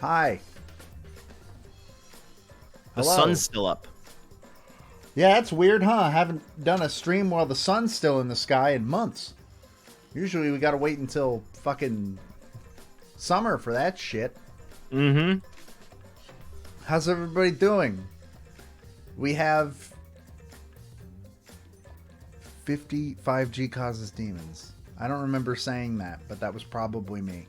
Hi. The Hello. sun's still up. Yeah, that's weird, huh? I haven't done a stream while the sun's still in the sky in months. Usually we gotta wait until fucking summer for that shit. Mm-hmm. How's everybody doing? We have 55G causes demons. I don't remember saying that, but that was probably me.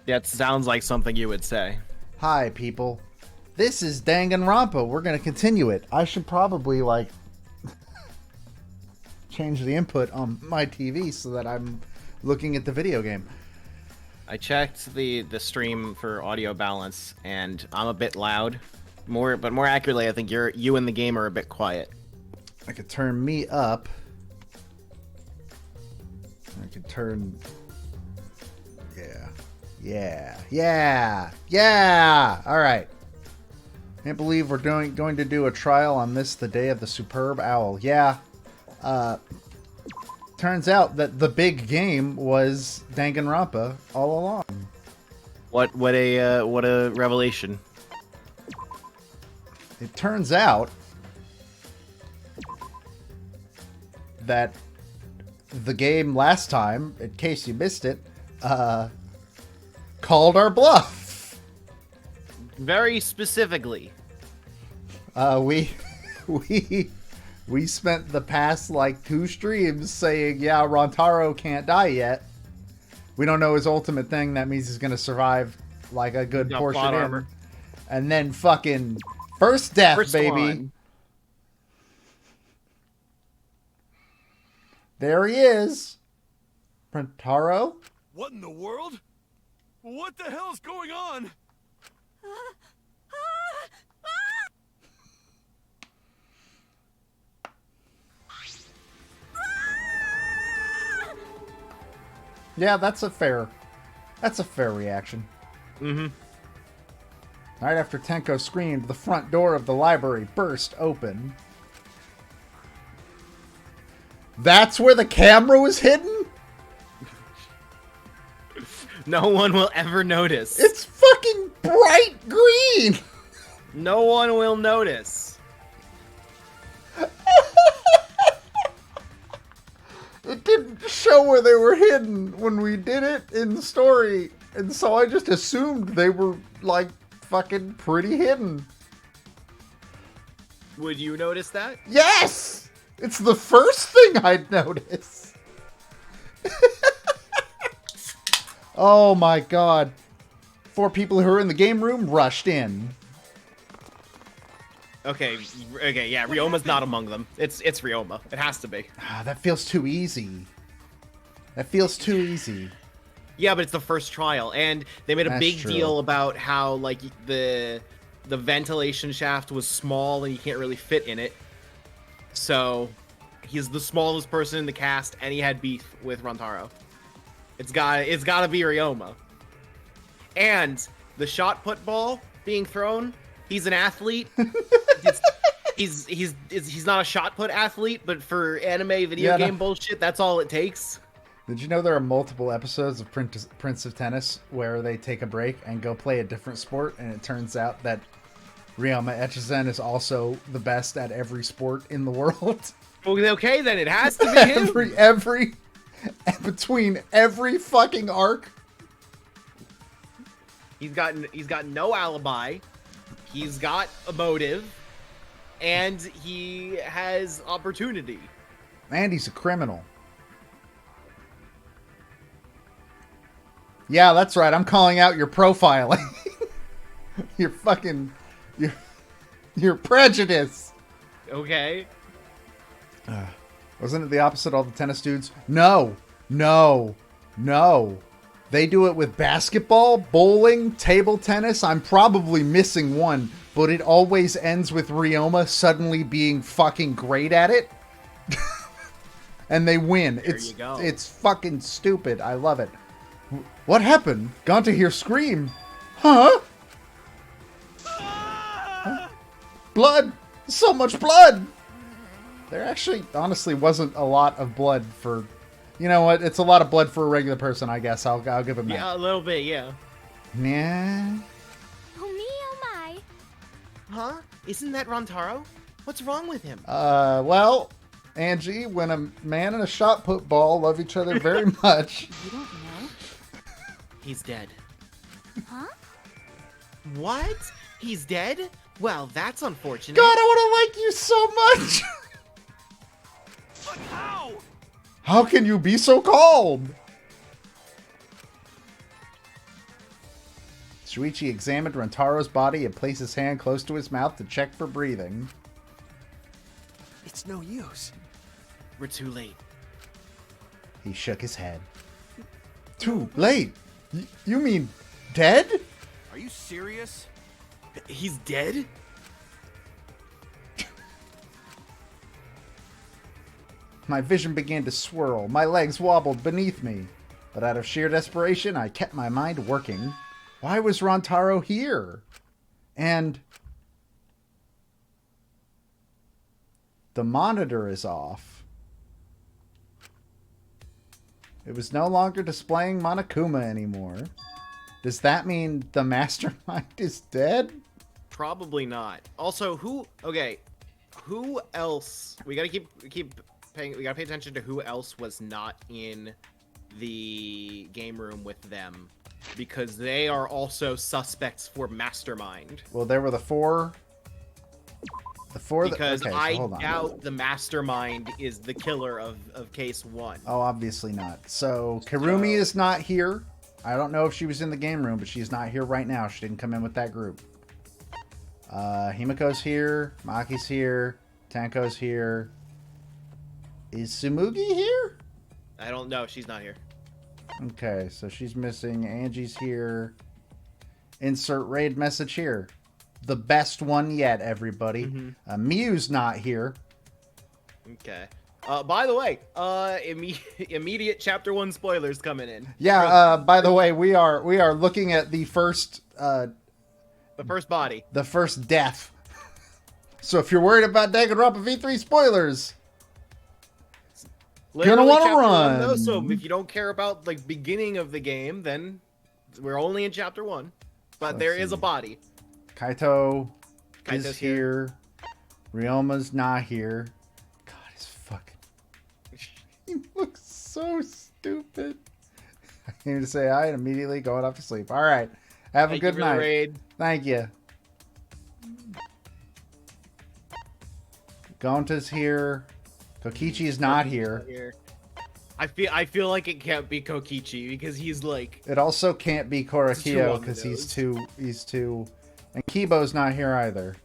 That sounds like something you would say. Hi, people. This is Danganronpa. We're gonna continue it. I should probably, change the input on my TV so that I'm looking at the video game. I checked the stream for audio balance, and I'm a bit loud. More accurately, I think you and the game are a bit quiet. I could turn me up. I could turn... Yeah! Alright. Can't believe we're going to do a trial on this, the day of the superb owl. Yeah. Turns out that the big game was Danganronpa all along. What a revelation. It turns out that the game last time, in case you missed it, called our bluff. Very specifically. We spent the past 2 streams saying, yeah, Rontaro can't die yet. We don't know his ultimate thing. That means he's going to survive a good portion in. Armor. And then fucking first death, First baby. one. There he is. Rontaro? What in the world? What the hell's going on? Yeah, that's a fair reaction. Mm-hmm. Right after Tenko screamed, the front door of the library burst open. That's where the camera was hidden? No one will ever notice. It's fucking bright green! No one will notice. It didn't show where they were hidden when we did it in the story, and so I just assumed they were, fucking pretty hidden. Would you notice that? Yes! It's the first thing I'd notice. Oh my god. 4 people who were in the game room rushed in. Okay, yeah, Ryoma's not among them. It's Ryoma. It has to be. That feels too easy. That feels too easy. Yeah, but it's the first trial, and they made a That's big true. deal about how the ventilation shaft was small and you can't really fit in it. So he's the smallest person in the cast, and he had beef with Rontaro. It's gotta be Ryoma. And the shot put ball being thrown, he's an athlete. He's not a shot put athlete, but for anime video game bullshit, that's all it takes. Did you know there are multiple episodes of Prince of Tennis where they take a break and go play a different sport, and it turns out that Ryoma Echizen is also the best at every sport in the world? Okay, then it has to be him. every between every fucking arc. He's got no alibi. He's got a motive, and he has opportunity. And he's a criminal. Yeah, that's right. I'm calling out your profiling. Your prejudice. Okay. Wasn't it the opposite? All the tennis dudes? No. They do it with basketball, bowling, table tennis. I'm probably missing one, but it always ends with Ryoma suddenly being fucking great at it. And they win. There you go. It's fucking stupid. I love it. What happened? Gone to hear scream. Huh? Blood! So much blood! There actually, honestly, wasn't a lot of blood for... You know what? It's a lot of blood for a regular person, I guess. I'll give him that. Yeah, a little bit, yeah. Yeah. Huh? Isn't that Rantaro? What's wrong with him? Well, Angie, when a man and a shot put ball love each other very much. You don't know? He's dead. Huh? What? He's dead? Well, that's unfortunate. God, I want to like you so much. But how? How can you be so calm? Shuichi examined Rantaro's body and placed his hand close to his mouth to check for breathing. It's no use. We're too late. He shook his head. Too late? You mean dead? Are you serious? He's dead? My vision began to swirl. My legs wobbled beneath me. But out of sheer desperation, I kept my mind working. Why was Rantaro here? And the monitor is off. It was no longer displaying Monokuma anymore. Does that mean the mastermind is dead? Probably not. Also, who else? We gotta keep paying. We gotta pay attention to who else was not in the game room with them, because they are also suspects for mastermind. Well, there were the four. Because okay, so I hold on. doubt the mastermind is the killer of case 1. Oh, obviously not. So Kirumi is not here. I don't know if she was in the game room, but she's not here right now. She didn't come in with that group. Himiko's here. Maki's here. Tanko's here. Is Sumugi here? I don't know. She's not here. Okay, so she's missing. Angie's here. Insert raid message here. The best one yet, everybody. Miyu's not here. Okay. By the way, immediate chapter 1 spoilers coming in. Yeah. By the way, we are looking at the first. The first body. The first death. So if you're worried about Danganronpa V3 spoilers, Literally gonna want to chapter 1, run. though, so if you don't care about like beginning of the game, then we're only in chapter 1. But there is a body. Kaito Kaito's is here. Ryoma's not here. God, he's fucking. He looks so stupid. I came to say hi and immediately going off to sleep. All right. Have a Thank good you for the night. raid. Thank you. Gonta's here. Kokichi is not here. I feel like it can't be Kokichi because he's like It also can't be too Korakio on the because he's nose. too. And Kibo's not here either.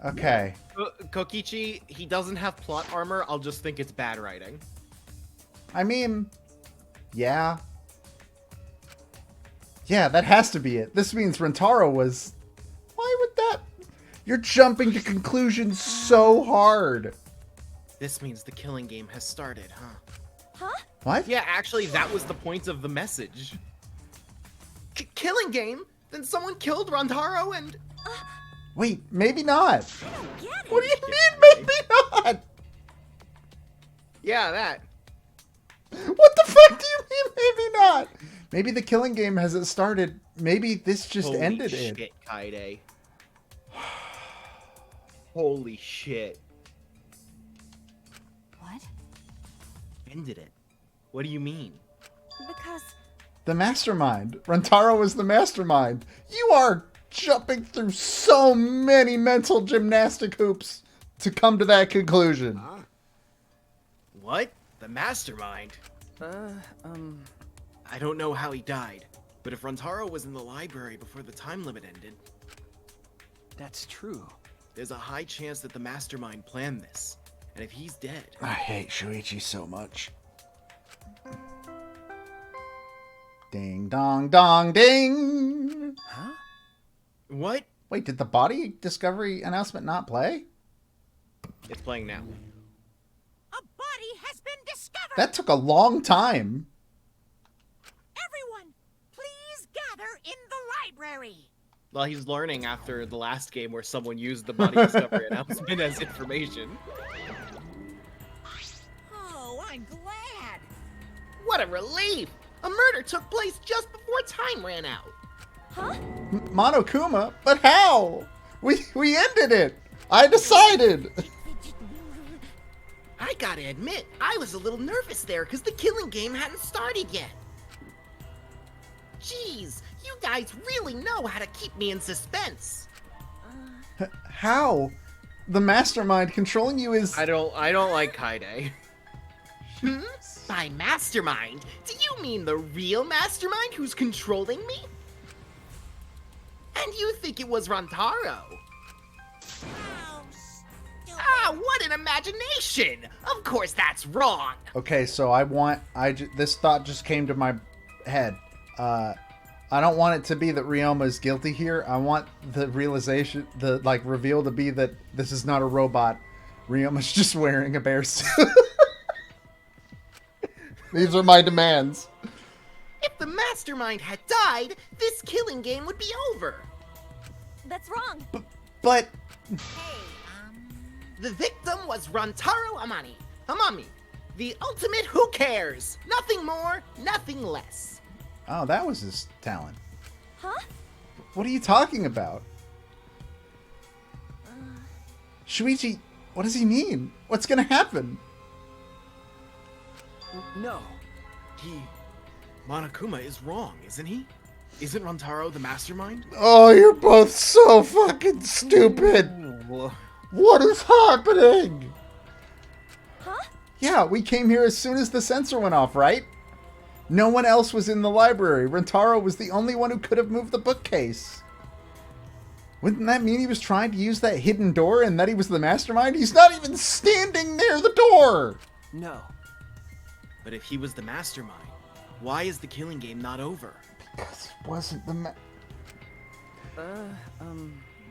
Okay. Kokichi, he doesn't have plot armor. I'll just think it's bad writing. I mean, yeah. Yeah, that has to be it. This means Rentaro was... Why would that... You're jumping to conclusions so hard. This means the killing game has started, huh? Huh? What? Yeah, actually, that was the point of the message. Killing game? Then someone killed Rantaro and... Wait, maybe not. I don't get it. What do you mean, maybe not? Yeah, that. What the fuck do you mean, maybe not? Maybe the killing game hasn't started. Maybe this just Holy ended shit, it. Kaide. Holy shit. What? Ended it. What do you mean? Because The mastermind. Rentaro was the mastermind. You are jumping through so many mental gymnastic hoops to come to that conclusion. What? The mastermind? I don't know how he died, but if Rantaro was in the library before the time limit ended, That's true. there's a high chance that the mastermind planned this. And if he's dead... I hate Shuichi so much. Ding dong dong ding. Huh? What? Wait, did the body discovery announcement not play? It's playing now. A body has been discovered! That took a long time. Everyone, please gather in the library! Well, he's learning after the last game where someone used the body discovery announcement as information. Oh, I'm glad! What a relief! A murder took place just before time ran out. Huh? Monokuma? But how? We ended it! I decided! I gotta admit, I was a little nervous there because the killing game hadn't started yet. Jeez, you guys really know how to keep me in suspense. How? The mastermind controlling you is... I don't like Kaide. By mastermind, do you mean the real mastermind who's controlling me? And you think it was Rantaro? How stupid. Ah, what an imagination! Of course that's wrong! Okay, so this thought just came to my head. I don't want it to be that Ryoma is guilty here. I want the realization, reveal to be that this is not a robot. Ryoma's just wearing a bear suit. These are my demands. If the mastermind had died, this killing game would be over. That's wrong. But The victim was Rantaro Amami, the ultimate who cares. Nothing more, nothing less. oh, that was his talent. Huh? What are you talking about? Shuichi, what does he mean? What's gonna happen? No. Monokuma is wrong, isn't he? Isn't Rantaro the mastermind? Oh, you're both so fucking stupid. What is happening? Huh? Yeah, we came here as soon as the sensor went off, right? No one else was in the library. Rentaro was the only one who could have moved the bookcase. Wouldn't that mean he was trying to use that hidden door and that he was the mastermind? He's not even standing near the door! No. But if he was the mastermind, why is the killing game not over? Because it wasn't the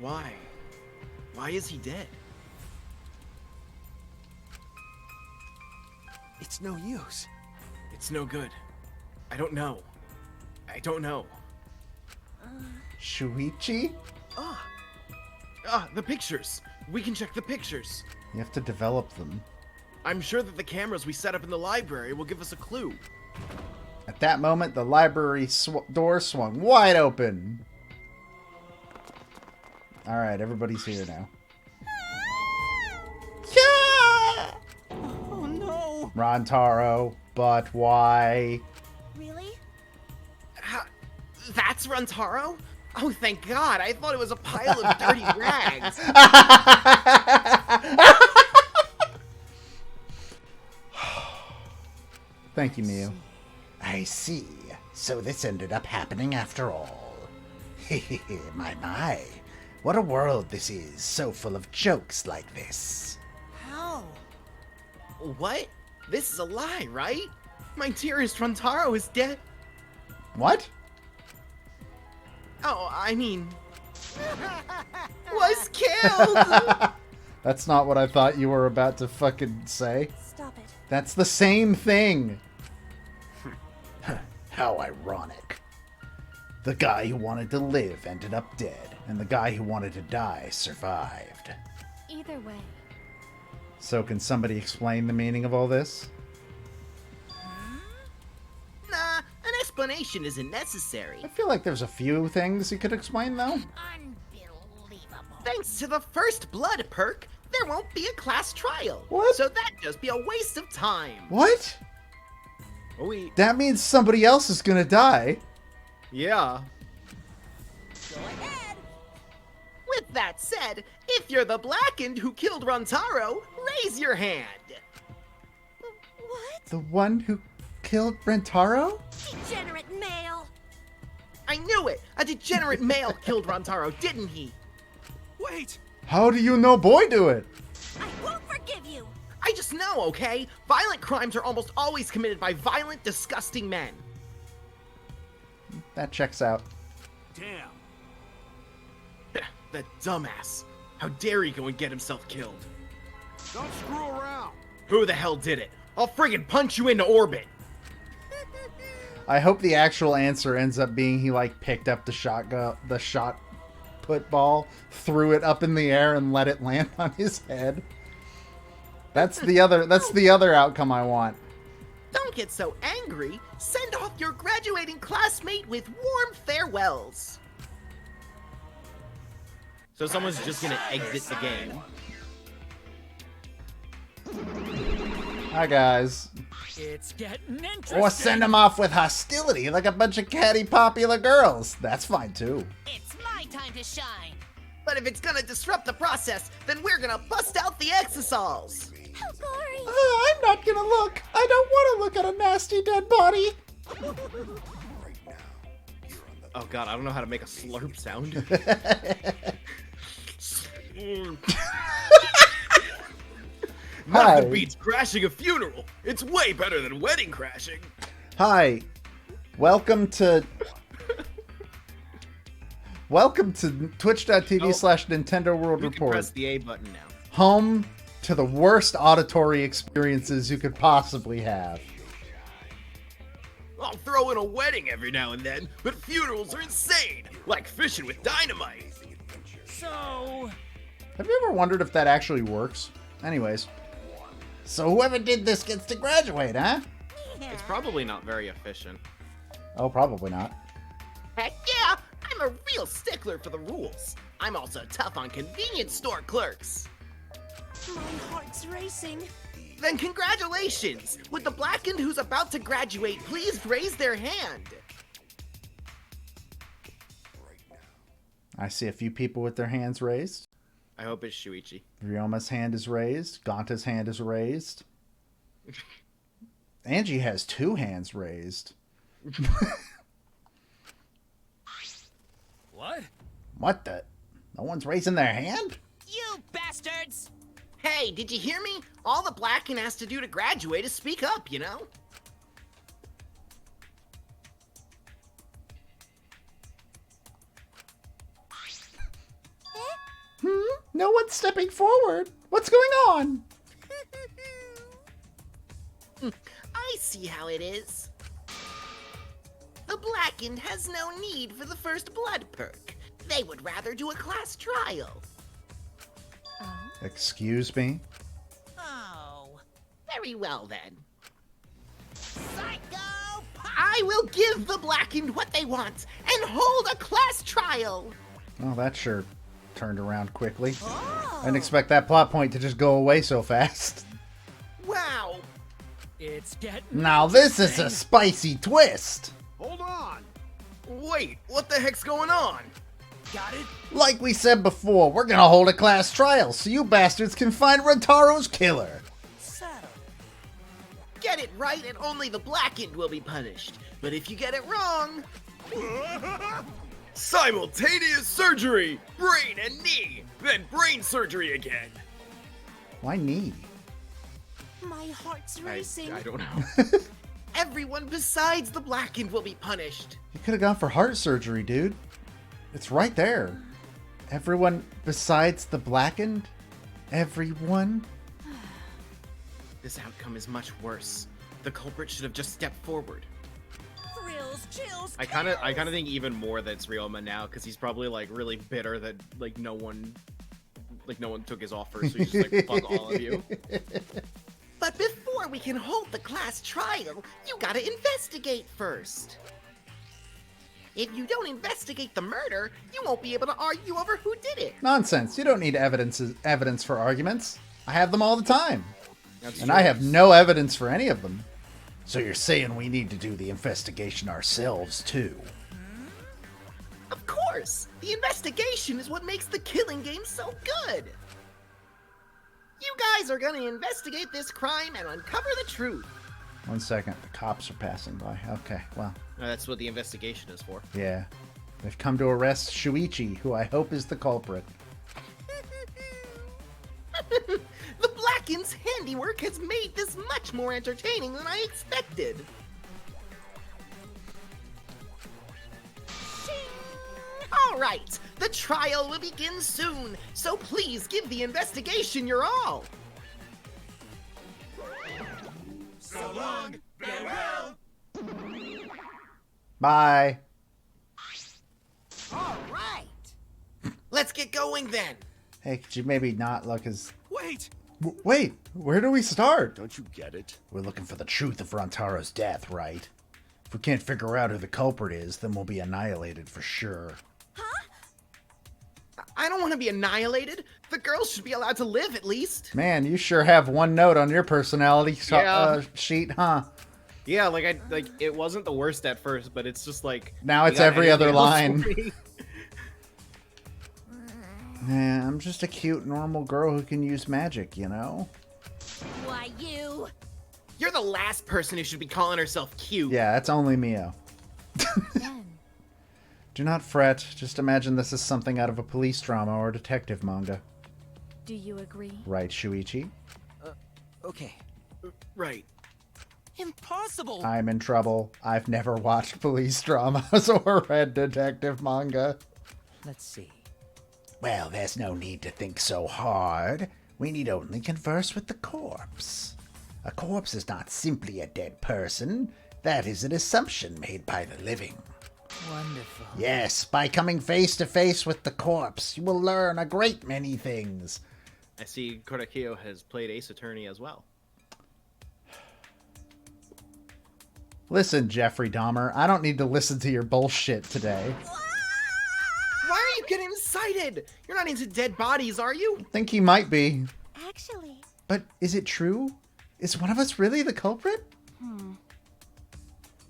Why? Why is he dead? It's no use. It's no good. I don't know. Shuichi? The pictures. We can check the pictures. You have to develop them. I'm sure that the cameras we set up in the library will give us a clue. At that moment, the library door swung wide open. Alright, everybody's here now. Yeah! Oh no! Rantaro, but why? Really? That's Rantaro? Oh, thank God. I thought it was a pile of dirty rags. Thank you, Miu. I see. So this ended up happening after all. My. What a world this is, so full of jokes like this. How? What? This is a lie, right? My dearest Rantaro is dead. What? Oh, I mean... was killed! That's not what I thought you were about to fucking say. Stop it. That's the same thing. How ironic. The guy who wanted to live ended up dead, and the guy who wanted to die survived. Either way. So can somebody explain the meaning of all this? Nah, an explanation isn't necessary. I feel like there's a few things you could explain, though. Unbelievable. Thanks to the first blood perk, there won't be a class trial. What? So that'd just be a waste of time. What? Oh, wait. That means somebody else is gonna die. Yeah. Go ahead. With that said, if you're the Blackened who killed Rantaro, raise your hand. What? The one who killed Rentaro? Degenerate male. I knew it! A degenerate male killed Rantaro, didn't he? Wait! How do you know boy do it? I won't forgive you. I just know, okay? Violent crimes are almost always committed by violent, disgusting men. That checks out. Damn. That dumbass. How dare he go and get himself killed? Don't screw around. Who the hell did it? I'll friggin' punch you into orbit. I hope the actual answer ends up being he picked up the shot put ball, threw it up in the air, and let it land on his head. That's the other outcome I want. Don't get so angry. Send off your graduating classmate with warm farewells. So someone's just gonna exit the game. Hi, guys. It's getting interesting. Or send them off with hostility like a bunch of catty popular girls. That's fine, too. It's my time to shine. But if it's gonna disrupt the process, then we're gonna bust out the exosols. How gory! I'm not gonna look. I don't want to look at a nasty dead body. Oh god, I don't know how to make a slurp sound. Hi. Nothing beats crashing a funeral. It's way better than wedding crashing. Hi. Welcome to twitch.tv/Nintendo World You can Report. press the A button now. Home to the worst auditory experiences you could possibly have. I'll throw in a wedding every now and then, but funerals are insane, like fishing with dynamite. So, Have you ever wondered if that actually works? Anyways. So whoever did this gets to graduate, huh? It's probably not very efficient. Oh, probably not. Heck yeah, I'm a real stickler for the rules. I'm also tough on convenience store clerks. My heart's racing. Then congratulations! Would the blackened who's about to graduate please raise their hand? I see a few people with their hands raised. I hope it's Shuichi. Ryoma's hand is raised. Ganta's hand is raised. Angie has 2 hands raised. what? What the? No one's raising their hand? You bastards! Hey, did you hear me? All the blackened has to do to graduate is speak up, you know? No one's stepping forward. What's going on? I see how it is. The blackened has no need for the first blood perk. They would rather do a class trial. Excuse me? Oh. Very well then. Psycho! I will give the blackened what they want and hold a class trial. Well, that sure turned around quickly. Oh. I didn't expect that plot point to just go away so fast. Wow. It's getting Now this is a spicy twist. Hold on. Wait, what the heck's going on? Got it? Like we said before, we're gonna hold a class trial so you bastards can find Rontaro's killer. Settle. Get it right and only the blackened will be punished. But if you get it wrong, Simultaneous surgery! Brain and knee! Then brain surgery again! Why knee? My heart's racing. I don't know. everyone besides the blackened will be punished. You could have gone for heart surgery, dude. It's right there. Everyone besides the blackened? Everyone? This outcome is much worse. The culprit should have just stepped forward. Thrills, chills, I kind of think even more that it's Ryoma now, because he's probably like really bitter that like no one took his offer, so he's just like fuck all of you. But before we can hold the class trial, you gotta investigate first. If you don't investigate the murder, you won't be able to argue over who did it. Nonsense. You don't need evidence for arguments. I have them all the time. That's And true. I have no evidence for any of them. So you're saying we need to do the investigation ourselves, too? Of course! The investigation is what makes the killing game so good! You guys are gonna investigate this crime and uncover the truth. 1 second. The cops are passing by. Okay, well, That's what the investigation is for. yeah. They've come to arrest Shuichi, who I hope is the culprit. The Blacken's handiwork has made this much more entertaining than I expected. Alright, the trial will begin soon, so please give the investigation your all. So long, farewell. Bye. Alright. Let's get going then. Hey, could you maybe not look as... Wait! Wait, where do we start? Don't you get it? We're looking for the truth of Rontaro's death, right? If we can't figure out who the culprit is, then we'll be annihilated for sure. I don't want to be annihilated. The girls should be allowed to live at least. Man, you sure have one note on your personality sheet, huh? Yeah, like it wasn't the worst at first, but it's just like Now you it's got every other anything else line. for me? Yeah, I'm just a cute, normal girl who can use magic, you know? Why, you? You're the last person who should be calling herself cute. Yeah, that's only Mio. Then, Do not fret. Just imagine this is something out of a police drama or detective manga. do you agree? Right, Shuichi? Okay. Right. Impossible! I'm in trouble. I've never watched police dramas or read detective manga. Let's see. Well, there's no need to think so hard. We need only converse with the corpse. A corpse is not simply a dead person. That is an assumption made by the living. Wonderful. Yes, by coming face to face with the corpse, you will learn a great many things. I see Korakio has played Ace Attorney as well. Listen, Jeffrey Dahmer, I don't need to listen to your bullshit today. Why are you getting excited? You're not into dead bodies, are you? I think he might be. Actually, But is it true? Is one of us really the culprit?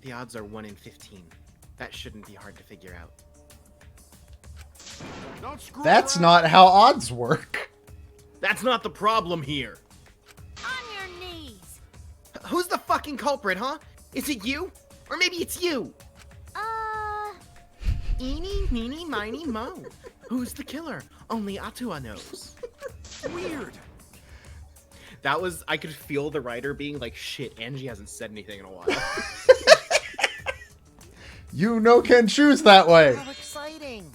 The odds are 1 in 15. That shouldn't be hard to figure out. Don't screw That's around. not how odds work. That's not the problem here. On your knees. Who's the fucking culprit, huh? Is it you? Or maybe it's you? Eeny, meeny, miny, mo. Who's the killer? Only Atua knows. Weird. That was, I could feel the writer being like, shit, Angie hasn't said anything in a while. You know can choose that way. How exciting.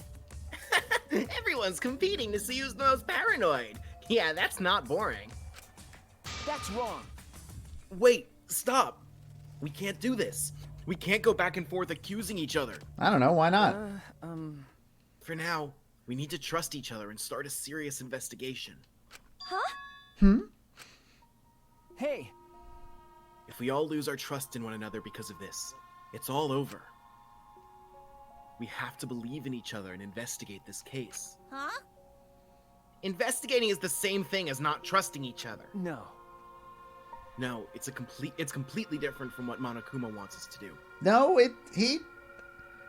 Everyone's competing to see who's the most paranoid. Yeah, that's not boring. That's wrong. Wait, stop. We can't do this. We can't go back and forth accusing each other. I don't know, why not? For now, we need to trust each other and start a serious investigation. Hey, If we all lose our trust in one another because of this, it's all over. We have to believe in each other and investigate this case. Huh? Investigating is the same thing as not trusting each other. no. No, it's completely different from what Monokuma wants us to do. No, he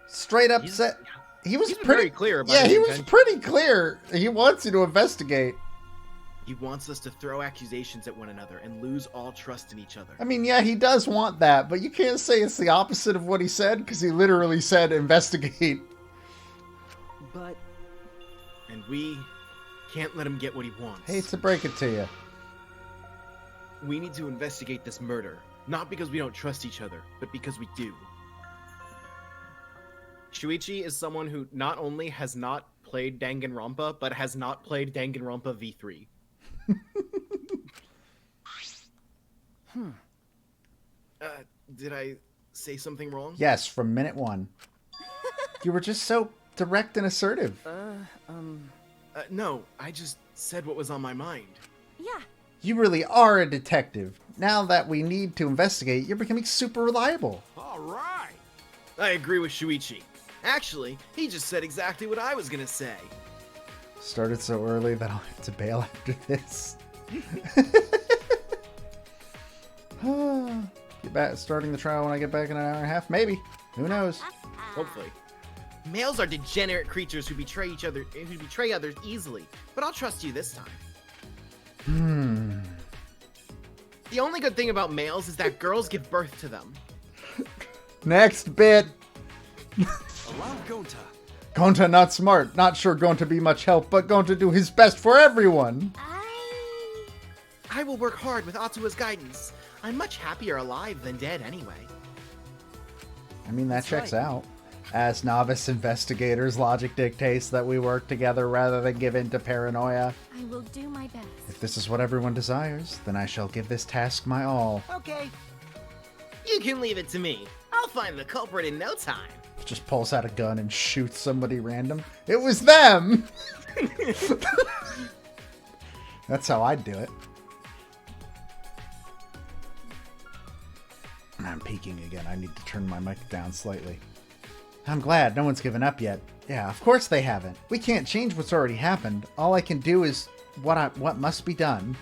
straight up said he was he's been pretty very clear about Yeah, his he was intention. pretty clear. He wants you to investigate. He wants us to throw accusations at one another and lose all trust in each other. I mean, yeah, he does want that, but you can't say it's the opposite of what he said because he literally said investigate. But And we can't let him get what he wants. Hate to break it to you. We need to investigate this murder, not because we don't trust each other, but because we do. Shuichi is someone who not only has not played Danganronpa, but has not played Danganronpa V3. Did I say something wrong? Yes, from minute one. You were just so direct and assertive. No, I just said what was on my mind. yeah. You really are a detective. Now that we need to investigate, you're becoming super reliable. All right. I agree with Shuichi. Actually, he just said exactly what I was gonna say. Started so early that I'll have to bail after this. Get back, starting the trial when I get back in an hour and a half? Maybe. Who knows? Hopefully. Males are degenerate creatures who betray each other, who betray others easily. But I'll trust you this time. The only good thing about males is that girls give birth to them. Next bit. Allow Gonta. Gonta not smart. Not sure going to be much help, but going to do his best for everyone. I will work hard with Atua's guidance. I'm much happier alive than dead anyway. I mean, that That's checks right. out. As novice investigators, logic dictates that we work together rather than give in to paranoia. I will do my best. If this is what everyone desires, then I shall give this task my all. Okay. You can leave it to me. I'll find the culprit in no time. Just pulls out a gun and shoots somebody random. It was them! That's how I'd do it. I'm peeking again. I need to turn my mic down slightly. I'm glad no one's given up yet. Yeah, of course they haven't. We can't change what's already happened. All I can do is what must be done.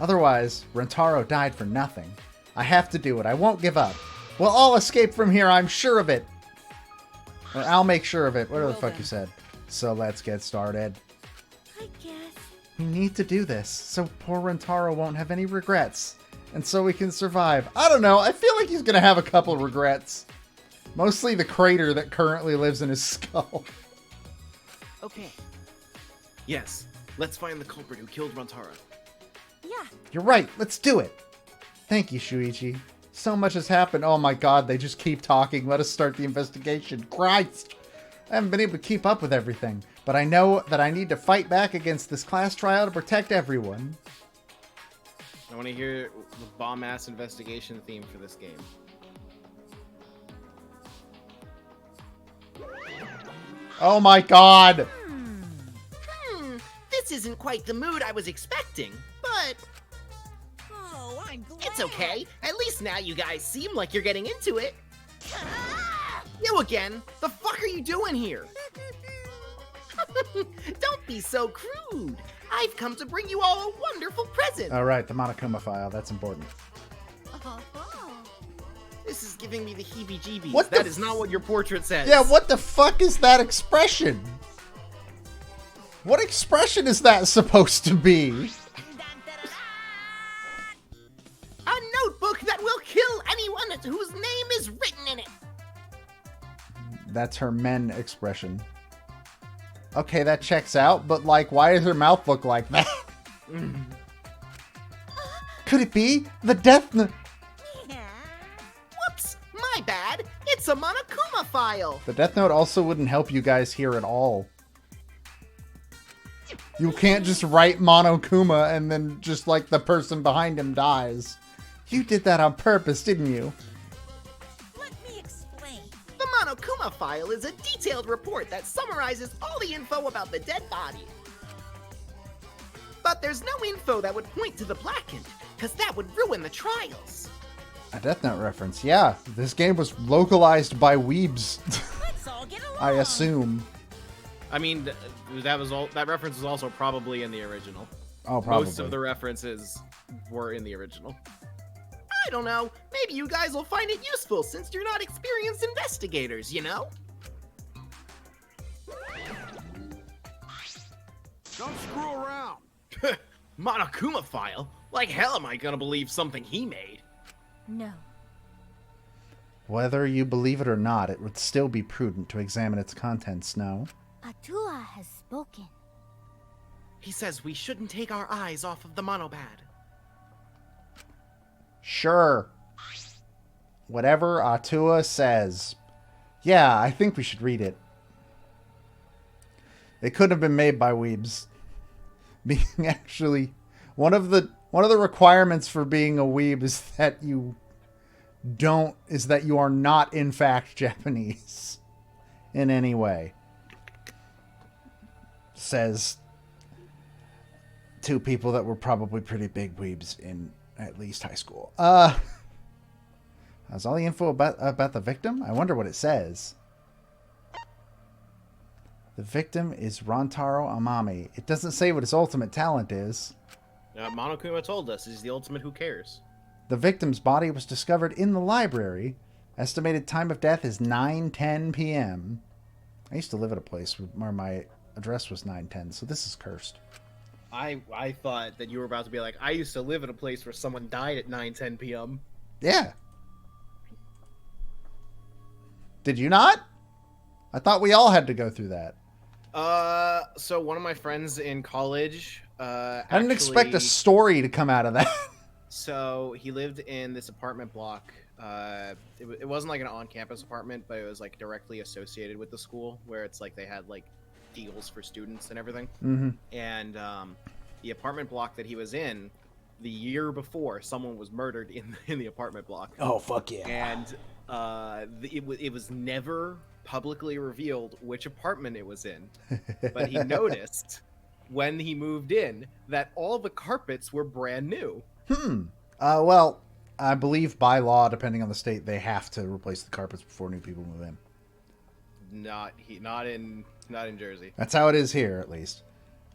Otherwise, Rentaro died for nothing. I have to do it. I won't give up. We'll all escape from here, I'm sure of it. Or I'll make sure of it. Whatever the fuck you said. So let's get started. I guess. We need to do this, so poor Rentaro won't have any regrets. And so we can survive. I don't know, I feel like he's gonna have a couple regrets. Mostly the crater that currently lives in his skull. Okay. Yes, let's find the culprit who killed Rantaro. Yeah. You're right, let's do it. Thank you, Shuichi. So much has happened. Oh my god, they just keep talking. Let us start the investigation. Christ! I haven't been able to keep up with everything, but I know that I need to fight back against this class trial to protect everyone. I want to hear the bomb-ass investigation theme for this game. Oh my god! This isn't quite the mood I was expecting, but Oh, I'm glad. it's okay. At least now you guys seem like you're getting into it. You again? The fuck are you doing here? Don't be so crude. I've come to bring you all a wonderful present. Alright, the Monokuma file. That's important. Oh. This is giving me the heebie-jeebies. What the That is not what your portrait says. Yeah, what the fuck is that expression? What expression is that supposed to be? A notebook that will kill anyone whose name is written in it. That's her men expression. Okay, that checks out, but like, why does her mouth look like that? Could it be the Death Note? Whoops, my bad. It's a Monokuma file. The Death Note also wouldn't help you guys here at all. You can't just write Monokuma and then just like the person behind him dies. You did that on purpose, didn't you? Let me explain. The Monokuma file is a detailed report that summarizes all the info about the dead body. But there's no info that would point to the Blackened, because that would ruin the trials. A Death Note reference. Yeah, this game was localized by weebs, Let's all get along. I assume. I mean, that reference was also probably in the original. Oh, probably. Most of the references were in the original. I don't know, maybe you guys will find it useful since you're not experienced investigators, you know? Don't screw around. Monokuma file? Like hell am I gonna believe something he made? No. Whether you believe it or not, it would still be prudent to examine its contents, no? Atua has spoken. He says we shouldn't take our eyes off of the monopad. Sure. Whatever Atua says. Yeah, I think we should read it. It could have been made by weebs. Being actually one of the requirements for being a weeb is that you are not in fact Japanese in any way. Says two people that were probably pretty big weebs in at least high school. That's all the info about the victim? I wonder what it says. The victim is Rantaro Amami. It doesn't say what his ultimate talent is. Monokuma told us he's the ultimate who cares. The victim's body was discovered in the library. Estimated time of death is 9:10 p.m. I used to live at a place where my address was 910, so this is cursed. I thought that you were about to be like, I used to live in a place where someone died at 9:10 p.m. Yeah. Did you not? I thought we all had to go through that. So one of my friends in college, I didn't expect a story to come out of that. So he lived in this apartment block. It wasn't like an on-campus apartment, but it was like directly associated with the school, where it's like they had like deals for students and everything. Mm-hmm. And the apartment block that he was in, the year before, someone was murdered in the apartment block. Oh, fuck yeah. And it was never publicly revealed which apartment it was in, but he noticed when he moved in that all the carpets were brand new. Well, I believe by law, depending on the state, they have to replace the carpets before new people move in. not in Jersey. That's how it is here, at least.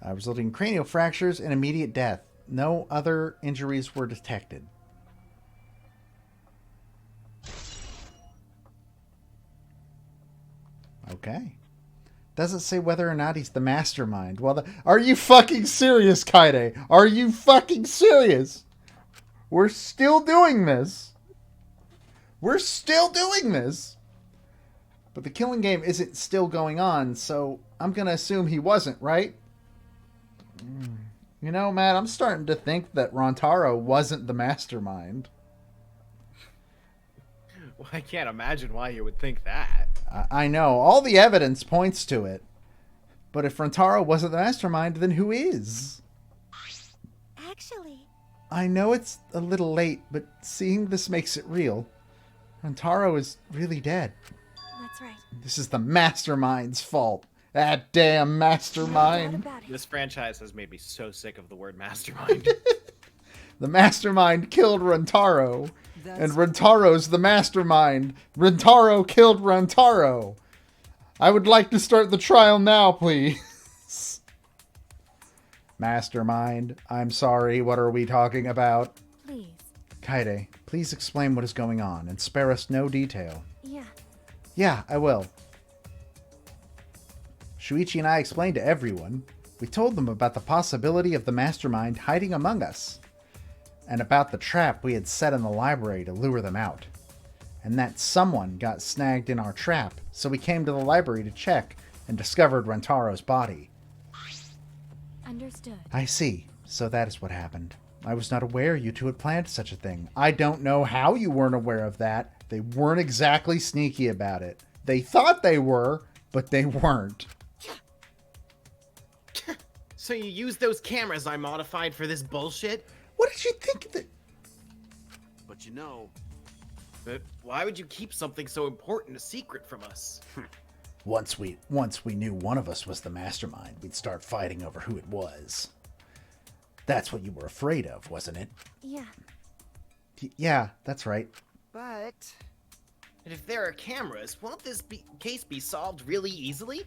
Resulting in cranial fractures and immediate death. No other injuries were detected. Okay. Doesn't say whether or not he's the mastermind. Well, are you fucking serious, Kaide? Are you fucking serious? We're still doing this. We're still doing this. But the killing game isn't still going on, so I'm going to assume he wasn't, right? You know, Matt, I'm starting to think that Rantaro wasn't the mastermind. Well, I can't imagine why you would think that. I know. All the evidence points to it. But if Rantaro wasn't the mastermind, then who is? Actually, I know it's a little late, but seeing this makes it real. Rantaro is really dead. that's right. This is the mastermind's fault. That damn No doubt mastermind. about it. This franchise has made me so sick of the word mastermind. The mastermind killed Rantaro. And That's Rantaro's the mastermind. Rantaro killed Rantaro. I would like to start the trial now, please. Mastermind, I'm sorry, what are we talking about? Please. Kaide, please explain what is going on and spare us no detail. Yeah. Yeah, I will. Shuichi and I explained to everyone. We told them about the possibility of the mastermind hiding among us, and about the trap we had set in the library to lure them out, and that someone got snagged in our trap, so we came to the library to check and discovered Rantaro's body. Understood. I see. So that is what happened. I was not aware you two had planned such a thing. I don't know how you weren't aware of that. They weren't exactly sneaky about it. They thought they were, but they weren't. So you used those cameras I modified for this bullshit? What did you think that... But you know, But why would you keep something so important a secret from us? Once we knew one of us was the mastermind, we'd start fighting over who it was. That's what you were afraid of, wasn't it? Yeah. Yeah, that's right. But And if there are cameras, won't this case be solved really easily?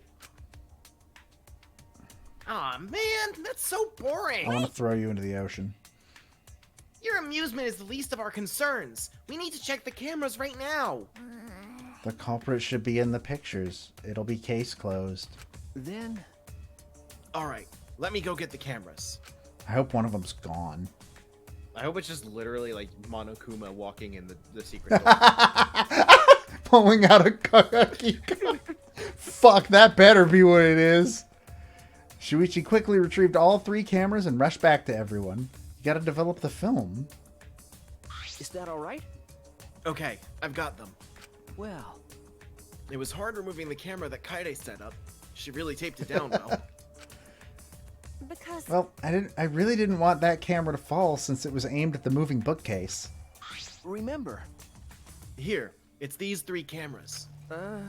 Aw, man, that's so boring. I want to throw you into the ocean. Your amusement is the least of our concerns. We need to check the cameras right now. The culprit should be in the pictures. It'll be case closed. then All right, let me go get the cameras. I hope one of them's gone. I hope it's just literally like Monokuma walking in the secret door. Pulling out a key card. Fuck, that better be what it is. Shuichi quickly retrieved all 3 cameras and rushed back to everyone. You gotta develop the film. is that all right? Okay, I've got them. Well, It was hard removing the camera that Kaide set up. She really taped it down well. Because Well, I really didn't want that camera to fall since it was aimed at the moving bookcase. remember, Here, it's these 3 cameras. uh,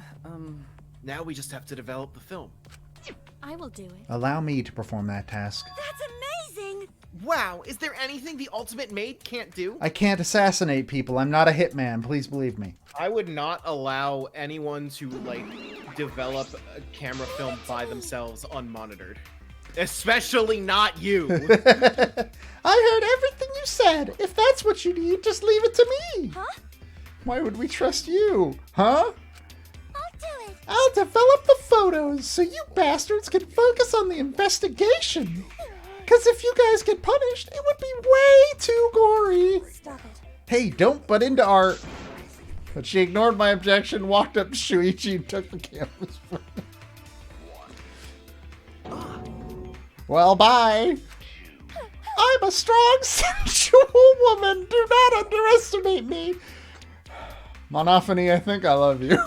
Now we just have to develop the film. I will do it. Allow me to perform that task. That's amazing! Wow, is there anything the ultimate maid can't do? I can't assassinate people. I'm not a hitman. Please believe me. I would not allow anyone to, like, develop a camera film by themselves unmonitored. Especially not you. I heard everything you said. If that's what you need, just leave it to me. Huh? Why would we trust you? Huh? I'll do it! I'll develop the photos so you bastards can focus on the investigation. Because if you guys get punished, it would be way too gory. Stop it. Hey, don't butt into our... But she ignored my objection, walked up to Shuichi, and took the cameras from him. Well, bye. I'm a strong, sensual woman. Do not underestimate me. Monophony, I think I love you.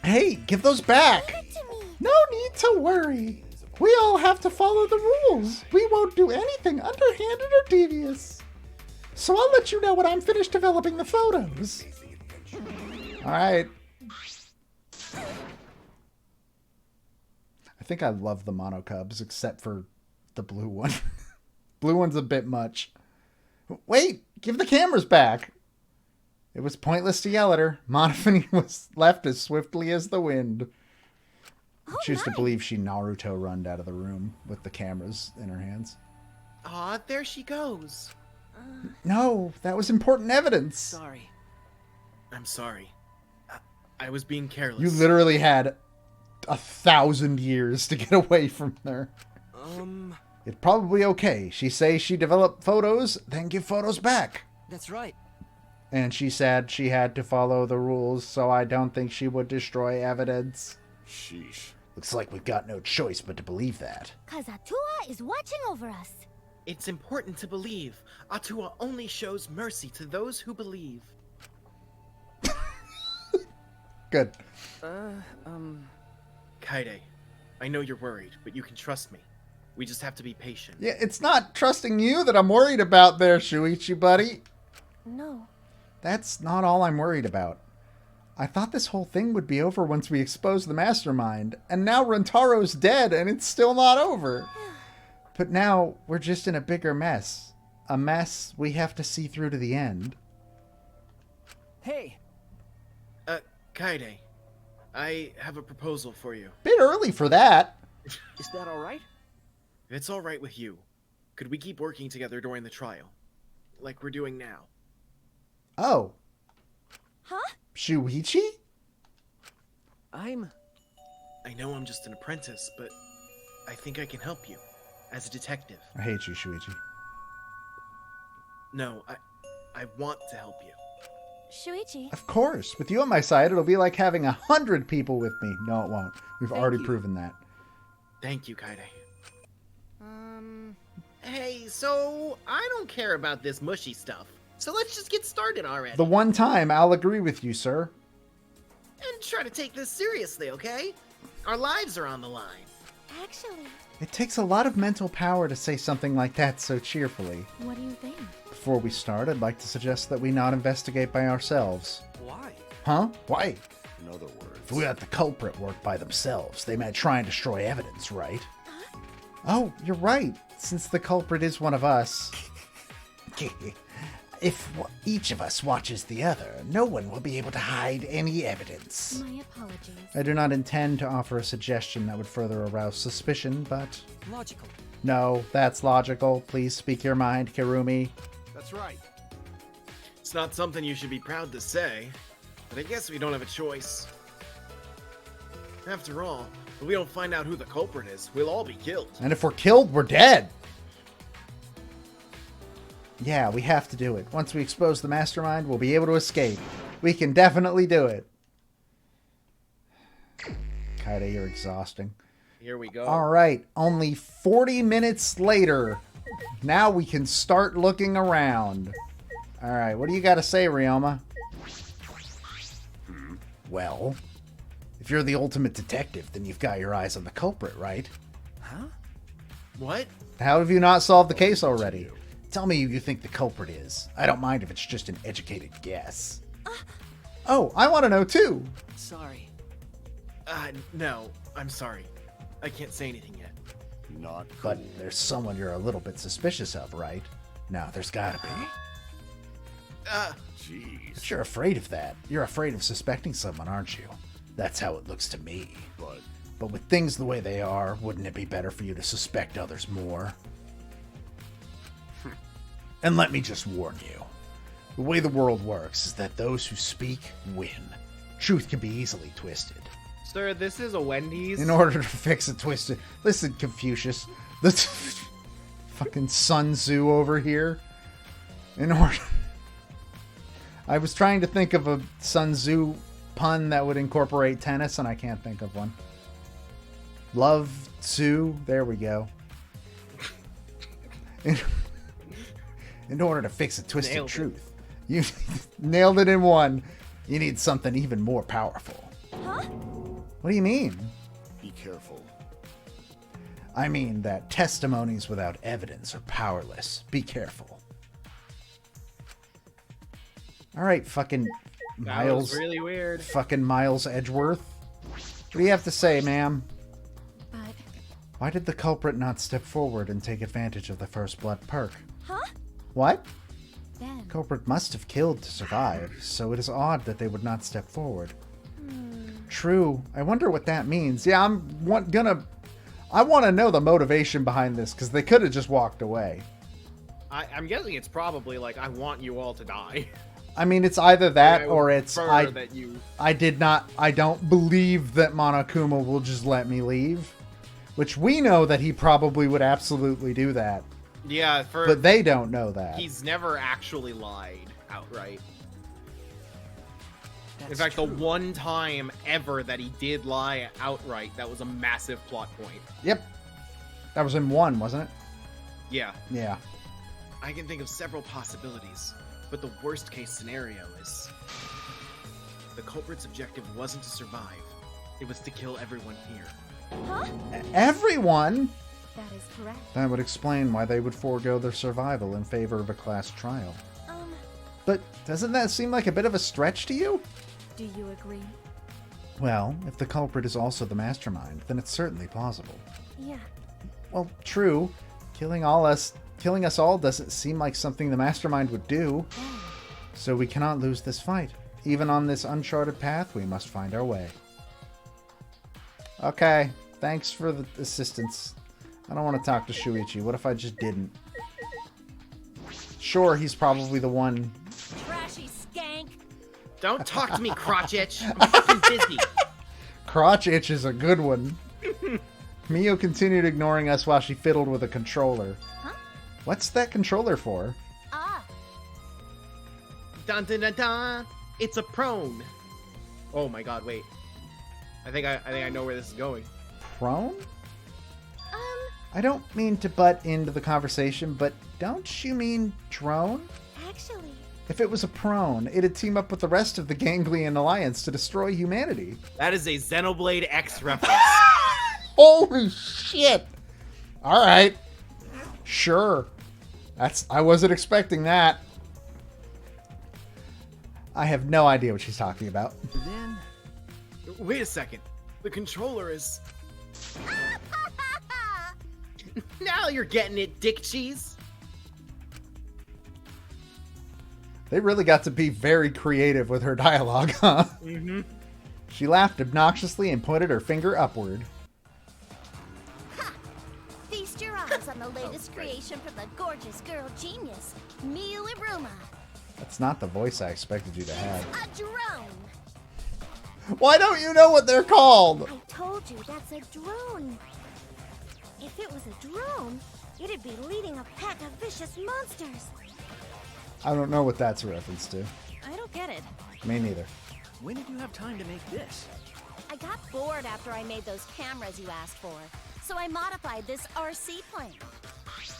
Hey, give those back. Give it to me! No need to worry. We all have to follow the rules. We won't do anything underhanded or devious. So I'll let you know when I'm finished developing the photos. All right. I think I love the mono cubs, except for the blue one. Blue one's a bit much. Wait, give the cameras back. It was pointless to yell at her. Monophony was left as swiftly as the wind. I choose to believe she Naruto runned out of the room with the cameras in her hands. Aw, there she goes. No, that was important evidence. Sorry. I'm sorry. I was being careless. You literally had 1,000 years to get away from her. It's probably okay. She say she developed photos, then give photos back. That's right. And she said she had to follow the rules, so I don't think she would destroy evidence. Sheesh. Looks like we've got no choice but to believe that. Cause Atua is watching over us. It's important to believe. Atua only shows mercy to those who believe. Good. Kaide, I know you're worried, but you can trust me. We just have to be patient. Yeah, it's not trusting you that I'm worried about there, Shuichi, buddy. No. That's not all I'm worried about. I thought this whole thing would be over once we exposed the mastermind, and now Rantaro's dead and it's still not over. But now we're just in a bigger mess. A mess we have to see through to the end. Hey, Kaide, I have a proposal for you. Bit early for that. is that all right? If it's alright with you, could we keep working together during the trial? Like we're doing now. Oh. Huh? Shuichi? I know I'm just an apprentice, but I think I can help you. As a detective. I hate you, Shuichi. No, I want to help you. Shuichi. Of course. With you on my side, it'll be like having 100 people with me. No, it won't. We've already proven that. Thank you, Kaide. Hey, so I don't care about this mushy stuff. So let's just get started already. The one time I'll agree with you, sir. And try to take this seriously, okay? Our lives are on the line. Actually, It takes a lot of mental power to say something like that so cheerfully. what do you think? Before we start, I'd like to suggest that we not investigate by ourselves. Why? Huh? Why? In other words, If we let the culprit work by themselves, they might try and destroy evidence, right? Oh, you're right. Since the culprit is one of us. If each of us watches the other, no one will be able to hide any evidence. My apologies. I do not intend to offer a suggestion that would further arouse suspicion, but... Logical. No, that's logical. Please speak your mind, Kirumi. that's right. It's not something you should be proud to say, but I guess we don't have a choice. After all, if we don't find out who the culprit is, we'll all be killed. And if we're killed, we're dead! Yeah, we have to do it. Once we expose the mastermind, we'll be able to escape. We can definitely do it. Kaide, you're exhausting. Here we go. Alright, only 40 minutes later. Now we can start looking around. Alright, what do you got to say, Ryoma? Well, if you're the ultimate detective, then you've got your eyes on the culprit, right? Huh? What? How have you not solved the case already? Tell me who you think the culprit is. I don't mind if it's just an educated guess. Oh, I want to know too. Sorry. No, I'm sorry. I can't say anything yet. Not cool. But there's someone you're a little bit suspicious of, right? No, there's gotta be. Jeez. But you're afraid of that. You're afraid of suspecting someone, aren't you? That's how it looks to me. But with things the way they are, wouldn't it be better for you to suspect others more? And let me just warn you. The way the world works is that those who speak win. Truth can be easily twisted. Sir, this is a Wendy's. In order to fix a twisted... Listen, Confucius. This fucking Sun Tzu over here. In order... I was trying to think of a Sun Tzu pun that would incorporate tennis, and I can't think of one. Love Tzu. There we go. In order to fix a twisted Nailed it. truth. You nailed it in one. You need something even more powerful. Huh? What do you mean? Be careful. I mean that testimonies without evidence are powerless. Be careful. All right, fucking That Miles. was really weird. Fucking Miles Edgeworth. What do you have to say, ma'am? But, Why did the culprit not step forward and take advantage of the first blood perk? huh? What? then? Culprit must have killed to survive, so it is odd that they would not step forward. True. I wonder what that means. Yeah, I want to know the motivation behind this, because they could have just walked away. I'm guessing it's probably like, I want you all to die. I mean, it's either that I or would it's prefer that you... I don't believe that Monokuma will just let me leave, which we know that he probably would absolutely do that, Yeah, but they don't know that. he's never actually lied outright. That's In fact, true. the one time ever that he did lie outright, that was a massive plot point. Yep. That was in 1, wasn't it? Yeah. Yeah. I can think of several possibilities, but the worst case scenario is the culprit's objective wasn't to survive. It was to kill everyone here. Huh? Everyone? That is correct. That would explain why they would forego their survival in favor of a class trial. But doesn't that seem like a bit of a stretch to you? Do you agree? Well, if the culprit is also the mastermind, then it's certainly plausible. Yeah. Well, true. Killing us all doesn't seem like something the mastermind would do. So we cannot lose this fight. Even on this uncharted path, we must find our way. Okay, thanks for the assistance. I don't want to talk to Shuichi. What if I just didn't? Sure, he's probably the one. Trashy skank. Don't talk to me, crotch itch. I'm fucking busy. Crotch itch is a good one. Mio continued ignoring us while she fiddled with a controller. Huh? What's that controller for? Ah. Dun dun dun dun. It's a prone. Oh my god, wait. I think I know where this is going. Prone? I don't mean to butt into the conversation, but don't you mean drone? Actually. If it was a prone, it'd team up with the rest of the Ganglion Alliance to destroy humanity. That is a Xenoblade X reference. Holy shit! Alright. Sure. I wasn't expecting that. I have no idea what she's talking about. Then Wait a second. The controller is... Now you're getting it, dick cheese. They really got to be very creative with her dialogue, huh? Mm-hmm. She laughed obnoxiously and pointed her finger upward. Feast your eyes on the latest creation from the gorgeous girl genius, Miyu Iruma. That's not the voice I expected you to have. A drone. Why don't you know what they're called? I told you that's a drone. If it was a drone, it'd be leading a pack of vicious monsters. I don't know what that's a reference to. I don't get it. Me neither. when did you have time to make this? I got bored after I made those cameras you asked for, so I modified this RC plane.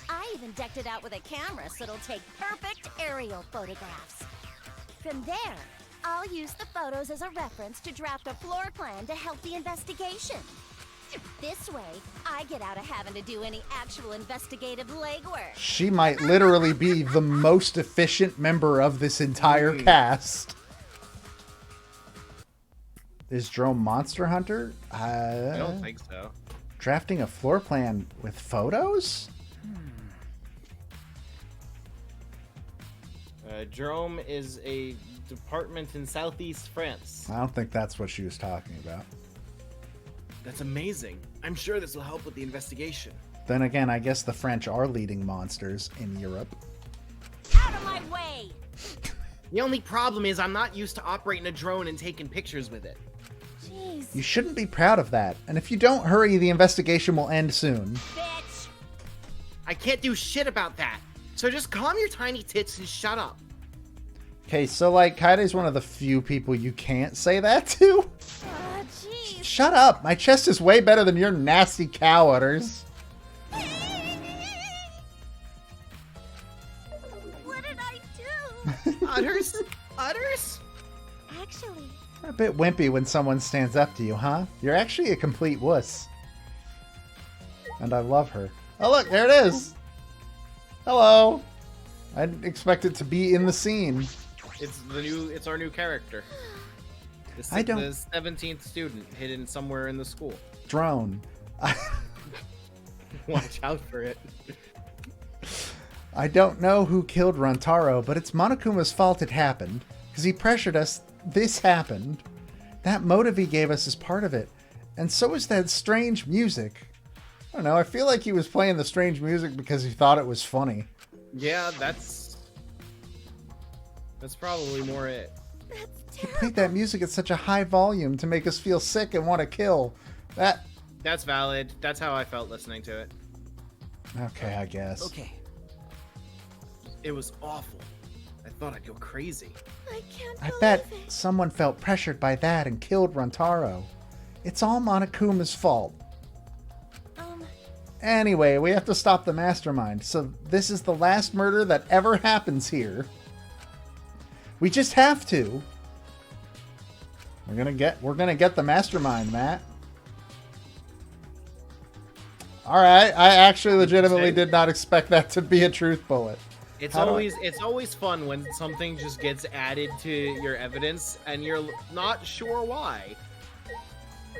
I even decked it out with a camera so it'll take perfect aerial photographs. From there, I'll use the photos as a reference to draft a floor plan to help the investigation. This way, I get out of having to do any actual investigative legwork. She might literally be the most efficient member of this entire cast. Is Jerome Monster Hunter? I don't think so. Drafting a floor plan with photos? Jerome is a department in southeast France. I don't think that's what she was talking about. That's amazing. I'm sure this will help with the investigation. Then again, I guess the French are leading monsters in Europe. Out of my way! The only problem is I'm not used to operating a drone and taking pictures with it. Jeez. You shouldn't be proud of that. And if you don't hurry, the investigation will end soon. Bitch! I can't do shit about that. So just calm your tiny tits and shut up. Okay, so like, Kaide's one of the few people you can't say that to. Jeez. Shut up! My chest is way better than your nasty cow udders. What did I do? Utters? Utters? Actually, You're a bit wimpy when someone stands up to you, huh? You're actually a complete wuss. And I love her. Oh look, there it is! Hello! I didn't expect it to be in the scene. It's our new character. I don't- The 17th student hidden somewhere in the school. Drone. Watch out for it. I don't know who killed Rantaro, but it's Monokuma's fault it happened. Because he pressured us. This happened. That motive he gave us is part of it. And so is that strange music. I don't know, I feel like he was playing the strange music because he thought it was funny. Yeah, that's probably more it. He played that music at such a high volume to make us feel sick and want to kill. That's valid. That's how I felt listening to it. Okay, I guess. Okay. It was awful. I thought I'd go crazy. I can't I believe bet it. someone felt pressured by that and killed Rantaro. It's all Monokuma's fault. Anyway, we have to stop the mastermind. So this is the last murder that ever happens here. We just have to. We're gonna get the mastermind, Matt. Alright, I actually legitimately did not expect that to be a truth bullet. It's always fun when something just gets added to your evidence and you're not sure why.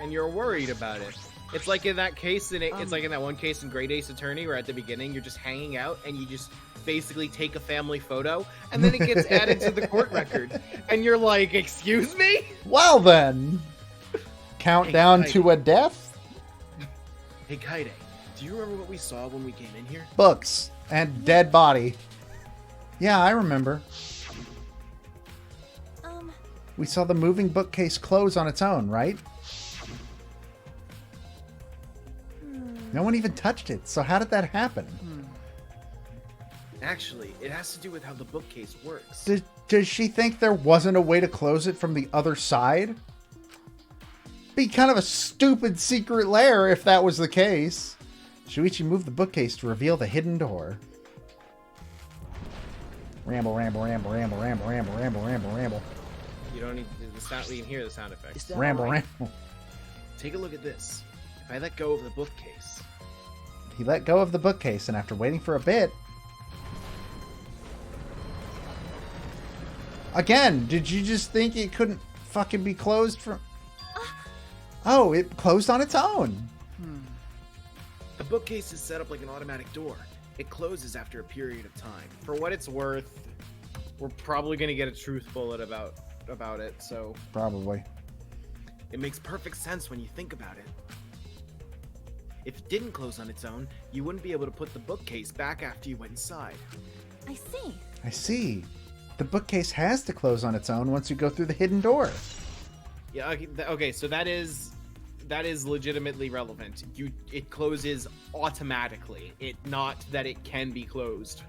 And you're worried about it. It's like in that case, it's like in that one case in Great Ace Attorney where at the beginning you're just hanging out and you just basically take a family photo and then it gets added to the court record. And you're like, excuse me? Well then, countdown to a death? Hey Kaide, do you remember what we saw when we came in here? Books and dead body. Yeah, I remember. We saw the moving bookcase close on its own, right? No one even touched it, so how did that happen? Actually, it has to do with how the bookcase works. Does she think there wasn't a way to close it from the other side? Be kind of a stupid secret lair if that was the case. Shuichi moved the bookcase to reveal the hidden door. Ramble, ramble, ramble, ramble, ramble, ramble, ramble, ramble, ramble. You don't need the sound. We can hear the sound effects. Ramble, ramble. Take a look at this. If I let go of the bookcase. He let go of the bookcase, and after waiting for a bit... Again, did you just think it couldn't fucking be closed from... Oh, it closed on its own. The bookcase is set up like an automatic door. It closes after a period of time. For what it's worth, we're probably going to get a truth bullet about it, so... Probably. It makes perfect sense when you think about it. If it didn't close on its own, you wouldn't be able to put the bookcase back after you went inside. I see. I see. The bookcase has to close on its own once you go through the hidden door. Yeah, okay, so that is legitimately relevant. It closes automatically. Not that it can be closed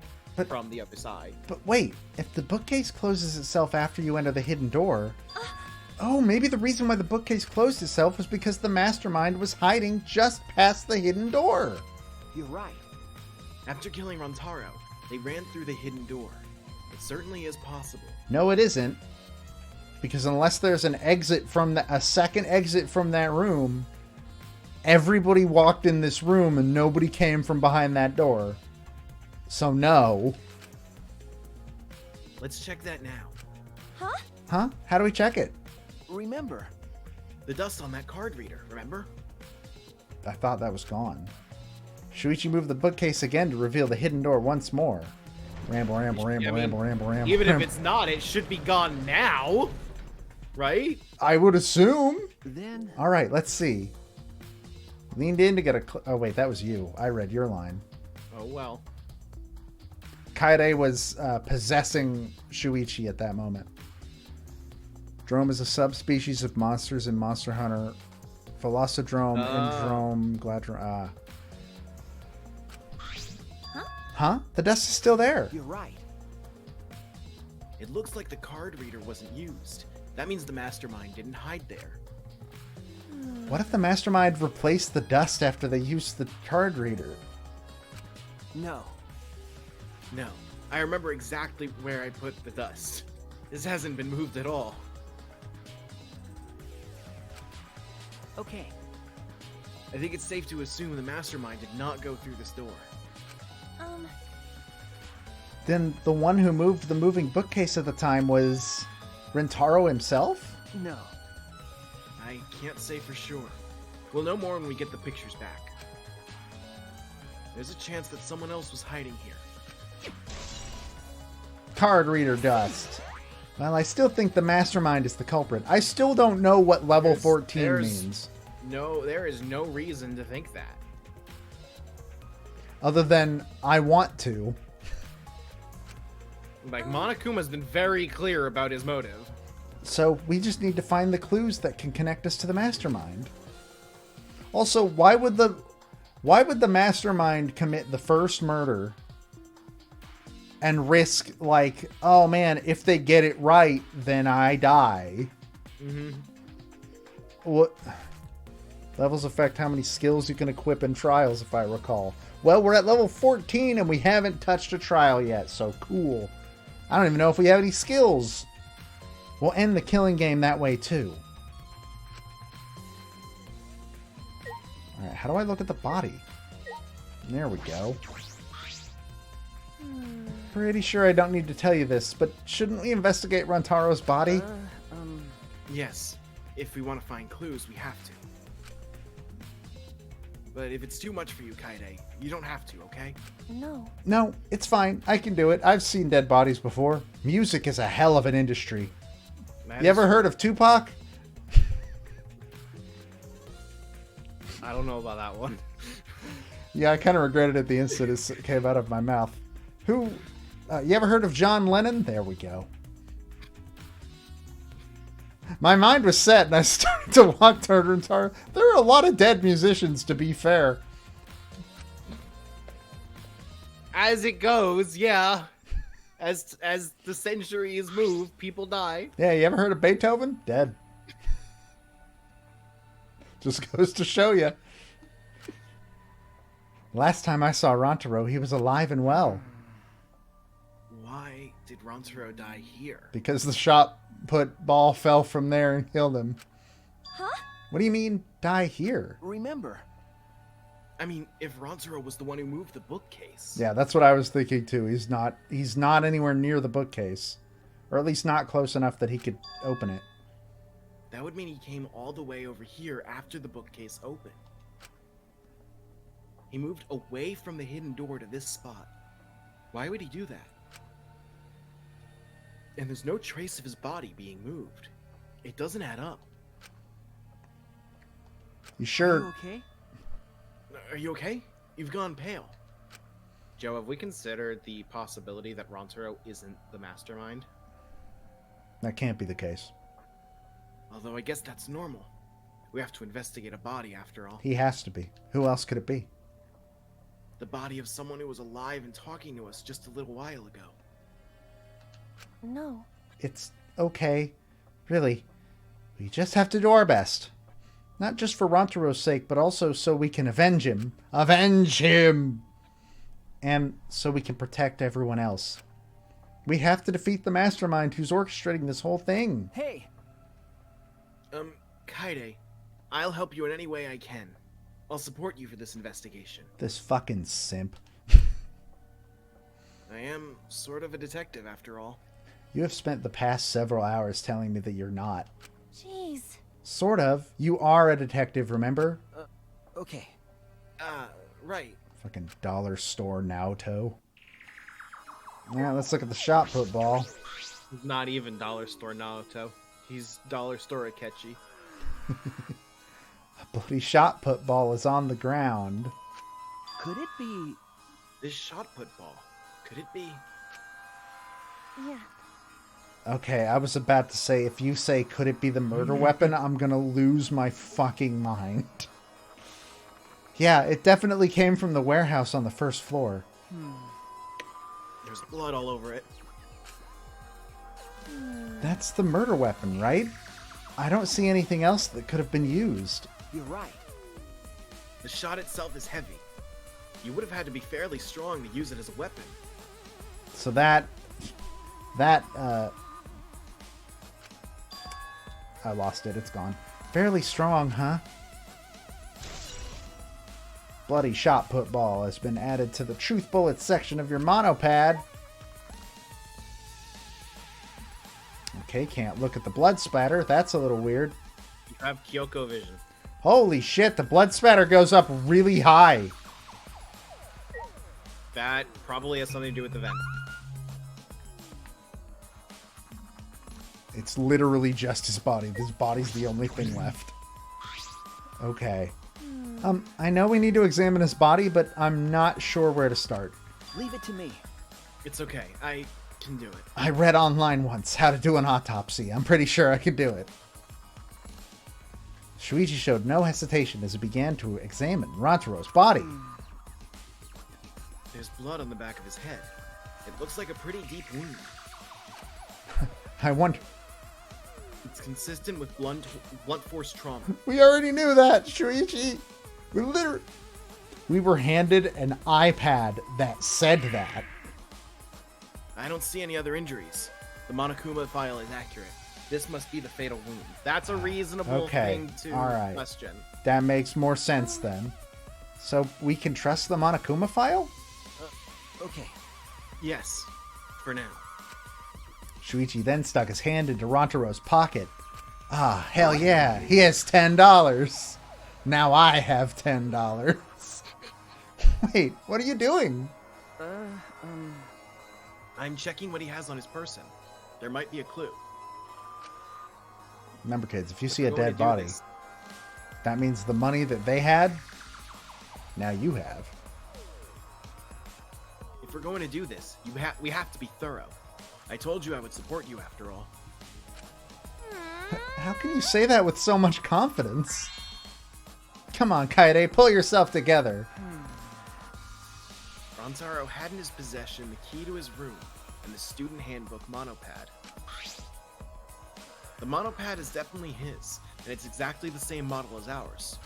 from the other side. But wait, if the bookcase closes itself after you enter the hidden door... Oh, maybe the reason why the bookcase closed itself was because the mastermind was hiding just past the hidden door. You're right. After killing Rantaro, they ran through the hidden door. It certainly is possible. No, it isn't. Because unless there's an exit from a second exit from that room, everybody walked in this room and nobody came from behind that door. So no. Let's check that now. Huh? Huh? How do we check it? Remember. The dust on that card reader, remember? I thought that was gone. Shuichi moved the bookcase again to reveal the hidden door once more. Ramble, ramble, ramble, ramble, ramble, ramble. Even if it's not, it should be gone now. Right? I would assume. Then... Alright, let's see. Leaned in to get a... Oh, wait, that was you. I read your line. Oh, well. Kaede was possessing Shuichi at that moment. Drome is a subspecies of monsters in Monster Hunter. Velocodrome, Indrome, Gladrome. Huh? The dust is still there. You're right. It looks like the card reader wasn't used. That means the mastermind didn't hide there. What if the mastermind replaced the dust after they used the card reader? No. No. I remember exactly where I put the dust. This hasn't been moved at all. Okay. I think it's safe to assume the mastermind did not go through this door. Then the one who moved the moving bookcase at the time was Rintaro himself? No. I can't say for sure. We'll know more when we get the pictures back. There's a chance that someone else was hiding here. Card reader dust. Well, I still think the mastermind is the culprit. I still don't know what level 14 means. No, there is no reason to think that. Other than I want to. Like, Monokuma's been very clear about his motive. So we just need to find the clues that can connect us to the mastermind. Also, why would the mastermind commit the first murder and risk, like, oh man, if they get it right, then I die? Mm-hmm. What levels affect how many skills you can equip in trials, if I recall? Well, we're at level 14 and we haven't touched a trial yet, so cool. I don't even know if we have any skills. We'll end the killing game that way too. Alright, how do I look at the body? There we go. Pretty sure I don't need to tell you this, but shouldn't we investigate Rantaro's body? Yes. If we want to find clues, we have to. But if it's too much for you, Kaide, you don't have to, okay? No. No, it's fine. I can do it. I've seen dead bodies before. Music is a hell of an industry. You ever heard of Tupac? I don't know about that one. Yeah, I kind of regretted it the instant it came out of my mouth. You ever heard of John Lennon? There we go. My mind was set and I started to walk toward Rantaro. There are a lot of dead musicians, to be fair. As it goes, yeah. As the centuries move, people die. Yeah, you ever heard of Beethoven? Dead. Just goes to show you. Last time I saw Rantaro, he was alive and well. Why did Rantaro die here? Because the shot put ball fell from there and killed him. Huh? What do you mean, die here? Remember, I mean, if Rantaro was the one who moved the bookcase. Yeah, that's what I was thinking too. He's not anywhere near the bookcase. Or at least not close enough that he could open it. That would mean he came all the way over here after the bookcase opened. He moved away from the hidden door to this spot. Why would he do that? And there's no trace of his body being moved. It doesn't add up. You are sure? you okay? Are you okay? You've gone pale. Joe, have we considered the possibility that Rantaro isn't the mastermind? That can't be the case. Although I guess that's normal. We have to investigate a body after all. He has to be. Who else could it be? The body of someone who was alive and talking to us just a little while ago. No. It's okay. Really. We just have to do our best. Not just for Rantaro's sake, but also so we can avenge him. Avenge him! And so we can protect everyone else. We have to defeat the mastermind who's orchestrating this whole thing. Hey, Kaide, I'll help you in any way I can. I'll support you for this investigation. This fucking simp. I am sort of a detective after all. You have spent the past several hours telling me that you're not. Jeez. Sort of. You are a detective, remember? okay. Right. Fucking dollar store Naoto. Yeah, let's look at the shot put ball. Not even dollar store Naoto. He's dollar store Akechi. A bloody shot put ball is on the ground. Could it be? This shot put ball. Could it be? Yeah. Okay, I was about to say, if you say, could it be the murder weapon, I'm gonna lose my fucking mind. Yeah, it definitely came from the warehouse on the first floor. There's blood all over it. That's the murder weapon, right? I don't see anything else that could have been used. You're right. The shot itself is heavy. You would have had to be fairly strong to use it as a weapon. So I lost it. It's gone. Fairly strong, huh? Bloody shot put ball has been added to the truth bullets section of your monopad. Okay, can't look at the blood splatter. That's a little weird. You have Kyoko vision. Holy shit, the blood spatter goes up really high. That probably has something to do with the vent. It's literally just his body. His body's the only thing left. Okay. I know we need to examine his body, but I'm not sure where to start. Leave it to me. It's okay. I can do it. I read online once how to do an autopsy. I'm pretty sure I could do it. Shuichi showed no hesitation as he began to examine Rantaro's body. There's blood on the back of his head. It looks like a pretty deep wound. I wonder... It's consistent with blunt force trauma. We already knew that, Shuichi. We were handed an iPad that said that. I don't see any other injuries. The Monokuma file is accurate. This must be the fatal wound. That's a reasonable thing to question. That makes more sense then. So we can trust the Monokuma file? Okay. Yes, for now. Shuichi then stuck his hand into Rantaro's pocket. Ah, hell yeah, he has $10. Now I have $10. Wait, what are you doing? I'm checking what he has on his person. There might be a clue. Remember, kids, if you see We're a going to dead do body, this. that means the money that they had, now you have. If we're going to do this, we have to be thorough. I told you I would support you after all. How can you say that with so much confidence? Come on, Kaede, pull yourself together. Rantaro had in his possession the key to his room and the student handbook monopad. The monopad is definitely his, and it's exactly the same model as ours.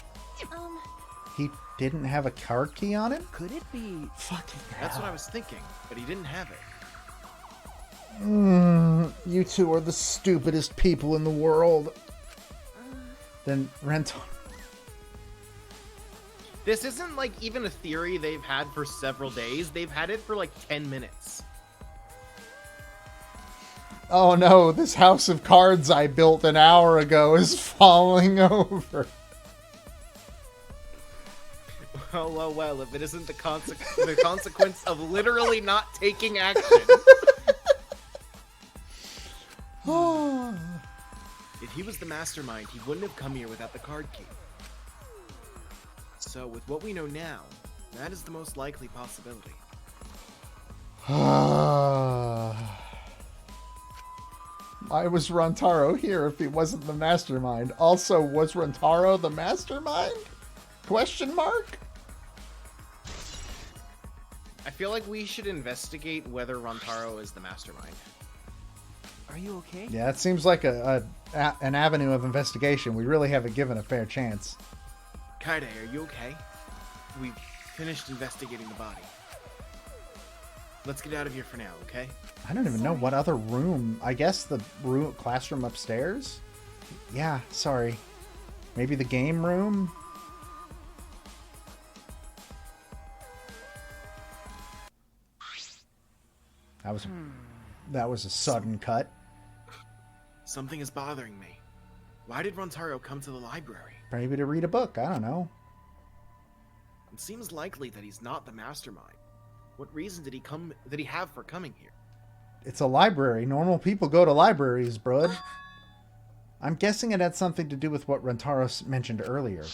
He didn't have a card key on it? Could it be? Fucking hell. That's what I was thinking, but he didn't have it. You two are the stupidest people in the world. Then Rentaro... This isn't like even a theory they've had for several days. They've had it for like 10 minutes. Oh no, this house of cards I built an hour ago is falling over. Well, if it isn't the consequence of literally not taking action. If he was the mastermind, he wouldn't have come here without the card key. So, with what we know now, that is the most likely possibility. Why was Rantaro here if he wasn't the mastermind? Also, was Rantaro the mastermind? Question mark? I feel like we should investigate whether Rantaro is the mastermind. Are you okay? Yeah, it seems like an avenue of investigation. We really haven't given a fair chance. Kaede, are you okay? We've finished investigating the body. Let's get out of here for now, okay? I don't even know what other room. I guess the classroom upstairs? Yeah, sorry. Maybe the game room? That was a sudden cut. Something is bothering me. Why did Rantaro come to the library? Maybe to read a book. I don't know. It seems likely that he's not the mastermind. What reason did he have for coming here? It's a library. Normal people go to libraries, bud. I'm guessing it had something to do with what Rantaro mentioned earlier.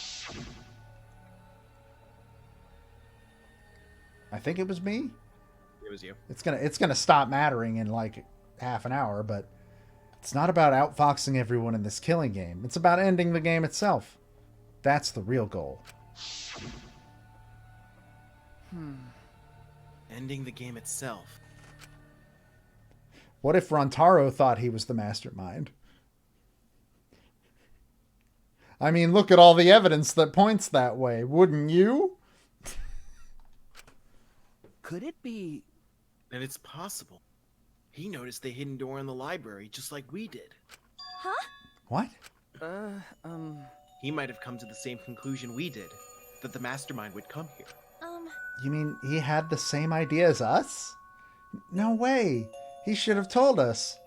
I think it was me. It was you. It's gonna stop mattering in like half an hour, but it's not about outfoxing everyone in this killing game. It's about ending the game itself. That's the real goal. Ending the game itself. What if Rantaro thought he was the mastermind? I mean, look at all the evidence that points that way, wouldn't you? Could it be? And it's possible. He noticed the hidden door in the library just like we did. Huh? What? He might have come to the same conclusion we did, that the mastermind would come here. You mean he had the same idea as us? No way. He should have told us.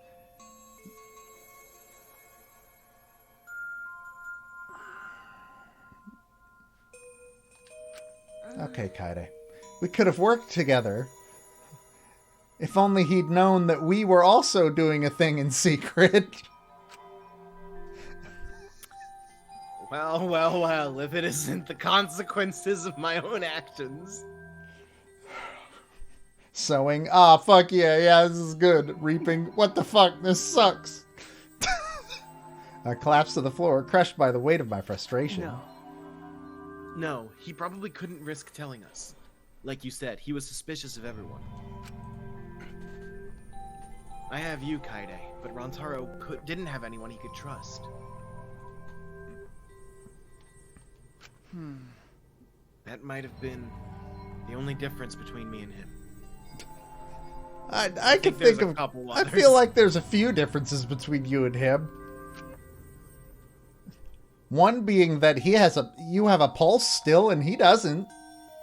Okay, Kaede. We could have worked together. If only he'd known that we were also doing a thing in secret. Well, well, well, if it isn't the consequences of my own actions. Sewing. Ah, fuck yeah. Yeah, this is good. Reaping. What the fuck? This sucks. I collapsed to the floor, crushed by the weight of my frustration. No. No, he probably couldn't risk telling us. Like you said, he was suspicious of everyone. I have you, Kaide, but Rantaro didn't have anyone he could trust. That might have been the only difference between me and him. I can think of. I feel like there's a few differences between you and him. One being that you have a pulse still, and he doesn't.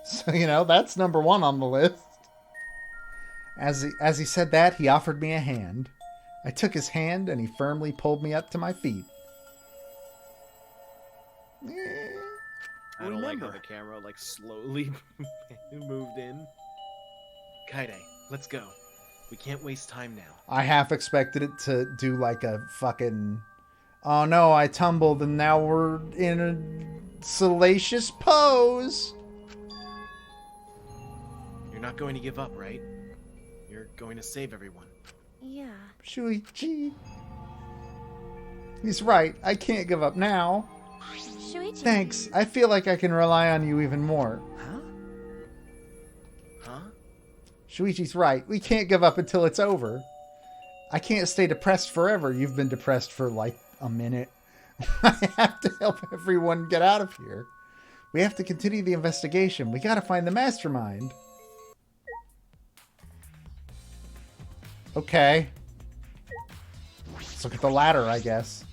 So that's number one on the list. As he said that, he offered me a hand. I took his hand, and he firmly pulled me up to my feet. I don't like how the camera slowly moved in. Kaide, let's go. We can't waste time now. I half expected it to do like a fucking... Oh no, I tumbled and now we're in a salacious pose. You're not going to give up, right? You're going to save everyone. Yeah. Shuichi. He's right. I can't give up now. Shuichi. Thanks. I feel like I can rely on you even more. Huh? Shuichi's right. We can't give up until it's over. I can't stay depressed forever. You've been depressed for like a minute. I have to help everyone get out of here. We have to continue the investigation. We gotta find the mastermind. Okay. Let's look at the ladder, I guess.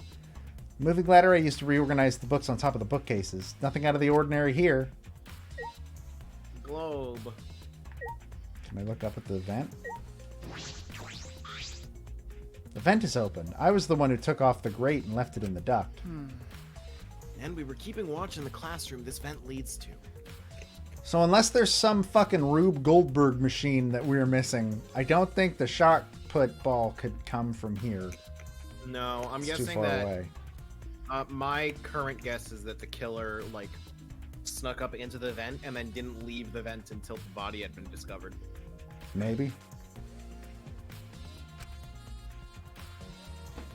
Moving ladder I used to reorganize the books on top of the bookcases. Nothing out of the ordinary here. Globe. Can I look up at the vent? The vent is open. I was the one who took off the grate and left it in the duct. And we were keeping watch in the classroom this vent leads to. So unless there's some fucking Rube Goldberg machine that we're missing, I don't think the shot put ball could come from here. No, I'm It's guessing too far that... away. My current guess is that the killer, snuck up into the vent and then didn't leave the vent until the body had been discovered. Maybe.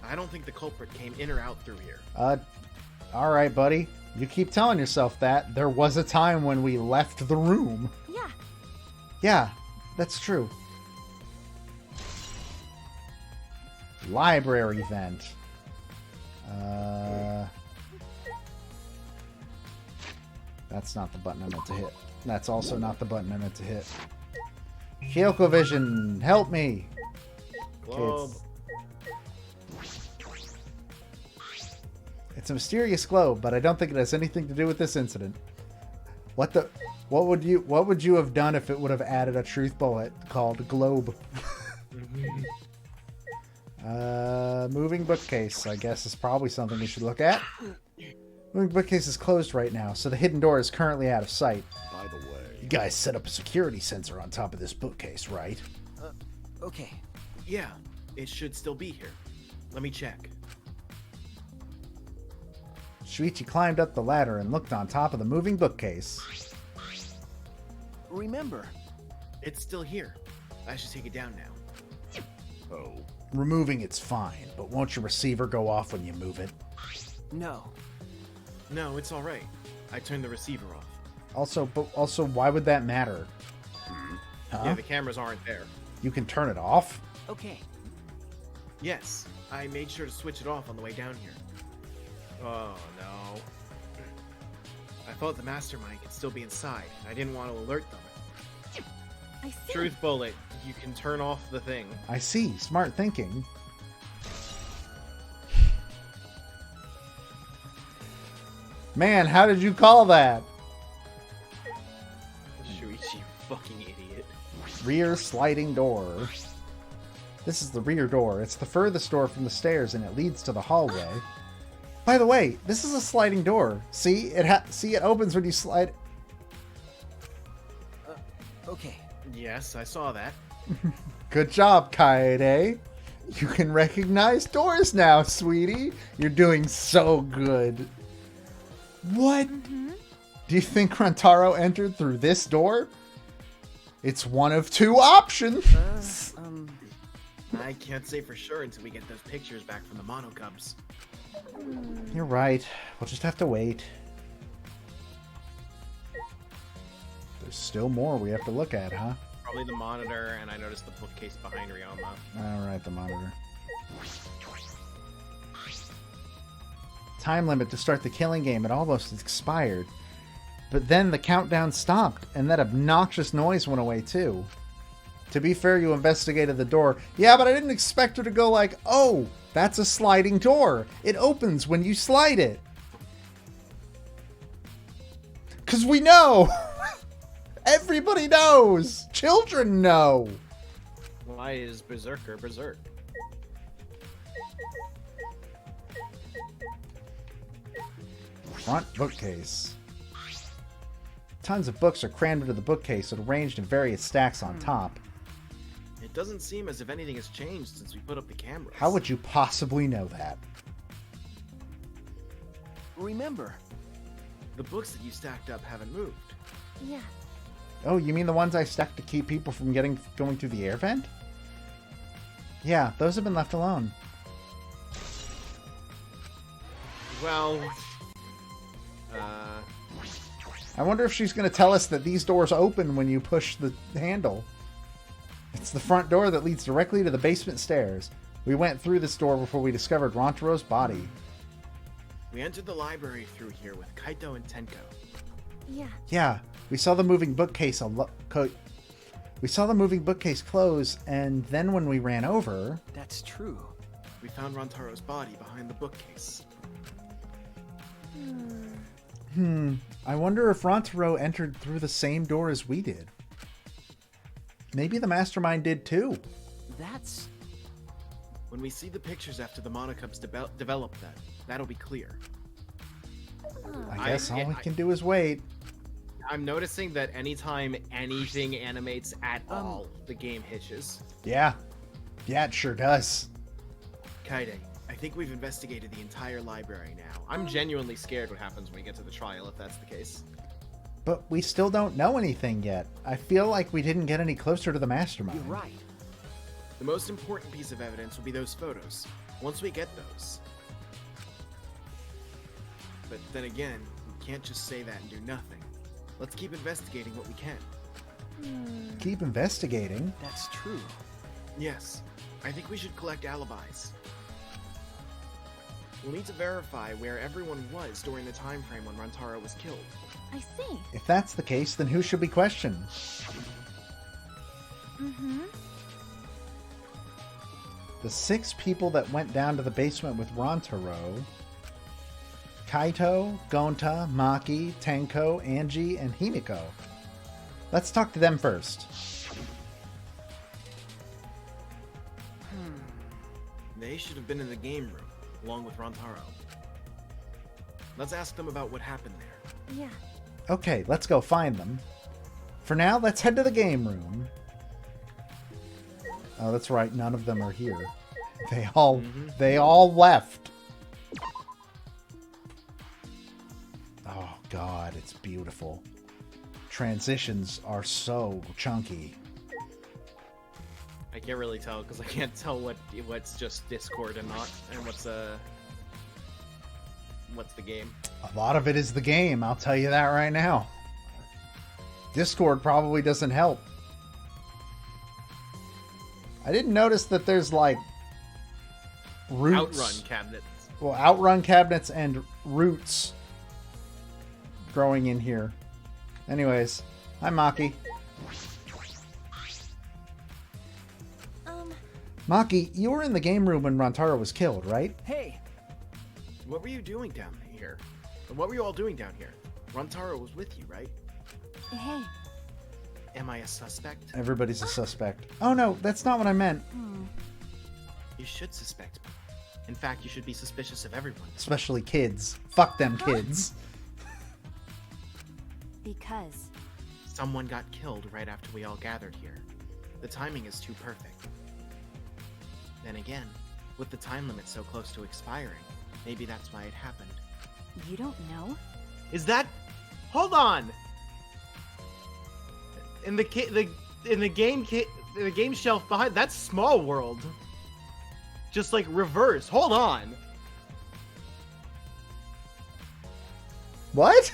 I don't think the culprit came in or out through here. Alright, buddy. You keep telling yourself that. There was a time when we left the room. Yeah. Yeah, that's true. Library vent. That's not the button I meant to hit. That's also not the button I meant to hit. Kyoko Vision, help me! Globe. It's a mysterious globe, but I don't think it has anything to do with this incident. What would you have done if it would have added a truth bullet called globe? Moving bookcase, I guess, is probably something we should look at. Moving bookcase is closed right now, so the hidden door is currently out of sight. By the way, You guys set up a security sensor on top of this bookcase, right? Okay. Yeah, it should still be here. Let me check. Shuichi climbed up the ladder and looked on top of the moving bookcase. Remember. It's still here. I should take it down now. oh, Removing it's fine, but won't your receiver go off when you move it? No. No, it's all right. I turned the receiver off. Also, why would that matter? Huh? Yeah, the cameras aren't there. You can turn it off? Okay. Yes, I made sure to switch it off on the way down here. Oh, no. I thought the mastermind could still be inside. I didn't want to alert them. I see. Truth bullet, you can turn off the thing. I see. Smart thinking. Man, how did you call that? Shuichi, you fucking idiot. Rear sliding door. This is the rear door. It's the furthest door from the stairs and it leads to the hallway. By the way, this is a sliding door. See? It opens when you slide. Okay. Yes, I saw that. Good job, Kaede. You can recognize doors now, sweetie. You're doing so good. What? Do you think Rantaro entered through this door? It's one of two options. I can't say for sure until we get those pictures back from the Mono Cubs. You're right. We'll just have to wait. There's still more we have to look at, huh? Probably the monitor, and I noticed the bookcase behind Ryoma. Alright, the monitor. Time limit to start the killing game had almost expired. But then the countdown stopped, and that obnoxious noise went away too. To be fair, you investigated the door. Yeah, but I didn't expect her to go like, oh, that's a sliding door. It opens when you slide it. 'Cause we know! Everybody knows! Children know! Why is Berserker Berserk? Front bookcase. Tons of books are crammed into the bookcase and arranged in various stacks on top. It doesn't seem as if anything has changed since we put up the cameras. How would you possibly know that? Remember, The books that you stacked up haven't moved. Yeah. Oh, you mean the ones I stacked to keep people from going through the air vent? Yeah, those have been left alone. Well, I wonder if she's going to tell us that these doors open when you push the handle. It's the front door that leads directly to the basement stairs. We went through this door before we discovered Rantaro's body. we entered the library through here with Kaito and Tenko. Yeah. Yeah, we saw the moving bookcase close, and then when we ran over... that's true. We found Rantaro's body behind the bookcase. I wonder if Rantaro entered through the same door as we did. Maybe the Mastermind did too. That's... When we see the pictures after the Monocubs develop that'll be clear. I guess all we I- can do is wait. I'm noticing that anytime anything animates at all, the game hitches. Yeah. Yeah, it sure does. Kaide, I think we've investigated the entire library now. I'm genuinely scared what happens when we get to the trial, if that's the case. But we still don't know anything yet. I feel like we didn't get any closer to the Mastermind. You're right. The most important piece of evidence will be those photos, once we get those. But then again, we can't just say that and do nothing. Let's keep investigating what we can. Keep investigating. That's true. Yes, I think we should collect alibis. We'll need to verify where everyone was during the time frame when Rantaro was killed. I see. If that's the case, then who should be questioned? The 6 people that went down to the basement with Rantaro: Kaito, Gonta, Maki, Tenko, Angie, and Himiko. Let's talk to them first. They should have been in the game room, along with Rantaro. Let's ask them about what happened there. Yeah. Okay, let's go find them. For now, let's head to the game room. Oh, that's right, none of them are here. They all left. Oh god, it's beautiful. Transitions are so chunky. I can't really tell because I can't tell what's just Discord and not, and what's the game. A lot of it is the game, I'll tell you that right now. Discord probably doesn't help. I didn't notice that there's like roots. Outrun cabinets. Well, outrun cabinets and roots growing in here. Anyways, hi Maki. Maki, you were in the game room when Rantaro was killed, right? Hey, What were you doing down here? Or what were you all doing down here? Rantaro was with you, right? Hey. Am I a suspect? Everybody's a suspect. Oh no, that's not what I meant. You should suspect me. In fact, you should be suspicious of everyone. Especially kids. Fuck them kids. Because. someone got killed right after we all gathered here. The timing is too perfect. Then again, with the time limit so close to expiring, maybe that's why it happened. You don't know? Is that? Hold on. In the game shelf behind, that's Small World. Just like reverse. Hold on. What?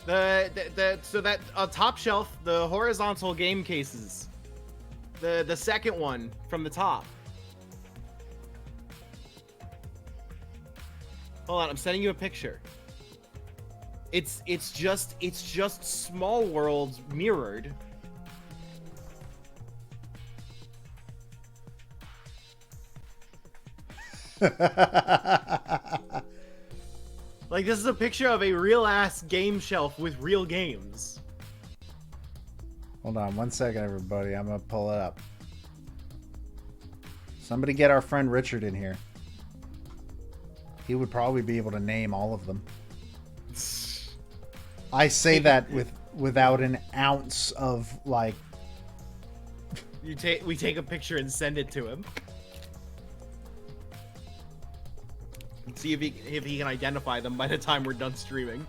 So that top shelf, the horizontal game cases. The second one from the top. Hold on, I'm sending you a picture. It's just Small World mirrored. Like, this is a picture of a real ass game shelf with real games. Hold on 1 second, everybody. I'm gonna pull it up. Somebody get our friend Richard in here. He would probably be able to name all of them. I say that without an ounce of like. We take a picture and send it to him. See if he can identify them by the time we're done streaming.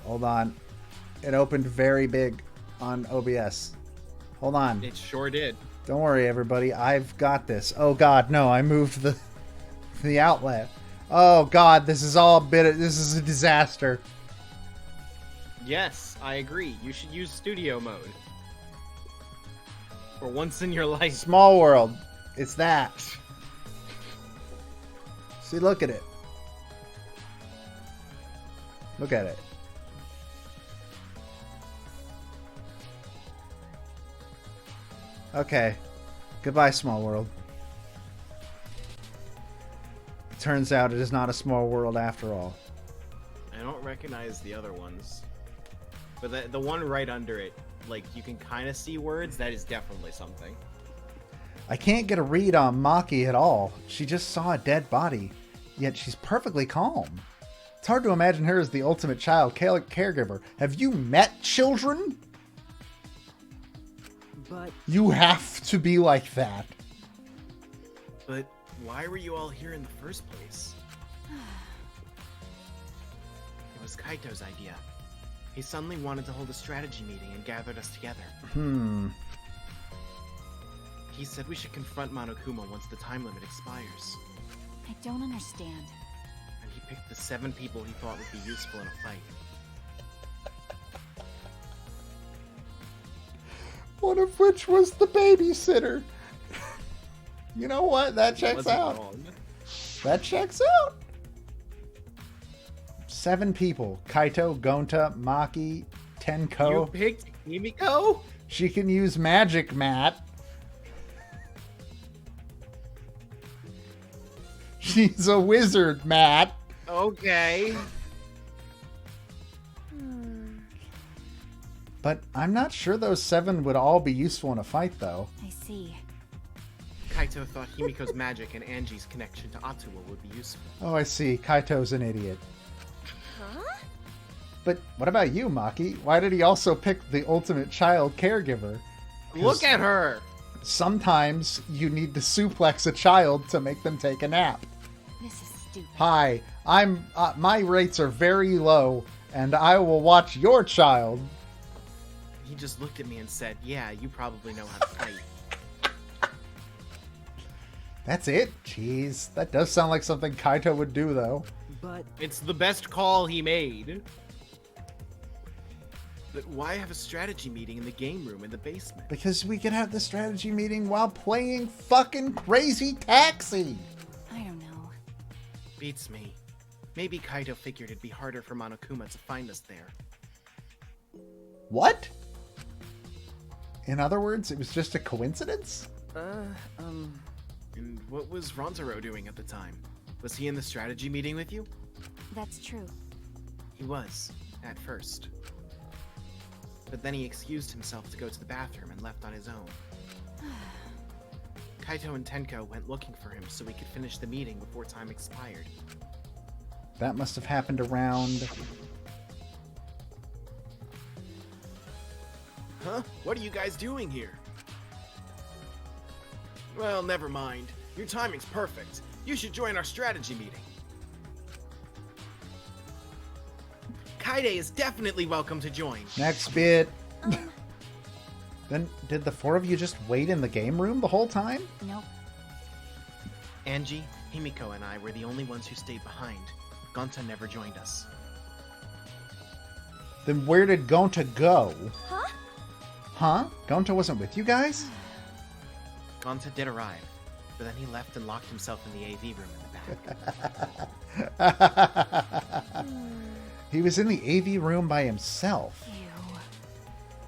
Hold on. It opened very big on OBS. Hold on. It sure did. Don't worry, everybody. I've got this. Oh God, no! I moved the outlet. Oh God, this is a disaster. Yes, I agree. You should use studio mode. For once in your life. Small World. It's that. See, look at it. Look at it. Okay. Goodbye, Small World. Turns out it is not a small world after all. I don't recognize the other ones. But the one right under it, like, you can kind of see words. That is definitely something. I can't get a read on Maki at all. She just saw a dead body, yet she's perfectly calm. It's hard to imagine her as the ultimate child caregiver. Have you met children? But You have to be like that. But why were you all here in the first place? It was Kaito's idea. He suddenly wanted to hold a strategy meeting and gathered us together. He said we should confront Monokuma once the time limit expires. I don't understand. And he picked the 7 people he thought would be useful in a fight. One of which was the babysitter. You know what? That checks Wasn't out. wrong. That checks out. 7 people. Kaito, Gonta, Maki, You Tenko. picked Himiko? She can use magic mat. She's a wizard, Matt. Okay. But I'm not sure those 7 would all be useful in a fight, though. I see. Kaito thought Himiko's magic and Angie's connection to Atsuwa would be useful. Oh, I see. Kaito's an idiot. Huh? But what about you, Maki? Why did he also pick the ultimate child caregiver? Look at her! Sometimes you need to suplex a child to make them take a nap. This is stupid. Hi, I'm my rates are very low, and I will watch your child. He just looked at me and said, yeah, you probably know how to fight. That's it? Jeez, that does sound like something Kaito would do, though. but It's the best call he made. But why have a strategy meeting in the game room in the basement? Because we could have the strategy meeting while playing fucking Crazy Taxi. I don't know. Beats me. Maybe Kaito figured it'd be harder for Monokuma to find us there. What? In other words, it was just a coincidence? And what was Rantaro doing at the time? Was he in the strategy meeting with you? That's true. He was, at first. But then he excused himself to go to the bathroom and left on his own. Kaito and Tenko went looking for him so we could finish the meeting before time expired. That must have happened around... Huh? What are you guys doing here? Well, never mind. Your timing's perfect. You should join our strategy meeting. Kaide is definitely welcome to join. Next bit. Then, did the four of you just wait in the game room the whole time? Nope. Angie, Himiko, and I were the only ones who stayed behind. Gonta never joined us. Then where did Gonta go? Huh? Huh? Gonta wasn't with you guys? Gonta did arrive, but then he left and locked himself in the AV room in the back. He was in the AV room by himself. Ew.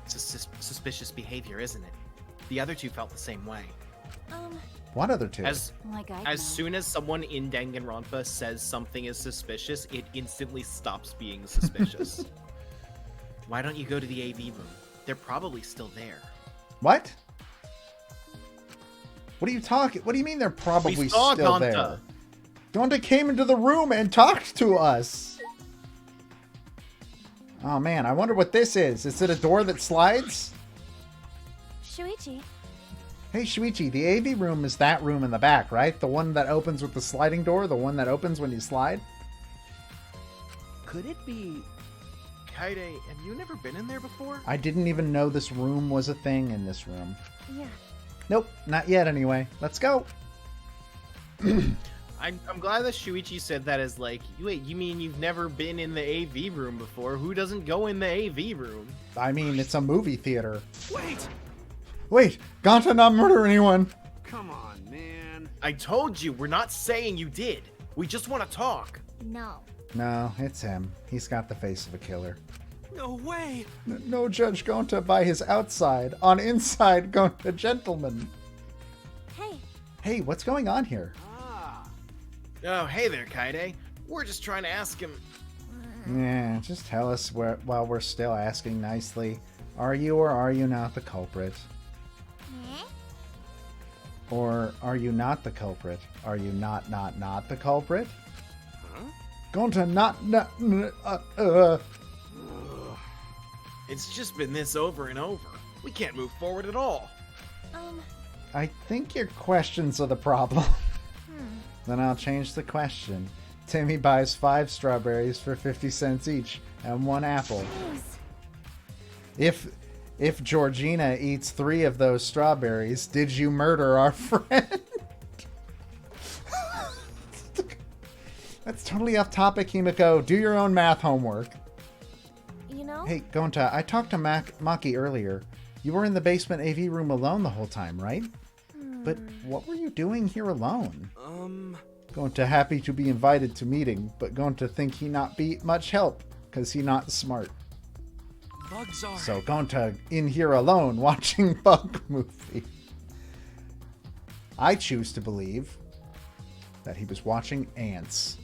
It's suspicious behavior, isn't it? The other two felt the same way. What other two? As Like I As soon as someone in Danganronpa says something is suspicious, it instantly stops being suspicious. Why don't you go to the AV room? They're probably still there. What? What are you talking? What do you mean they're probably We saw still Gonta. there? Gonta came into the room and talked to us. Oh man, I wonder what this is. Is it a door that slides? Shuichi. Hey Shuichi, the AV room is that room in the back, right? The one that opens with the sliding door? The one that opens when you slide? Could it be... Kaide, have you never been in there before? I didn't even know this room was a thing in this room. Yeah. Nope, not yet anyway. Let's go. I'm glad that Shuichi said that as like, wait, you mean you've never been in the AV room before? Who doesn't go in the AV room? I mean, it's a movie theater. Wait! Wait, Gonta not murder anyone. Come on, man. I told you, we're not saying you did. We just want to talk. No. No, it's him. He's got the face of a killer. No way! No judge Gonta by his outside. On inside, Gonta gentleman. Hey, Hey, what's going on here? Ah. Oh, hey there, Kaide. We're just trying to ask him. Yeah, just tell us while we're still asking nicely. Are you or are you not the culprit? Or are you not the culprit? Are you not the culprit? Huh? Gonta It's just been this over and over. We can't move forward at all. I think your questions are the problem. Then I'll change the question. Timmy buys 5 strawberries for 50 cents each and 1 apple. please. If Georgina eats 3 of those strawberries, did you murder our friend? That's totally off topic, Himiko. Do your own math homework. You know? Hey, Gonta, I talked to Maki earlier. You were in the basement AV room alone the whole time, right? But what were you doing here alone? Gonta happy to be invited to meeting, but Gonta think he not be much help, cause he not smart. Bugs are... So Gonta in here alone watching bug movie. I choose to believe that he was watching ants.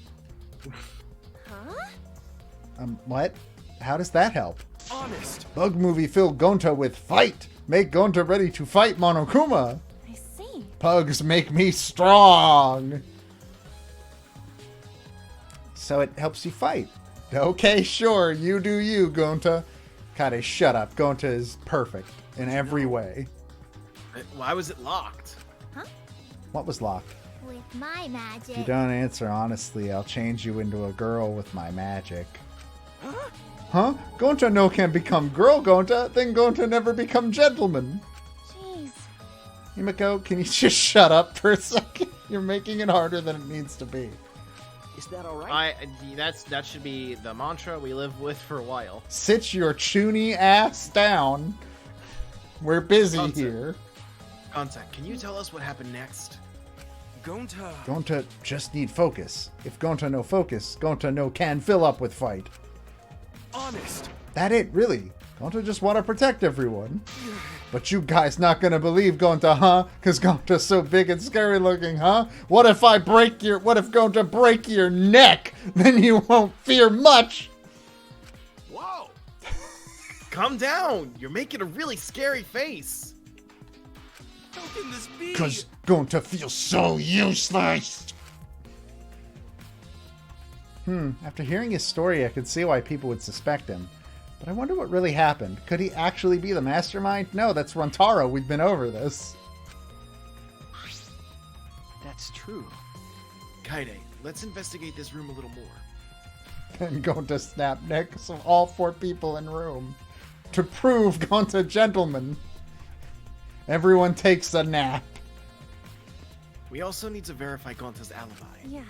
Huh? What? How does that help? honest. Bug movie fill Gonta with fight. Make Gonta ready to fight Monokuma. I see. Pugs make me strong. So it helps you fight. Okay, sure. You do you, Gonta. Kade, shut up. Gonta is perfect in every way. Why was it locked? What was locked? With my magic. If you don't answer honestly, I'll change you into a girl with my magic. Huh? Gonta no can become girl Gonta, then Gonta never become gentleman. Jeez. Himiko, can you just shut up for a second? You're making it harder than it needs to be. Is that all right? That should be the mantra we live with for a while. Sit your chuny ass down. We're busy Gonta. here. Contact, can you tell us what happened next? Gonta. Gonta just need focus. If Gonta no focus, Gonta no can fill up with fight. Honest. That it, really. Gonta just want to protect everyone. But you guys not gonna believe Gonta, huh? Cause Gonta's so big and scary looking, huh? What if Gonta break your neck? Then you won't fear much. Whoa. Calm down! You're making a really scary face. How can this be? Cause Gonta feels so useless. After hearing his story, I could see why people would suspect him. But I wonder what really happened. Could he actually be the mastermind? No, that's Runtaro. We've been over this. That's true. Kaide, let's investigate this room a little more. And Gonta snap necks of all 4 people in room. To prove Gonta gentleman. Everyone takes a nap. We also need to verify Gonta's alibi. Yeah.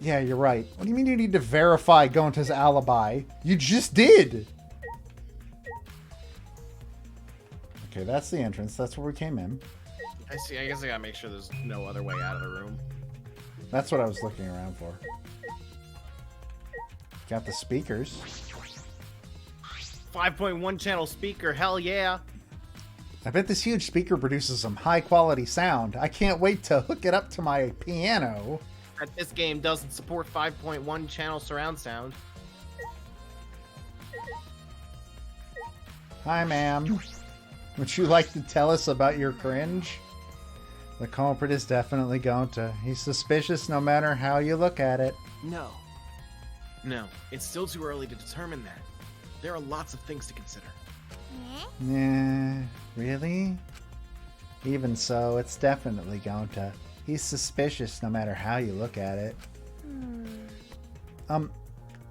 Yeah, you're right. What do you mean you need to verify Gonta's alibi? You just did! Okay, that's the entrance. That's where we came in. I see. I guess I gotta make sure there's no other way out of the room. That's what I was looking around for. Got the speakers. 5.1 channel speaker. Hell yeah. I bet this huge speaker produces some high quality sound. I can't wait to hook it up to my piano. That this game doesn't support 5.1 channel surround sound. Hi, ma'am. Would you like to tell us about your cringe? The culprit is definitely Gonta. He's suspicious no matter how you look at it. No. No, it's still too early to determine that. There are lots of things to consider. Nah, really? Even so, it's definitely Gonta. He's suspicious no matter how you look at it.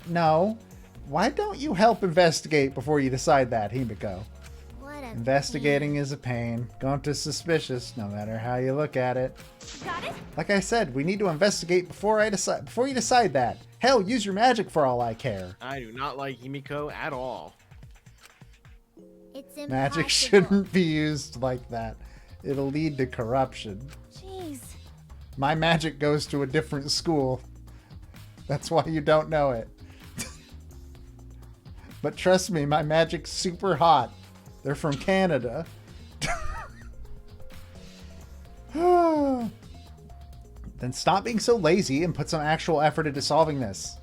No. Why don't you help investigate before you decide that, Himiko? What a Investigating is a pain. Gonta's suspicious no matter how you look at it. Got it? Like I said, we need to investigate before you decide that. Hell, use your magic for all I care. I do not like Himiko at all. It's Magic impossible. shouldn't be used like that. It'll lead to corruption. Jeez. My magic goes to a different school. That's why you don't know it. But trust me, my magic's super hot. They're from Canada. Then stop being so lazy and put some actual effort into solving this.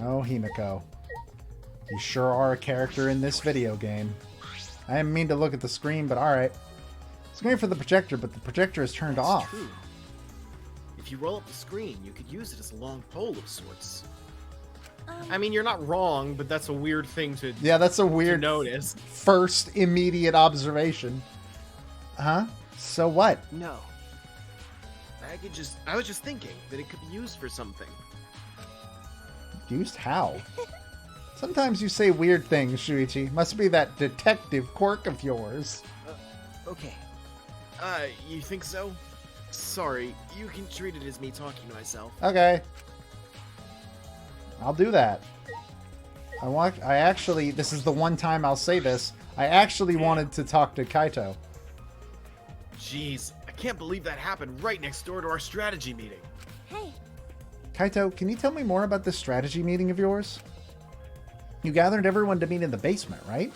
Oh, Himiko. You sure are a character in this video game. I didn't mean to look at the screen, but alright. It's going for the projector, but the projector is turned That's off. true. If you roll up the screen, you could use it as a long pole of sorts. I mean, you're not wrong, but that's a weird thing to, Yeah, that's a to weird notice. first immediate observation. Huh? So what? No. I was just thinking that it could be used for something. Used how? Sometimes you say weird things, Shuichi. Must be that detective quirk of yours. Okay. You think so? Sorry, you can treat it as me talking to myself. Okay. I'll do that. I actually, this is the one time I'll say this. I actually wanted to talk to Kaito. Jeez, I can't believe that happened right next door to our strategy meeting. Hey, Kaito, can you tell me more about this strategy meeting of yours? You gathered everyone to meet in the basement, right?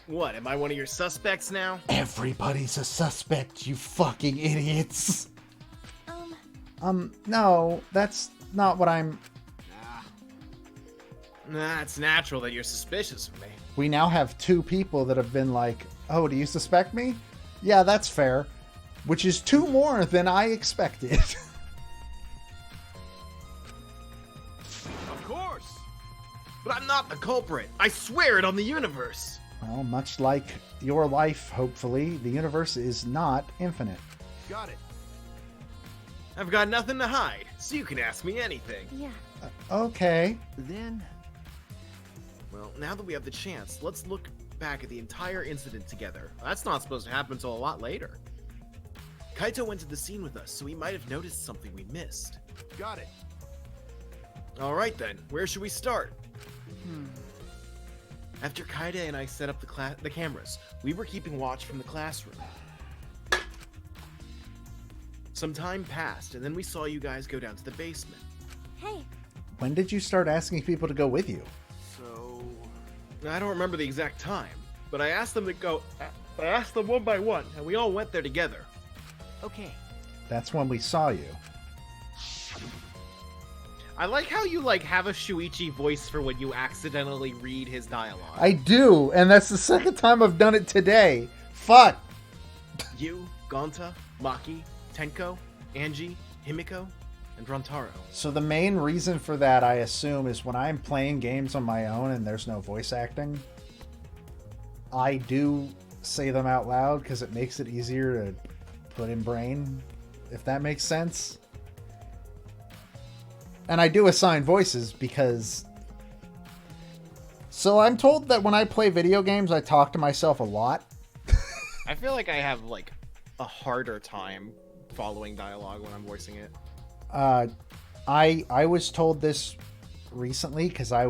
What, am I one of your suspects now? Everybody's a suspect, you fucking idiots. um, No, that's not what I'm... Nah, it's natural that you're suspicious of me. We now have 2 people that have been like, oh, do you suspect me? Yeah, that's fair. Which is 2 more than I expected. Of course! But I'm not the culprit. I swear it on the universe. Well, much like your life, hopefully, the universe is not infinite. Got it. I've got nothing to hide, so you can ask me anything. yeah. Okay. Then, Well, now that we have the chance, let's look back at the entire incident together. That's not supposed to happen until a lot later. Kaito went to the scene with us, so he might have noticed something we missed. Got it. All right then, where should we start? After Kaide and I set up the cameras, we were keeping watch from the classroom. Some time passed, and then we saw you guys go down to the basement. Hey, When did you start asking people to go with you? So, I don't remember the exact time, but I asked them to go. I asked them one by one, and we all went there together. okay. That's when we saw you. I like how you have a Shuichi voice for when you accidentally read his dialogue. I do, and that's the second time I've done it today. Fuck. You, Gonta, Maki, Tenko, Angie, Himiko, and Rantaro. So the main reason for that, I assume, is when I'm playing games on my own and there's no voice acting, I do say them out loud because it makes it easier to put in brain, if that makes sense. And I do assign voices because... So I'm told that when I play video games, I talk to myself a lot. I feel like I have like a harder time following dialogue when I'm voicing it. I was told this recently because I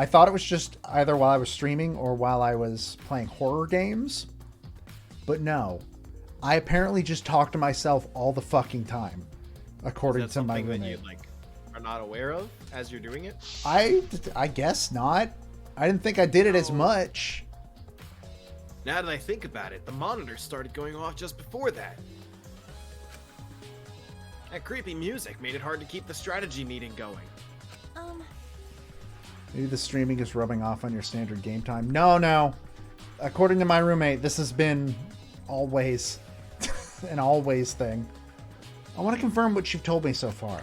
thought it was just either while I was streaming or while I was playing horror games. But no, I apparently just talk to myself all the fucking time, according to my roommate. That you like are not aware of as you're doing it? I guess not. I didn't think I did it as much. Now that I think about it, the monitor started going off just before that. That creepy music made it hard to keep the strategy meeting going. Maybe the streaming is rubbing off on your standard game time. No. According to my roommate, this has been always an always thing. I want to confirm what you've told me so far.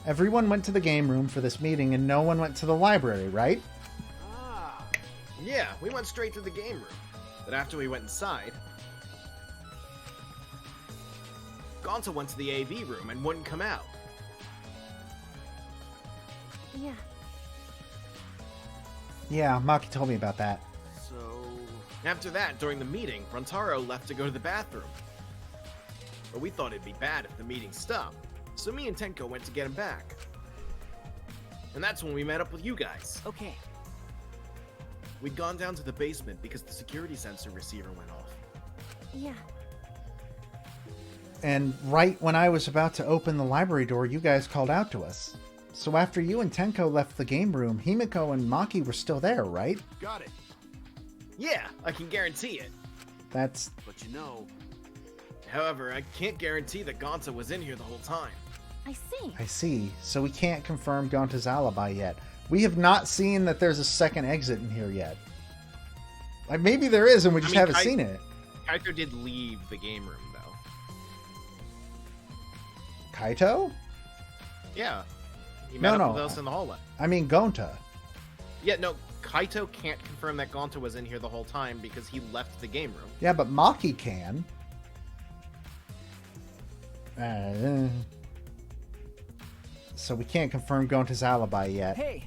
Everyone went to the game room for this meeting and no one went to the library, right? Yeah, we went straight to the game room. But after we went inside, Gonta went to the AV room and wouldn't come out. Yeah. Yeah, Maki told me about that. So... After that, during the meeting, Rantaro left to go to the bathroom. But we thought it'd be bad if the meeting stopped, so me and Tenko went to get him back. And that's when we met up with you guys. Okay. We'd gone down to the basement because the security sensor receiver went off. Yeah. And right when I was about to open the library door, you guys called out to us. So after you and Tenko left the game room, Himiko and Maki were still there, right? Got it. Yeah, I can guarantee it. That's... But you know, However, I can't guarantee that Gonta was in here the whole time. I see. I see. So we can't confirm Gonta's alibi yet. We have not seen that there's a second exit in here yet. Like, maybe there is and we just haven't seen it. Kaito did leave the game room, though. Kaito? Yeah. He met No, up with us in the hallway. I mean Gonta. Yeah, no, Kaito can't confirm that Gonta was in here the whole time because he left the game room. Yeah, but Maki can. So we can't confirm Gonta's alibi yet. Hey,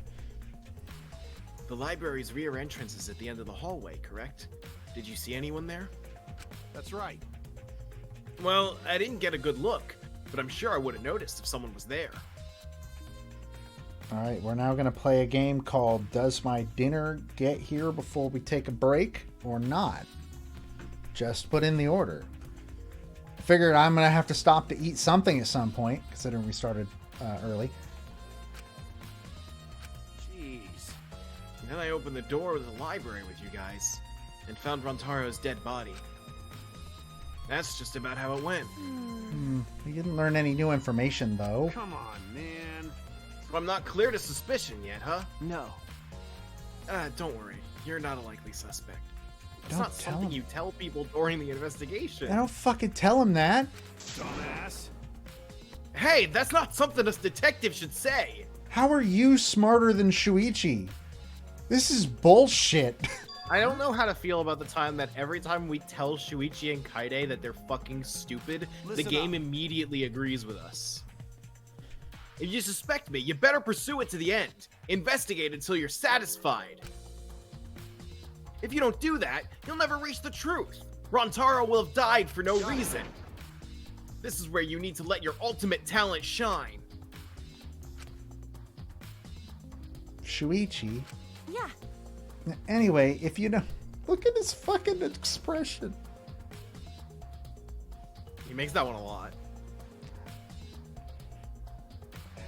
The library's rear entrance is at the end of the hallway, correct? Did you see anyone there? that's right. Well, I didn't get a good look, but I'm sure I would have noticed if someone was there. Alright, we're now going to play a game called Does My Dinner Get Here Before We Take a Break or Not? Just put in the order. Figured I'm going to have to stop to eat something at some point, considering we started early. Jeez. And then I opened the door to the library with you guys, and found Rantaro's dead body. That's just about how it went. We didn't learn any new information, though. Come on, man. So I'm not clear to suspicion yet, huh? no. Don't worry. You're not a likely suspect. It's Don't not tell something him. you tell people during the investigation. I don't fucking tell him that. Dumbass. Hey, that's not something a detective should say! How are you smarter than Shuichi? This is bullshit. I don't know how to feel about the time that every time we tell Shuichi and Kaide that they're fucking stupid, the Listen game up. immediately agrees with us. If you suspect me, you better pursue it to the end. Investigate until you're satisfied. If you don't do that, you'll never reach the truth. Rantaro will have died for no reason. This is where you need to let your ultimate talent shine. Shuichi. Yeah. Anyway, if you know... Look at his fucking expression. He makes that one a lot.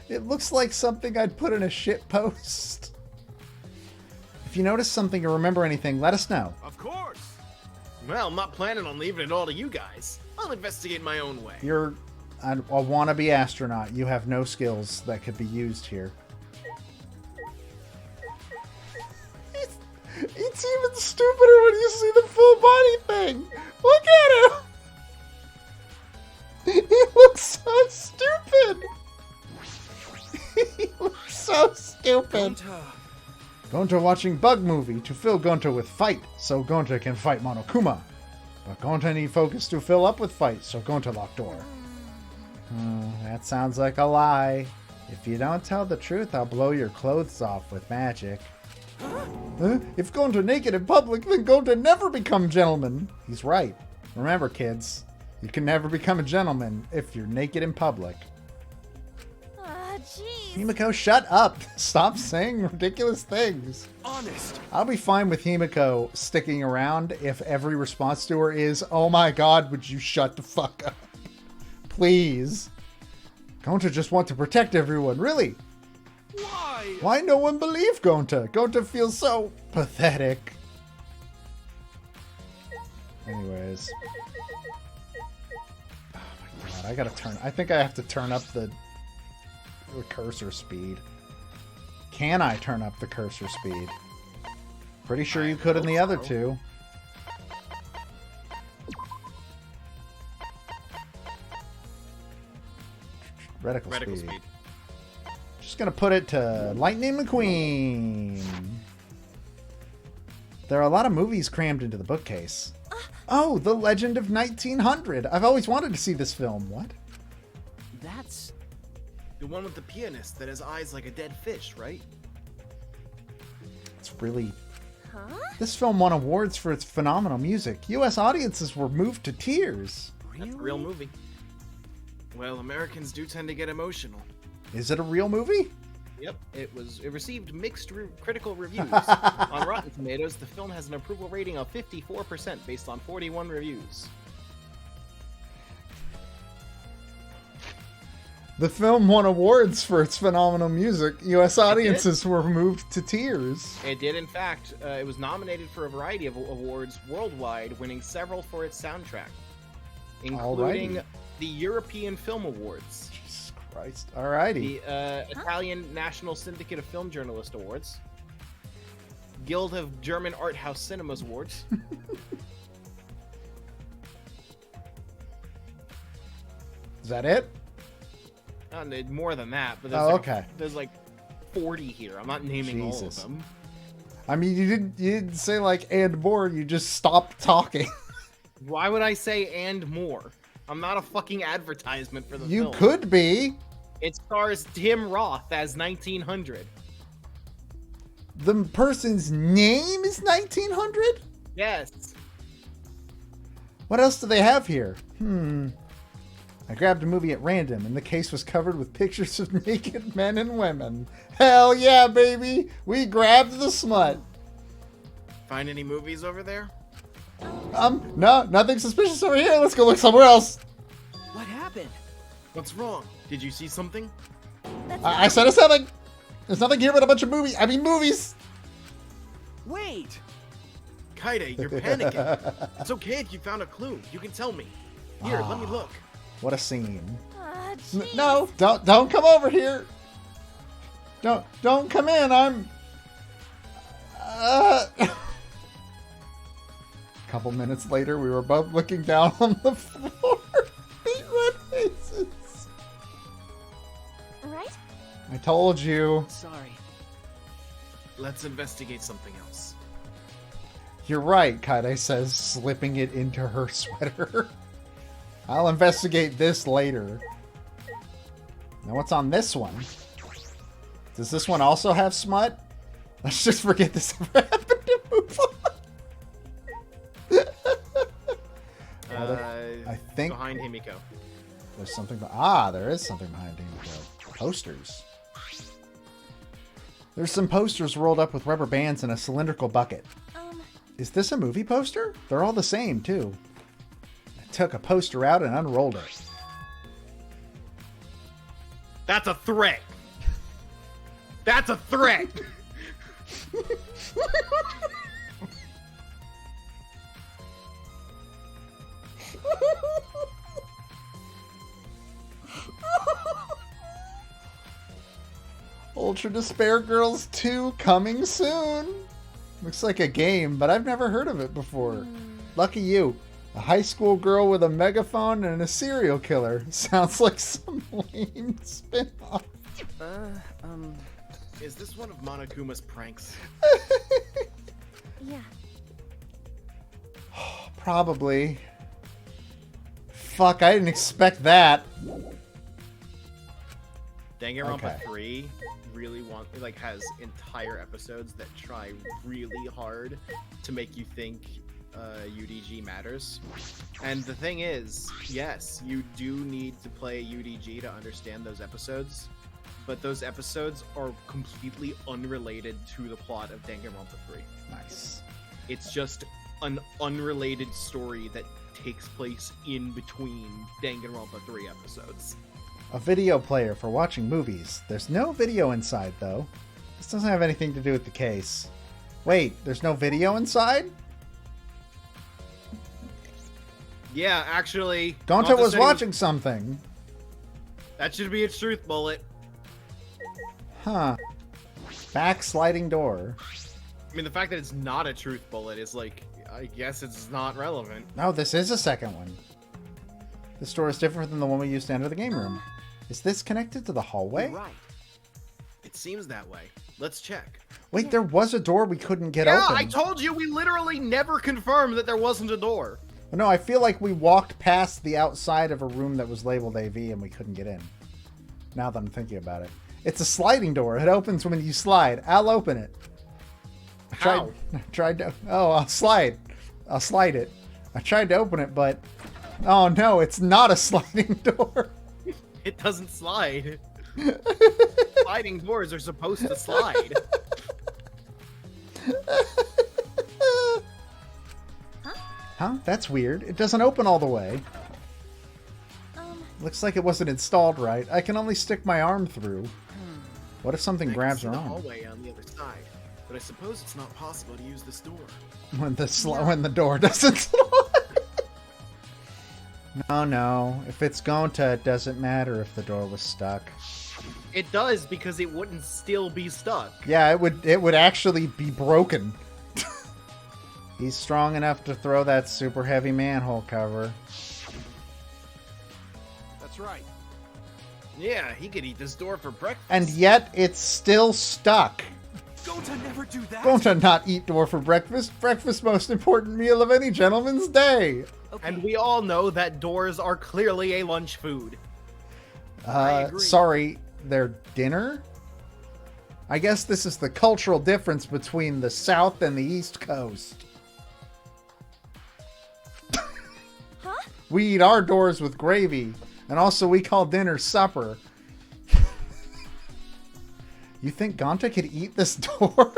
It looks like something I'd put in a shit post. If you notice something or remember anything, let us know. Of course. Well, I'm not planning on leaving it all to you guys. I'll investigate my own way. You're a wannabe astronaut. You have no skills that could be used here. It's even stupider when you see the full body thing. Look at him. He looks so stupid. stupid. Gonta watching bug movie to fill Gonta with fight, so Gonta can fight Monokuma. But Gonta need focus to fill up with fight, so Gonta lock door. That sounds like a lie. If you don't tell the truth, I'll blow your clothes off with magic. If Gonta naked in public, then Gonta never become gentleman. He's right. Remember, kids, you can never become a gentleman if you're naked in public. Jeez. Himiko, shut up. Stop saying ridiculous things. Honest. I'll be fine with Himiko sticking around if every response to her is, oh my god, would you shut the fuck up? Please. Gonta just want to protect everyone, really? Why? Why no one believe Gonta? Gonta feels so pathetic. Anyways. Oh my god, I think I have to turn up the cursor speed. Can I turn up the cursor speed? Pretty sure you could in the other two. Reticle speed. Just gonna put it to Lightning McQueen. There are a lot of movies crammed into the bookcase. Oh, The Legend of 1900. I've always wanted to see this film. What? That's... The one with the pianist that has eyes like a dead fish, right? It's really... Huh? This film won awards for its phenomenal music. U.S. audiences were moved to tears. That's a real movie. Well, Americans do tend to get emotional. Is it a real movie? Yep, it received mixed critical reviews. On Rotten Tomatoes, the film has an approval rating of 54% based on 41 reviews. The film won awards for its phenomenal music. U.S. audiences were moved to tears. It did, in fact. It was nominated for a variety of awards worldwide, winning several for its soundtrack, including Alrighty. the European Film Awards, Jesus Christ. Alrighty. the Italian National Syndicate of Film Journalists Awards, Guild of German Art House Cinemas Awards, Is that it? more than that, but there's like 40 here. I'm not naming all of Jesus. them. I mean, you didn't say like and more. You just stopped talking. Why would I say and more? I'm not a fucking advertisement for the You film. could be. It stars Tim Roth as 1900. The person's name is 1900? Yes. What else do they have here? I grabbed a movie at random, and the case was covered with pictures of naked men and women. Hell yeah, baby! We grabbed the smut. Find any movies over there? No, nothing suspicious over here. Let's go look somewhere else. What happened? What's wrong? Did you see something? I said it's nothing. There's nothing here but a bunch of movies. Wait! Kaide, you're panicking. It's okay if you found a clue. You can tell me. Here, let me look. What a scene. Jeez. No, don't come over here. Don't come in. I'm. A couple minutes later, we were both looking down on the floor. Big red faces. Right? I told you. Sorry. Let's investigate something else. You're right, Kaide says, slipping it into her sweater. I'll investigate this later. Now what's on this one? Does this one also have smut? Let's just forget this ever happened to move on. I think Behind Himiko. there's something. There is something behind Himiko. Posters. There's some posters rolled up with rubber bands in a cylindrical bucket. Is this a movie poster? They're all the same, too. I took a poster out and unrolled it. That's a threat. That's a threat. Ultra Despair Girls 2 coming soon. Looks like a game, but I've never heard of it before. Lucky you. A high school girl with a megaphone and a serial killer. Sounds like some lame spin-off. Is this one of Monokuma's pranks? Yeah. Probably. Fuck, I didn't expect that. Danganronpa Okay. 3 really has entire episodes that try really hard to make you think UDG matters. And the thing is, yes, you do need to play UDG to understand those episodes, but those episodes are completely unrelated to the plot of Danganronpa 3. Nice. It's just an unrelated story that takes place in between Danganronpa 3 episodes. A video player for watching movies. There's no video inside, though. This doesn't have anything to do with the case. Wait, there's no video inside? Yeah, actually... Gonta Gonta was said he watching something. That should be its truth bullet. Huh. Backsliding door. I mean, the fact that it's not a truth bullet is like, I guess it's not relevant. No, this is a second one. This door is different than the one we used to enter the game room. Is this connected to the hallway? You're right. It seems that way. Let's check. Wait, there was a door we couldn't get Yeah, open. I told you we literally never confirmed that there wasn't a door. No, I feel like we walked past the outside of a room that was labeled AV and we couldn't get in. Now that I'm thinking about it. It's a sliding door. It opens when you slide. I'll open it. How? Tried to... Oh, I'll slide. I'll slide it. I tried to open it, but... Oh, no, it's not a sliding door. It doesn't slide. Sliding doors are supposed to slide. Huh? That's weird. It doesn't open all the way. Looks like it wasn't installed right. I can only stick my arm through. What if something I can grabs see her the arm? hallway on the other side, but I suppose it's not possible to use this door. When the door doesn't slide. No. If it's Gonta, it doesn't matter if the door was stuck. It does, because it wouldn't still be stuck. Yeah, it would actually be broken. He's strong enough to throw that super heavy manhole cover. That's right. Yeah, he could eat this door for breakfast. And yet, it's still stuck. Gonta never do that. Gonta not eat door for breakfast. Breakfast most important meal of any gentleman's day. Okay. And we all know that doors are clearly a lunch food. I agree. Sorry, their dinner? I guess this is the cultural difference between the South and the East Coast. Huh? We eat our doors with gravy, and also we call dinner supper. You think Gonta could eat this door?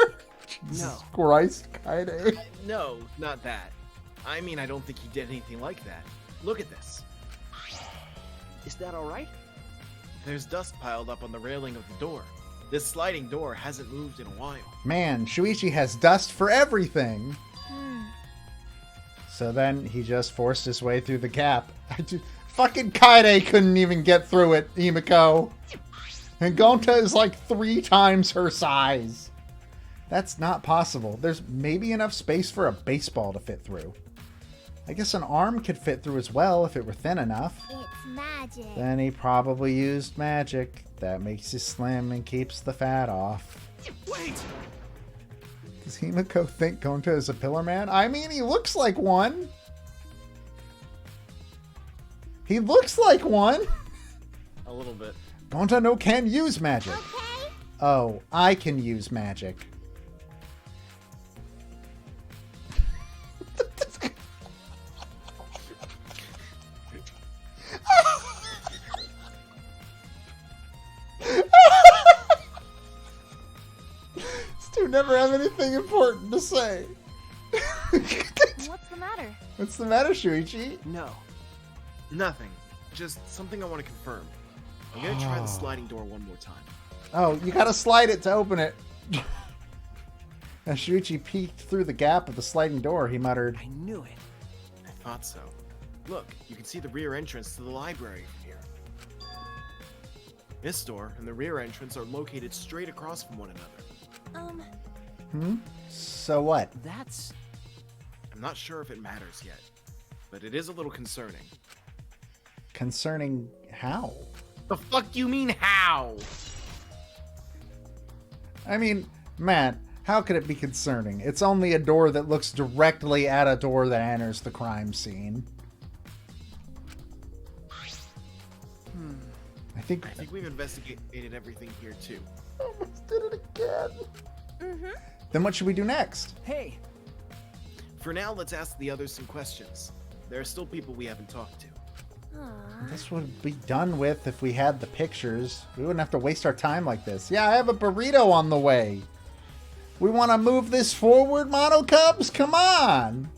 Jesus Christ, Kaide. No, not that. I mean, I don't think he did anything like that. Look at this. Is that all right? There's dust piled up on the railing of the door. This sliding door hasn't moved in a while. Man, Shuichi has dust for everything. So then he just forced his way through the gap. Fucking Kaide couldn't even get through it, Himiko. And Gonta is like 3 times her size. That's not possible. There's maybe enough space for a baseball to fit through. I guess an arm could fit through as well if it were thin enough. It's magic. Then he probably used magic. That makes you slim and keeps the fat off. Wait. Does Himiko think Gonta is a pillar man? I mean, he looks like one. He looks like one. A little bit. Gonta no can use magic. Okay? Oh, I can use magic. This dude never have anything important to say. What's the matter? What's the matter, Shuichi? No. Nothing. Just something I want to confirm. I'm gonna try the sliding door one more time. Oh, you gotta slide it to open it. As Shuichi peeked through the gap of the sliding door, he muttered, I knew it. I thought so. Look, you can see the rear entrance to the library from here. This door and the rear entrance are located straight across from one another. So what? That's... I'm not sure if it matters yet, but it is a little concerning. Concerning how? The fuck you mean how? I mean, Matt, how could it be concerning? It's only a door that looks directly at a door that enters the crime scene. I think we've investigated everything here too. almost did it again. Mm-hmm. Then what should we do next? Hey, For now, let's ask the others some questions. There are still people we haven't talked to. Aw. This would be done with if we had the pictures. We wouldn't have to waste our time like this. Yeah, I have a burrito on the way. We want to move this forward, Mono Cubs? Come on!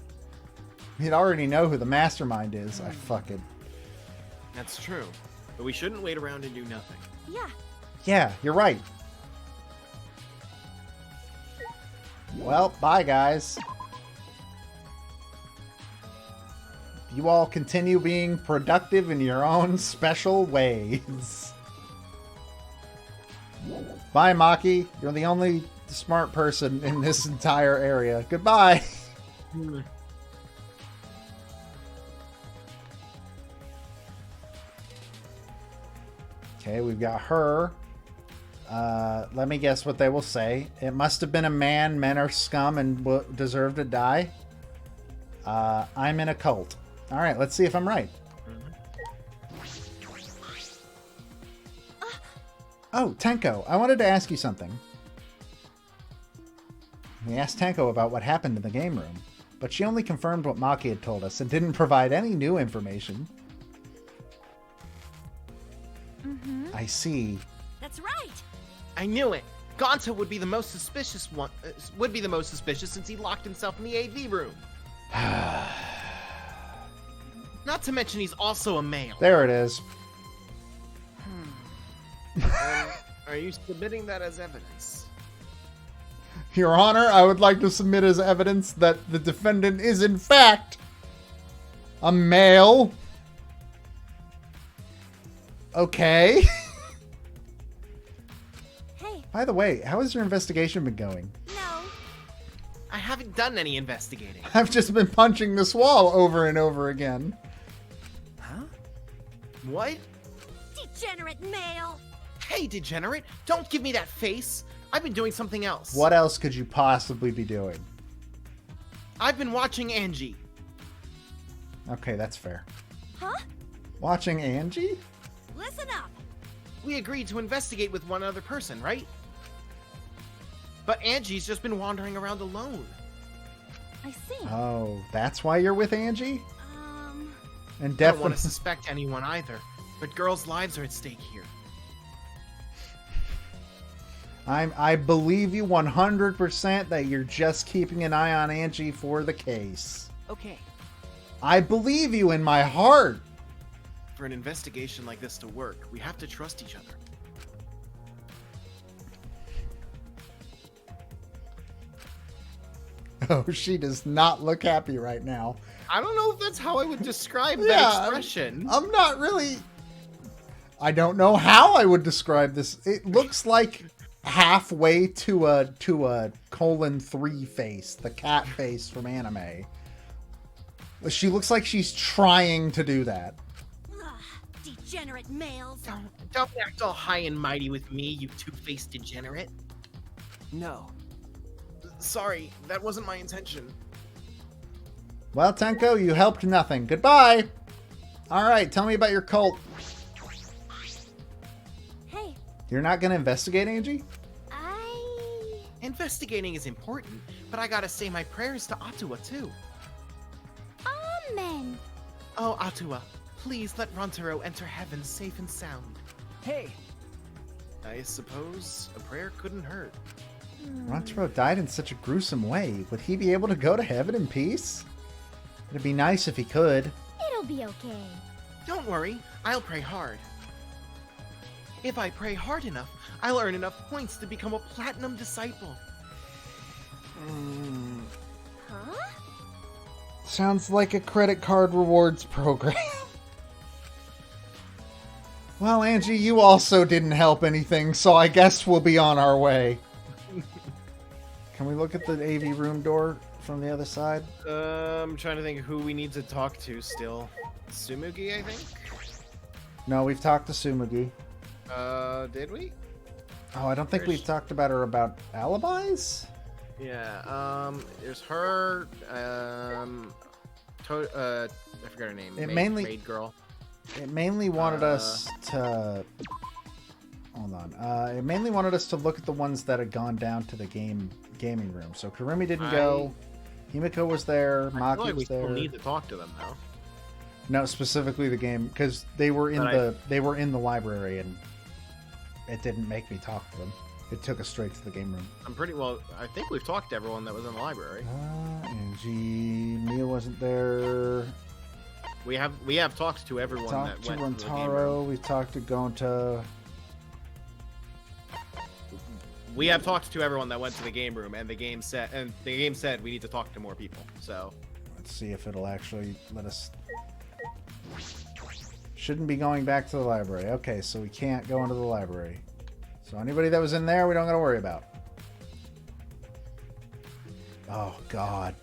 You'd already know who the mastermind is. I fucking... That's true. But we shouldn't wait around and do nothing. Yeah. Yeah, you're right. Well, bye, guys. You all continue being productive in your own special ways. Bye, Maki. You're the only smart person in this entire area. Goodbye. Okay, we've got her. Let me guess what they will say. It must have been a man. Men are scum and deserve to die. I'm in a cult. All right, let's see if I'm right. Oh, Tenko, I wanted to ask you something. We asked Tenko about what happened in the game room, but she only confirmed what Maki had told us and didn't provide any new information. Mm-hmm. I see. That's right. I knew it. Gonta would be the most suspicious one. Would be the most suspicious since he locked himself in the AV room. Not to mention he's also a male. There it is. Are you submitting that as evidence? Your Honor, I would like to submit as evidence that the defendant is in fact a male. Okay. Hey, By the way, how has your investigation been going? no. I haven't done any investigating. I've just been punching this wall over and over again. What? Degenerate male. Hey, degenerate! Don't give me that face! I've been doing something else. What else could you possibly be doing? I've been watching Angie. Okay, that's fair. Huh? Watching Angie? Listen up. We agreed to investigate with one other person, right? But Angie's just been wandering around alone. I see. Oh, that's why you're with Angie? And I don't want definitely. to suspect anyone either, but girls' lives are at stake here. I believe you 100% that you're just keeping an eye on Angie for the case. Okay. I believe you in my heart. For an investigation like this to work, we have to trust each other. Oh, she does not look happy right now. I don't know if that's how I would describe Yeah, that expression. I'm not really... I don't know how I would describe this. It looks like halfway to a :3 face, the cat face from anime. She looks like she's trying to do that. Ugh, degenerate males. Don't act all high and mighty with me, you two-faced degenerate. No. Sorry, that wasn't my intention. Well, Tenko, you helped nothing. Goodbye. All right, tell me about your cult. Hey, You're not going to investigate, Angie? Investigating is important, but I gotta say my prayers to Atua too. Amen. Oh, Atua, please let Rontaro enter heaven safe and sound. Hey. I suppose a prayer couldn't hurt. Rontaro died in such a gruesome way. Would he be able to go to heaven in peace? It'd be nice if he could. It'll be okay. Don't worry, I'll pray hard. If I pray hard enough, I'll earn enough points to become a platinum disciple. Huh? Sounds like a credit card rewards program. Well, Angie, you also didn't help anything, so I guess we'll be on our way. Can we look at the AV room door from the other side? I'm trying to think who we need to talk to still. Sumugi, I think? No, we've talked to Sumugi. Did we? Oh, I don't think we've talked about her about alibis? Yeah, there's her, I forgot her name. Maid girl. It mainly wanted us to... Hold on. It mainly wanted us to look at the ones that had gone down to the gaming room. So Kurumi didn't go. Himiko was there. I feel Maki like we was there. still need to talk to them, though. No, specifically the game, because they were in the library, and it didn't make me talk to them. It took us straight to the game room. I think we've talked to everyone that was in the library. Angie, Mia wasn't there. We have talked to everyone Talked that to went to the game Rantaro. room. We talked to Gonta. We have talked to everyone that went to the game room, and the game said we need to talk to more people. So Let's see if it'll actually let us. Shouldn't be going back to the library. Okay, so we can't go into the library. So anybody that was in there, we don't got to worry about. Oh, God.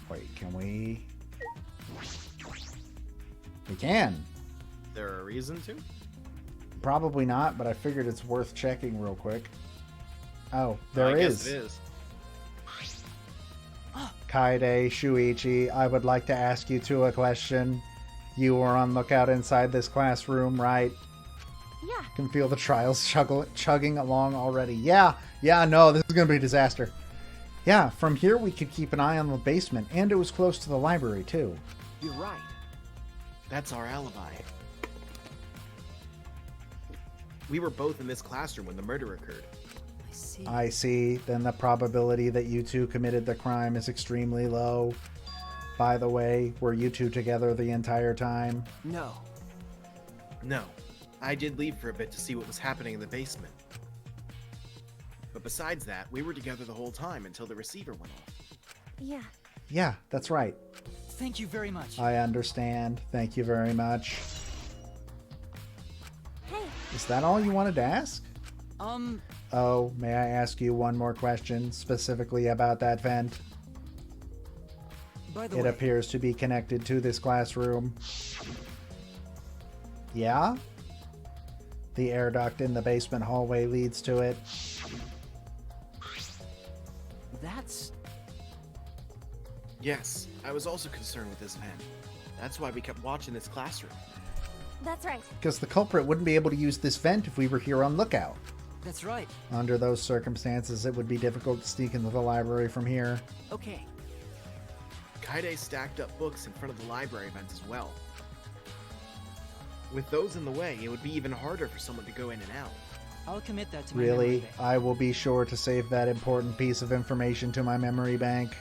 Wait, can we? We can. is there a reason to? Probably not, but I figured it's worth checking real quick. Oh, there I is. guess it is. Kaide, Shuichi, I would like to ask you two a question. You were on lookout inside this classroom, right? Yeah. Can feel the trials chugging along already. Yeah, no, this is going to be a disaster. Yeah, from here we could keep an eye on the basement, and it was close to the library, too. You're right. That's our alibi. We were both in this classroom when the murder occurred. I see. I see. Then the probability that you two committed the crime is extremely low. By the way, were you two together the entire time? No. No, I did leave for a bit to see what was happening in the basement. But besides that, we were together the whole time until the receiver went off. Yeah. Yeah, that's right. Thank you very much. I understand. Thank you very much. Hey. Is that all you wanted to ask? Oh, may I ask you one more question, specifically about that vent? by the It way, appears to be connected to this classroom. Yeah? The air duct in the basement hallway leads to it. that's... Yes, I was also concerned with this vent. That's why we kept watching this classroom. That's right. Because the culprit wouldn't be able to use this vent if we were here on lookout. That's right. Under those circumstances, it would be difficult to sneak into the library from here. Okay. Kaide stacked up books in front of the library vent as well. With those in the way, it would be even harder for someone to go in and out. I'll commit that to my memory Really? bank. I will be sure to save that important piece of information to my memory bank.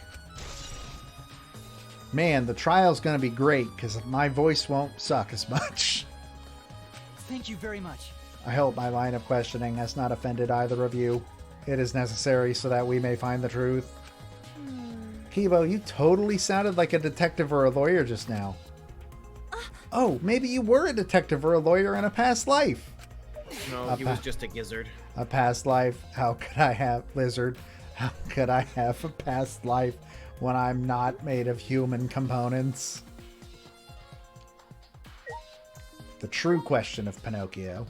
Man, the trial's gonna be great, because my voice won't suck as much. Thank you very much. I hope my line of questioning has not offended either of you. It is necessary so that we may find the truth. Kibo, you totally sounded like a detective or a lawyer just now. Oh, maybe you were a detective or a lawyer in a past life. No, he was just a gizzard. A past life? How could I have, Lizard? How could I have a past life when I'm not made of human components? The true question of Pinocchio.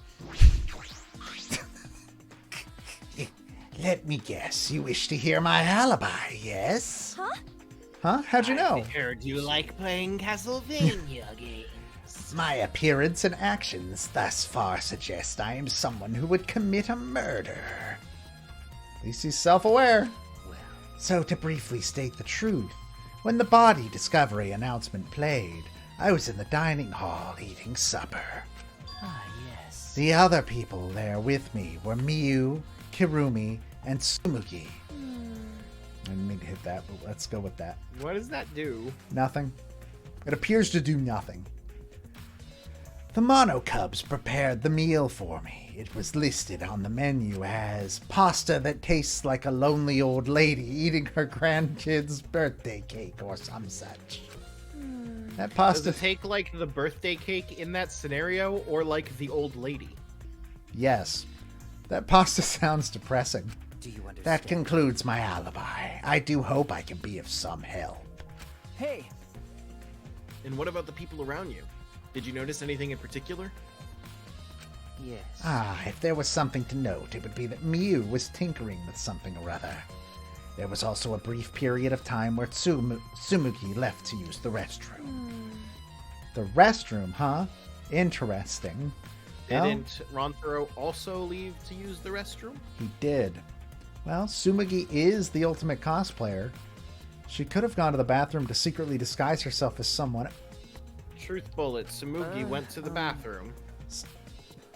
Let me guess, you wish to hear my alibi, yes? Huh? Huh? How'd you know? Heard you like playing Castlevania games. My appearance and actions thus far suggest I am someone who would commit a murder. At least he's self-aware. So to briefly state the truth, when the body discovery announcement played, I was in the dining hall eating supper. Ah, yes. The other people there with me were Miyu, Kirumi, and Tsumugi. I didn't mean to hit that, but let's go with that. What does that do? Nothing. It appears to do nothing. The Mono Cubs prepared the meal for me. It was listed on the menu as pasta that tastes like a lonely old lady eating her grandkid's birthday cake or some such. That Does pasta... it take like the birthday cake in that scenario, or like the old lady? Yes. That pasta sounds depressing. Do you understand? That concludes my alibi. I do hope I can be of some help. Hey, And what about the people around you? Did you notice anything in particular? Yes. Ah, if there was something to note, it would be that Miu was tinkering with something or other. There was also a brief period of time where Tsumugi left to use the restroom. The restroom, huh? Interesting. Well, Didn't Rantaro also leave to use the restroom? he did. Well, Tsumugi is the ultimate cosplayer. She could have gone to the bathroom to secretly disguise herself as someone. Truth bullet, Tsumugi went to the bathroom.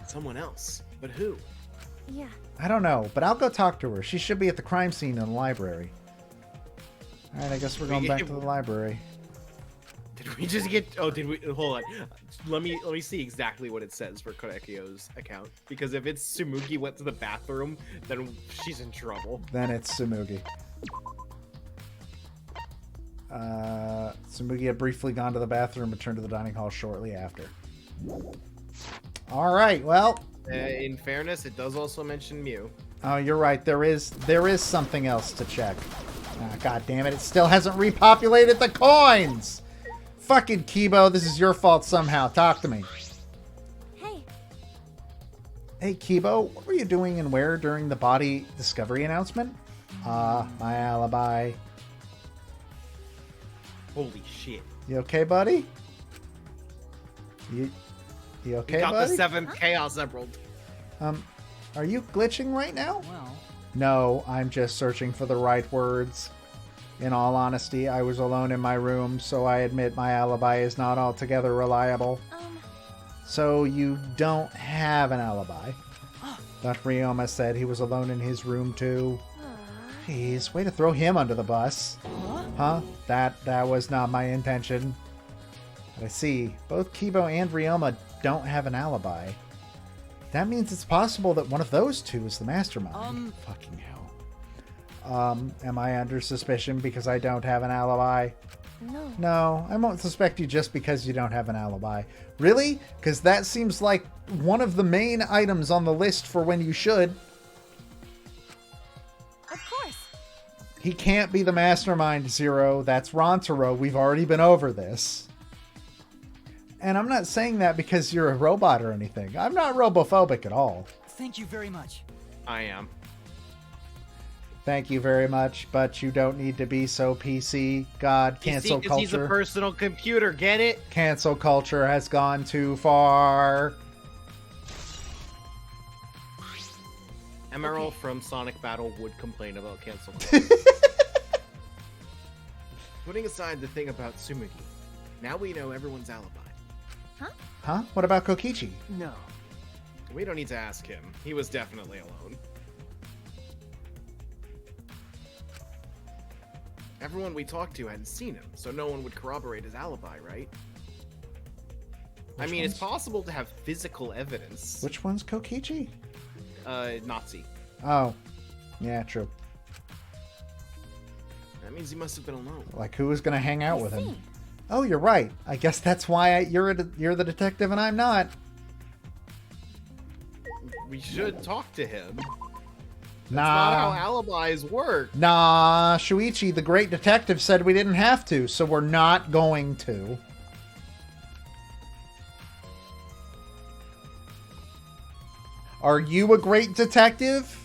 Someone else. But who? Yeah. I don't know, but I'll go talk to her. She should be at the crime scene in the library. Alright, I guess we're going back to the library. Did we just get... Oh, did we... Hold on. Let me see exactly what it says for Korekio's account. Because if it's Tsumugi went to the bathroom, then she's in trouble. Then it's Tsumugi. Tsumugi had briefly gone to the bathroom and returned to the dining hall shortly after. Alright, well... In fairness, it does also mention Mew. Oh, you're right. There is something else to check. Ah, God damn it. It still hasn't repopulated the coins! Fucking Kibo, this is your fault somehow. Talk to me. Hey. Hey, Kibo, what were you doing and where during the body discovery announcement? My alibi. Holy shit. You okay, buddy? You okay, We got buddy? the 7th Chaos Emerald. Are you glitching right now? Well, No, I'm just searching for the right words. In all honesty, I was alone in my room, so I admit my alibi is not altogether reliable. So you don't have an alibi? But Ryoma said he was alone in his room too. Jeez, way to throw him under the bus. Huh? That was not my intention. But I see, both Kibo and Ryoma don't have an alibi. That means it's possible that one of those two is the mastermind. Fucking hell. Am I under suspicion because I don't have an alibi? No. No, I won't suspect you just because you don't have an alibi. Really? Because that seems like one of the main items on the list for when you should. Of course. He can't be the mastermind, Zero. That's Rantaro. We've already been over this. And I'm not saying that because you're a robot or anything. I'm not robophobic at all. thank you very much. I am. Thank you very much, but you don't need to be so PC. God, cancel You see, 'cause he's a culture. personal computer, get it? Cancel culture has gone too far. Emerald from Sonic Battle would complain about cancel culture. Putting aside the thing about Tsumugi, now we know everyone's alibi. Huh? What about Kokichi? No. We don't need to ask him. He was definitely alone. Everyone we talked to hadn't seen him, so no one would corroborate his alibi, right? I mean, it's possible to have physical evidence. Which one's Kokichi? Nazi. Oh, yeah, true. That means he must have been alone. Like, who was going to hang out with him? see. Oh, you're right. I guess that's why you're the detective and I'm not. We should talk to him. That's Nah. not how alibis work. Nah, Shuichi, the great detective, said we didn't have to, so we're not going to. Are you a great detective?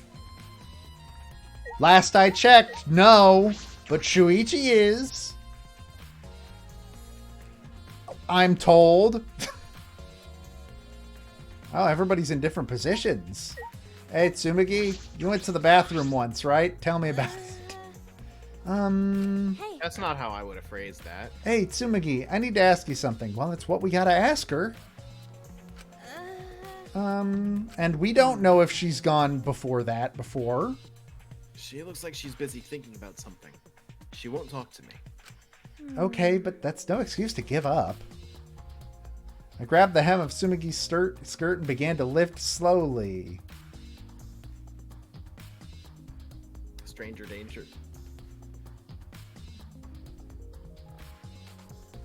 Last I checked, no, but Shuichi is. I'm told. Oh, everybody's in different positions. Hey, Tsumugi, you went to the bathroom once, right? Tell me about it. Hey. That's not how I would have phrased that. Hey, Tsumugi, I need to ask you something. Well, it's what we gotta ask her. And we don't know if she's gone before. She looks like she's busy thinking about something. She won't talk to me. Okay, but that's no excuse to give up. I grabbed the hem of Tsumugi's skirt and began to lift slowly. Stranger danger.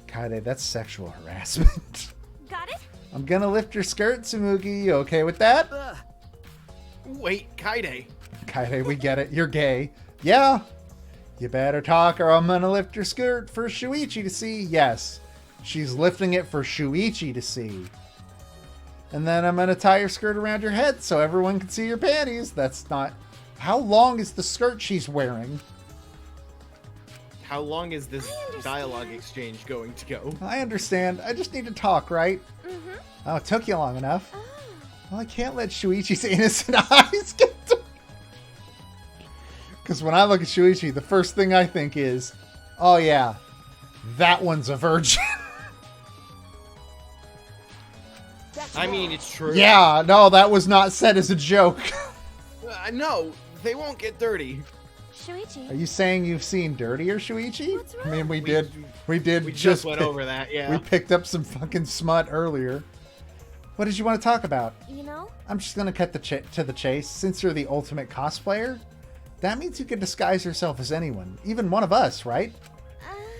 Kaede, that's sexual harassment. Got it? I'm gonna lift your skirt, Tsumugi. You okay with that? Wait, Kaide. Kaede, we get it. You're gay. Yeah. You better talk or I'm gonna lift your skirt for Shuichi to see. Yes. She's lifting it for Shuichi to see. And then I'm going to tie your skirt around your head so everyone can see your panties. That's not... How long is the skirt she's wearing? How long is this dialogue exchange going to go? I understand. I just need to talk, right? Mm-hmm. Oh, it took you long enough. Oh. Well, I can't let Shuichi's innocent eyes get to... Because when I look at Shuichi, the first thing I think is, oh yeah, that one's a virgin. I mean, it's true. Yeah, no, that was not said as a joke. No, they won't get dirty. Shuichi. Are you saying you've seen dirtier Shuichi? What's I mean, we We did just went over that, yeah. We picked up some fucking smut earlier. What did you want to talk about? You know? I'm just gonna cut to the chase. Since you're the ultimate cosplayer, that means you can disguise yourself as anyone, even one of us, right?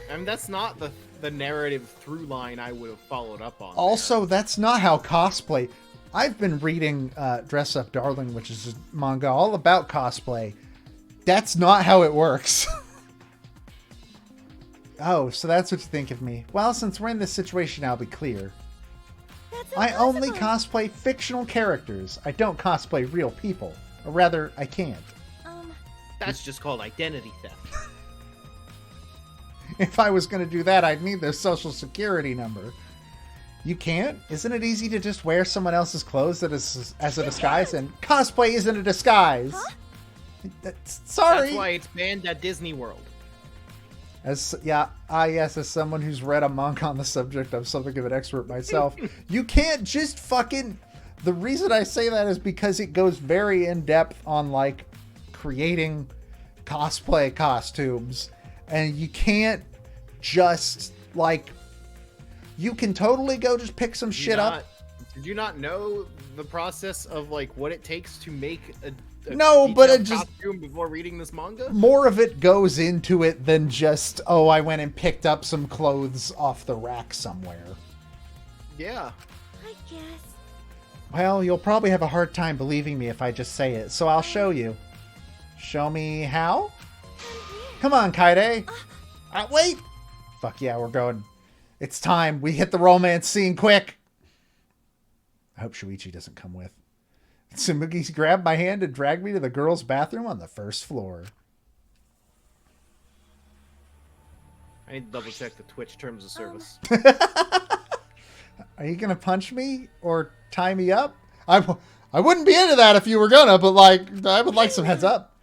I mean, that's not the narrative through line I would have followed up on. Also, that's not how cosplay... I've been reading Dress Up Darling, which is a manga all about cosplay. That's not how it works. Oh, so that's what you think of me. Well, since we're in this situation, I'll be clear. That's I only impossible. cosplay fictional characters. I don't cosplay real people. Or rather, I can't. That's just called identity theft. If I was going to do that, I'd need their social security number. You can't? Isn't it easy to just wear someone else's clothes as a disguise? And cosplay isn't a disguise. Huh? Sorry. That's why it's banned at Disney World. As someone who's read a manga on the subject, I'm something of an expert myself. You can't just fucking... The reason I say that is because it goes very in depth on like creating cosplay costumes, and you can't just like... You can totally go just pick some shit up. Did you not know the process of like what it takes to make a No, but it detailed just... costume before reading this manga? More of it goes into it than just, oh, I went and picked up some clothes off the rack somewhere. Yeah. I guess. Well, you'll probably have a hard time believing me if I just say it, so I'll show you. Show me how? Come on, Kaide. Wait! Fuck yeah, we're going. It's time. We hit the romance scene quick. I hope Shuichi doesn't come with. Tsumugi grabbed my hand and dragged me to the girls' bathroom on the first floor. I need to double check the Twitch terms of service. Are you gonna punch me or tie me up? I wouldn't be into that if you were gonna, but like, I would like some heads up.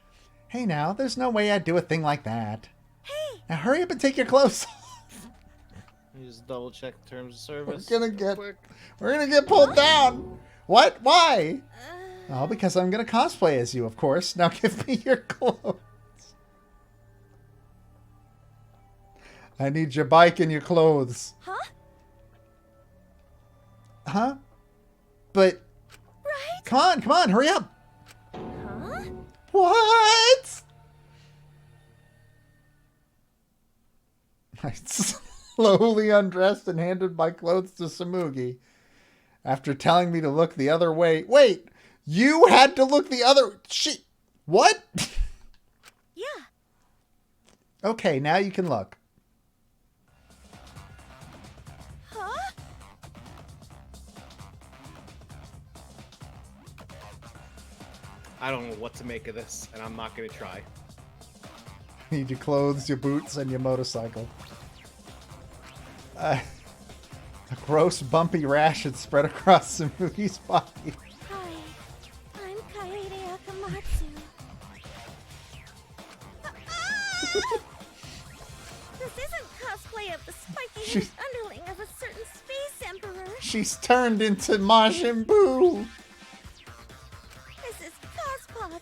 Hey now, there's no way I'd do a thing like that. Hey. Now hurry up and take your clothes off. Let me just double check the terms of service. We're gonna get pulled down. What? Why? Oh, because I'm gonna cosplay as you, of course. Now give me your clothes. I need your bike and your clothes. Huh? Huh? But... Right? Come on, hurry up. Huh? What? I slowly undressed and handed my clothes to Tsumugi. After telling me to look the other way. Wait! You had to look the other... What? Yeah. Okay, now you can look. Huh? I don't know what to make of this, and I'm not gonna try. Need your clothes, your boots, and your motorcycle. A gross, bumpy rash had spread across Tsumugi's body. Hi. I'm Kaede Akamatsu. This isn't cosplay of the spiky-headed underling of a certain space emperor. She's turned into Majin Buu. This is cospox,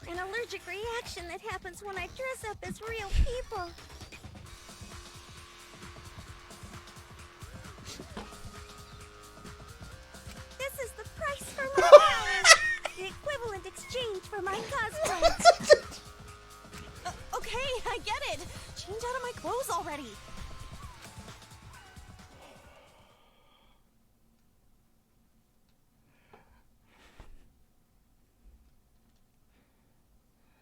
an allergic reaction that happens when I dress up as real people. This is the price for my powers. The equivalent exchange for my cosplay. Okay, I get it. Change out of my clothes already.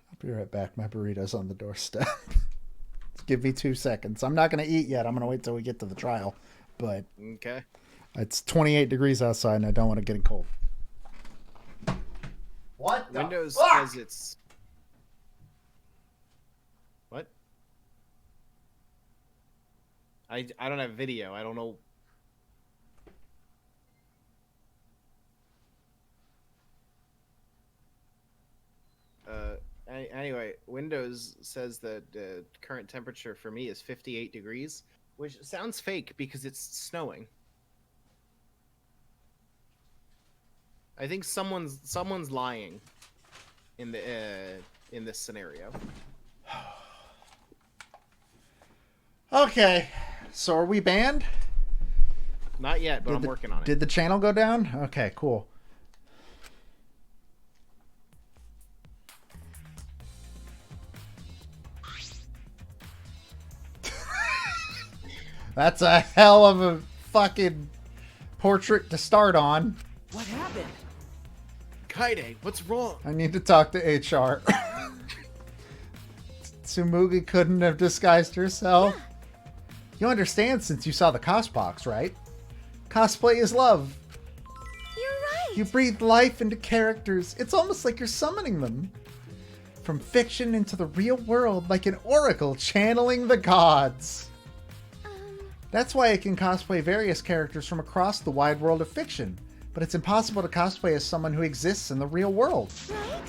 I'll be right back. My burrito's on the doorstep. Give me 2 seconds. I'm not going to eat yet. I'm going to wait till we get to the trial. but Okay. it's 28 degrees outside and I don't want to get cold. What? Windows says it's... What? I don't have video. I don't know. Anyway, Windows says that the current temperature for me is 58 degrees, which sounds fake because it's snowing. I think someone's lying in this scenario. Okay, so are we banned? Not yet, but I'm working on it. Did the channel go down? Okay, cool. That's a hell of a fucking portrait to start on. What happened? Kaide, what's wrong? I need to talk to HR. Tsumugi couldn't have disguised herself. You understand since you saw the cost box, right? Cosplay is love. You're right. You breathe life into characters. It's almost like you're summoning them. From fiction into the real world, like an oracle channeling the gods. That's why I can cosplay various characters from across the wide world of fiction. But it's impossible to cosplay as someone who exists in the real world. Right?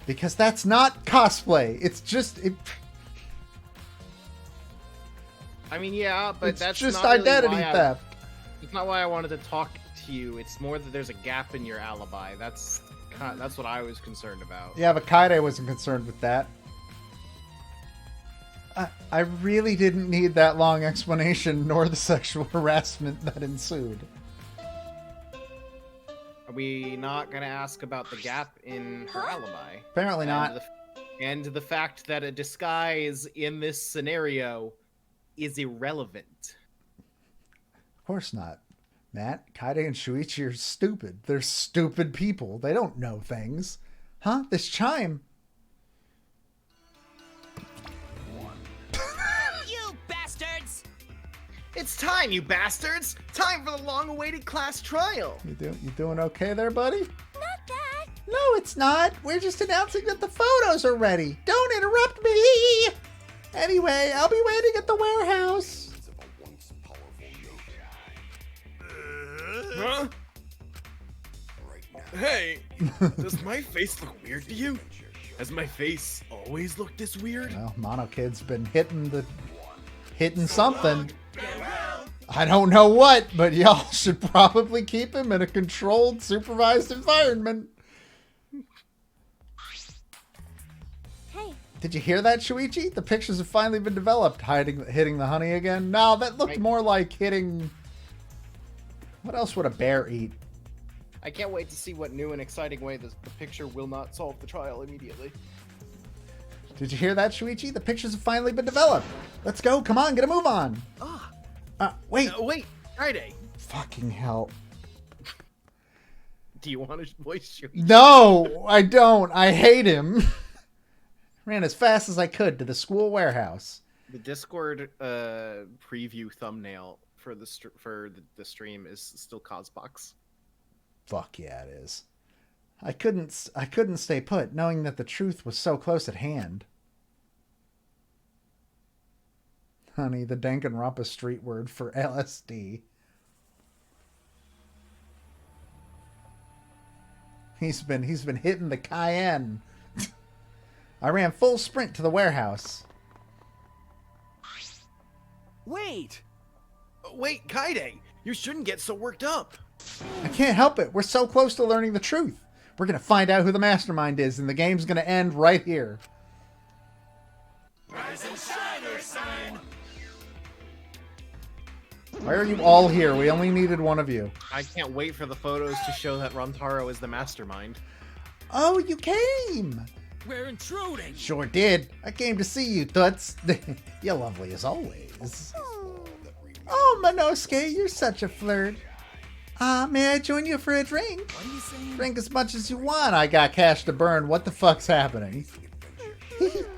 Because that's not cosplay. It's just... I mean, yeah, but it's that's just not really identity why theft. It's not why I wanted to talk to you. It's more that there's a gap in your alibi. That's what I was concerned about. Yeah, but Kaide wasn't concerned with that. I really didn't need that long explanation, nor the sexual harassment that ensued. Are we not going to ask about the gap in her alibi? Apparently not. And the fact that a disguise in this scenario is irrelevant. Of course not. Matt, Kaide, and Shuichi are stupid. They're stupid people. They don't know things. Huh? This chime... You bastards! It's time, you bastards! Time for the long-awaited class trial! You doing okay there, buddy? Not that. No, it's not. We're just announcing that the photos are ready. Don't interrupt me! Anyway, I'll be waiting at the warehouse. Huh? Hey, does my face look weird to you? Has my face always looked this weird? Well, Mono Kid's been hitting something. I don't know what, but y'all should probably keep him in a controlled, supervised environment. Hey. Did you hear that, Shuichi? The pictures have finally been developed. Hitting the honey again? No, that looked more like hitting... What else would a bear eat? I can't wait to see what new and exciting way the picture will not solve the trial immediately. Did you hear that, Shuichi? The pictures have finally been developed. Let's go. Come on, get a move on. Wait. Wait, Friday. Fucking hell. Do you want to voice Shuichi? No, I don't. I hate him. Ran as fast as I could to the school warehouse. The Discord preview thumbnail for the stream is still Cosbox. Fuck yeah, it is. I couldn't stay put, knowing that the truth was so close at hand. Honey, the Danganronpa street word for LSD. He's been hitting the cayenne. I ran full sprint to the warehouse. Wait! Wait, Kaide, you shouldn't get so worked up. I can't help it. We're so close to learning the truth. We're going to find out who the mastermind is, and the game's going to end right here. Rise and shine, Earthsign! Why are you all here? We only needed one of you. I can't wait for the photos to show that Rantaro is the mastermind. Oh, you came! We're intruding! Sure did. I came to see you, Toots. You're lovely as always. Oh, Monosuke, you're such a flirt. May I join you for a drink? What are you saying? Drink as much as you want. I got cash to burn. What the fuck's happening?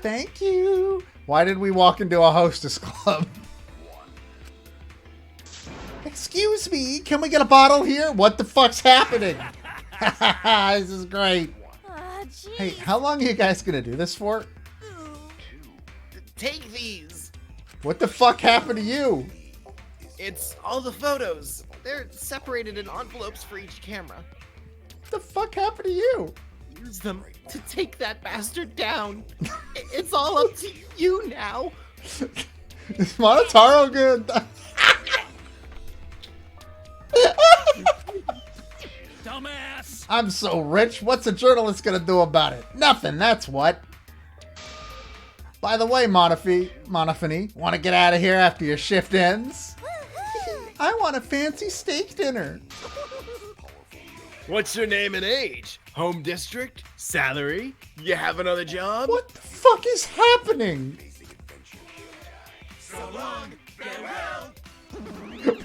Thank you. Why did we walk into a hostess club? Excuse me, can we get a bottle here? What the fuck's happening? This is great. Jeez. Hey, how long are you guys gonna do this for? Take these. What the fuck happened to you? It's all the photos. They're separated in envelopes for each camera. What the fuck happened to you? Use them to take that bastard down. It's all up to you now. Is Monotaro good? Dumbass! I'm so rich. What's a journalist gonna do about it? Nothing, that's what. By the way, Monofany, want to get out of here after your shift ends? I want a fancy steak dinner. What's your name and age? Home district? Salary? You have another job? What the fuck is happening? So long, farewell.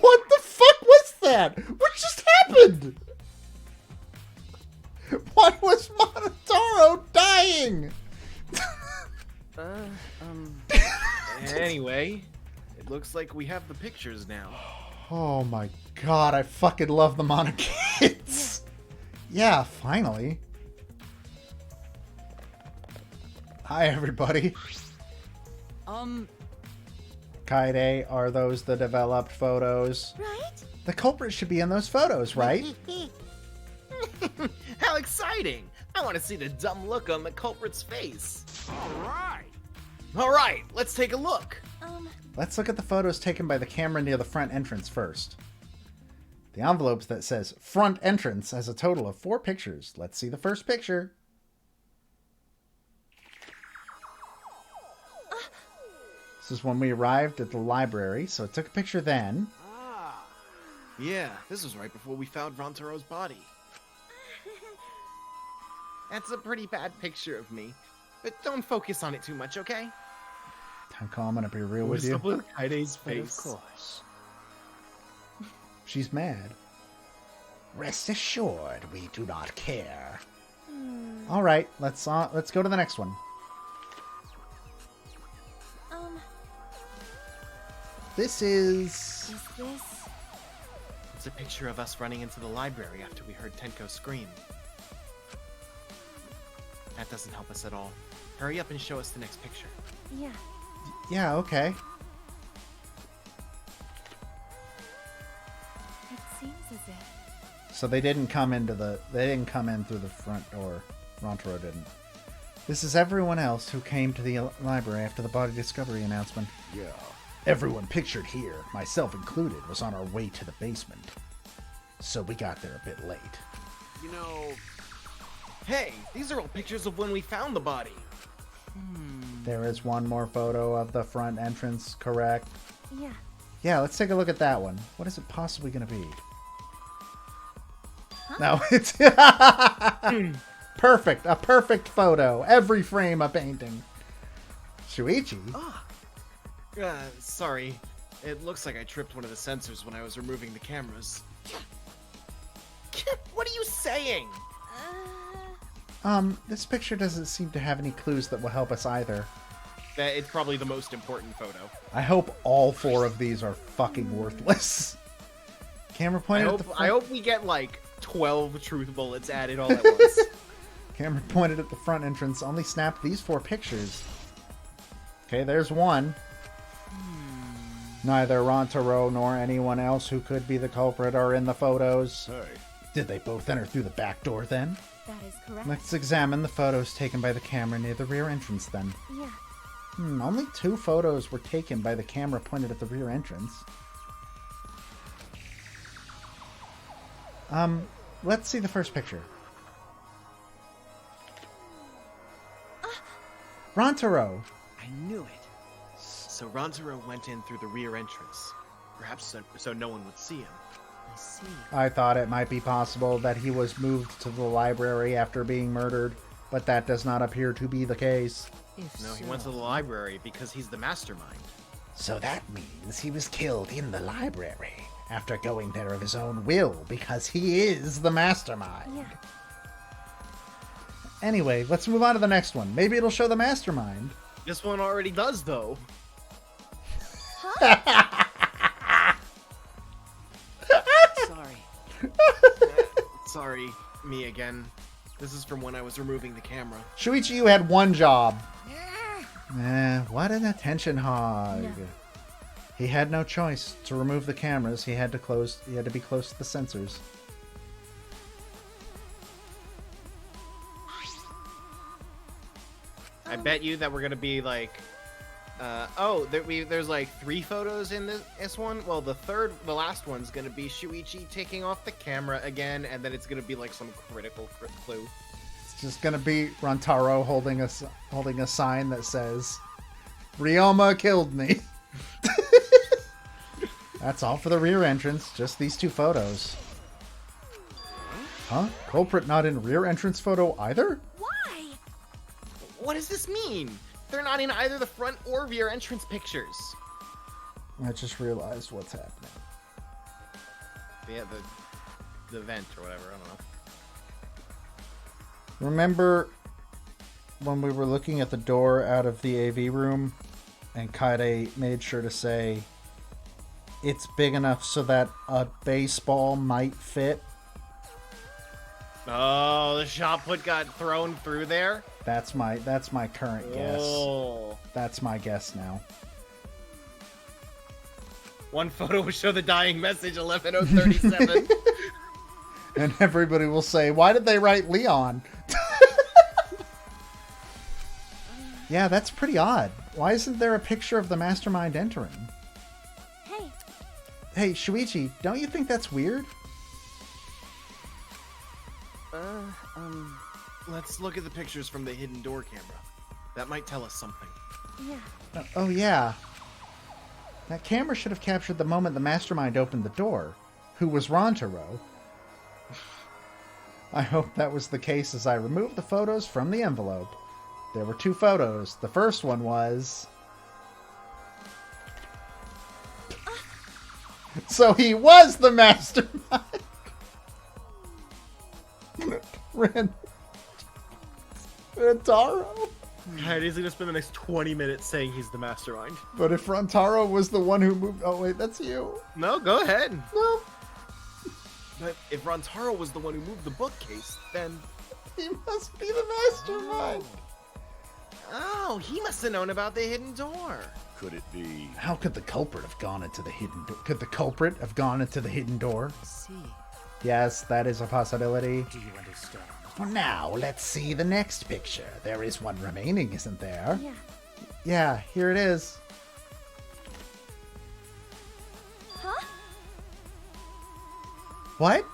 What the fuck was that? What just happened? Why was Monotaro dying? Anyway, it looks like we have the pictures now. Oh my god, I fucking love the Mono Kids. Yeah, finally. Hi, everybody. Kaide, are those the developed photos? Right? The culprit should be in those photos, right? How exciting! I want to see the dumb look on the culprit's face. All right, let's take a look. Let's look at the photos taken by the camera near the front entrance first. The envelope that says front entrance has a total of 4 pictures. Let's see the first picture. This is when we arrived at the library, so it took a picture then. Yeah, this was right before we found Rontaro's body. That's a pretty bad picture of me, but don't focus on it too much, okay? Tanko, I'm gonna be real with you. Kaide's But of course. She's mad. Rest assured, we do not care. All right, let's go to the next one. This is... this? It's a picture of us running into the library after we heard Tenko scream. That doesn't help us at all. Hurry up and show us the next picture. Yeah. Yeah, okay. It seems as if. So they didn't come in through the front door. Rontaro didn't. This is everyone else who came to the library after the body discovery announcement. Yeah. Everyone pictured here, myself included, was on our way to the basement. So we got there a bit late. You know... Hey, these are all pictures of when we found the body. There is one more photo of the front entrance, correct? Yeah. Yeah, let's take a look at that one. What is it possibly going to be? No, it's... Perfect. A perfect photo. Every frame a painting. Shuichi? Sorry. It looks like I tripped one of the sensors when I was removing the cameras. What are you saying? This picture doesn't seem to have any clues that will help us either. It's probably the most important photo. I hope all 4 of these are fucking worthless. Camera pointed at the front... I hope we get like 12 truth bullets added all at once. Camera pointed at the front entrance only snapped these 4 pictures. Okay, there's one. Neither Rontaro nor anyone else who could be the culprit are in the photos. Hey. Did they both enter through the back door then? That is correct. Let's examine the photos taken by the camera near the rear entrance then. Yeah. Only 2 photos were taken by the camera pointed at the rear entrance. Let's see the first picture. Rontaro! I knew it. So Rantaro went in through the rear entrance. Perhaps so no one would see him. I see. I thought it might be possible that he was moved to the library after being murdered, but that does not appear to be the case. No, he went to the library because he's the mastermind. So that means he was killed in the library after going there of his own will because he is the mastermind. Yeah. Anyway, let's move on to the next one. Maybe it'll show the mastermind. This one already does, though. Sorry, me again. This is from when I was removing the camera. Shuichi, you had one job. What an attention hog. No. He had no choice. To remove the cameras, he had to be close to the sensors. I bet you that we're gonna be like, there's like 3 photos in this one. Well, the last one's gonna be Shuichi taking off the camera again, and then it's gonna be like some critical clue. It's just gonna be Rantaro holding a sign that says, "Ryoma killed me." That's all for the rear entrance. Just these 2 photos. Huh? Culprit not in rear entrance photo either? Why? What does this mean? They're not in either the front or rear entrance pictures. I just realized what's happening. Yeah, the vent or whatever. I don't know. Remember when we were looking at the door out of the AV room and Kaede made sure to say it's big enough so that a baseball might fit? Oh, the shot put got thrown through there. That's my current guess. Oh. That's my guess now. One photo will show the dying message 11037. And everybody will say, "Why did they write Leon?" Yeah, that's pretty odd. Why isn't there a picture of the mastermind entering? Hey, Hey, Shuichi, don't you think that's weird? Let's look at the pictures from the hidden door camera. That might tell us something. yeah. Oh, yeah. That camera should have captured the moment the mastermind opened the door. Who was Rantaro? I hope that was the case as I removed the photos from the envelope. There were 2 photos. The first one was... So he was the mastermind! Rantaro? God, he's gonna spend the next 20 minutes saying he's the mastermind. But if Rantaro was the one who moved... Oh, wait, that's you. No, go ahead. No, But if Rantaro was the one who moved the bookcase, then... he must be the mastermind. Oh, he must have known about the hidden door. Could it be? How could the culprit have gone into the hidden door? Could the culprit have gone into the hidden door? See, Yes, that is a possibility. do you understand? For now, let's see the next picture. There is one remaining, isn't there? Yeah. Yeah, here it is. Huh? What?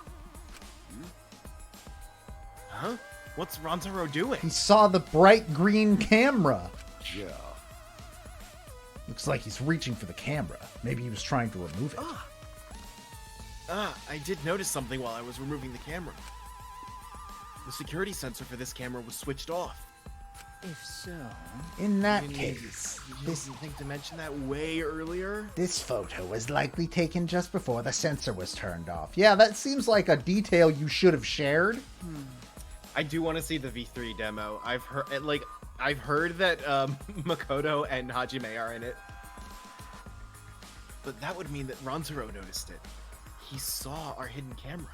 Huh? What's Rantaro doing? He saw the bright green camera. Yeah. Looks like he's reaching for the camera. Maybe he was trying to remove it. I did notice something while I was removing the camera. The security sensor for this camera was switched off. If so, In that You case, didn't think to mention that way earlier? this photo was likely taken just before the sensor was turned off. Yeah, that seems like a detail you should have shared. I do want to see the V3 demo. I've heard that Makoto and Hajime are in it. But that would mean that Rantaro noticed it. He saw our hidden camera.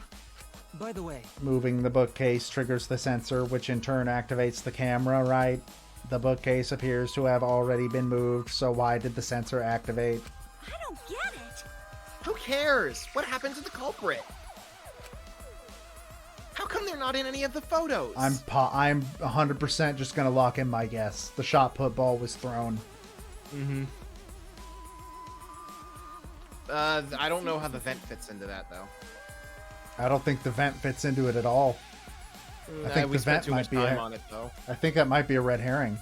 by the way, Moving the bookcase triggers the sensor, which in turn activates the camera, right? The bookcase appears to have already been moved, so why did the sensor activate? I don't get it. Who cares? What happened to the culprit? How come they're not in any of the photos? I'm 100% just gonna lock in my guess. The shot put ball was thrown. Mm-hmm. I don't know how the vent fits into that, though. I don't think the vent fits into it at all. I think we the spent vent too might much be time on it, though. I think that might be a red herring.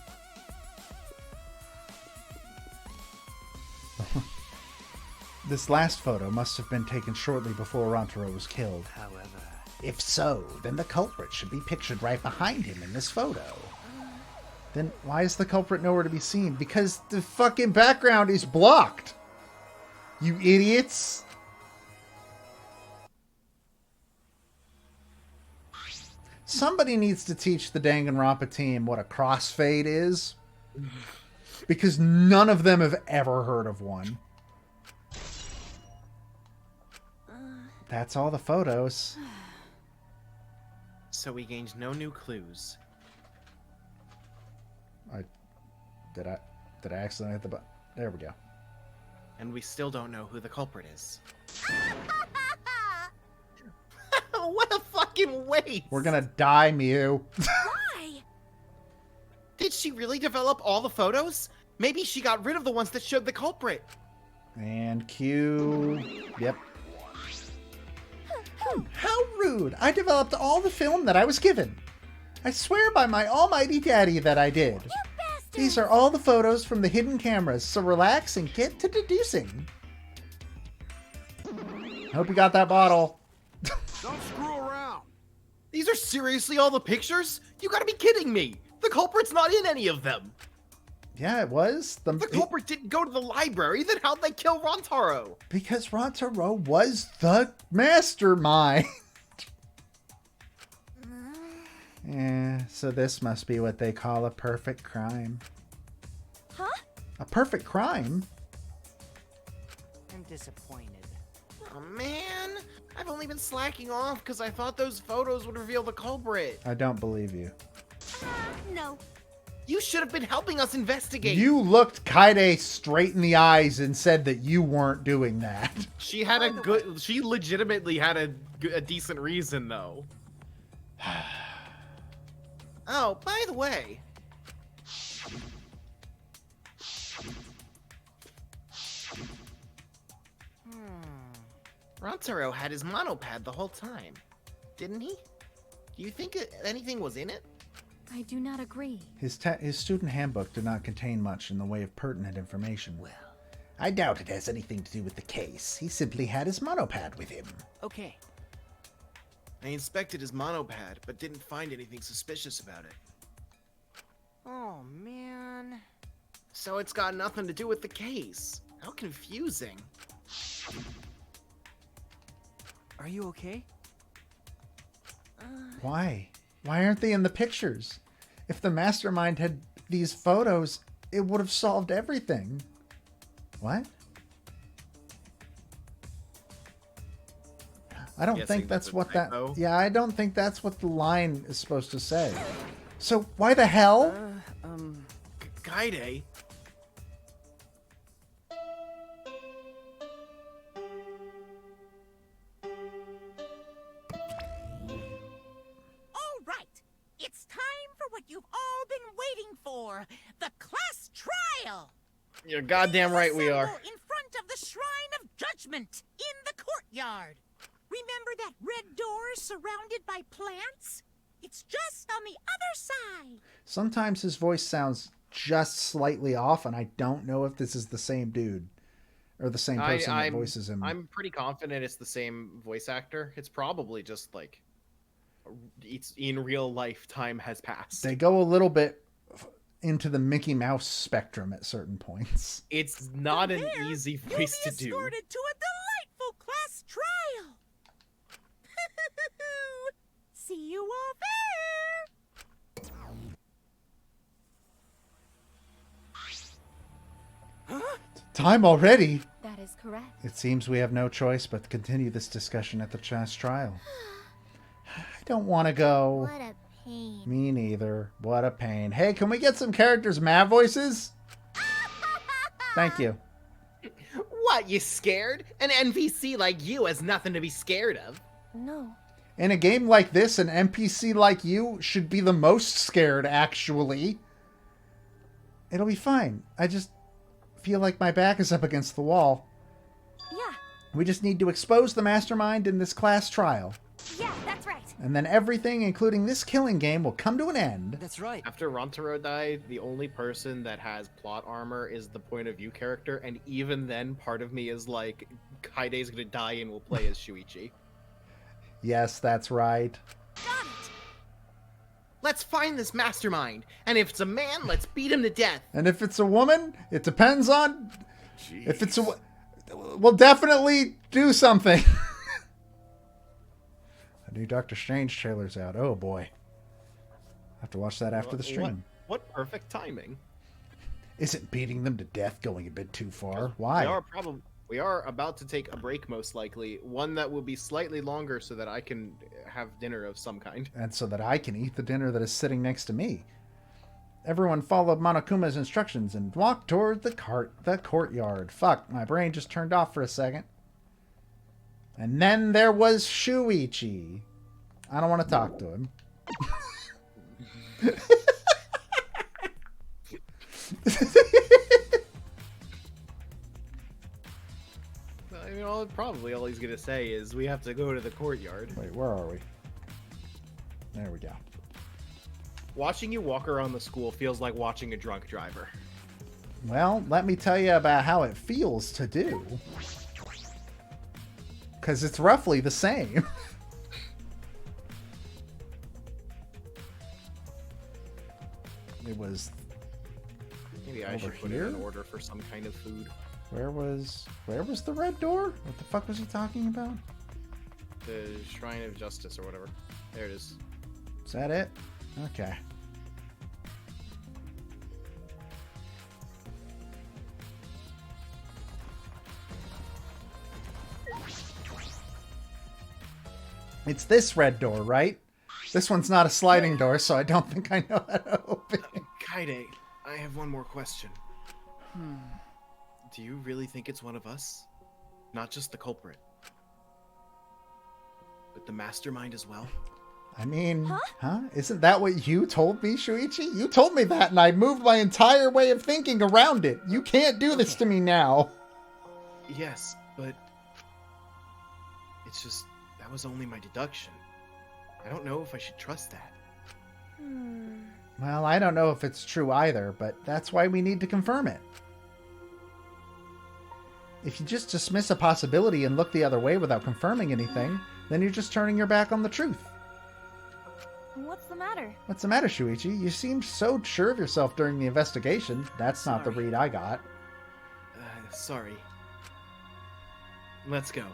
This last photo must have been taken shortly before Rantaro was killed. however, If so, then the culprit should be pictured right behind him in this photo. Then why is the culprit nowhere to be seen? Because the fucking background is blocked! You idiots! Somebody needs to teach the Danganronpa team what a crossfade is. Because none of them have ever heard of one. That's all the photos. So we gained no new clues. Did I accidentally hit the button? There we go. And we still don't know who the culprit is. What a fucking waste! We're gonna die, Mew. Why? Did she really develop all the photos? Maybe she got rid of the ones that showed the culprit. And Q. Yep. How rude! I developed all the film that I was given. I swear by my almighty daddy that I did. You bastard! These are all the photos from the hidden cameras, so relax and get to deducing. Hope you got that bottle. Don't screw around. These are seriously all the pictures? You gotta be kidding me! The culprit's not in any of them! Yeah, it was. The culprit didn't go to the library, then how'd they kill Rontaro? Because Rontaro was the mastermind. Yeah, so this must be what they call a perfect crime. Huh? A perfect crime? I'm disappointed. Oh man, I've only been slacking off because I thought those photos would reveal the culprit. I don't believe you. No. You should have been helping us investigate. You looked Kaide straight in the eyes and said that you weren't doing that. She had a good. She legitimately had a decent reason though. Oh, by the way. Rontaro had his monopad the whole time, didn't he? Do you think anything was in it? I do not agree. His student handbook did not contain much in the way of pertinent information. Well, I doubt it has anything to do with the case. He simply had his monopad with him. okay. I inspected his monopad, but didn't find anything suspicious about it. Oh, man. So it's got nothing to do with the case. How confusing. Are you okay? Why? Why aren't they in the pictures? If the mastermind had these photos, it would have solved everything. What? I don't Guessing think that's that's a what that... typo. Yeah, I don't think that's what the line is supposed to say. So why the hell? Kaide? All right, it's time for what you've all been waiting for, the class trial. You're goddamn right we are. Assemble in front of the Shrine of Judgment in the courtyard. Remember that red door surrounded by plants? It's just on the other side. Sometimes his voice sounds just slightly off, and I don't know if this is the same dude. Or the same person that voices him. I'm pretty confident it's the same voice actor. It's probably just like it's in real life time has passed. They go a little bit into the Mickey Mouse spectrum at certain points. It's not an There, easy you'll voice be to do. escorted to a delightful class trial. See you all there. Time already? That is correct. It seems we have no choice but to continue this discussion at the class trial. I don't want to go. What a pain. Me neither. What a pain. Hey, can we get some characters' mad voices? Thank you. What, you scared? An NPC like you has nothing to be scared of. No. In a game like this, an NPC like you should be the most scared, actually. It'll be fine. I just feel like my back is up against the wall. Yeah. We just need to expose the mastermind in this class trial. Yeah, that's right. And then everything, including this killing game, will come to an end. That's right. After Rontaro died, the only person that has plot armor is the point of view character, and even then, part of me is like, Kaide's gonna die and we'll play as Shuichi. Yes, that's right. Got it. Let's find this mastermind, and if it's a man, let's beat him to death. And if it's a woman, it depends on... If it's a... We'll definitely do something. A new Doctor Strange trailer's out. Oh, boy. I have to watch that after the stream. What perfect timing. Isn't beating them to death going a bit too far? Why? We are about to take a break, most likely. One that will be slightly longer so that I can have dinner of some kind. And so that I can eat the dinner that is sitting next to me. Everyone followed Monokuma's instructions and walked toward the courtyard. Fuck, my brain just turned off for a second. And then there was Shuichi. I don't want to talk to him. I mean, probably all he's gonna say is we have to go to the courtyard. Wait, where are we? There we go. Watching you walk around the school feels like watching a drunk driver. Well, let me tell you about how it feels to do. Because it's roughly the same. It was... Maybe I should put in an order for some kind of food. Where was the red door? What the fuck was he talking about? The Shrine of Justice or whatever. There it is. Is that it? Okay. It's this red door, right? This one's not a sliding door, so I don't think I know how to open it. Kaide, I have one more question. Do you really think it's one of us? Not just the culprit, but the mastermind as well? I mean, Isn't that what you told me, Shuichi? You told me that, and I moved my entire way of thinking around it. You can't do this to me now. Yes, but it's just, that was only my deduction. I don't know if I should trust that. Well, I don't know if it's true either, but that's why we need to confirm it. If you just dismiss a possibility and look the other way without confirming anything, then you're just turning your back on the truth. What's the matter? What's the matter, Shuichi? You seemed so sure of yourself during the investigation. That's not the read I got. Sorry. Let's go.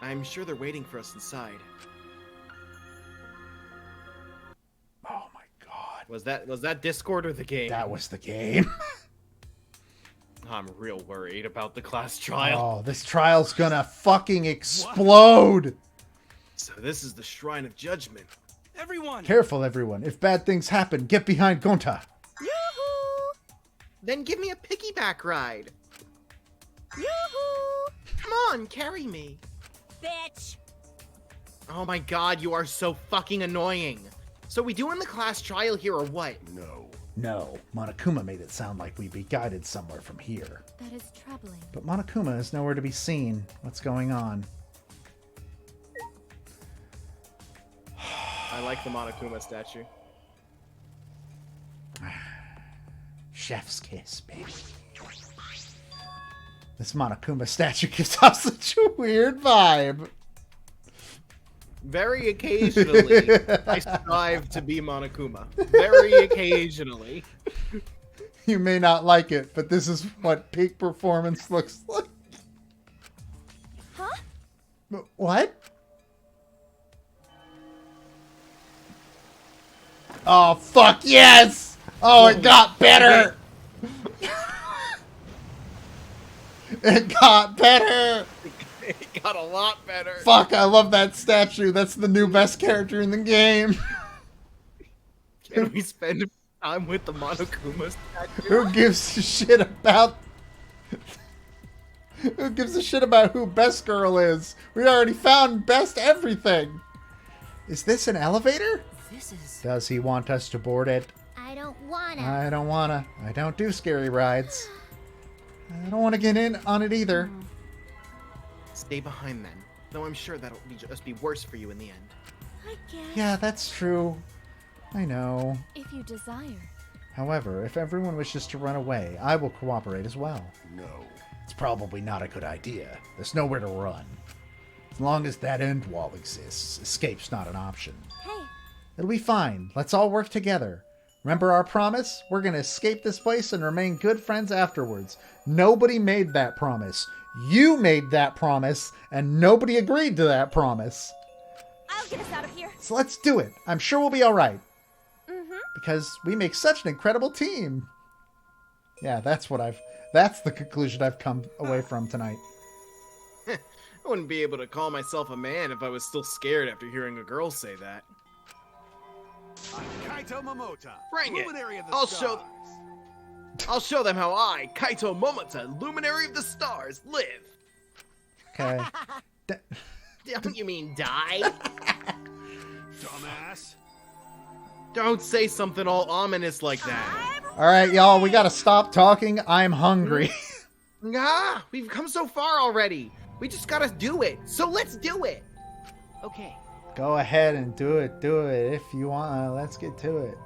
I'm sure they're waiting for us inside. Oh my god. Was that Discord or the game? That was the game. I'm real worried about the class trial. Oh, this trial's gonna fucking explode. So this is the Shrine of Judgment. Everyone! Careful, everyone. If bad things happen, get behind Gonta. Yoo-hoo! Then give me a piggyback ride. Yoo-hoo! Come on, carry me. Bitch! Oh my god, you are so fucking annoying. So we doing the class trial here or what? No, Monokuma made it sound like we'd be guided somewhere from here. That is troubling. But Monokuma is nowhere to be seen. What's going on? I like the Monokuma statue. Chef's kiss, baby. This Monokuma statue gives off such a weird vibe. Very occasionally, I strive to be Monokuma. Very occasionally. You may not like it, but this is what peak performance looks like. Huh? What? Oh, fuck yes! Oh, it got better! It got better! It got a lot better. Fuck, I love that statue. That's the new best character in the game. Can we spend time with the Monokuma statue? Who gives a shit about... Who gives a shit about who best girl is? We already found best everything. Is this an elevator? This is... Does he want us to board it? I don't wanna. I don't wanna. I don't do scary rides. I don't want to get in on it either. Stay behind then. Though I'm sure that'll just be worse for you in the end. I guess. Yeah, that's true. I know. If you desire. However, if everyone wishes to run away, I will cooperate as well. No. It's probably not a good idea. There's nowhere to run. As long as that end wall exists, escape's not an option. Hey, It'll be fine. Let's all work together. Remember our promise? We're going to escape this place and remain good friends afterwards. Nobody made that promise. You made that promise, and nobody agreed to that promise. I'll get us out of here. So let's do it. I'm sure we'll be all right. Mm-hmm. Because we make such an incredible team. Yeah, that's the conclusion I've come away from tonight. I wouldn't be able to call myself a man if I was still scared after hearing a girl say that. I'm Kaito Momota, Bring it. luminary of the I'll stars. I'll show them how I, Kaito Momota, luminary of the stars, live. Okay. Don't you mean die? Dumbass. Don't say something all ominous like that. All right, y'all, we gotta stop talking. I'm hungry. Ah, we've come so far already. We just gotta do it. So let's do it. Okay. Go ahead and do it if you want. Let's get to it.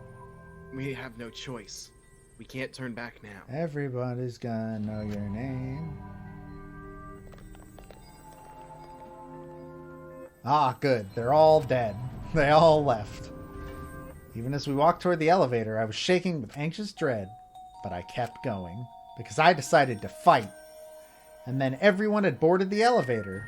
We have no choice. We can't turn back now. Everybody's gonna know your name. Ah, good. They're all dead. They all left. Even as we walked toward the elevator, I was shaking with anxious dread, but I kept going because I decided to fight. And then everyone had boarded the elevator.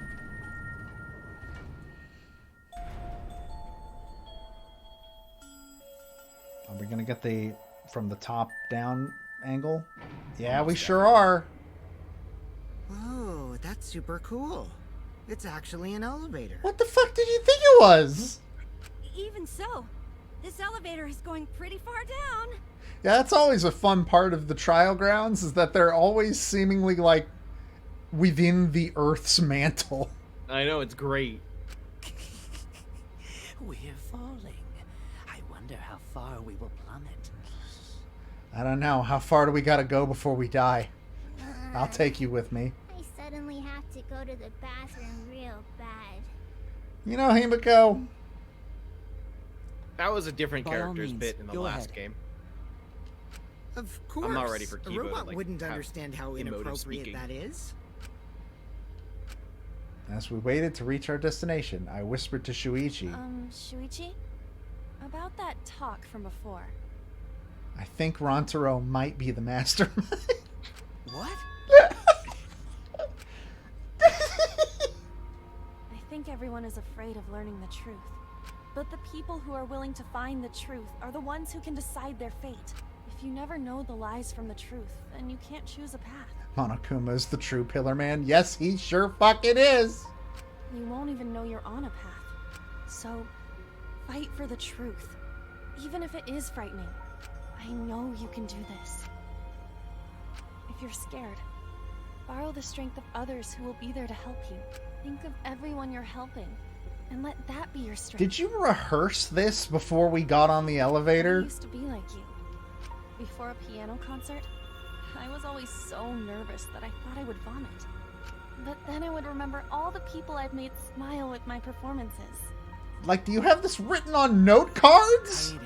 Are we gonna get the from the top down angle? Yeah, we sure are. Whoa, that's super cool. It's actually an elevator. What the fuck did you think it was? Even so, this elevator is going pretty far down. Yeah, that's always a fun part of the trial grounds, is that they're always seemingly like within the Earth's mantle. I know, it's great. We're falling. I wonder how far we will plummet. I don't know. How far do we gotta go before we die? I'll take you with me. I suddenly have to go to the bathroom real bad. You know, Himiko, That was a different By all character's means, bit in the go last ahead. game. Of course. I'm not ready for A Kibo to, robot like, wouldn't have understand how emotive inappropriate speaking. that is. as we waited to reach our destination, I whispered to Shuichi, Shuichi? About that talk from before. I think Rantaro might be the mastermind. What? I think everyone is afraid of learning the truth. But the people who are willing to find the truth are the ones who can decide their fate. If you never know the lies from the truth, then you can't choose a path. Monokuma's the true Pillar Man. Yes, he sure fucking is. You won't even know you're on a path. So, fight for the truth. Even if it is frightening. I know you can do this. If you're scared, borrow the strength of others who will be there to help you. Think of everyone you're helping, and let that be your strength. Did you rehearse this before we got on the I elevator? used to be like you. Before a piano concert, I was always so nervous that I thought I would vomit. But then I would remember all the people I've made smile with my performances. Like, do you have this written on note cards? Mayday.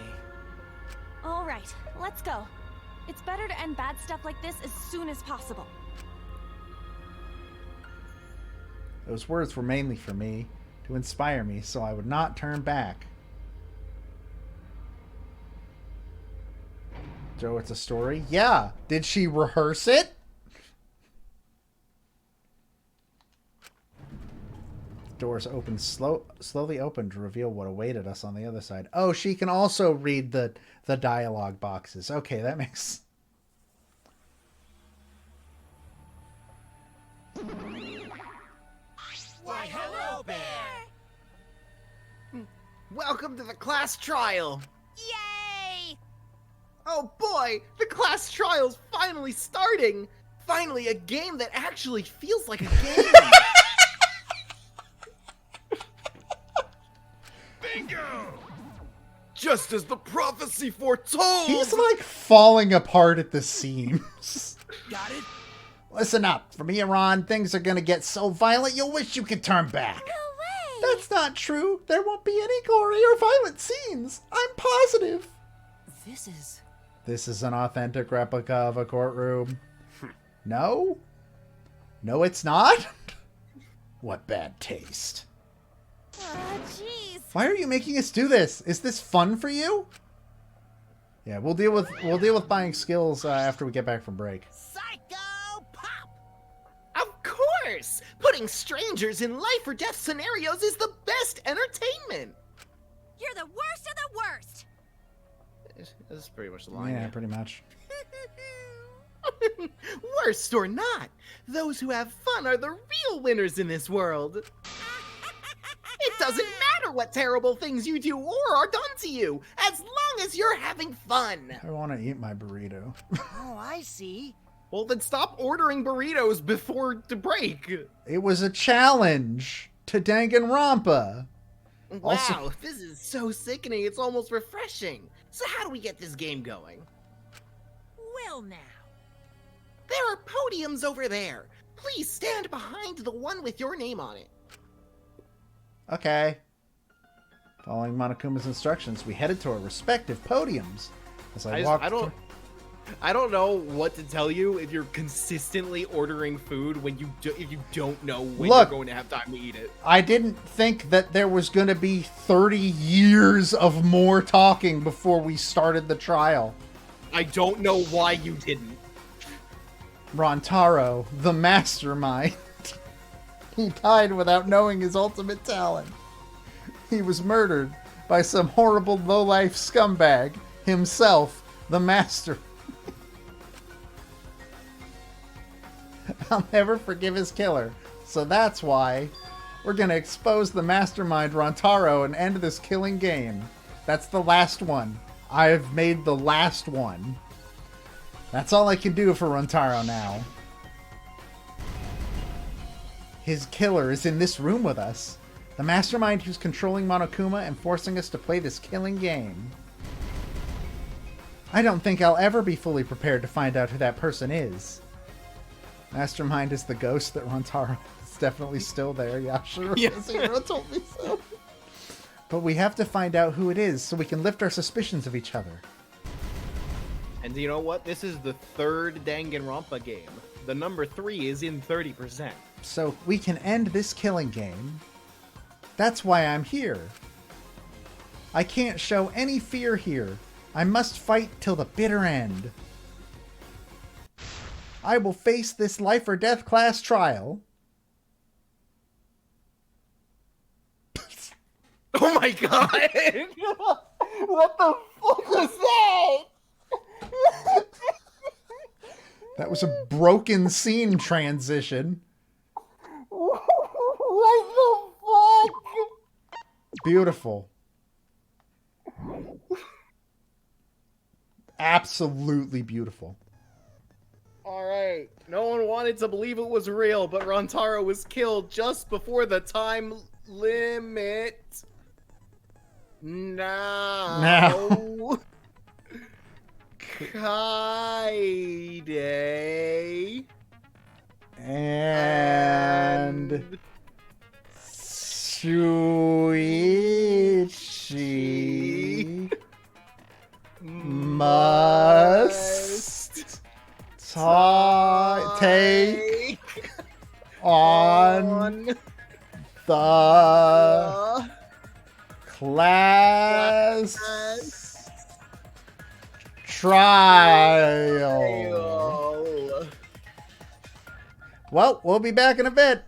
All right, let's go. It's better to end bad stuff like this as soon as possible. Those words were mainly for me, to inspire me, so I would not turn back. Joe, it's a story? Yeah. Did she rehearse it? Doors opened slowly opened to reveal what awaited us on the other side. Oh, she can also read the dialogue boxes. Okay, that makes... Why, hello, Bear! Welcome to the class trial. Yay! Oh boy, the class trial's finally starting. Finally, a game that actually feels like a game. Bingo! Just as the prophecy foretold! He's like falling apart at the seams. Got it? Listen up. From here on, things are gonna get so violent you'll wish you could turn back. No way! That's not true. There won't be any gory or violent scenes. I'm positive. This is an authentic replica of a courtroom. No? No, it's not? What bad taste. Jeez. Why are you making us do this? Is this fun for you? Yeah, we'll deal with buying skills after we get back from break. Psycho Pop! Of course! Putting strangers in life or death scenarios is the best entertainment. You're the worst of the worst! This is pretty much the line. Yeah, Yeah. pretty much. Worst or not, those who have fun are the real winners in this world. It doesn't matter what terrible things you do or are done to you, as long as you're having fun. I want to eat my burrito. Oh, I see. Well, then stop ordering burritos before the break. It was a challenge to Danganronpa. Wow, Also- this is so sickening, it's almost refreshing. So how do we get this game going? Well, now. There are podiums over there. Please stand behind the one with your name on it. Okay. Following Monokuma's instructions, we headed to our respective podiums. As I walked. I don't know what to tell you if you're consistently ordering food when if you don't know when Look, you're going to have time to eat it. I didn't think that there was going to be 30 years of more talking before we started the trial. I don't know why you didn't. Rontaro, the mastermind. He died without knowing his ultimate talent. He was murdered by some horrible low-life scumbag, himself, the master. I'll never forgive his killer, so that's why we're gonna expose the mastermind Rontaro and end this killing game. That's the last one. I've made the last one. That's all I can do for Rontaro now. His killer is in this room with us. The mastermind who's controlling Monokuma and forcing us to play this killing game. I don't think I'll ever be fully prepared to find out who that person is. Mastermind is the ghost that Rontaro is definitely still there. Yashiro told me so. But we have to find out who it is so we can lift our suspicions of each other. And you know what? This is the third Danganronpa game. The number 3 is in 30%. So we can end this killing game. That's why I'm here. I can't show any fear here. I must fight till the bitter end. I will face this life or death class trial. Oh my god! What the fuck was that? That was a broken scene transition. What the fuck? Beautiful. Absolutely beautiful. Alright, no one wanted to believe it was real, but Rontaro was killed just before the time limit. Now. Kaide. And Shuichi must take on the class trial. Well, we'll be back in a bit.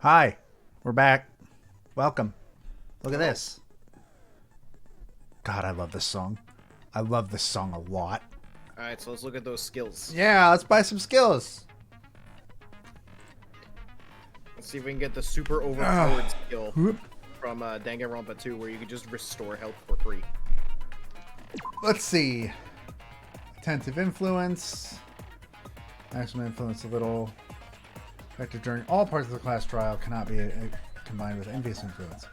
Hi, we're back. Welcome. Look at this. God, I love this song. I love this song a lot. Alright, so let's look at those skills. Yeah, let's buy some skills. Let's see if we can get the super overpowered skill from Danganronpa 2, where you can just restore health for free. Let's see. Attentive influence. Maximum influence a little. Effective during all parts of the class trial. Cannot be combined with envious influence.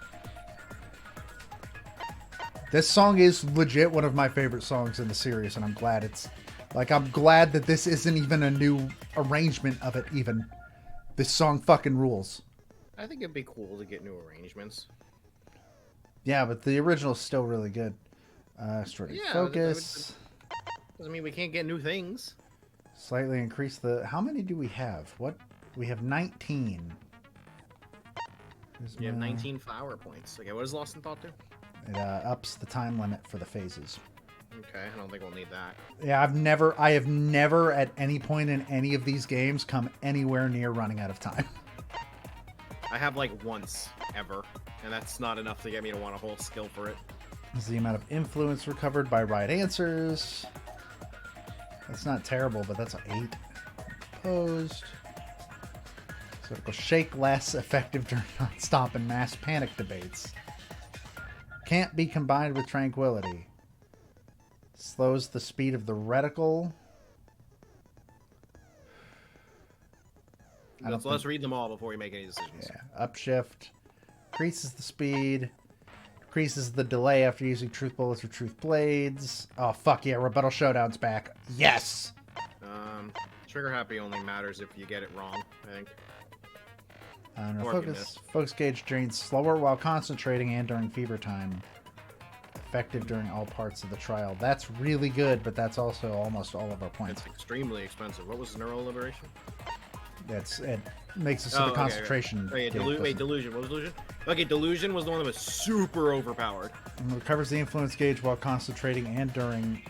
This song is legit one of my favorite songs in the series, and I'm glad it's... Like, I'm glad that this isn't even a new arrangement of it, even. This song fucking rules. I think it'd be cool to get new arrangements. Yeah, but the original's still really good. Straight focus. Doesn't mean we can't get new things. Slightly increase the... How many do we have? What? We have 19. You have 19 flower points. Okay, what does Lost in Thought do? It ups the time limit for the phases. Okay, I don't think we'll need that. Yeah, I have never at any point in any of these games come anywhere near running out of time. I have like once ever, and that's not enough to get me to want a whole skill for it. This is the amount of influence recovered by right answers. That's not terrible, but that's an 8. Opposed. So it'll shake less, effective during non-stop and mass panic debates. Can't be combined with tranquility. Slows the speed of the reticle. Let's read them all before we make any decisions. Yeah. Upshift. Increases the speed. Decreases the delay after using truth bullets or truth blades. Oh, fuck yeah. Rebuttal Showdown's back. Yes! Trigger happy only matters if you get it wrong, I think. No focus. Focus gauge drains slower while concentrating and during fever time. Effective during all parts of the trial. That's really good, but that's also almost all of our points. It's extremely expensive. What was neural liberation? It makes it so the concentration. Okay. Wait, delusion. What was delusion? Okay, delusion was the one that was super overpowered. And recovers the influence gauge while concentrating and during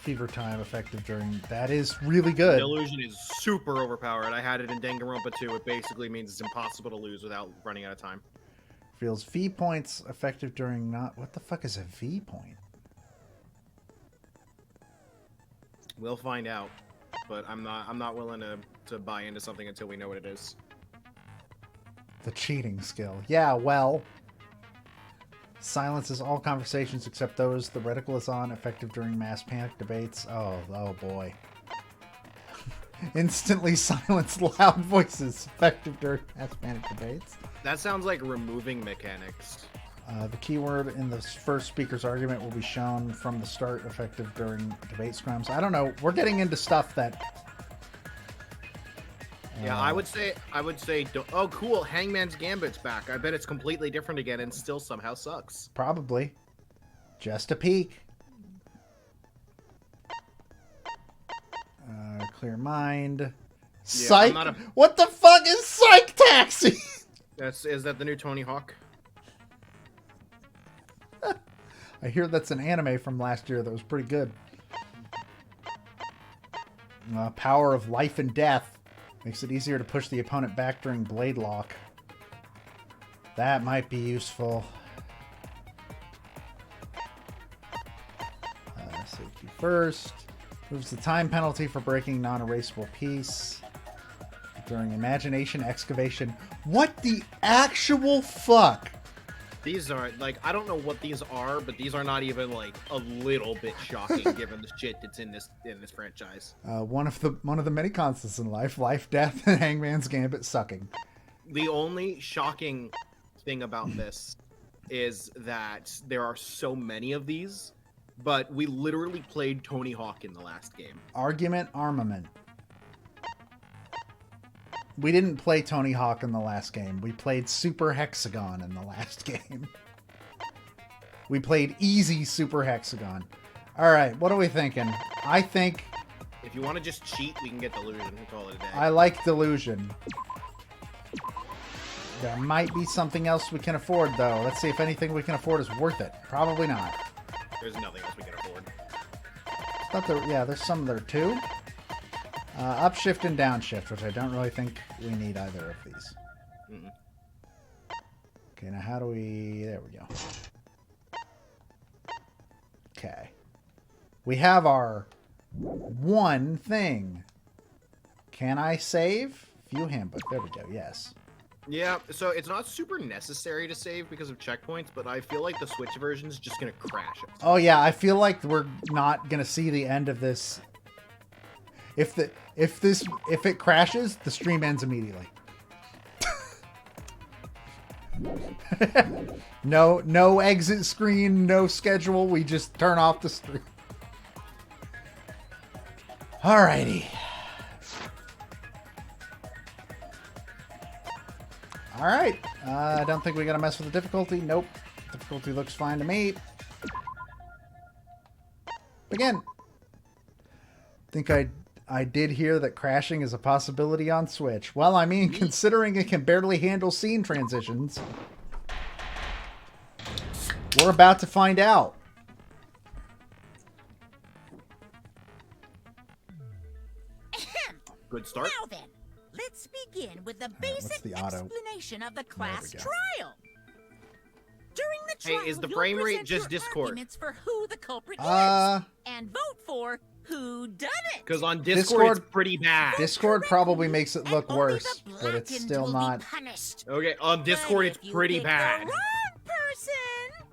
fever time. Effective during. That is really good. Delusion is super overpowered. I had it in Danganronpa 2. It basically means it's impossible to lose without running out of time. Feels V points effective during not. What the fuck is a V point? We'll find out, but I'm not willing to buy into something until we know what it is. The cheating skill. Yeah, well. Silences all conversations except those the reticle is on, effective during mass panic debates. Oh boy. Instantly silence loud voices, effective during mass panic debates. That sounds like removing mechanics. The keyword in the first speaker's argument will be shown from the start, effective during debate scrums. I don't know. We're getting into stuff that... Yeah, I would say, oh, cool, Hangman's Gambit's back. I bet it's completely different again and still somehow sucks. Probably. Just a peek. Clear mind. Psych? What the fuck is Psych Taxi? Is that the new Tony Hawk? I hear that's an anime from last year that was pretty good. Power of life and death. Makes it easier to push the opponent back during blade lock. That might be useful. Safety first. Moves the time penalty for breaking non-erasable piece. During imagination excavation. What the actual fuck? These are, like, I don't know what these are, but these are not even, like, a little bit shocking given the shit that's in this franchise. One of the many constants in life, death, and Hangman's Gambit sucking. The only shocking thing about this is that there are so many of these, but we literally played Tony Hawk in the last game. Argument armament. We didn't play Tony Hawk in the last game. We played Super Hexagon in the last game. We played easy Super Hexagon. Alright, what are we thinking? I think... If you want to just cheat, we can get Delusion and call it a day. I like Delusion. There might be something else we can afford, though. Let's see if anything we can afford is worth it. Probably not. There's nothing else we can afford. Thought there, yeah, there's some there, too. Upshift and downshift, which I don't really think we need either of these. Okay, now how do we... There we go. Okay. We have our one thing. Can I save? View handbook. There we go. Yes. Yeah, so it's not super necessary to save because of checkpoints, but I feel like the Switch version is just gonna crash it. Oh yeah, I feel like we're not gonna see the end of this. If it crashes, the stream ends immediately. No exit screen, no schedule. We just turn off the stream. Alrighty. Alright. I don't think we gotta mess with the difficulty. Nope. Difficulty looks fine to me. Again. Think I did hear that crashing is a possibility on Switch. Well, I mean, considering it can barely handle scene transitions. We're about to find out. Good start. Now then, let's begin with the basic the auto? explanation of the class go. trial. During the Hey, trial, is the you'll frame rate present just your Discord? arguments for who the culprit is, and vote for who done it. Because on Discord, it's pretty bad. Discord probably makes it look And only worse, the but it's blackened still will not. Be punished. Okay, on Discord, But it's if you pretty pick bad. The wrong person,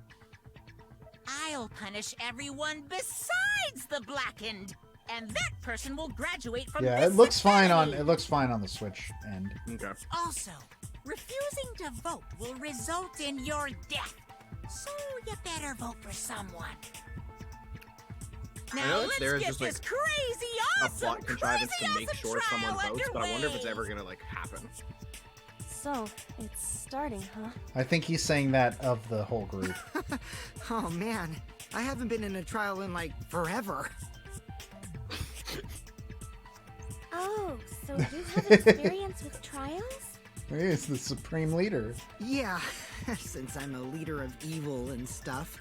I'll punish everyone besides the blackened, and that person will graduate from Yeah, this it looks fine on academy. the Switch end. Okay. Also, refusing to vote will result in your death. So you better vote for someone. I know Now it's let's there as get just, this like, crazy A awesome, plot contrivance to crazy make awesome sure someone trial votes, but I wonder if it's underway. ever gonna like happen. So, it's starting, huh? I think he's saying that of the whole group. Oh man, I haven't been in a trial in like forever. Oh, so you have experience with trials? He's the supreme leader. Yeah, since I'm a leader of evil and stuff,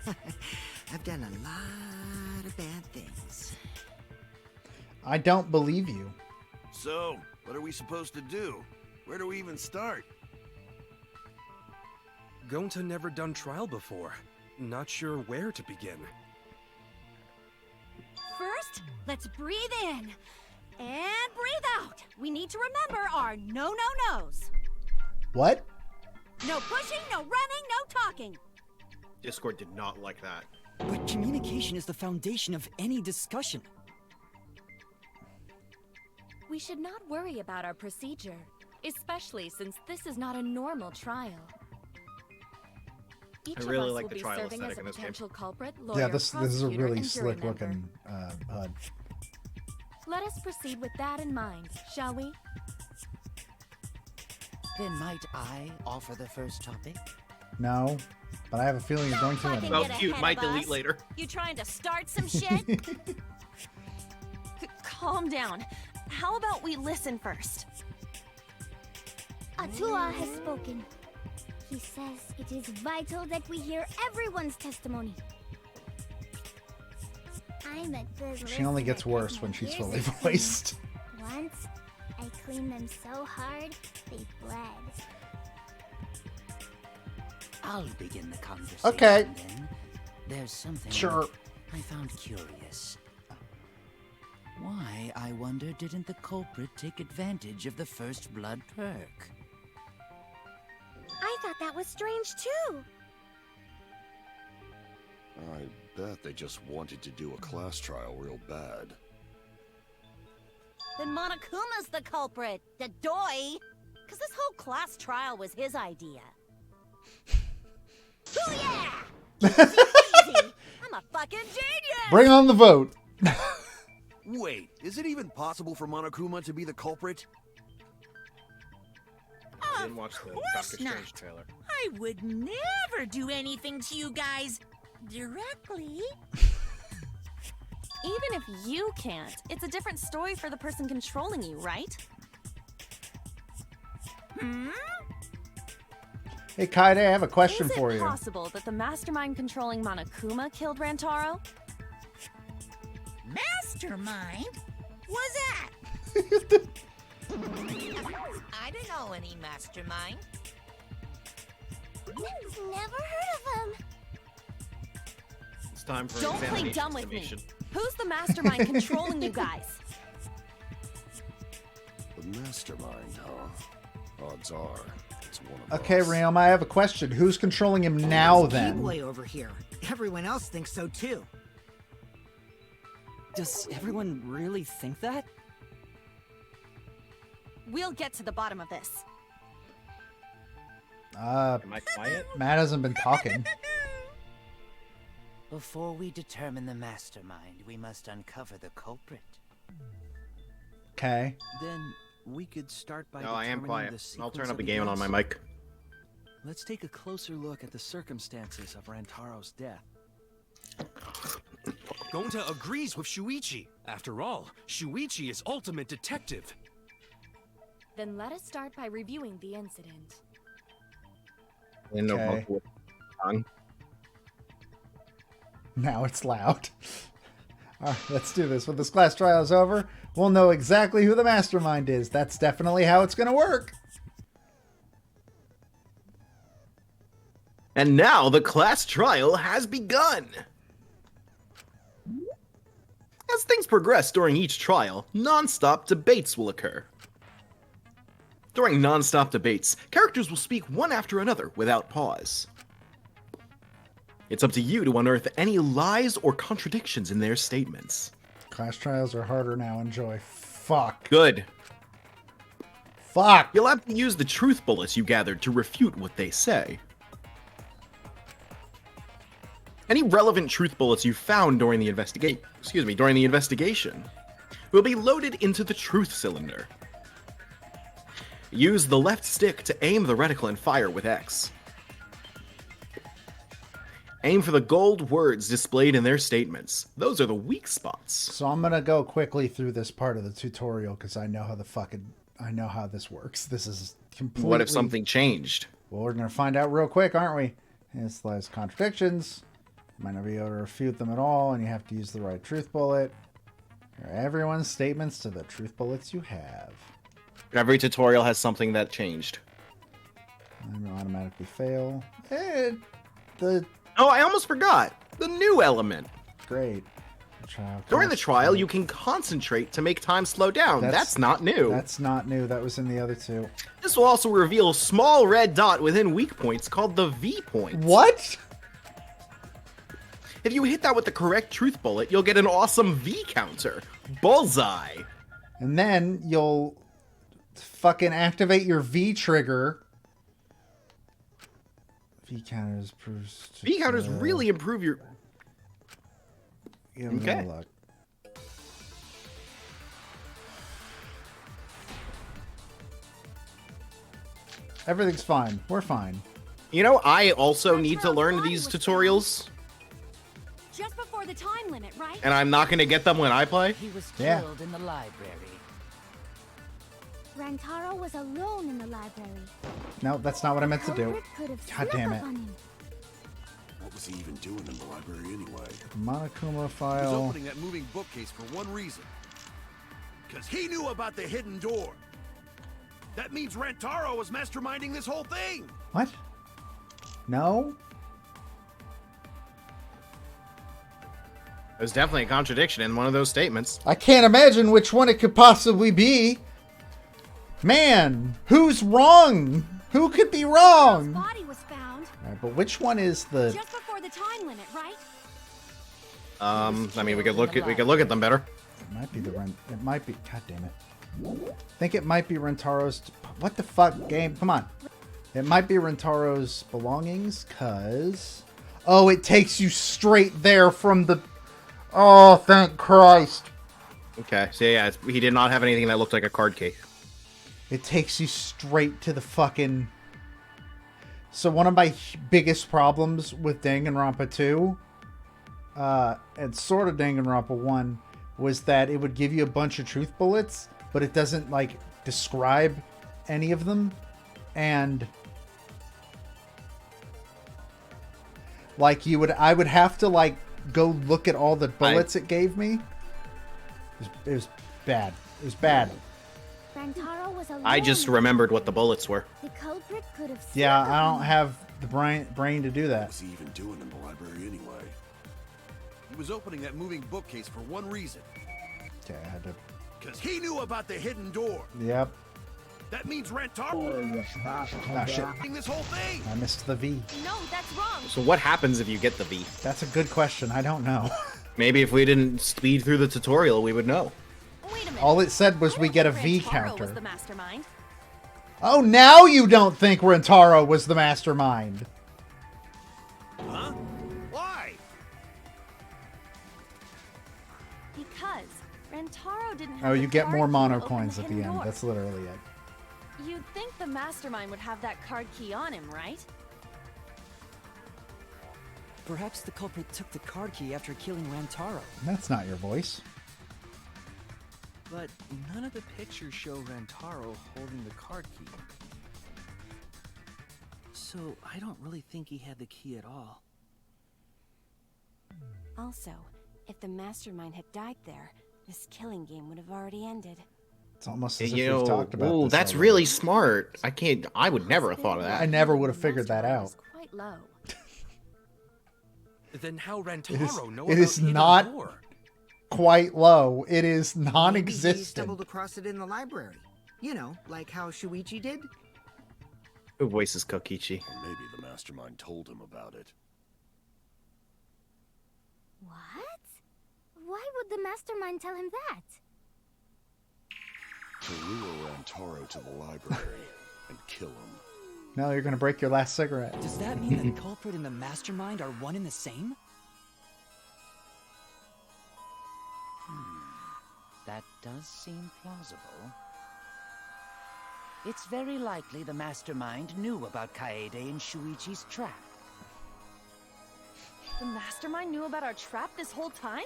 I've done a lot of bad things. I don't believe you. So, what are we supposed to do? Where do we even start? Gonta never done trial before. Not sure where to begin. First, let's breathe in and breathe out. We need to remember our no-no-nos. What? No pushing, no running, no talking. Discord did not like that. But communication is the foundation of any discussion. We should not worry about our procedure, especially since this is not a normal trial. Each I of really us like will the be trial serving as aesthetic a in this game. potential culprit, lawyer, Yeah, this is a prosecutor, really and jury slick member. looking HUD. Let us proceed with that in mind, shall we? Then might I offer the first topic? No, but I have a feeling you're going to Fucking anyway. get cute, ahead might of delete us. later. You trying to start some shit? Calm down. How about we listen first? Atua has spoken. He says it is vital that we hear everyone's testimony. I'm a good She only gets listener, worse but when my she's ears fully are clean. voiced. Once, I cleaned them so hard, they bled. I'll begin the conversation. Okay. Then. There's something Sure. I found curious. Why, I wonder, didn't the culprit take advantage of the first blood perk? I thought that was strange too. I bet they just wanted to do a class trial real bad. Then Monokuma's the culprit, the doy. Because this whole class trial was his idea. Oh yeah! Easy, easy. I'm a fucking genius! Bring on the vote. Wait, is it even possible for Monokuma to be the culprit? I didn't watch the Doctor course Strange not. trailer. I would never do anything to you guys directly. Even if you can't, it's a different story for the person controlling you, right? Hey, Kaide, I have a question Is for it you. possible that the mastermind controlling Monokuma killed Rantaro? Mastermind? Was that? I don't know any mastermind. Never heard of him. It's time for Don't play examination dumb with me. estimation. Who's the mastermind controlling you guys? The mastermind, huh? Odds are, it's one of Okay, us. Ryoma, I have a question. Who's controlling him now, There's then? B-boy over here. Everyone else thinks so too. Does everyone really think that? We'll get to the bottom of this. Am I quiet? Matt hasn't been talking. Before we determine the mastermind, we must uncover the culprit. Okay. Then we could start by No, I am determining quiet. the I'll sequence turn up of the game on my events. mic. Let's take a closer look at the circumstances of Rantaro's death. Gonta agrees with Shuichi. After all, Shuichi is ultimate detective. Then let us start by reviewing the incident. Okay. Now it's loud. Alright, let's do this. When this class trial is over, we'll know exactly who the mastermind is. That's definitely how it's gonna work. And now the class trial has begun. As things progress during each trial, non-stop debates will occur. During non-stop debates, characters will speak one after another without pause. It's up to you to unearth any lies or contradictions in their statements. Class trials are harder now. Enjoy. Fuck. Good. Fuck. You'll have to use the truth bullets you gathered to refute what they say. Any relevant truth bullets you found during the investigation will be loaded into the truth cylinder. Use the left stick to aim the reticle and fire with X. Aim for the gold words displayed in their statements. Those are the weak spots. So I'm gonna go quickly through this part of the tutorial because I know how this works. This is completely. What if something changed? Well, we're gonna find out real quick, aren't we? It's like contradictions. Might not be able to refute them at all, and you have to use the right truth bullet. Compare everyone's statements to the truth bullets you have. Every tutorial has something that changed. I'm gonna automatically fail. Oh, I almost forgot. The new element. Great. During the trial, you can concentrate to make time slow down. That's not new. That's not new. That was in the other two. This will also reveal a small red dot within weak points called the V point. What? If you hit that with the correct truth bullet, you'll get an awesome V counter. Bullseye. And then you'll fucking activate your V trigger. V counters proves. V counters really improve your. Okay. Luck. Everything's fine. We're fine. You know, I also need to learn these tutorials. Just before the time limit, right? And I'm not going to get them when I play? He was killed in the library. Rantaro was alone in the library. No, that's not what I meant to do. God damn it. What was he even doing in the library anyway? Monokuma He was file. opening that moving bookcase for one reason. Because he knew about the hidden door. That means Rantaro was masterminding this whole thing. What? No? There's definitely a contradiction in one of those statements. I can't imagine which one it could possibly be. Man, who's wrong? Who could be wrong? Body was found. All right, but which one is the? Just before the time limit, right? I mean, we could look at them better. It might be the Rent. It might be. God damn it. I think it might be Rentaro's. What the fuck, game? Come on. It might be Rentaro's belongings, cause. Oh, it takes you straight there from the. Oh, thank Christ. Okay, so yeah, he did not have anything that looked like a card case. It takes you straight to the fucking... So one of my biggest problems with Danganronpa 2, and sort of Danganronpa 1, was that it would give you a bunch of truth bullets, but it doesn't, like, describe any of them. And... like, I would have to, like, go look at all the bullets it gave me. It was bad. It was bad. Rantaro was alone. I just remembered what the bullets were. The culprit could have Yeah, I don't have the brain to do What that? was he even doing in the library anyway? He was opening that moving bookcase for one reason. Okay, I had to. Because he knew about the hidden door. Yep. That means Rentaro. Oh shit! This whole thing. I missed the V. No, that's wrong. So what happens if you get the V? That's a good question. I don't know. Maybe if we didn't speed through the tutorial, we would know. Wait a minute. All it said was I we don't get a think V Rantaro counter. was the mastermind. Oh, now you don't think Rentaro was the mastermind. Huh? Why? Because Rantaro didn't have Oh, the you get card more key to mono open coins at the hidden end. door. That's literally it. You'd think the mastermind would have that card key on him, right? Perhaps the culprit took the card key after killing Rantaro. That's not your voice. But none of the pictures show Rantaro holding the card key. So I don't really think he had the key at all. Also, if the mastermind had died there, this killing game would have already ended. It's almost as if You we've know, talked about ooh, this that's already. really smart. I would never have thought of I that. never would have figured that out. Quite low. Then how It is, Rantaro know it about is hidden not door? quite low. It is Maybe he non-existent. stumbled across it in the library. You know, like how Shuichi did. Who voices Kokichi? Or maybe the mastermind told him about it. What? Why would the mastermind tell him that? To lure Rantaro to the library and kill him. No, you're gonna break your last cigarette. Does that mean the culprit and the mastermind are one and the same? That does seem plausible. It's very likely the mastermind knew about Kaede and Shuichi's trap. The mastermind knew about our trap this whole time?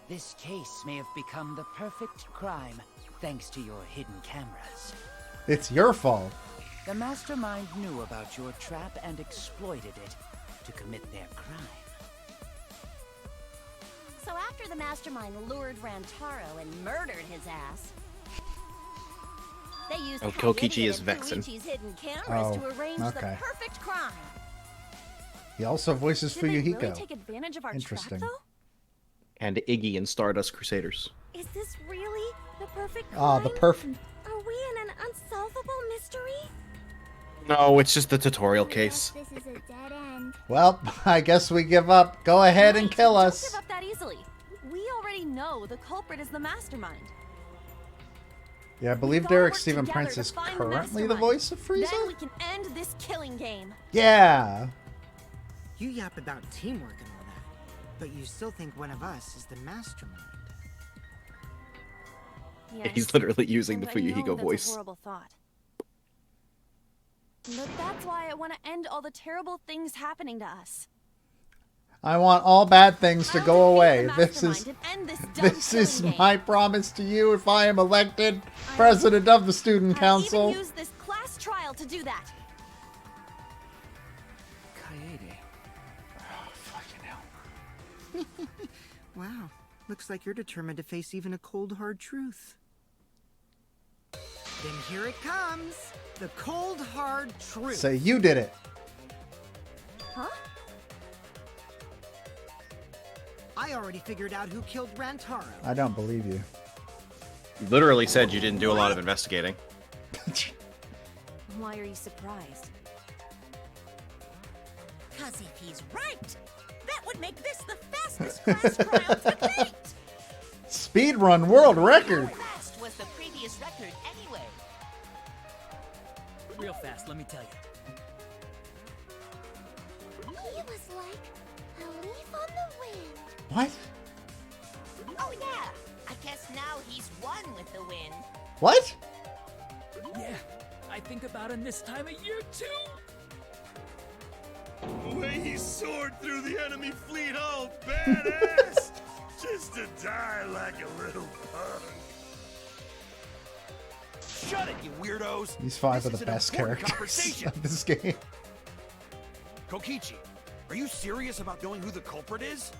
This case may have become the perfect crime thanks to your hidden cameras. It's your fault. The mastermind knew about your trap and exploited it to commit their crime. So after the mastermind lured Rantaro and murdered his ass, they used Oh, Kaede Kokichi is and vexing. Shuichi's hidden cameras Oh, to arrange okay. the perfect crime. He also voices Did they Fuyuhiko. really take advantage of our Interesting. trap, though? And Iggy in Stardust Crusaders. Is this really the perfect crime? Ah, the perfect. Are we in an unsolvable mystery? No, it's just the tutorial case. This is a dead end. Well, I guess we give up. Go ahead and Wait, kill don't us. give up that easily. We already know the culprit is the mastermind. Yeah, I believe gotta Derek work Stephen together Prince to is find currently the mastermind. voice of Then Frieza? we can end this killing game. Yeah. You yap about teamwork and all that, but you still think one of us is the mastermind. Yes, He's literally using the and I know Fuyuhiko that's a voice. horrible thought. But that's why I want to end all the terrible things happening to us. I want all bad things to go away. the This is mastermind and end this dumb this is killing game. my promise to you if I am elected president of the student I'll council. even use this class trial to do that. Kaede. Wow, looks like you're determined to face even a cold, hard truth. Then here it comes, the cold, hard truth. Say you did it. Huh? I already figured out who killed Rantaro. I don't believe you. You literally said you didn't do a lot of investigating. Why are you surprised? Cause if he's right, that would make this the fastest class trial to date. Speedrun world record. How fast was the previous record anyway? Real fast, let me tell you. He was like a leaf on the wind. What? Oh yeah, I guess now he's one with the wind. What? Yeah, I think about him this time of year too. The way he soared through the enemy fleet, all badass, just to die like a little punk. Shut it, you weirdos! These five This are is the an best important characters conversation. of this game. Kokichi, are you serious about knowing who the culprit is?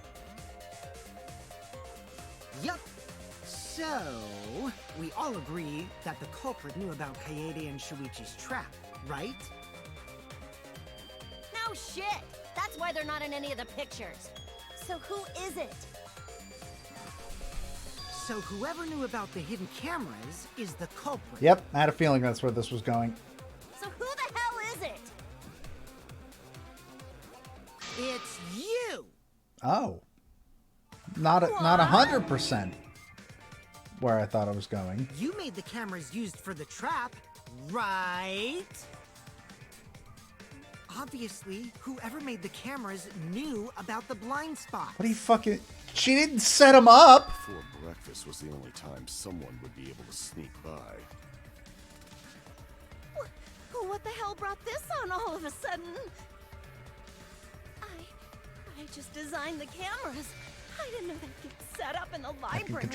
Yup. So, we all agree that the culprit knew about Kaede and Shuichi's trap. right? No shit. That's why they're not in any of the pictures. So who is it? So whoever knew about the hidden cameras is the culprit. Yep, I had a feeling that's where this was going. So who the hell is it? It's you! Oh. Not 100% where I thought I was going. You made the cameras used for the trap, right? Obviously, whoever made the cameras knew about the blind spot. What are you fucking... She didn't set him up! Before breakfast was the only time someone would be able to sneak by. What the hell brought this on all of a sudden? I just designed the cameras. I didn't know they'd get set up in the library.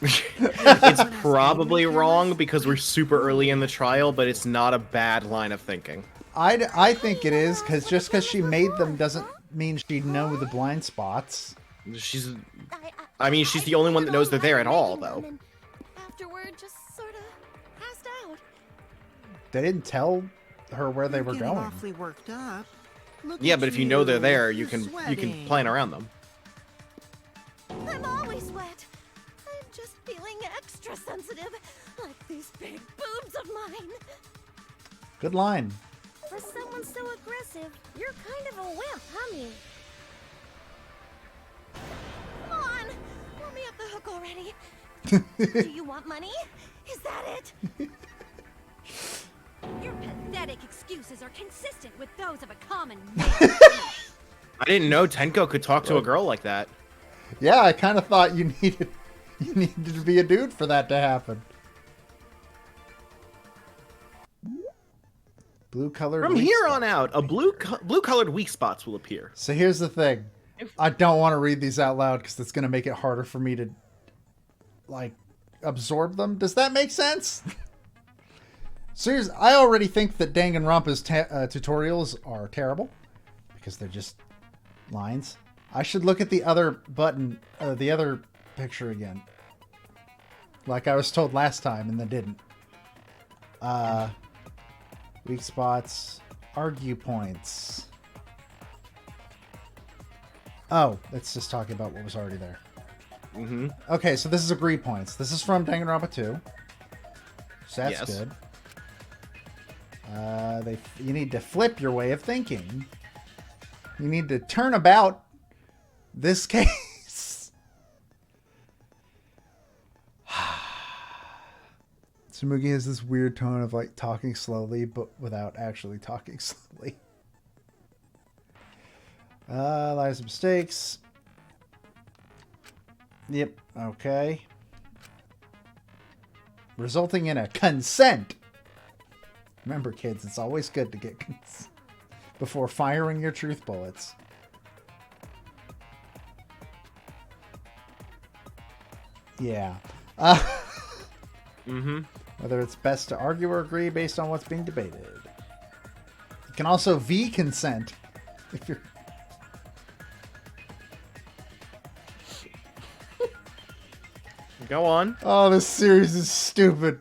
It's probably wrong because we're super early in the trial, but it's not a bad line of thinking. I think it is, because just because she made them doesn't mean she'd know the blind spots. I mean, she's the only one that knows they're there at all, though. Afterward, just sort of passed out. They didn't tell her where they were going. Awfully worked up. Yeah, but if you know they're there, you can plan around them. I'm always wet. I'm just feeling extra sensitive, like these big boobs of mine. Good line. For someone so aggressive, you're kind of a wimp, huh, me? Come on, let me off the hook already. Do you want money? Is that it? Your pathetic excuses are consistent with those of a common man. I didn't know Tenko could talk to a girl like that. Yeah, I kind of thought you needed to be a dude for that to happen. Blue-colored. From here on out, a blue-colored weak spots will appear. So here's the thing. I don't want to read these out loud because that's going to make it harder for me to, like, absorb them. Does that make sense? Seriously, I already think that Danganronpa's tutorials are terrible because they're just lines. I should look at the other button, the other picture again. Like I was told last time and then didn't. Weak spots, argue points. Oh, it's just talking about what was already there. Mm-hmm. Okay, so this is agree points. This is from Danganronpa 2. So that's good. You need to flip your way of thinking. You need to turn about this case. Tsumugi has this weird tone of like talking slowly, but without actually talking slowly. Lies and mistakes. Yep, okay. Resulting in a consent. Remember, kids, it's always good to get consent before firing your truth bullets. Yeah. Whether it's best to argue or agree based on what's being debated. You can also V consent if you're... Go on. Oh, this series is stupid.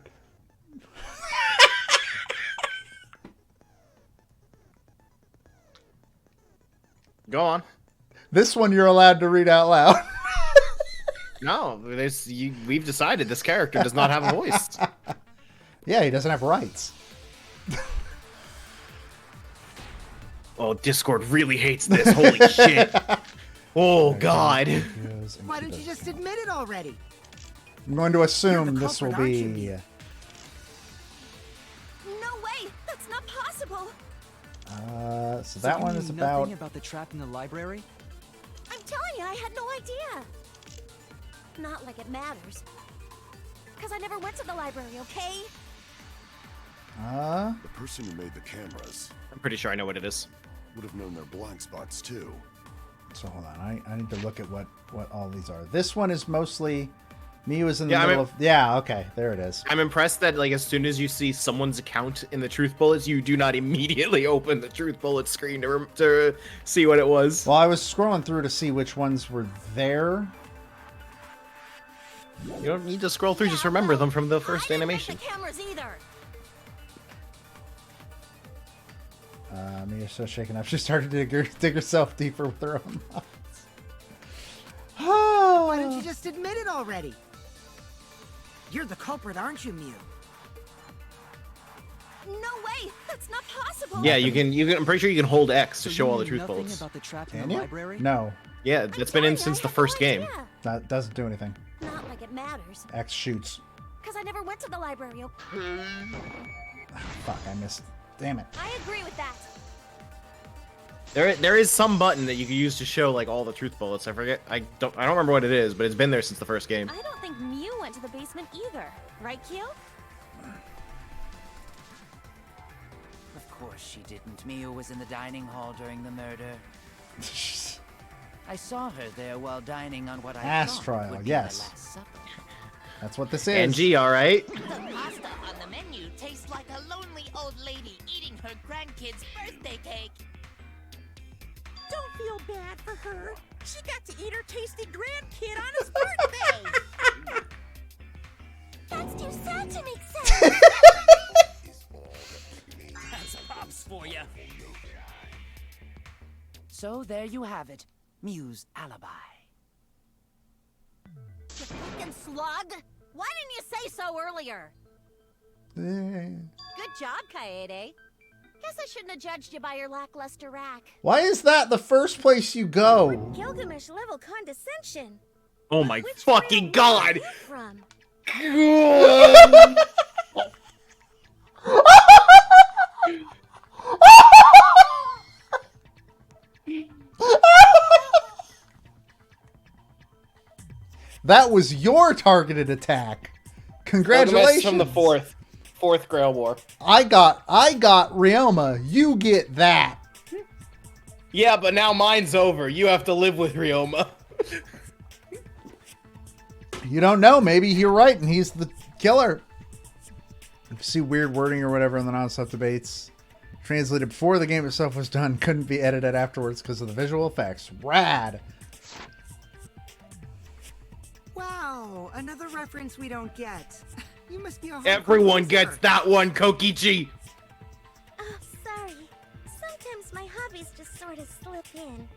Go on. This one you're allowed to read out loud. No, we've decided this character does not have a voice. Yeah, he doesn't have rights. Oh, Discord really hates this. Holy shit. Oh, God. Why don't you just admit it already? I'm going to assume this will be... No way! That's not possible! So that one is about... Nothing about the trap in the library? I'm telling you, I had no idea! Not like it matters. Because I never went to the library, okay? The person who made the cameras... I'm pretty sure I know what it is. ...would have known their blind spots, too. So hold on, I need to look at what all these are. This one is mostly... Miu is in the middle of... Yeah, okay, there it is. I'm impressed that, like, as soon as you see someone's account in the truth bullets, you do not immediately open the truth bullet screen to see what it was. Well, I was scrolling through to see which ones were there. You don't need to scroll through, just remember them from the first animation. The cameras either. Mia's so shaken up. She started to dig herself deeper with her own thoughts. Why don't you just admit it already? You're the culprit, aren't you, Mew? No way! That's not possible! Yeah, you can. I'm pretty sure you can hold X to So show you all the knew truth nothing bullets. about the trap Can in the you? library? No, Yeah, that's been in since the first game. that doesn't do anything. Not like it matters. X shoots. Because I never went to the library. Fuck, I missed. Damn it. I agree with that. There is some button that you can use to show like all the truth bullets. I forget. I don't remember what it is, but it's been there since the first game. I don't think Mew went to the basement either. Right, Q? Of course she didn't. Mew was in the dining hall during the murder. I saw her there while dining on what I Ass thought trial, would be yes. my last supper. That's what this is. NG, all right. The pasta on the menu tastes like a lonely old lady eating her grandkid's birthday cake. Don't feel bad for her. She got to eat her tasty grandkid on his birthday. That's too sad to make sense. That's Pops for you. So there you have it. Mew's alibi. You fucking slug! Why didn't you say so earlier? Good job, Kaede. Guess I shouldn't have judged you by your lackluster rack. Why is that the first place you go? Gilgamesh level condescension. Oh my fucking god! From? That was your targeted attack. Congratulations. From the fourth Grail War. I got Ryoma. You get that. Yeah, but now mine's over. You have to live with Ryoma. You don't know. Maybe you're right, and he's the killer. If you see weird wording or whatever in the non-stop debates, translated before the game itself was done, couldn't be edited afterwards because of the visual effects. Rad. Wow, another reference we don't get. You must be a hardcore Everyone user. gets that one, Kokichi. Oh, sorry. Sometimes my hobbies just sort of slip in.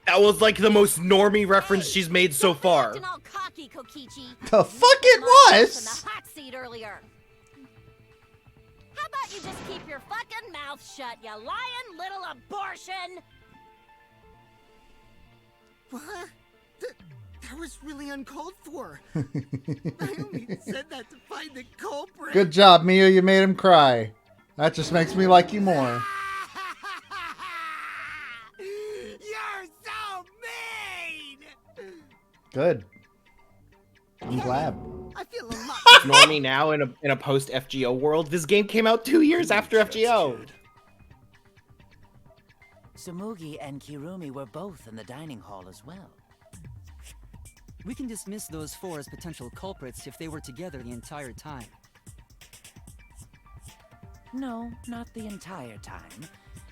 That was like the most normie reference she's made so far. Acting all cocky, Kokichi. The fuck it From was. the hot seat earlier. How about you just keep your fucking mouth shut, you lying little abortion? What? That was really uncalled for. I only said that to find the culprit. Good job, Mia. You made him cry. That just makes me like you more. You're so mean. Good. I'm glad. I feel a lot. Normie now in a post FGO world. This game came out 2 years after FGO. Tsumugi and Kirumi were both in the dining hall as well. We can dismiss those four as potential culprits if they were together the entire time. No, not the entire time.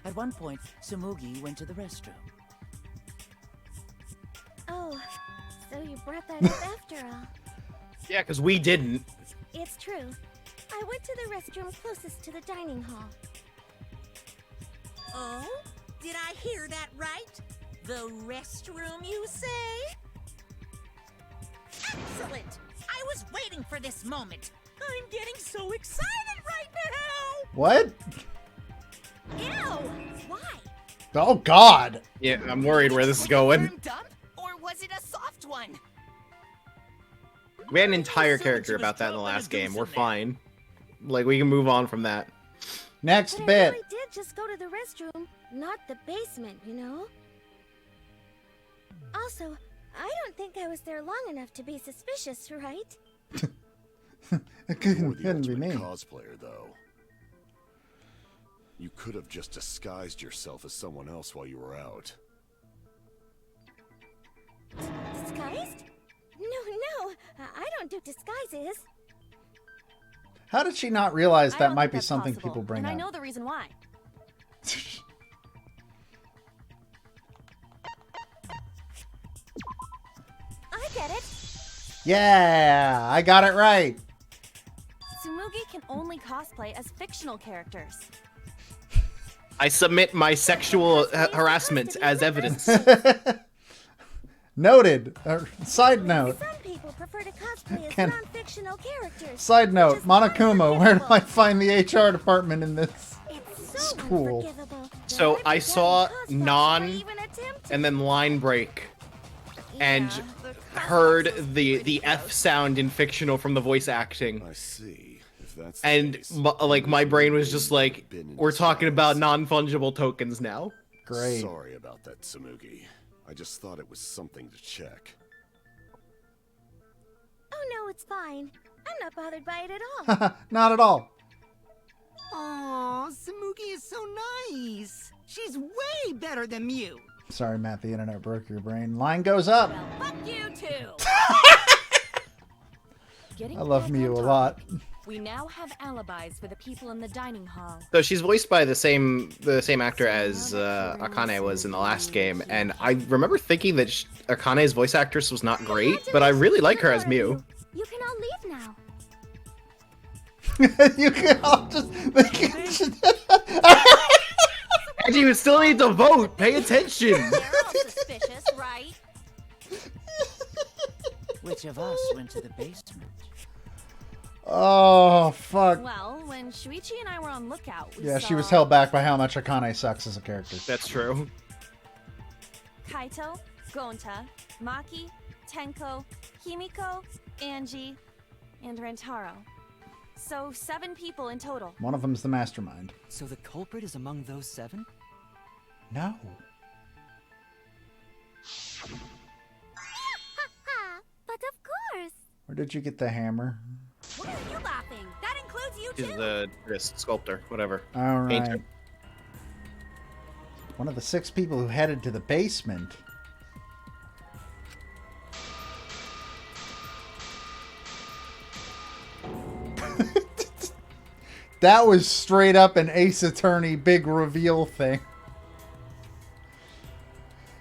At one point, Tsumugi went to the restroom. Oh, so you brought that up after all. Yeah, because we didn't. It's true. I went to the restroom closest to the dining hall. Oh? Did I hear that right? The restroom, you say? Excellent! I was waiting for this moment. I'm getting so excited right now! What? Ew! Why? Oh, God. Yeah, I'm worried where this is going. Dump, or was it a soft one? We had an entire character about that in the last game. We're fine. Like, we can move on from that. Next But I bit. really did just go to the restroom, not the basement, you know? Also, I don't think I was there long enough to be suspicious, right? It You're couldn't the be me. ultimate cosplayer, though. You could have just disguised yourself as someone else while you were out. Disguised? No, I don't do disguises. How did she not realize I that don't might think be that's something possible, people bring and up? I know the reason why. I get it. Yeah, I got it right. Tsumugi can only cosplay as fictional characters. I submit my sexual harassment as evidence. Noted. Side note. Some people prefer to cosplay as Can- non-fictional characters. Side note. Monokuma, where do I find the HR department in this school? So I saw non and then line break and heard the F sound in fictional from the voice acting. I see. If that's And like my brain was just like, we're talking about non-fungible tokens now. Great. Sorry about that, Samugi. I just thought it was something to check. Oh no, it's fine. I'm not bothered by it at all. Not at all. Aw, Samugi is so nice. She's way better than Mew. Sorry, Matt, the internet broke your brain. Line goes up. Fuck you too. I love Mew a lot. We now have alibis for the people in the dining hall. So she's voiced by the same actor as Akane was in the last game, and I remember thinking that Akane's voice actress was not great, but I really like her as Mew. You can all leave now. You can all just... And you still need to vote. Pay attention. They're all suspicious, right? Which of us went to the basement? Oh, fuck. Well, when Shuichi and I were on lookout, we Yeah, saw she was held back by how much Akane sucks as a character. That's true. Kaito, Gonta, Maki, Tenko, Himiko, Angie, and Rentaro. So 7 people in total. One of them's the mastermind. So the culprit is among those 7? No. But of course. Where did you get the hammer? What are you laughing? That includes you She's too. the artist, sculptor, whatever. All right. Painter. One of the 6 people who headed to the basement. That was straight up an Ace Attorney big reveal thing.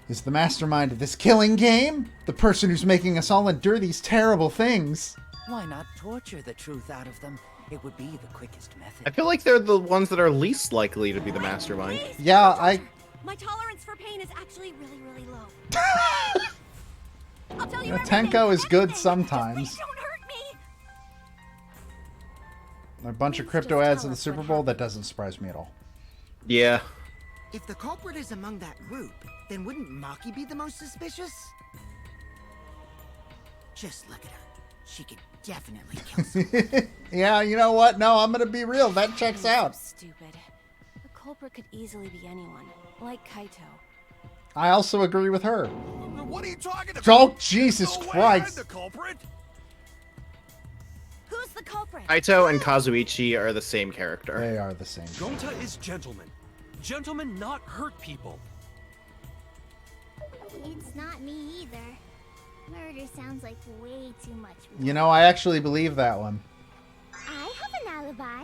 Is the mastermind of this killing game? The person who's making us all endure these terrible things? Why not torture the truth out of them? It would be the quickest method. I feel like they're the ones that are least likely to be the mastermind. Yeah, My tolerance for pain is actually really, really low. I'll tell you Tenko is good sometimes. Don't hurt me. A bunch of crypto ads in the Super Bowl, that doesn't surprise me at all. Yeah. If the culprit is among that group, then wouldn't Maki be the most suspicious? Just look at her. She could definitely kill someone. Yeah, you know what? No, I'm gonna be real. That checks out. Stupid. The culprit could easily be anyone, like Kaito. I also agree with her. What are you talking about? Oh, Jesus No way, I'm Christ. the culprit. Who's the culprit? Kaito and Kazuichi are the same character. They are the same. Gonta is gentleman. Gentlemen not hurt people. It's not me either. Murder sounds like way too much. You know, I actually believe that one. I have an alibi.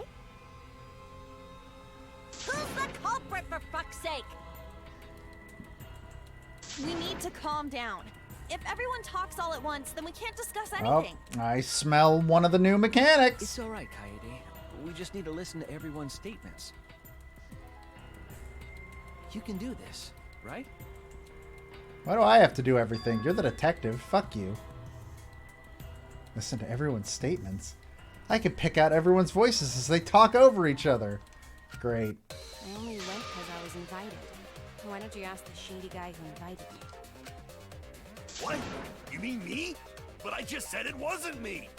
Who's the culprit, for fuck's sake? We need to calm down. If everyone talks all at once, then we can't discuss Oh, anything. I smell one of the new mechanics. It's alright, Kaede. We just need to listen to everyone's statements. You can do this, right? Why do I have to do everything? You're the detective. Fuck you. Listen to everyone's statements. I can pick out everyone's voices as they talk over each other. Great. I only went because I was invited. Why don't you ask the shady guy who invited me? What? You mean me? But I just said it wasn't me.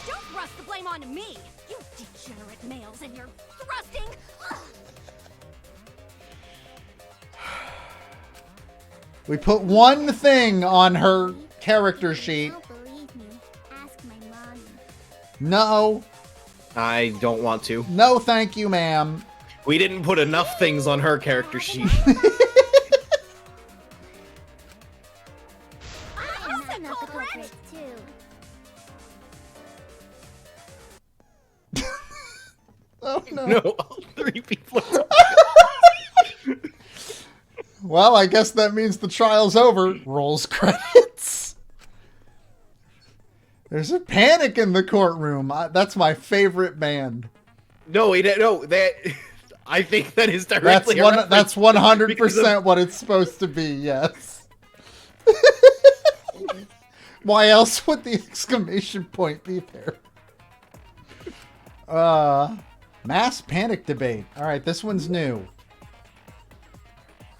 Don't thrust the blame onto me. You degenerate males and your thrusting. Ugh. We put one thing on her character sheet. Don't believe me. Ask my mommy. No. I don't want to. No, thank you, ma'am. We didn't put enough things on her character sheet. I'm not the culprit too. Oh no. No, all 3 people. Well, I guess that means the trial's over. Rolls credits. There's a panic in the courtroom. That's my favorite band. No, that I think that is directly That's 100% what it's supposed to be, yes. Why else would the exclamation point be there? Mass panic debate. Alright, this one's new.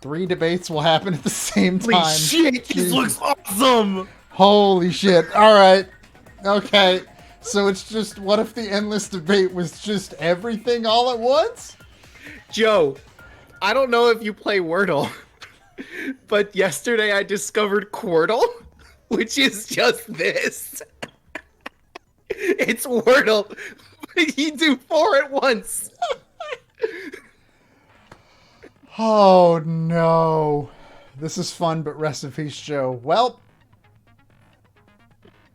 3 debates will happen at the same time. Holy shit, this looks awesome! Holy shit. Alright. Okay. So it's just, what if the endless debate was just everything all at once? Joe, I don't know if you play Wordle, but yesterday I discovered Quirtle, which is just this. It's Wordle, but you do 4 at once. Oh no. This is fun, but rest in peace, Joe. Well,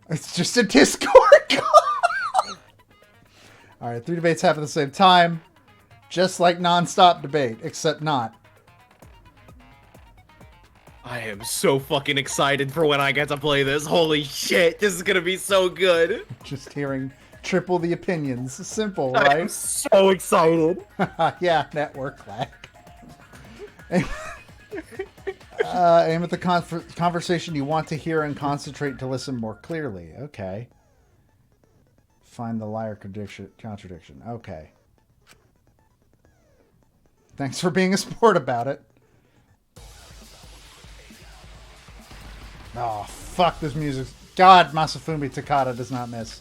it's just a Discord call. Alright, 3 debates happen at the same time. Just like non-stop debate, except not. I am so fucking excited for when I get to play this. Holy shit, this is gonna be so good. Just hearing triple the opinions. Simple, right? I'm so excited. Yeah, network lag. Aim at the conversation you want to hear and concentrate to listen more clearly. Okay. Find the liar contradiction. Okay. Thanks for being a sport about it. Oh, fuck this music. God, Masafumi Takada does not miss.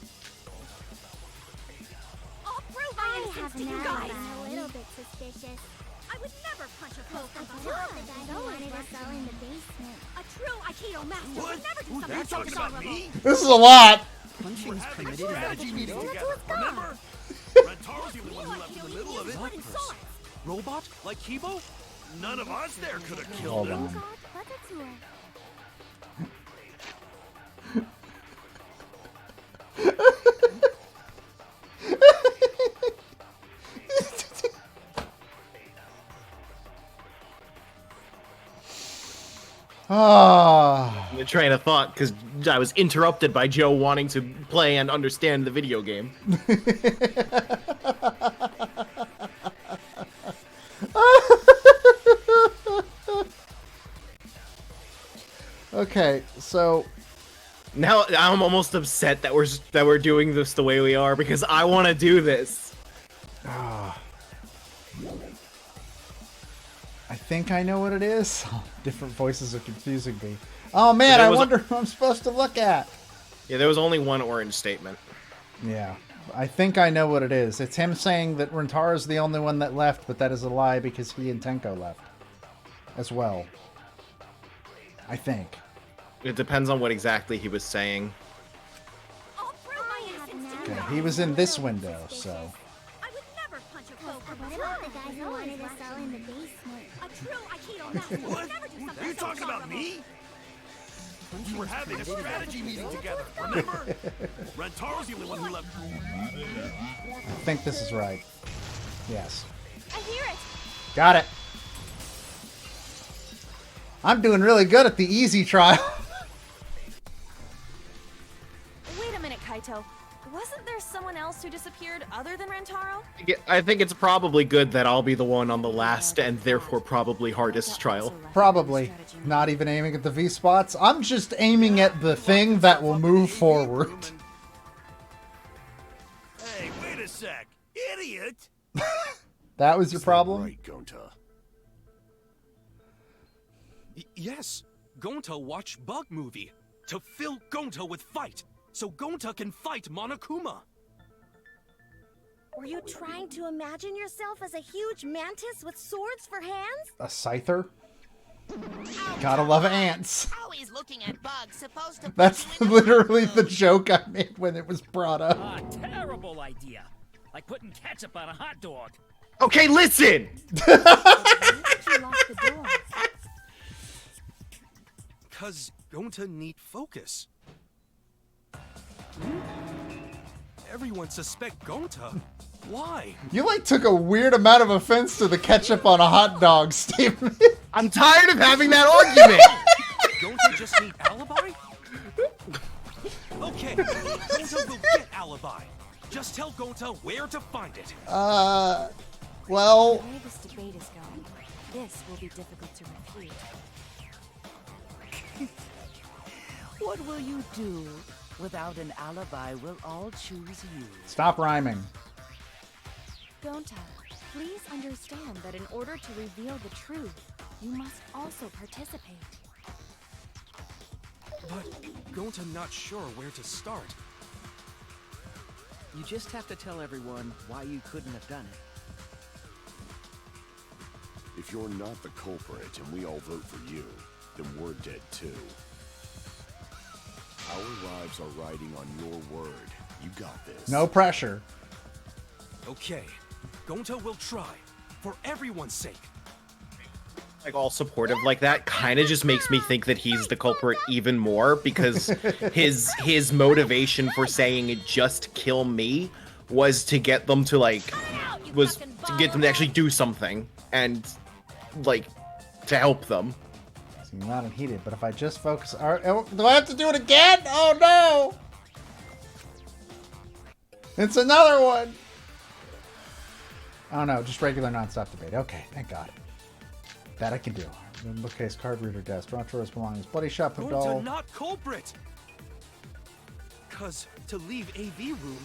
I have an ally. A little bit suspicious. I would never punch a foe from I thought the behind. guy who wanted us all in the basement. A true Aikido master would never do something You're so talking about dishonorable. me? This is a lot. Punching's We're having a permitted in strategy meeting Aikido. together, remember? Rentaro's the only one who left in the middle of it. Lovers. Robot? Like Kibo? None of us there could have Hold killed him. on. Ah. The train of thought, because I was interrupted by Joe wanting to play and understand the video game. Okay, so now I'm almost upset that we're doing this the way we are because I want to do this. I think I know what it is. Different voices are confusing me. Oh man, I wonder who I'm supposed to look at. Yeah, there was only one orange statement. Yeah, I think I know what it is. It's him saying that Rentaro's the only one that left, but that is a lie because he and Tenko left as well. I think. It depends on what exactly he was saying. Okay, he was in this window, so. I would never punch a foe from What about the guy who wanted us all in the basement? A true Aikido master would What? never do something Are you so talking about dishonorable. me? We were having a strategy meeting together, remember? Rentaro's the only one who left. I think this is right. Yes. I hear it. Got it. I'm doing really good at the easy trial. Wait a minute, Kaito. Wasn't there someone else who disappeared other than Rentaro? I think it's probably good that I'll be the one on the last and therefore probably hardest trial. Probably. Not even aiming at the V-spots. I'm just aiming at the thing that will move forward. Hey, wait a sec, idiot! That was your problem? Right, Gonta. Yes, Gonta watch Bug Movie to fill Gonta with fight, so Gonta can fight Monokuma. Were you trying to imagine yourself as a huge mantis with swords for hands? A scyther? Gotta love ants. Always looking at bugs, supposed to. That's literally the joke I made when it was brought up. Ah, terrible idea. Like putting ketchup on a hot dog. Okay, listen! You locked the door. Cause Gonta need focus. Everyone suspect Gonta. Why? You like took a weird amount of offense to the ketchup on a hot dog statement. I'm tired of having that argument! Gonta just need alibi? Okay, Gonta will get alibi. Just tell Gonta where to find it. Well... The way this debate is going, this will be difficult to refute. What will you do? Without an alibi, we'll all choose you. Stop rhyming. Gonta, please understand that in order to reveal the truth, you must also participate. But Gonta not sure where to start. You just have to tell everyone why you couldn't have done it. If you're not the culprit and we all vote for you, then we're dead too. Our lives are riding on your word. You got this. No pressure. Okay, Gonta will try. For everyone's sake. Like, all supportive like that kind of just makes me think that he's the culprit even more, because his motivation for saying just kill me was to get them to, like, was to get them to actually do something and, like, to help them. So you're not heated, but if I just focus... do I have to do it again? Oh no! It's another one! Oh no, just regular non-stop debate. Okay, thank God. That I can do. In the case, card reader desk. Rontaro's belongings. Bloody shop of doll. Gonta not culprit! Cause to leave AV room,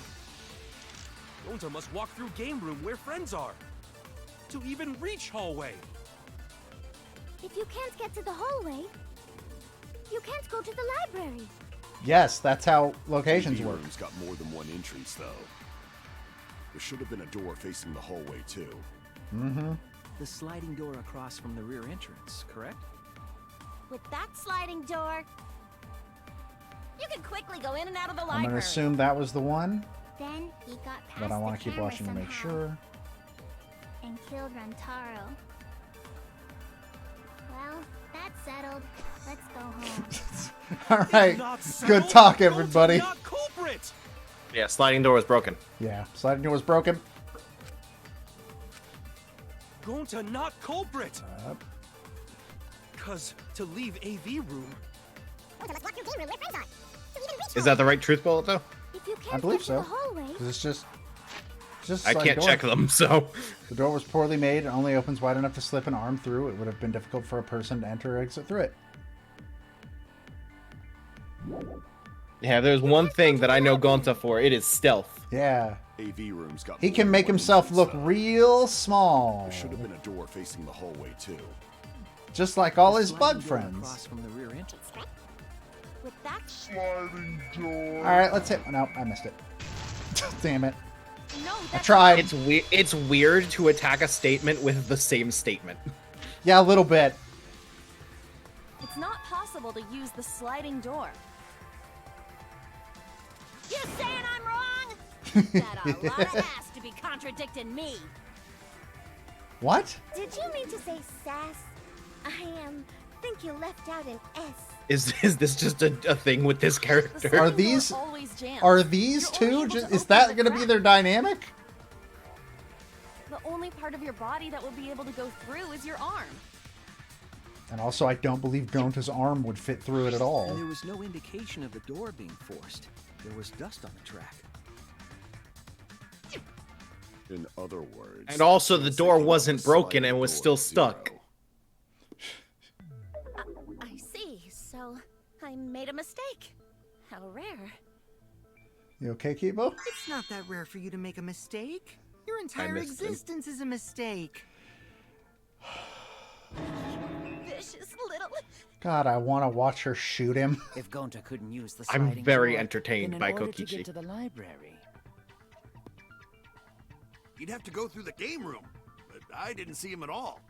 Gonta must walk through game room where friends are. To even reach hallway. If you can't get to the hallway, you can't go to the library. Yes, that's how locations AV work. room's got more than one entrance, though. There should have been a door facing the hallway, too. Mm-hmm. The sliding door across from the rear entrance, correct? With that sliding door, you can quickly go in and out of the I'm library. gonna assume that was the one, Then he got past but I want the to keep camera watching to make somehow sure. and killed Rantaro. Well, that's settled. Let's go home. All right, good talk, everybody. Yeah, sliding door was broken. Yeah, sliding door was broken. Gonta not culprit! Cause to leave AV room... Is that the right truth bullet, though? If you I can't believe get to so. the hallway, Because it's just I sliding can't door. check them, so... The door was poorly made and only opens wide enough to slip an arm through. It would have been difficult for a person to enter or exit through it. Yeah, there's one thing that I know Gonta for. It is stealth. Yeah. AV room's got He more can than make one himself entrance, look though. real small. There should have been a door facing the hallway, too. Just like all his Sliding bug door friends. across from the rear entrance. With that sliding door. Alright, let's hit... No, I missed it. Damn it. No, I that's tried. It's weird to attack a statement with the same statement. Yeah, a little bit. It's not possible to use the sliding door. You saying I'm wrong? Got a lot of ass to be contradicting me. What? did you mean to say sass? I think you left out an S. Is this just a thing with this character? Are these always jams. are these You're only two? able to Is open that the going to be crack. their dynamic? The only part of your body that will be able to go through is your arm. And also, I don't believe Gonta's arm would fit through it at all. And there was no indication of the door being forced. There was dust on the track. In other words... And also, the it's door thinking of wasn't a broken sliding and was door still at stuck. zero. I see. So I made a mistake. How rare. You okay, Kibo? It's not that rare for you to make a mistake. Your entire missed it. existence is a mistake. Vicious little. God, I want to watch her shoot him. If Gonta couldn't use the I'm sliding very door, entertained then in by order to Kokichi. get to the library, You'd have to go through the game room, but I didn't see him at all.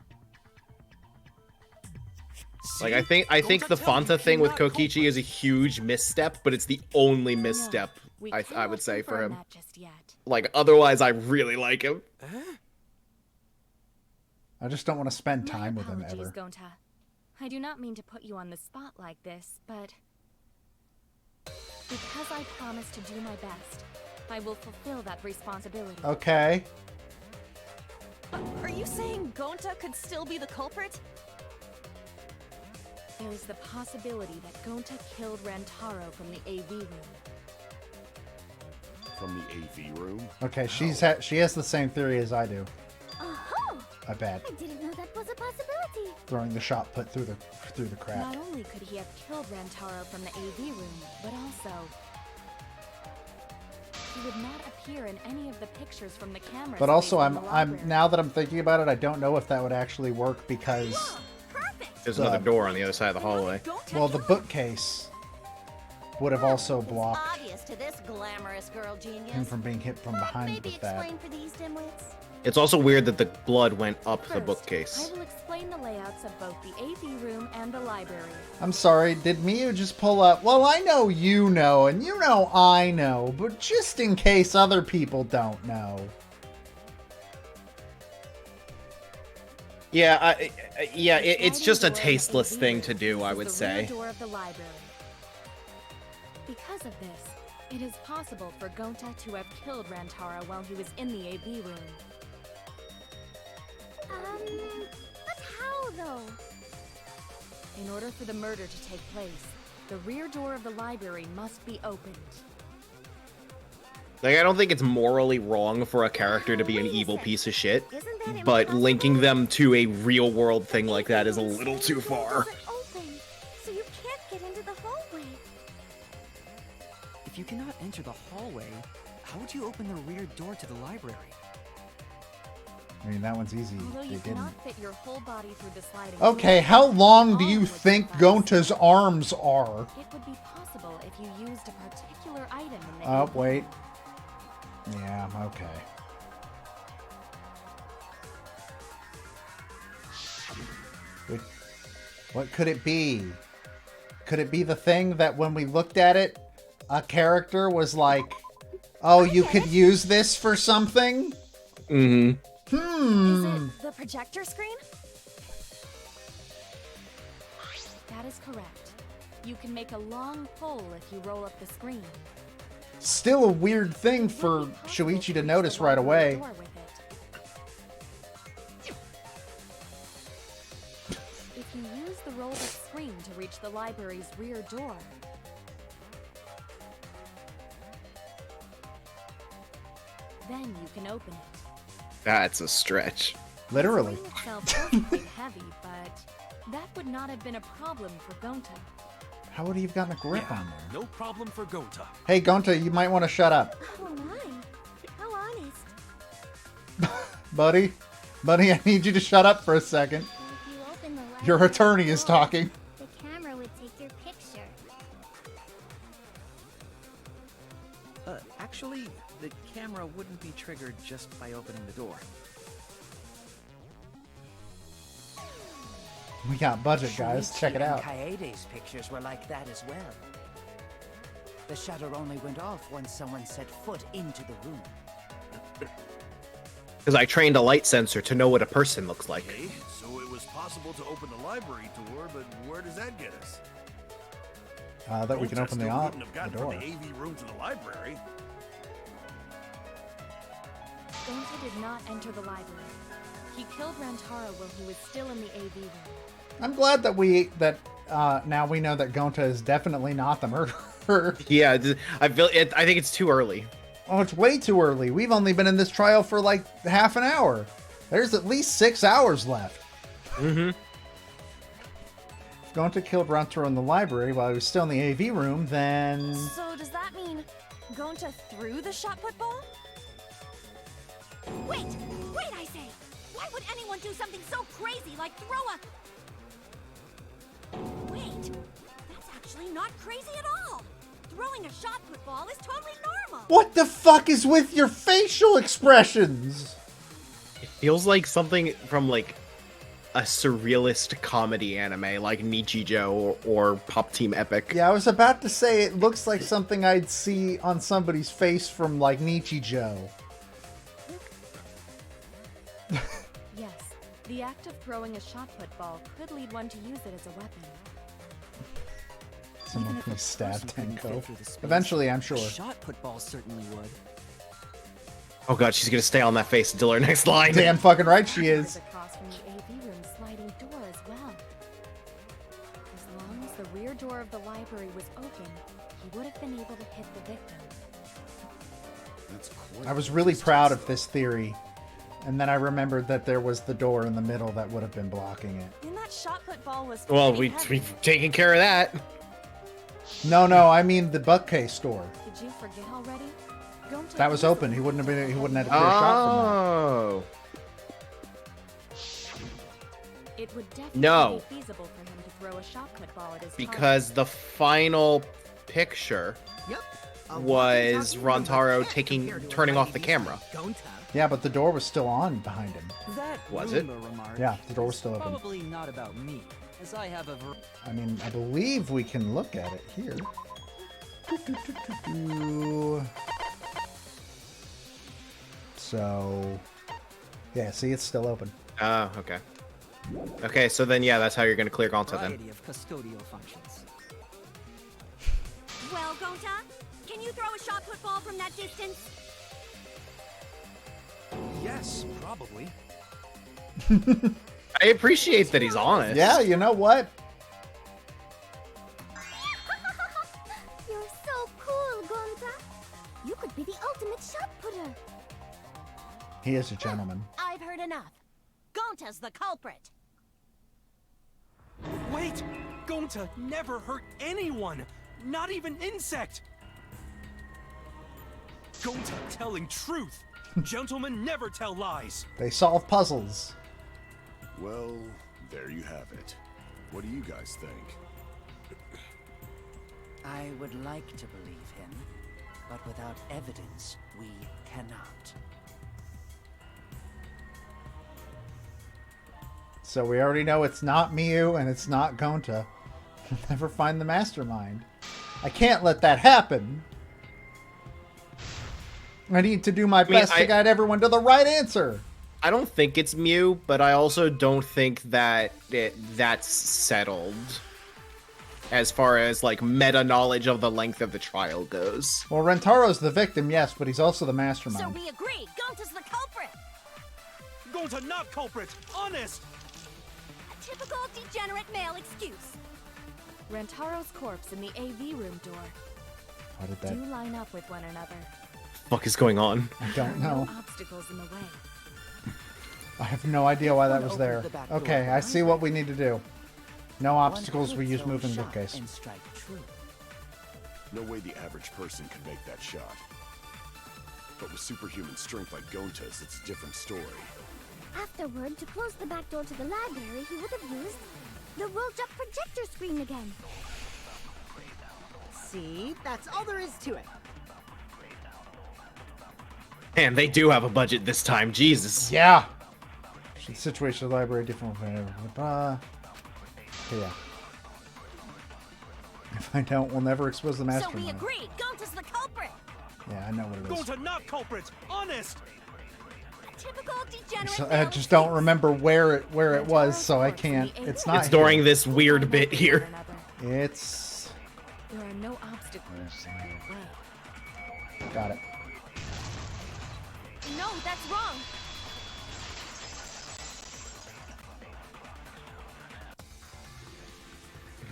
Like, I think the Fanta thing with Kokichi is a huge misstep, but it's the only misstep We I cannot would say for confirm him. that just yet. Like, otherwise, I really like him. I just don't want to spend My time with him apologies, ever. Gonta. I do not mean to put you on the spot like this, but because I promised to do my best, I will fulfill that responsibility. Okay. Are you saying Gonta could still be the culprit? There is the possibility that Gonta killed Rantaro from the AV room. From the AV room? Okay, she has the same theory as I do. I bet. I didn't know that was a possibility. Throwing the shot put through the crack. Not only could he have killed Rantaro from the AV room, but also he would not appear in any of the pictures from the cameras. But also, placed in the I'm library. now that I'm thinking about it, I don't know if that would actually work because There's another door on the other side of the hallway. well, the bookcase would have also It's blocked obvious to this glamorous girl genius. him from being hit from behind Maybe with that. explain for these dimwits. It's also weird that the blood went up the First, bookcase. I will explain the layouts of both the AV room and the library. I'm sorry, did Miyu just pull up? Well, I know you know, and you know I know, but just in case other people don't know. Yeah, it's just a tasteless thing to do, I would The say. rear door of the library. Because of this, it is possible for Gonta to have killed Rantaro while he was in the AV room. But how though? In order for the murder to take place, the rear door of the library must be opened. Like, I don't think it's morally wrong for a character to be an evil piece of shit, but linking them to a real world thing like that is a little too far. Open, so you can't get into the hallway. If you cannot enter the hallway, how would you open the rear door to the library? I mean, that one's easy. Although They you didn't. cannot fit your whole body through the sliding Okay, door, how long do all you would think suffice. Gonta's arms are? It would be possible if you used a particular item in the Oh, AV wait. room. Yeah, okay. Wait, what could it be? Could it be the thing that when we looked at it, a character was like, oh, you could use this for something? Mm-hmm. Hmm. Is it the projector screen? That is correct. You can make a long pull if you roll up the screen. Still a weird thing for Shuichi to notice right away. Door with it. If you use the rolled up screen to reach the library's rear door, then you can open it. That's a stretch. Literally. The screen itself is quite heavy, but that would not have been a problem for Gonta. How would he have gotten a grip Yeah, on there? no problem for Gonta. Hey, Gonta, you might want to shut up. Oh my, how honest. Buddy, I need you to shut up for a second. If you open the Your library attorney is door, talking. The camera would take your picture. Actually, the camera wouldn't be triggered just by opening the door. We got budget, guys. Check it out. Kaede's pictures were like that as well. The shutter only went off once someone set foot into the room. Because I trained a light sensor to know what a person looks like. Okay, so it was possible to open the library door, but where does that get us? That we can Gonta open the, still op- wouldn't have the gotten door. from the AV room to the library. Gonta did not enter the library. He killed Rantaro while he was still in the AV room. I'm glad that now we know that Gonta is definitely not the murderer. Yeah, I think it's too early. Oh, it's way too early. We've only been in this trial for like half an hour. There's at least 6 hours left. Mm-hmm. If Gonta killed Rantaro in the library while he was still in the AV room, then... So does that mean Gonta threw the shot put ball? Wait, I say! Why would anyone do something so crazy like throw a... Wait, that's actually not crazy at all! Throwing a shot put ball is totally normal! What the fuck is with your facial expressions? It feels like something from like a surrealist comedy anime like Nichijou or Pop Team Epic. Yeah, I was about to say it looks like something I'd see on somebody's face from like Nichijou. Yes, the act of throwing a shot put ball could lead one to use it as a weapon. Someone Even if a please stab person couldn't Tenko. fit through the space, Eventually, I'm sure. a shot put ball certainly would. Oh god, she's gonna stay on that face until her next line. Damn fucking right she is. Across from the AV room sliding door as well. As long as the rear door of the library was open, he would have been able to hit the victim. That's quite I was really proud of this theory And then I remembered that there was the door in the middle that would have been blocking it. And that shot put ball was Well, pretty heavy. we've taken care of that. No, I mean the bookcase door. Did you forget already? Gonta That was is open. He wouldn't have had a clear shot from Oh. It would definitely No. be feasible for him to throw a shot put ball at his Because the final picture was Rontaro turning off the camera. that. Yeah, but the door was still on behind him. That Was it? rumor remark Yeah, the door was still is open. Probably not about me, as I have a. I mean, I believe we can look at it here. So, yeah, see, it's still open. Oh, okay. Okay, so then yeah, that's how you're gonna clear Gonta then. Variety of custodial functions. Well, Gonta, can you throw a shot put ball from that distance? Yes, probably. I appreciate that he's honest. Yeah, you know what? You're so cool, Gonta. You could be the ultimate shot putter. He is a gentleman. I've heard enough. Gonta's the culprit. Wait! Gonta never hurt anyone! Not even insect! Gonta telling truth! Gentlemen never tell lies! They solve puzzles. Well, there you have it. What do you guys think? I would like to believe him, but without evidence, we cannot. So we already know it's not Miu and it's not Gonta. We'll never find the mastermind. I can't let that happen. I need to do my best to guide everyone to the right answer. I don't think it's Mew, but I also don't think that that's settled as far as like meta knowledge of the length of the trial goes. Well, Rentaro's the victim, yes, but he's also the mastermind. So we agree. Gonta's the culprit. Gonta not culprit! Honest! A typical degenerate male excuse. Rentaro's corpse in the AV room door How did that? do line up with one another. Fuck is going on? I don't know. No obstacles in the way. I have no idea why that was there. Okay, I see what we need to do. No obstacles, we use moving bookcase. And strike true. No way the average person can make that shot. But with superhuman strength like Gonta's, it's a different story. Afterward, to close the back door to the library, he would have used the rolled-up projector screen again. See? That's all there is to it. Man, they do have a budget this time. Jesus. Yeah. The situation of the library different from whatever. Yeah. If I don't, we'll never expose the So we mastermind. agree. Gonta's the culprit. Yeah, I know what it is. Gonta not culprit! Honest! Typical degenerate So, I male just don't remember where it was, so I can't. It's not. It's during this weird bit here. It's. There are no obstacles in the way. Got it. No, that's wrong.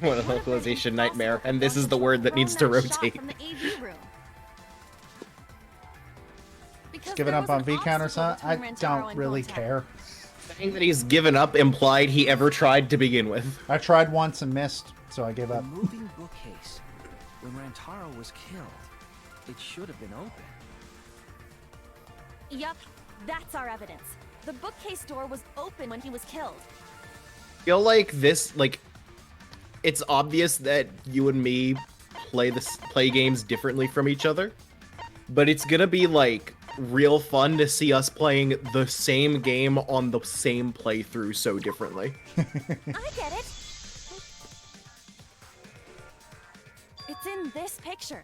What a localization nightmare. And this is the word that needs to rotate. From the AV room. He's giving up on V count or something? I don't really care. Saying that he's given up implied he ever tried to begin with. I tried once and missed, so I gave up. The moving bookcase. When Rantaro was killed, it should have been open. Yup, that's our evidence. The bookcase door was open when he was killed. Feel like this, like, it's obvious that you and me play games differently from each other, but it's gonna be like real fun to see us playing the same game on the same playthrough so differently. I get it. It's in this picture.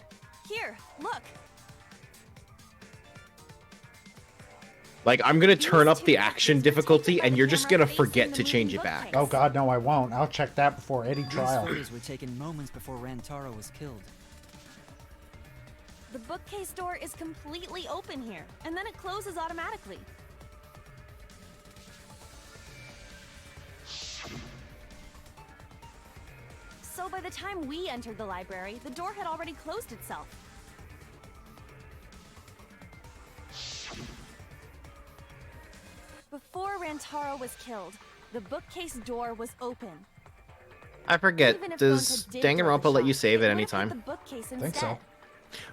Here, look. Like, I'm gonna turn up the action difficulty and you're just gonna forget to change it back. Oh god, no I won't. I'll check that before any These trial. photos were taken moments before Rantaro was killed. The bookcase door is completely open here, and then it closes automatically. So by the time we entered the library, the door had already closed itself. Rantaro was killed, the bookcase door was open. I forget. Even if Does Gonta did throw the Danganronpa let you shot, save it at would any have hit time? the bookcase I think so. instead.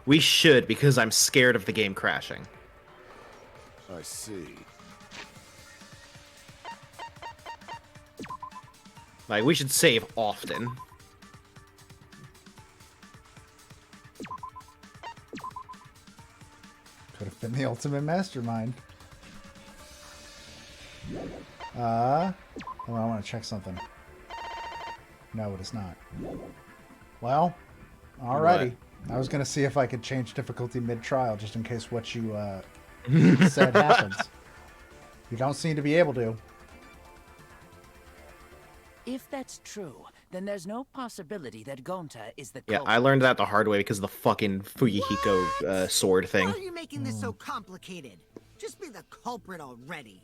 We should, because I'm scared of the game crashing. I see. Like, we should save often. Could have been the ultimate mastermind. Oh, I want to check something. No, it is not. Well, alrighty. I was gonna see if I could change difficulty mid-trial, just in case what you said happens. You don't seem to be able to. If that's true, then there's no possibility that Gonta is the Yeah, culprit. I learned that the hard way because of the fucking Fuyuhiko sword thing. Why are you making this so complicated? Just be the culprit already.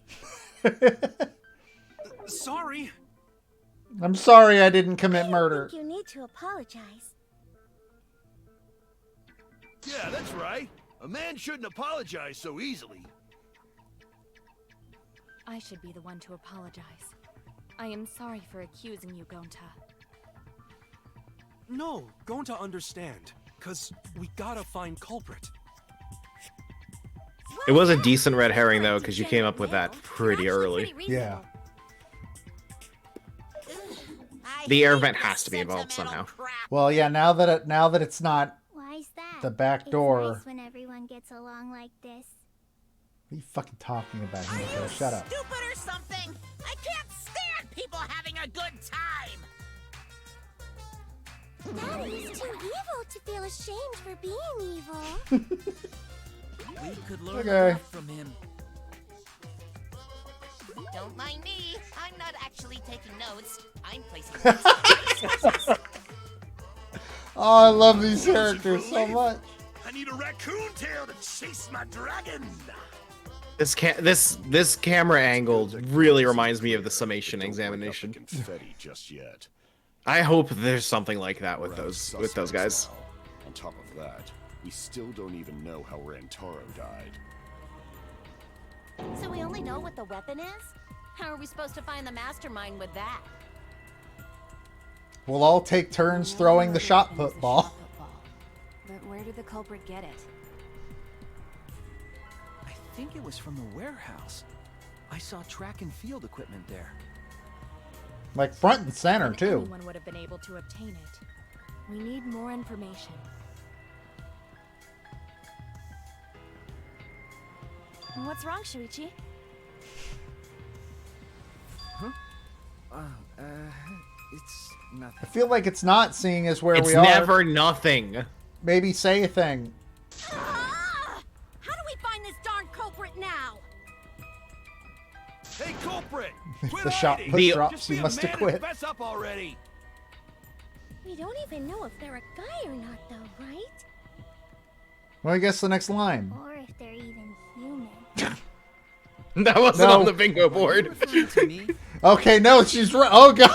Sorry. I'm sorry I didn't commit murder. I think you need to apologize. Yeah, that's right. A man shouldn't apologize so easily. I should be the one to apologize. I am sorry for accusing you, Gonta. No, Gonta understand. Cause we gotta find culprit. It was a decent red herring, though, because you came up with that pretty early. Yeah. The air vent has to be involved somehow. Well, yeah. Now that it's not Why's that? the back It's door. nice when everyone gets along like this. What are you fucking talking about, Himiko? Shut up. Stupid or something? I can't stand people having a good time. Daddy is too evil to feel ashamed for being evil. We could learn Okay. a lot from him. Don't mind me. I'm not actually taking notes. I'm placing notes on my sources. Oh, I love these characters so much. I need a raccoon tail to chase my dragon. This camera angle really reminds me of the summation examination. Confetti just yet. I hope there's something like that with those guys. On top of that, we still don't even know how Rantaro died. So we only know what the weapon is? How are we supposed to find the mastermind with that? We'll all take turns throwing the shot put ball. But where did the culprit get it? I think it was from the warehouse. I saw track and field equipment there. Like front and center, And too. anyone would have been able to obtain it. We need more information. What's wrong, Shuichi? Huh? It's nothing. I feel like it's not, seeing as where It's we are. never nothing. Maybe say a thing. How do we find this darn culprit now? Hey, culprit! Quit The shot hiding. put The- drops, Just you be a must man have and quit. fess up already. We don't even know if they're a guy or not, though, right? Well, I guess the next line. Or if they're even human. That wasn't No. on the bingo board. Okay, no, she's right. Oh, God.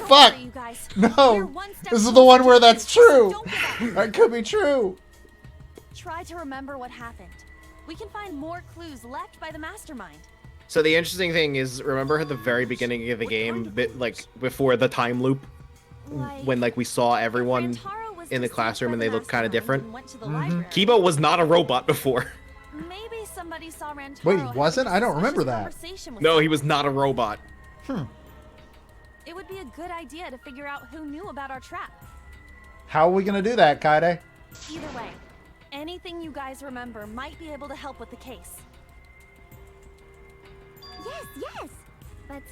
Fuck. You guys. No. We're one step This is the closer one to where the that's truth, so true. don't give up. That could be true. Try to remember what happened. We can find more clues left by the mastermind. So the interesting thing is, remember at the very beginning of the game, like before the time loop, when like we saw everyone in the classroom and they looked kind of different. Went to the library. Kiba was not a robot before. Maybe somebody saw Rantaro. Wait, having wasn't? a I don't remember suspicious that. conversation with No, someone. he was not a robot. It would be a good idea to figure out who knew about our trap. How are we going to do that, Kaide? Either way, anything you guys remember might be able to help with the case. Yes. But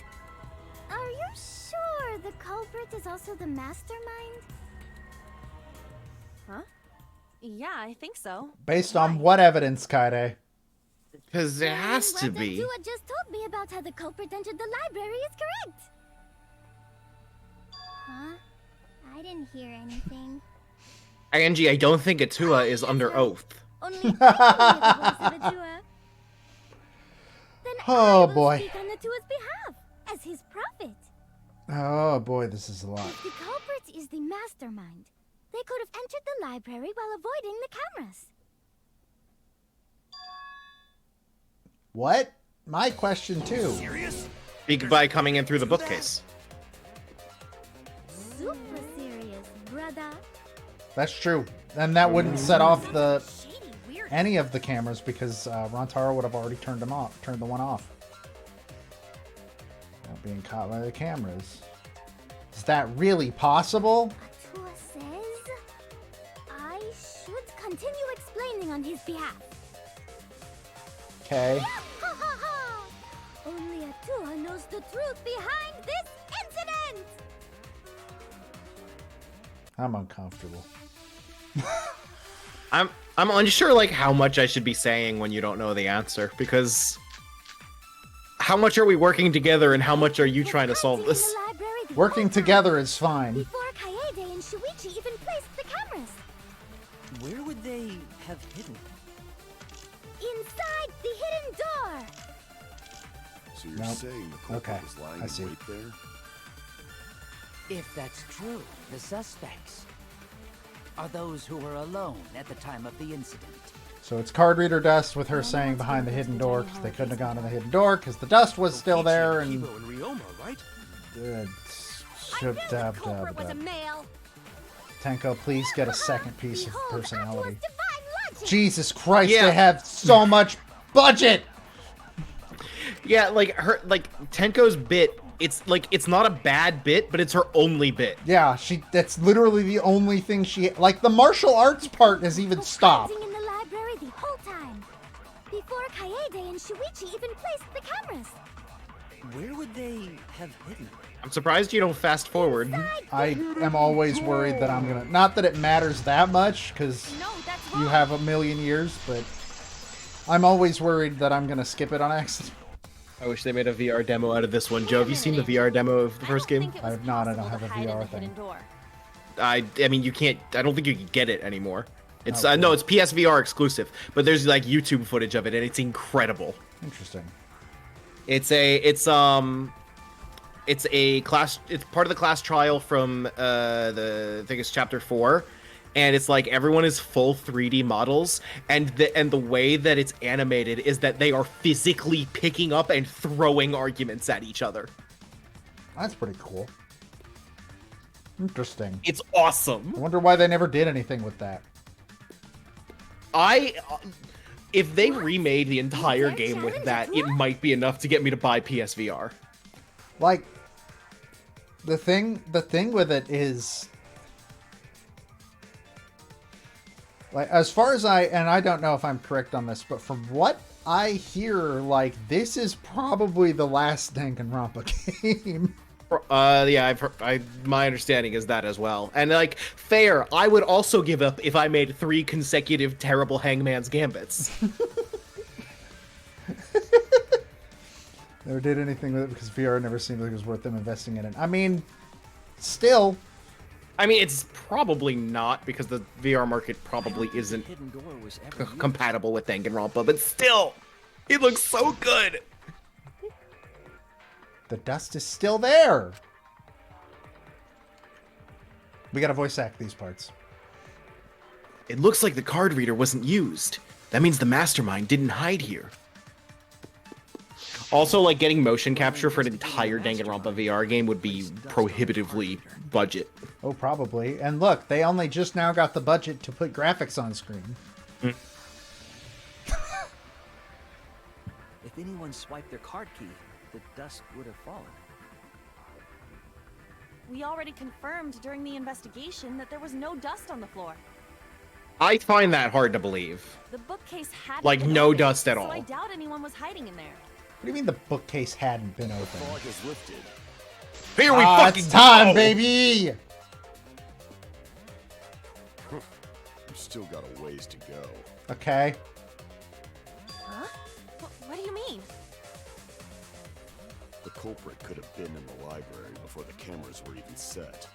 are you sure the culprit is also the mastermind? Huh? Yeah, I think so. Based on what evidence, Kaide? Because it has to What be. Dua just told me about how the culprit entered the library is correct. Huh? I didn't hear anything. Angie, I don't think Atua is under oath. Only I can hear the voice of a Dua. Then Oh, I will boy. speak on the Dua's behalf as his prophet. Oh, boy, this is a lot. If the culprit is the mastermind, they could have entered the library while avoiding the cameras. What? my question too. Serious? By coming in through the bookcase. Super serious, brother. That's true. And that wouldn't set off any of the cameras because Rantaro would have already turned the one off. Not being caught by the cameras. Is that really possible? Atua says I should continue explaining on his behalf. Okay. Only Atua knows the truth behind this incident. I'm uncomfortable. I'm unsure like how much I should be saying when you don't know the answer, because how much are we working together and how much are you trying to solve this? Working together is fine. Before Kaede and Shuichi even placed the cameras. Where would they have hidden? Inside the hidden door. So you're Nope. saying the culprit Okay, was lying I see. in wait there? If that's true, the suspects are those who were alone at the time of the incident. So it's card reader dust with her saying behind the hidden door because they couldn't have gone to the hidden door because the dust was still there and. Kibo and Ryoma, right? Was a male. Tenko, please get a second piece of personality. Jesus Christ, Yeah. they have so much budget. Yeah, like Tenko's bit. It's like it's not a bad bit, but it's her only bit. Yeah, that's literally the only thing like the martial arts part has even stopped. In the library the whole time. Before Kaede and Shuichi even placed the cameras. Where would they have hidden? I'm surprised you don't fast forward. I am always worried that I'm gonna. Not that it matters that much, because you have a million years, but I'm always worried that I'm gonna skip it on accident. I wish they made a VR demo out of this one. Joe, have you seen the VR demo of the first game? I have not. I don't have a VR thing. I mean, you can't. I don't think you can get it anymore. It's Oh, no, it's PSVR exclusive, but there's like YouTube footage of it, and it's incredible. Interesting. It's a class. It's part of the class trial from I think it's chapter 4, and it's like everyone is full 3D models, and the way that it's animated is that they are physically picking up and throwing arguments at each other. That's pretty cool. Interesting. It's awesome. I wonder why they never did anything with that. If they remade the entire game with that, it might be enough to get me to buy PSVR. Like, the thing with it is, like, as far as I don't know if I'm correct on this, but from what I hear, like, this is probably the last Danganronpa game. Yeah, my understanding is that as well. And like, fair, I would also give up if I made 3 consecutive terrible Hangman's Gambits. Never did anything with it because VR never seemed like it was worth them investing in it. I mean, still. I mean, it's probably not, because the VR market probably isn't compatible with Danganronpa, but still, it looks so good. The dust is still there. We gotta voice act these parts. It looks like the card reader wasn't used. That means the mastermind didn't hide here. Also, like, getting motion capture for an entire Danganronpa VR game would be prohibitively budget. Oh, probably. And look, they only just now got the budget to put graphics on screen. If anyone swiped their card key, the dust would have fallen. We already confirmed during the investigation that there was no dust on the floor. I find that hard to believe. The bookcase had Like, no dust at all. So I doubt anyone was hiding in there. What do you mean the bookcase hadn't been opened? Fog is lifted. Here we fucking it's time, go! baby! We've still got a ways to go. Okay. Huh? What do you mean? The culprit could have been in the library before the cameras were even set.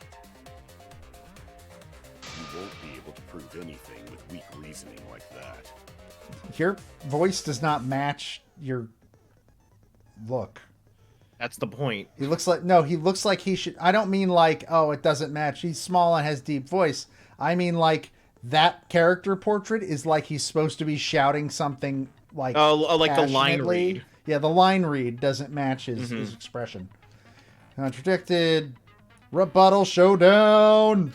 You won't be able to prove anything with weak reasoning like that. Your voice does not match your look. That's the point. He looks like he should. I don't mean like, oh, it doesn't match. He's small and has deep voice. I mean like that character portrait is like he's supposed to be shouting something like like the line passionately. read. Yeah, the line read doesn't match his expression. Contradicted. Rebuttal showdown.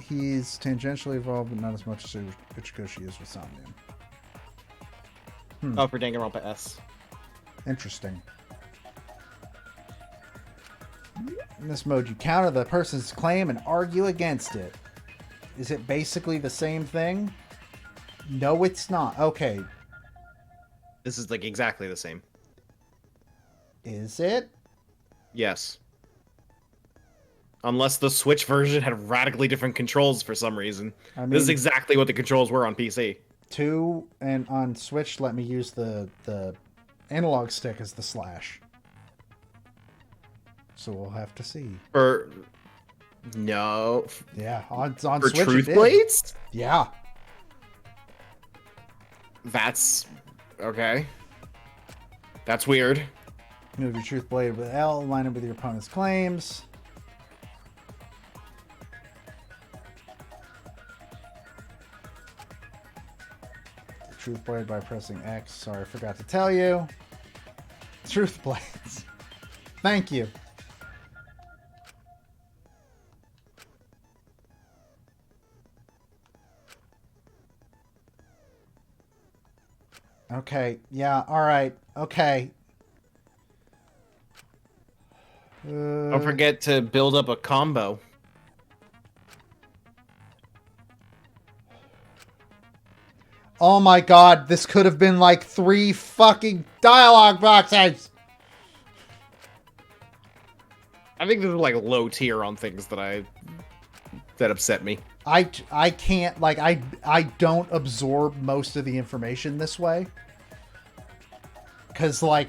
He's tangentially involved, but not as much as Ichikoshi is with Somnium. Oh, for Danganronpa S. Interesting. In this mode, you counter the person's claim and argue against it. Is it basically the same thing? No, it's not. Okay. This is like exactly the same. Is it? Yes. Unless the Switch version had radically different controls for some reason. I mean, this is exactly what the controls were on PC. 2 and on Switch let me use the analog stick as the slash. So we'll have to see. Or no. Yeah, on for Switch. Truth Blades? Yeah. That's okay. That's weird. Move your Truth Blade with L, line it with your opponent's claims. Truth Blade by pressing X. Sorry, I forgot to tell you. Truth Blades. Thank you. Okay, yeah, alright, okay. Don't forget to build up a combo. Oh my god, this could have been like 3 fucking dialogue boxes! I think this is like low tier on things that upset me. I can't, like, I don't absorb most of the information this way. Because, like,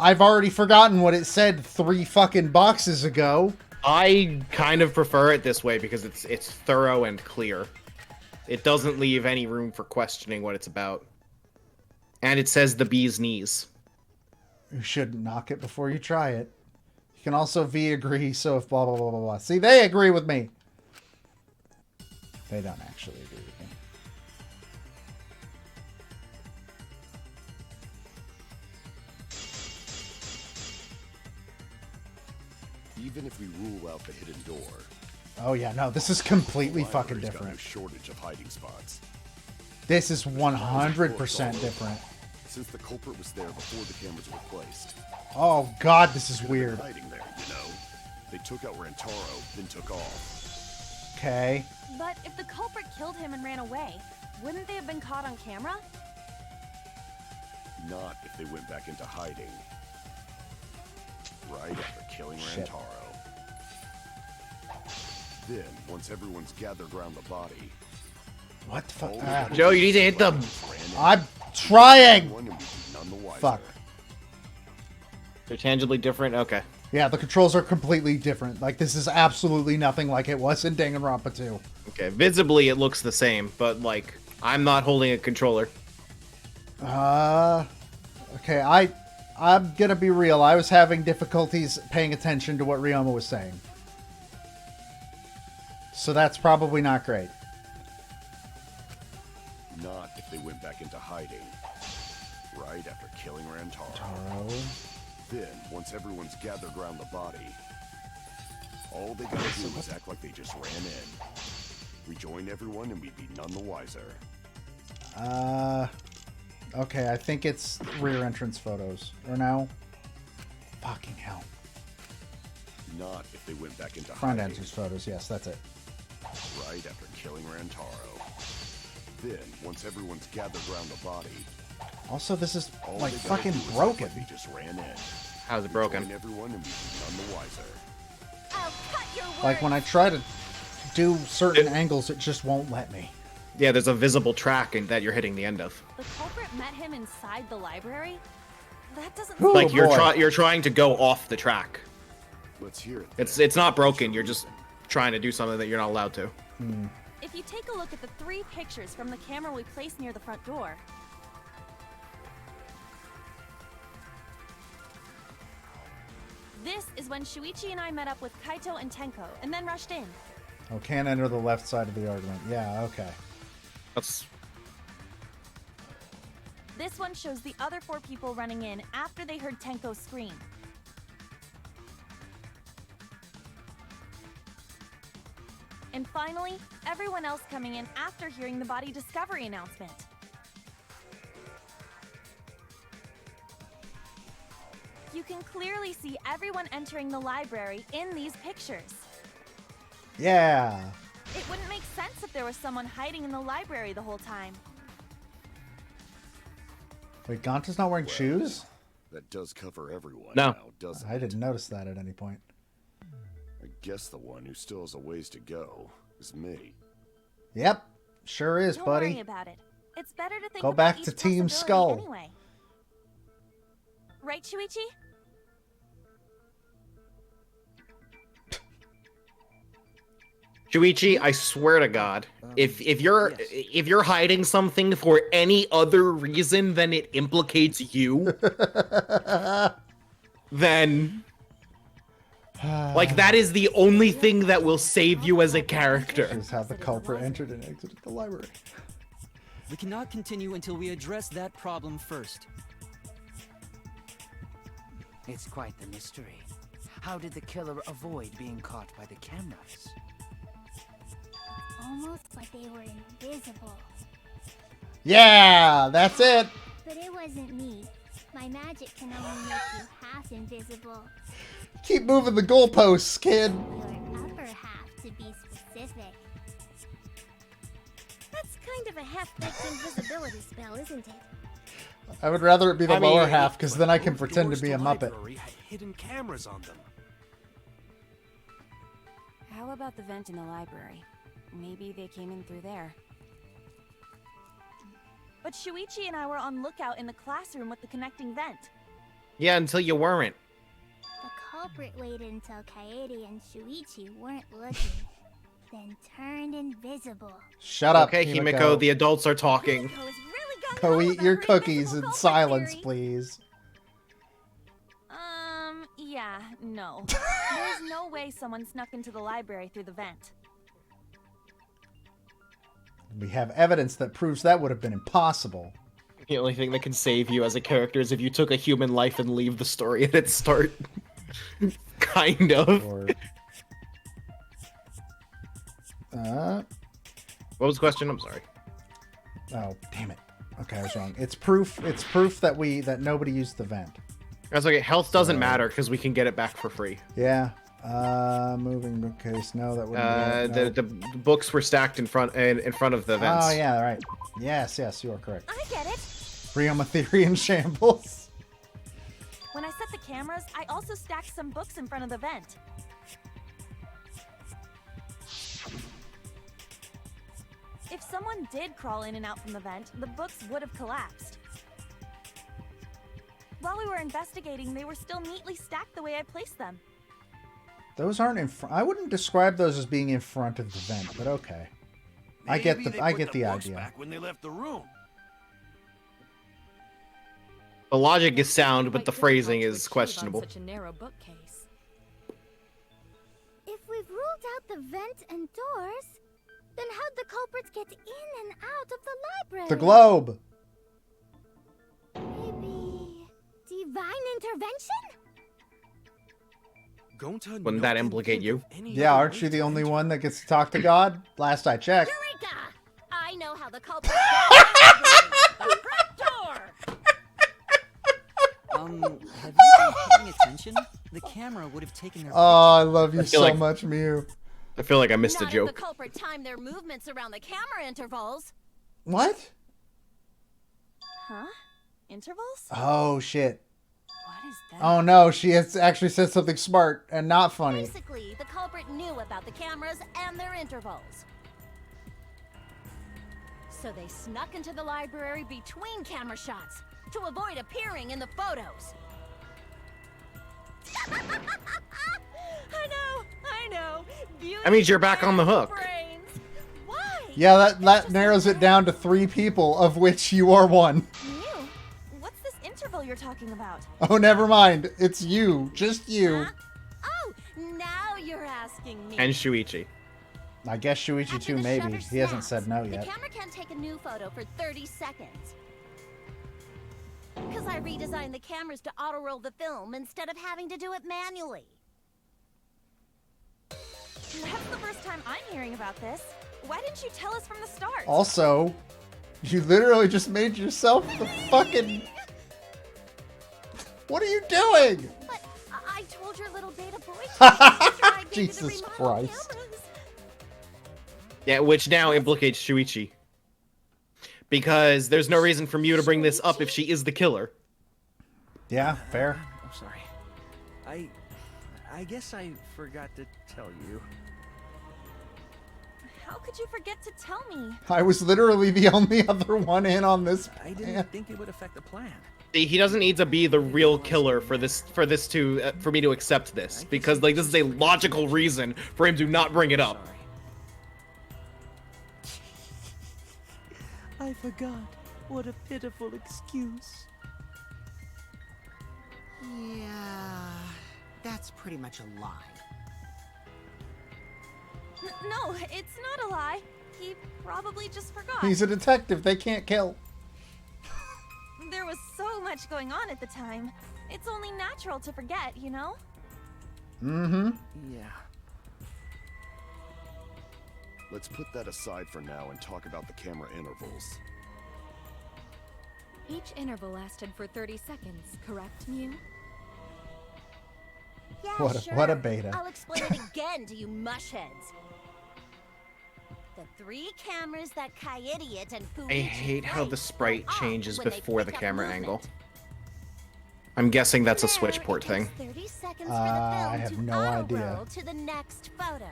I've already forgotten what it said 3 fucking boxes ago. I kind of prefer it this way because it's thorough and clear. It doesn't leave any room for questioning what it's about. And it says the bee's knees. You shouldn't knock it before you try it. You can also V agree, so if blah blah blah blah blah. See, they agree with me. They don't actually agree with me. Even if we rule out the hidden door. Oh yeah, no, this is completely fucking Got different. no shortage of hiding spots. This is 100% different. Since the culprit was there before the cameras were placed. Oh god, this is weird. Hiding there, you know. They took out Rantaro, then took off. Okay. But if the culprit killed him and ran away, wouldn't they have been caught on camera? Not if they went back into hiding. Right after killing Shit. Rantaro. Then, once everyone's gathered around the body. What the fuck? Joe, you need to hit them. I'm trying! Fuck. They're tangibly different? Okay. Yeah, the controls are completely different. Like, this is absolutely nothing like it was in Danganronpa 2. Okay, visibly it looks the same, but, like, I'm not holding a controller. Okay, I'm gonna be real. I was having difficulties paying attention to what Ryoma was saying. So that's probably not great. Not if they went back into hiding. Right after killing Rantaro. Then, once everyone's gathered around the body, all they gotta do is act like they just ran in. Rejoin everyone and we'd be none the wiser. Okay, I think it's rear entrance photos. Or no? Fucking hell. Not if they went back into Front hiding. entrance photos, yes, that's it. Right after killing Rantaro. Then, once everyone's gathered around the body, Also, this is, all like, they gotta fucking do is act broken. like they just ran in. How's it broken? Rejoin everyone and we'd be none the wiser. I'll cut your words. Like, when I try to do certain angles, it just won't let me. Yeah, there's a visible track that you're hitting the end of. The culprit met him inside the library? That doesn't Like seem you're trying to go off the track. Let's hear it. It's not broken. You're just trying to do something that you're not allowed to. If you take a look at the 3 pictures from the camera we placed near the front door. This is when Shuichi and I met up with Kaito and Tenko, and then rushed in. Oh, can't enter the left side of the argument. Yeah, okay. That's... This one shows the other 4 people running in after they heard Tenko scream. And finally, everyone else coming in after hearing the body discovery announcement. You can clearly see everyone entering the library in these pictures. Yeah. It wouldn't make sense if there was someone hiding in the library the whole time. Wait, Ganta's not wearing shoes? That does cover everyone No. now, doesn't I didn't notice that at any point. I guess the one who still has a ways to go is me. Yep, sure is, Don't buddy. worry about it. It's better to think Go about back each to Team possibility Skull. Anyway. Right, Shuichi? Shuichi, I swear to God, if you're hiding something for any other reason than it implicates you, then like that is the only thing that will save you as a character. This is how the culprit entered and exited the library. We cannot continue until we address that problem first. It's quite the mystery. How did the killer avoid being caught by the cameras? Almost like they were invisible. Yeah, that's it. But it wasn't me. My magic can only make you half invisible. Keep moving the goalposts, kid. Your upper half, to be specific. That's kind of a half-baked invisibility spell, isn't it? I would rather it be the I mean, lower half, because then I can pretend to be a Muppet. Library had hidden cameras on them. How about the vent in the library? Maybe they came in through there. But Shuichi and I were on lookout in the classroom with the connecting vent. Yeah, until you weren't. The culprit waited until Kaede and Shuichi weren't looking, then turned invisible. Shut up, Okay, Himiko, the adults are talking. Go eat your cookies in silence, please. Yeah, no. There's no way someone snuck into the library through the vent. We have evidence that proves that would have been impossible. The only thing that can save you as a character is if you took a human life and leave the story at its start. Kind of. Or... What was the question? I'm sorry. Oh, damn it. Okay, I was wrong. It's proof that nobody used the vent. That's okay. Health doesn't matter because we can get it back for free. Yeah. Moving bookcase. No, that wouldn't be it. The books were stacked in front of the vents. Oh yeah, right. Yes, you are correct. I get it. Ryoma theory in shambles. When I set the cameras, I also stacked some books in front of the vent. If someone did crawl in and out from the vent, the books would have collapsed. While we were investigating, they were still neatly stacked the way I placed them. Those aren't in front. I wouldn't describe those as being in front of the vent, but okay. I get the idea. Back when they left the room. The logic is sound, but the phrasing is questionable. Such a narrow bookcase. If we've ruled out the vent and doors, then how'd the culprits get in and out of the library? The globe. Maybe divine intervention? Wouldn't that implicate you? Yeah, aren't you the only one that gets to talk to God? Last I checked. Eureka! I know how the culprit the front door! Have you been paying attention? The camera would have taken their Oh, I love you so much, Mew. I feel like I missed a Not joke. if the culprit timed their movements around the camera intervals. What? Huh? Intervals? Oh, shit. What is that? Oh, no, she has actually said something smart and not funny. Basically, the culprit knew about the cameras and their intervals. So they snuck into the library between camera shots to avoid appearing in the photos. I know. That means you're back on the hook. Brains. Why? Yeah, that narrows it down to 3 people, of which you are one. Mew, what's this interval you're talking about? Oh, never mind. It's you. Just you. Oh, now you're asking me. And Shuichi. I guess Shuichi too, maybe. He hasn't said no The yet. camera can't take a new photo for 30 seconds. Because I redesigned the cameras to auto-roll the film instead of having to do it manually. That's the first time I'm hearing about this. Why didn't you tell us from the start? Also, you literally just made yourself the fucking... What are you doing? But I told your little beta boy Jesus Christ. Yeah, which now implicates Shuichi. Because there's no reason for Mew to bring this up if she is the killer. Yeah, fair. I'm sorry. I guess I forgot to tell you. How could you forget to tell me? I was literally the only other one in on this I didn't think it would affect the plan. See, he doesn't need to be the real killer for me to accept this, because like this is a logical reason for him to not bring it up. I forgot. What a pitiful excuse. Yeah, that's pretty much a lie. No, it's not a lie. He probably just forgot. He's a detective. They can't kill. There was so much going on at the time. It's only natural to forget, you know? Mm-hmm. Yeah. Let's put that aside for now and talk about the camera intervals. Each interval lasted for 30 seconds, correct, Mew? Yeah, What a beta. I'll explain it again to you mushheads. The 3 cameras that Kai-Idiot and Fuichi I hate how the sprite changes when they before the pick up camera movement. angle. I'm guessing that's a switch port thing. 30 seconds for the I film have to no idea. auto-roll to the next photo.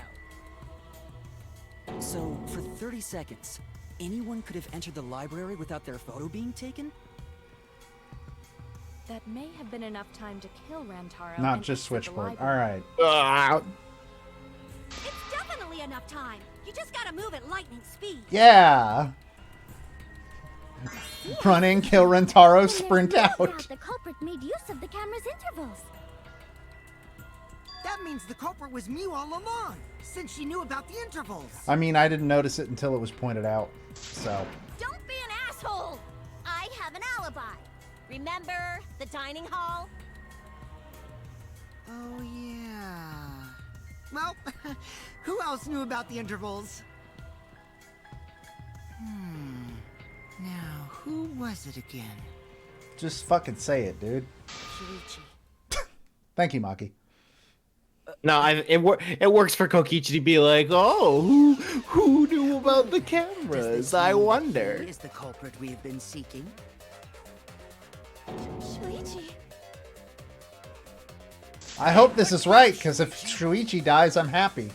So, for 30 seconds, anyone could have entered the library without their photo being taken? That may have been enough time to kill Rantaro. Not and just exit the switchboard. library. Alright. It's definitely enough time. You just gotta move at lightning speed. Yeah. Run in, kill Rentaro, sprint out. The culprit made use of the camera's intervals. That means the culprit was Mew all along, since she knew about the intervals. I mean, I didn't notice it until it was pointed out, so... Don't be an asshole! I have an alibi. Remember the dining hall? Oh, yeah. Well, who else knew about the intervals? Now, who was it again? Just fucking say it, dude. Shuichi. Thank you, Maki. No, it works for Kokichi to be like, oh, who knew about the cameras? I wonder. Who is the culprit we have been seeking? Shuichi. I hope this is right, because if Shuichi dies, I'm happy.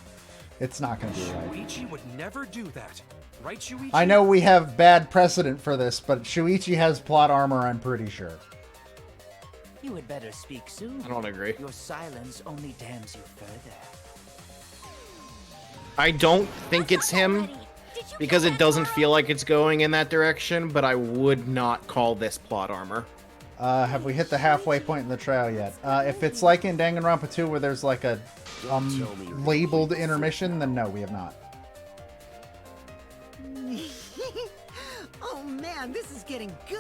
It's not going to be right. Shuichi would never do that. Right, Shuichi? I know we have bad precedent for this, but Shuichi has plot armor, I'm pretty sure. You had better speak soon. I don't agree. Your silence only damns you further. I don't think it's him, because it doesn't feel like it's going in that direction, but I would not call this plot armor. Have we hit the halfway point in the trial yet? If it's like in Danganronpa 2 where there's like a labeled intermission, then no, we have not. Oh man, this is getting good.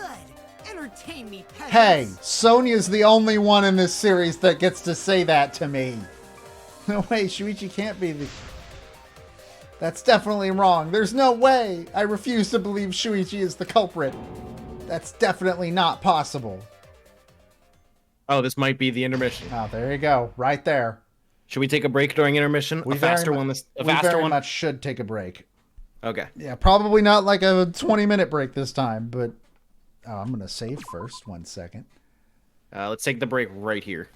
Entertain me, peasants. Hey, Sonya's the only one in this series that gets to say that to me. No way, Shuichi can't be the... That's definitely wrong. There's no way. I refuse to believe Shuichi is the culprit. That's definitely not possible. Oh, this might be the intermission. Oh, there you go. Right there. Should we take a break during intermission? We A faster very one? mu- A we faster very one? much should take a break. Okay. Yeah, probably not like a 20-minute break this time, but... Oh, I'm going to save first. 1 second. Let's take the break right here.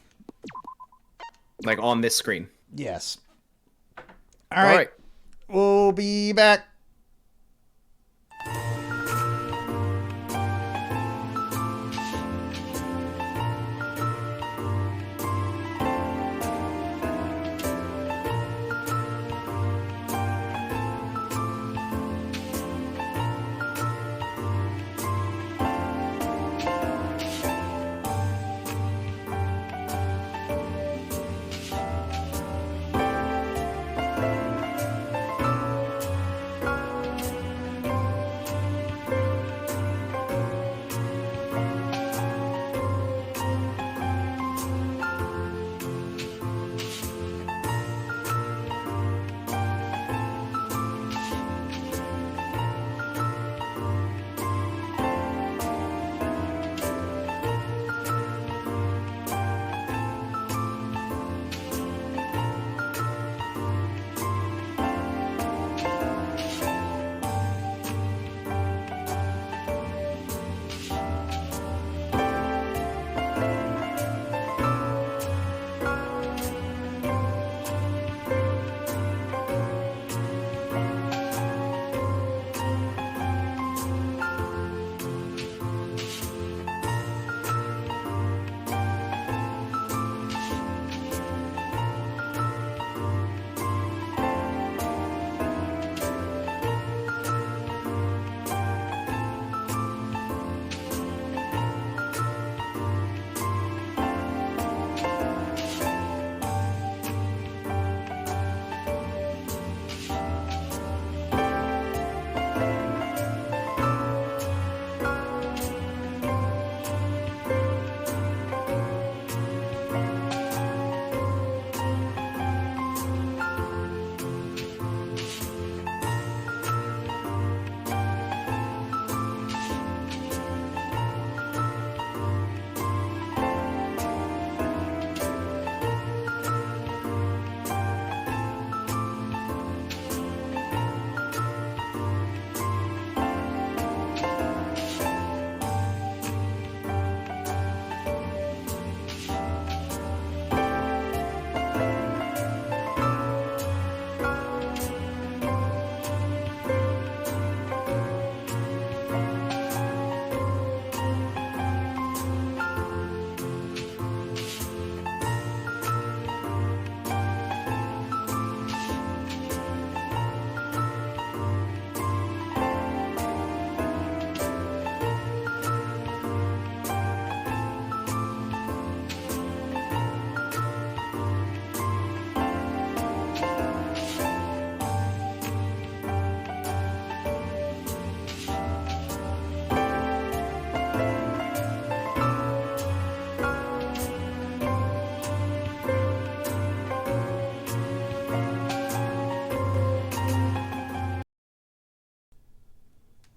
Like on this screen. Yes. All right. We'll be back.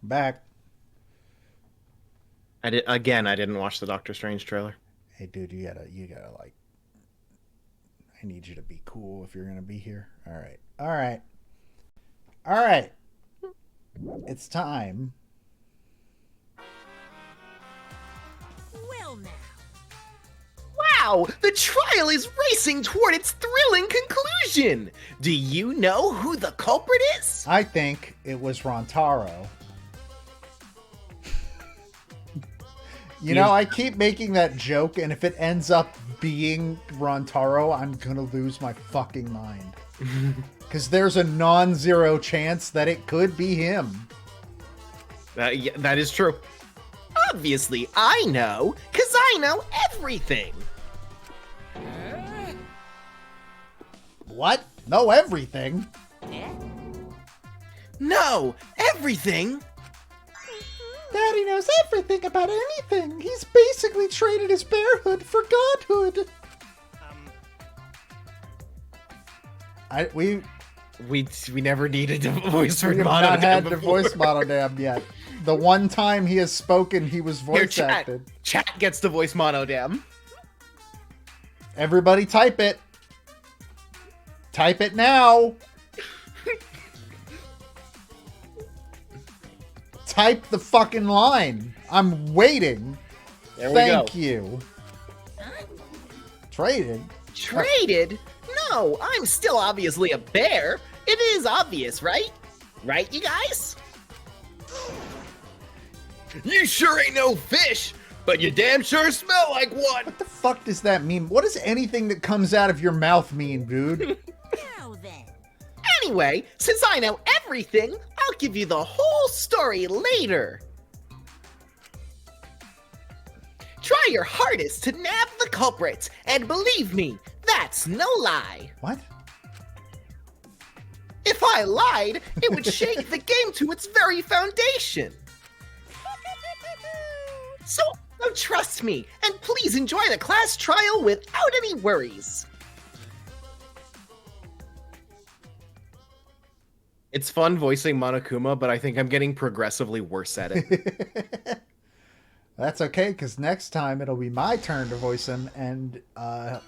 Back. I didn't watch the Doctor Strange trailer. Hey, dude, you gotta like. I need you to be cool if you're gonna be here. All right. It's time. Well now. Wow! The trial is racing toward its thrilling conclusion! Do you know who the culprit is? I think it was Rontaro. You know, I keep making that joke, and if it ends up being Rontaro, I'm gonna lose my fucking mind. Because there's a non-zero chance that it could be him. Yeah, that is true. Obviously, I know, because I know everything! What? Know everything? No, everything! Daddy knows everything about anything. He's basically traded his bearhood for godhood. We never needed a voice for We have not had the voice monodam yet. The one time he has spoken, he was voice acted. Chat gets the voice monodam. Everybody type it. Type it now. Type the fucking line. I'm waiting. There we go. Thank you. Traded? Traded? No, I'm still obviously a bear. It is obvious, right? Right, you guys? You sure ain't no fish, but you damn sure smell like one. What the fuck does that mean? What does anything that comes out of your mouth mean, dude? Now then. Anyway, since I know everything, I'll give you the whole story later. Try your hardest to nab the culprit, and believe me, that's no lie. What? If I lied, it would shake the game to its very foundation. So trust me, and please enjoy the class trial without any worries. It's fun voicing Monokuma, but I think I'm getting progressively worse at it. That's okay, because next time it'll be my turn to voice him, and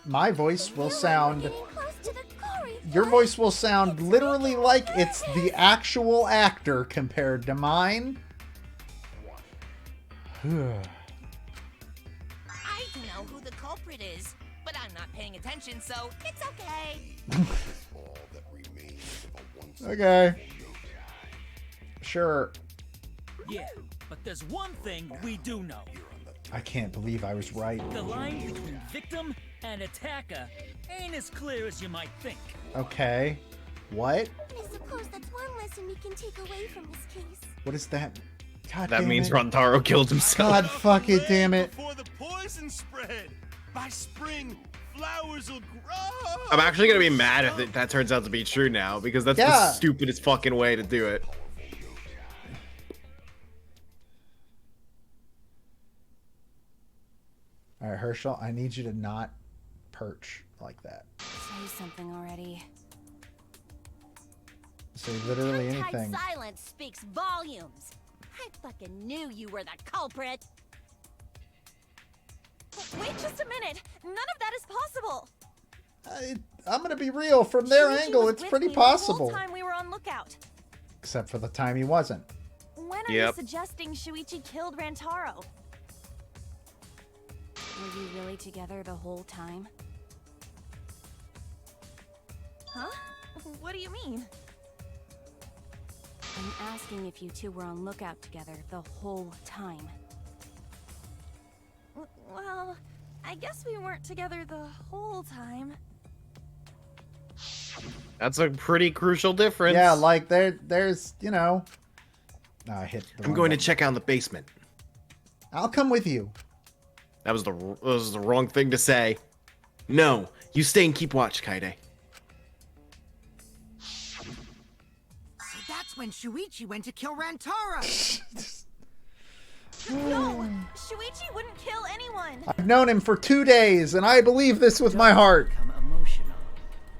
my voice will sound... Your voice will sound literally like it's the actual actor compared to mine. I know who the culprit is, but I'm not paying attention, so it's okay. Okay. Sure. Yeah, but there's one thing we do know. I can't believe I was right. The line between victim and attacker ain't as clear as you might think. Okay. What? I suppose that's one lesson we can take away from this case. What is that? God That damn means it. Rontaro killed himself. God fuck it, damn it. Before the poison spread. By spring, flowers will grow. I'm actually gonna be mad if that turns out to be true now, because that's the stupidest fucking way to do it. All right, Herschel, I need you to not perch like that. Say something already. Say literally Tongue-tied anything. silence speaks volumes. I fucking knew you were the culprit. Wait just a minute. None of that is possible. I'm gonna be real. From their Shuichi angle, was it's with pretty me possible. The whole time we were on lookout. Except for the time he wasn't. When are you suggesting Shuichi killed Rantaro? Were you really together the whole time? Huh? What do you mean? I'm asking if you two were on lookout together the whole time. Well, I guess we weren't together the whole time. That's a pretty crucial difference. Yeah, like there's, you know. No, I hit. I'm going to check out in the basement. I'll come with you. That was the wrong thing to say. No, you stay and keep watch, Kaide. So that's when Shuichi went to kill Rantaro. No! Shuichi wouldn't kill anyone! I've known him for 2 days, and I believe this with my heart. Become emotional.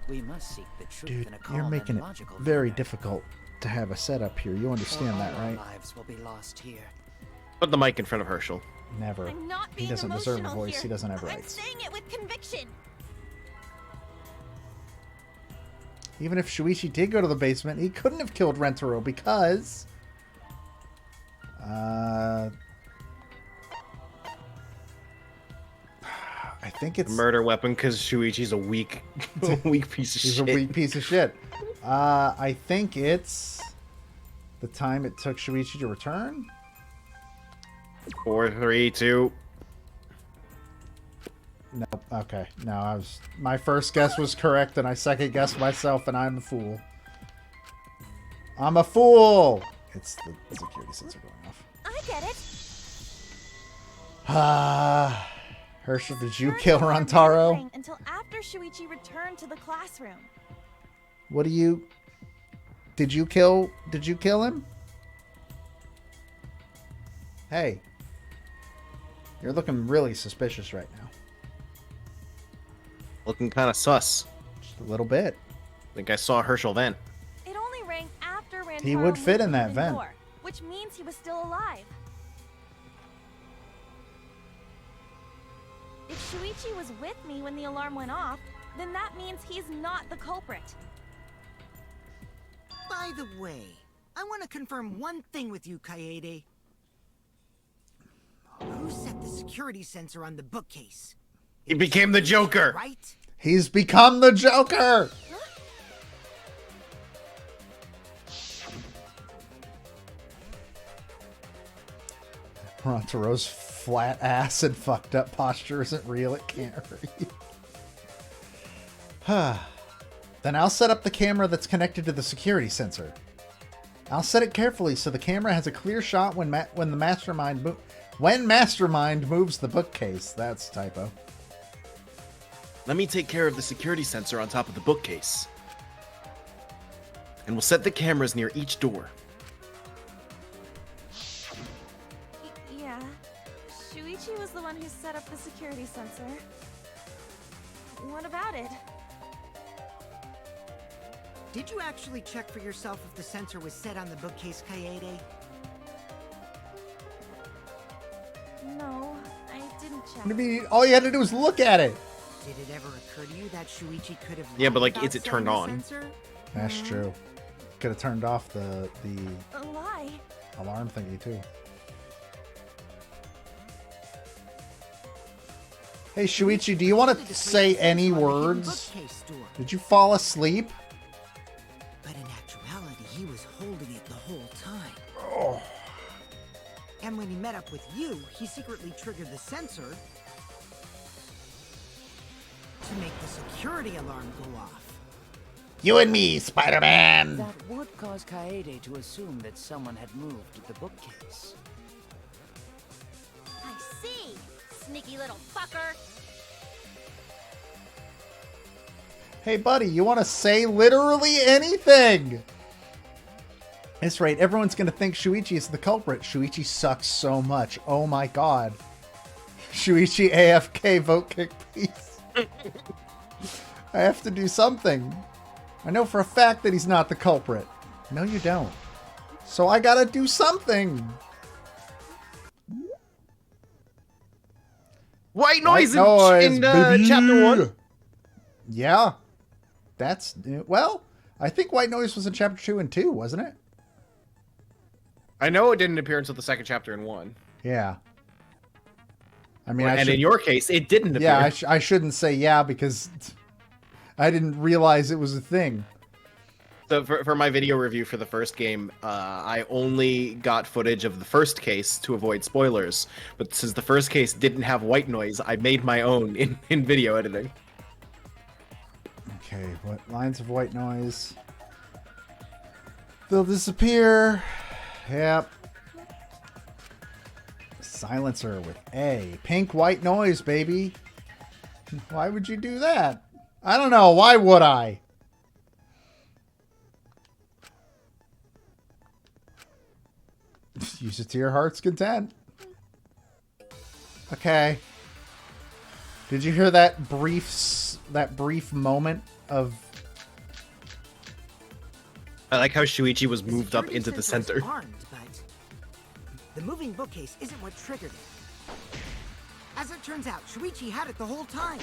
We must seek the truth Dude, in a calm you're making and it logical very manner. difficult. to have a setup here. You understand that, right? Lives will be lost here. Put the mic in front of Herschel. Never. I'm not He being doesn't deserve a emotional voice. here. He doesn't have I'm rights. saying it with conviction. Even if Shuichi did go to the basement, he couldn't have killed Rentaro because... I think it's... Murder weapon because Shuichi's a weak, weak piece of He's shit. a weak piece of shit. I think it's the time it took Shuichi to return. 4, 3, 2. No, okay. No, my first guess was correct, and I second guessed myself, and I'm a fool. I'm a fool. It's the security sensor going off. I get it. Herschel, did you kill Rantaro? Until after Shuichi returned to the classroom. What do you... Did you kill him? Hey. You're looking really suspicious right now. Looking kind of sus. Just a little bit. I think I saw Herschel vent. It only rang after Rantaro He would fit in moved that the vent. door, which means he was still alive. If Shuichi was with me when the alarm went off, then that means he's not the culprit. By the way, I want to confirm one thing with you, Kaede. Who set the security sensor on the bookcase? He became the Joker. Right? He's become the Joker! Rantaro's flat ass and fucked up posture isn't real. It can't hurt you. Then I'll set up the camera that's connected to the security sensor. I'll set it carefully so the camera has a clear shot when the Mastermind moves the bookcase. That's a typo. Let me take care of the security sensor on top of the bookcase. And we'll set the cameras near each door. Yeah. Shuichi was the one who set up the security sensor. What about it? Did you actually check for yourself if the sensor was set on the bookcase, Kaede? No, I didn't check. I mean, all you had to do was look at it. Did it ever occur to you that Shuichi could have... Yeah, but like, lied is it about turned setting on? the sensor? That's true. Could have turned off the A lie. alarm thingy too. Hey Shuichi, do you want to say any words? Bookcase door. Did you fall asleep? But in actuality, he was holding it the whole time. Oh. And when he met up with you, he secretly triggered the sensor to make the security alarm go off. You and me, Spider-Man! That would cause Kaede to assume that someone had moved the bookcase. I see. Sneaky little fucker. Hey buddy, you want to say literally anything? That's right, everyone's going to think Shuichi is the culprit. Shuichi sucks so much. Oh my god. Shuichi AFK, vote kick please. I have to do something. I know for a fact that he's not the culprit. No, you don't. So I gotta do something. White noise in baby. chapter 1. Yeah. That's... Well, I think White Noise was in chapter 2 and 2, wasn't it? I know it didn't appear until the second chapter in 1. Yeah. I mean, and in your case, it didn't appear. Yeah, I shouldn't say yeah because I didn't realize it was a thing. So for my video review for the first game, I only got footage of the first case to avoid spoilers. But since the first case didn't have white noise, I made my own in video editing. Okay, what lines of white noise? They'll disappear. Yep. Silencer with A. Pink white noise, baby. Why would you do that? I don't know. Why would I? Use it to your heart's content. Okay. Did you hear that brief moment of I like how Shuichi was moved up security into the sensor center. is armed, but the moving bookcase isn't what triggered it. As it turns out, Shuichi had it the whole time.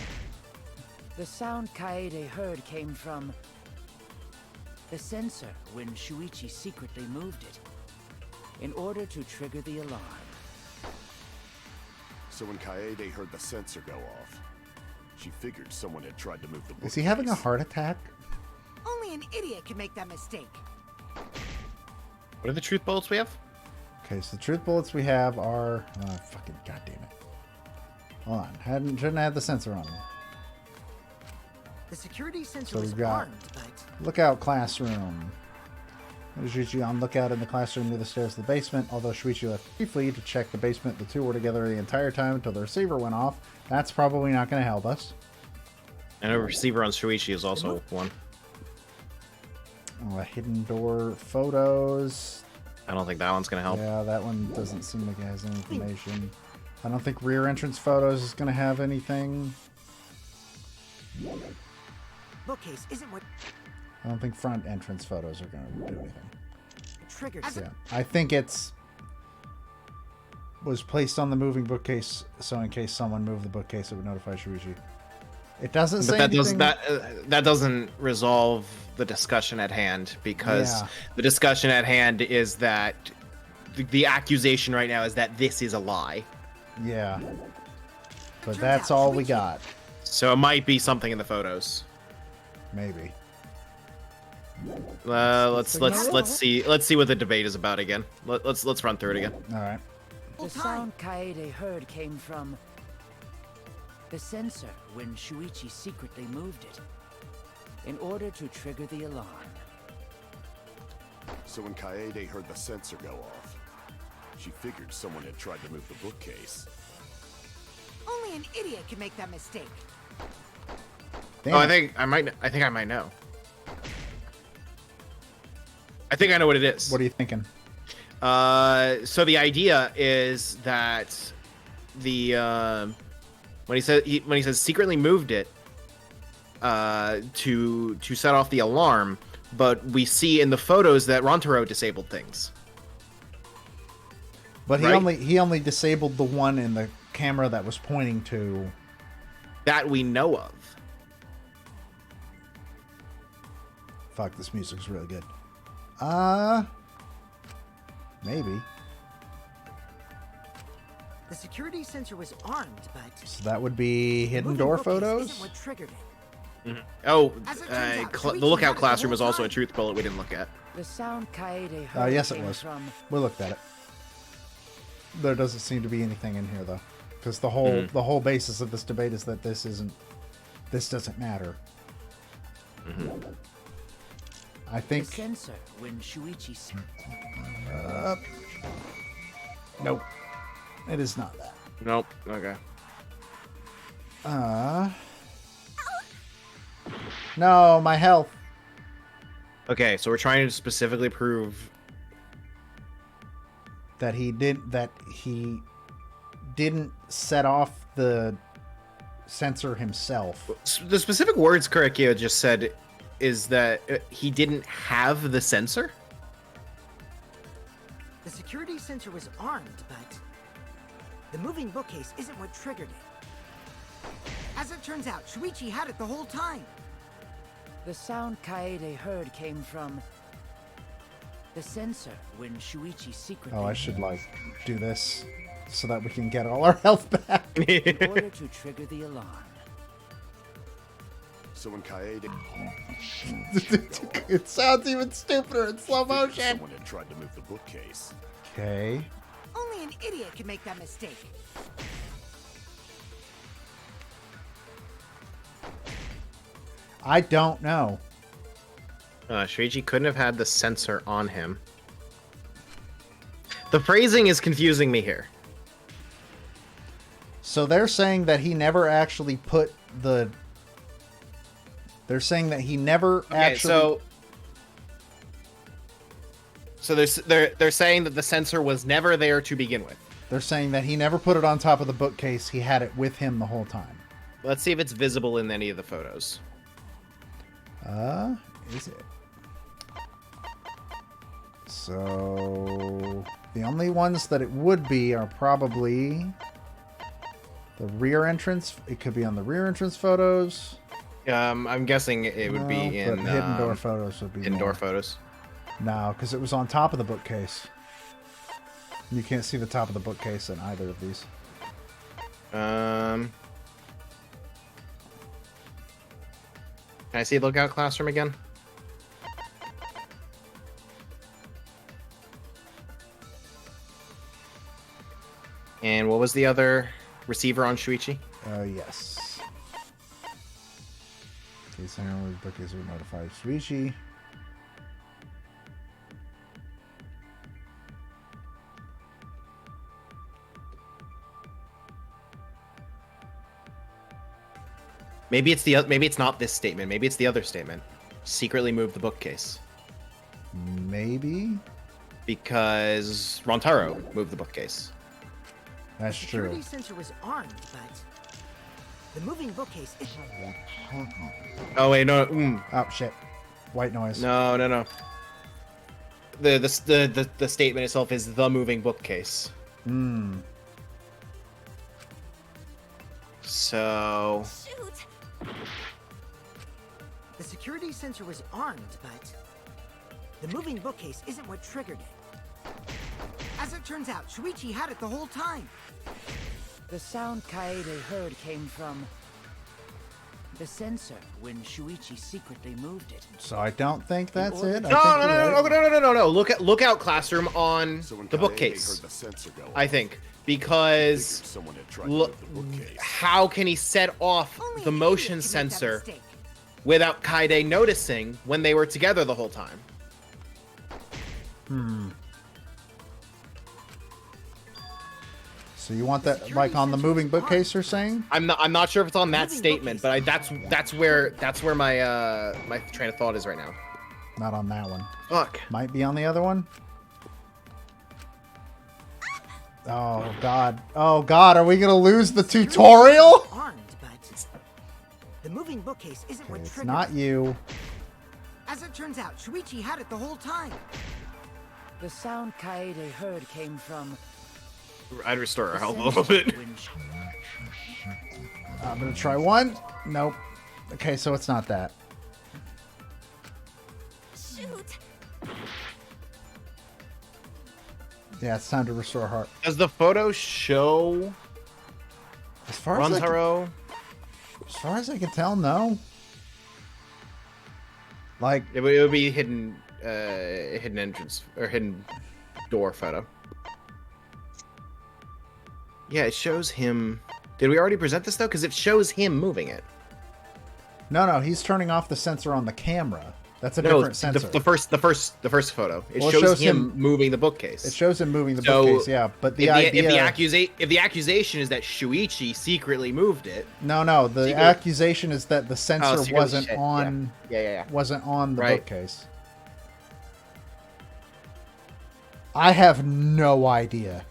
The sound Kaede heard came from the sensor when Shuichi secretly moved it, in order to trigger the alarm. So when Kaede heard the sensor go off, she figured someone had tried to move the bookcase. Is he having a heart attack? Only an idiot can make that mistake. What are the truth bullets we have? Okay, so the truth bullets we have are... fucking goddamn it. Hold on. Shouldn't have had the sensor on. The security sensor So was we've got armed, but lookout classroom. Shuichi on lookout in the classroom near the stairs to the basement. Although Shuichi left briefly to check the basement, the two were together the entire time until the receiver went off. That's probably not going to help us. And a receiver on Shuichi is also one. Oh, hidden door photos. I don't think that one's gonna help. Yeah, that one doesn't seem like it has any information. I don't think rear entrance photos is going to have anything. bookcase isn't what I don't think front entrance photos are going to do anything. triggered. Yeah, I think it's was placed on the moving bookcase, so in case someone moved the bookcase, it would notify Shuichi. It doesn't say But anything. that doesn't resolve the discussion at hand, because Yeah. the discussion at hand is that the accusation right now is that this is a lie. Yeah. But that's all we got. So it might be something in the photos. Maybe. Let's see what the debate is about again. Let's run through it again. All right. The sound Kaede heard came from the sensor when Shuichi secretly moved it, in order to trigger the alarm. So when Kaede heard the sensor go off, she figured someone had tried to move the bookcase. Only an idiot can make that mistake. Oh, I think I might know. I think I know what it is. What are you thinking? So the idea is that when he says secretly moved it to set off the alarm, but we see in the photos that Rantaro disabled things. But Right? he only disabled the one in the camera that was pointing to that we know of. Fuck, this music's really good. Maybe. The security sensor was armed, but So that would be hidden door photos? isn't what triggered it. Mhm. Oh, As it turns out, the lookout Shuichi classroom had it was the also whole a truth bullet we didn't look at. The sound Kaede heard Yes, it came was. from We looked at it. There doesn't seem to be anything in here, though. Because the whole basis of this debate is that this doesn't matter. I the think... sensor when Shuichi Nope. It is not that. Nope. Okay. No, my health. Okay, so we're trying to specifically prove That he didn't set off the sensor himself. the specific words Kurakio just said is that he didn't have the sensor. The security sensor was armed, but the moving bookcase isn't what triggered it. As it turns out, Shuichi had it the whole time. The sound Kaede heard came from the sensor when Shuichi secretly Oh, I should, do this so that we can get all our health back. in order to trigger the alarm. So when Kaede... It sounds even stupider in slow motion. Someone had tried to move the bookcase. Okay. Only an idiot can make that mistake. I don't know. Shuichi couldn't have had the sensor on him. The phrasing is confusing me here. So they're saying that he never actually put the... They're saying that he never actually... So they're saying that the sensor was never there to begin with. They're saying that he never put it on top of the bookcase. He had it with him the whole time. Let's see if it's visible in any of the photos. Is it? So the only ones that it would be are probably the rear entrance. It could be on the rear entrance photos. I'm guessing it would be in but hidden door photos would be hidden door more. photos. No, because it was on top of the bookcase. You can't see the top of the bookcase in either of these. Can I see Lookout Classroom again? And what was the other receiver on Shuichi? Yes. Case handler bookcase will notify Shuichi. Maybe it's not this statement. Maybe it's the other statement. Secretly moved the bookcase. Maybe. Because Rontaro moved the bookcase. That's the true. security sensor was armed, but the moving bookcase is... Oh wait, no. Oh shit. White noise. No. The statement itself is the moving bookcase. Hmm. So. Shoot! The security sensor was armed, but the moving bookcase isn't what triggered it. As it turns out, Shuichi had it the whole time. The sound Kaede heard came from the sensor when Shuichi secretly moved it. So I don't think that's it. No. Lookout Classroom on the bookcase. I think because how can he set off the motion sensor without Kaede noticing when they were together the whole time? So you want that like on the moving bookcase? You're saying? I'm not sure if it's on that statement, but that's where my my train of thought is right now. Not on that one. Fuck. Might be on the other one. Oh god. Oh god, are we gonna lose the tutorial? Armed, but the moving bookcase isn't what It's triggered not it. you. As it turns out, Shuichi had it the whole time. The sound Kaede heard came from I'd restore our health a little bit. I'm gonna try one. Nope. Okay, so it's not that. Shoot! Yeah, it's time to restore heart. Does the photo show As far as Rontaro? As far as I can tell, no. Like it would be hidden entrance or hidden door photo. Yeah, it shows him. Did we already present this though? Because it shows him moving it. No, he's turning off the sensor on the camera. That's a different sensor. The first photo. It Well, shows him moving the bookcase. It shows him moving the bookcase, yeah. But the idea... if the accusation is that Shuichi secretly moved it. No. The accusation is that the sensor wasn't shit. on. Yeah. Wasn't on the Right. bookcase. I have no idea.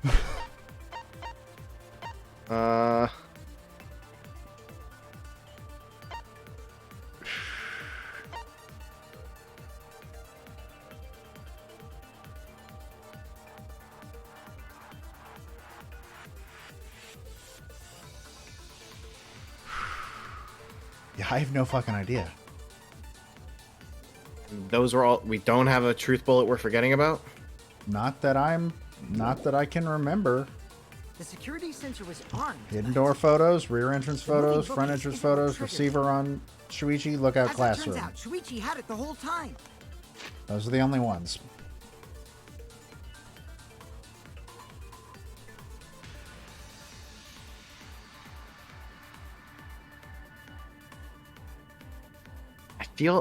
Yeah, I have no fucking idea. Those are all. We don't have a truth bullet we're forgetting about. Not that I can remember. The security sensor was armed. Hidden door photos, rear entrance photos, front entrance photos, receiver on Shuichi, lookout As classroom. it turns out, Shuichi had it the whole time. Those are the only ones.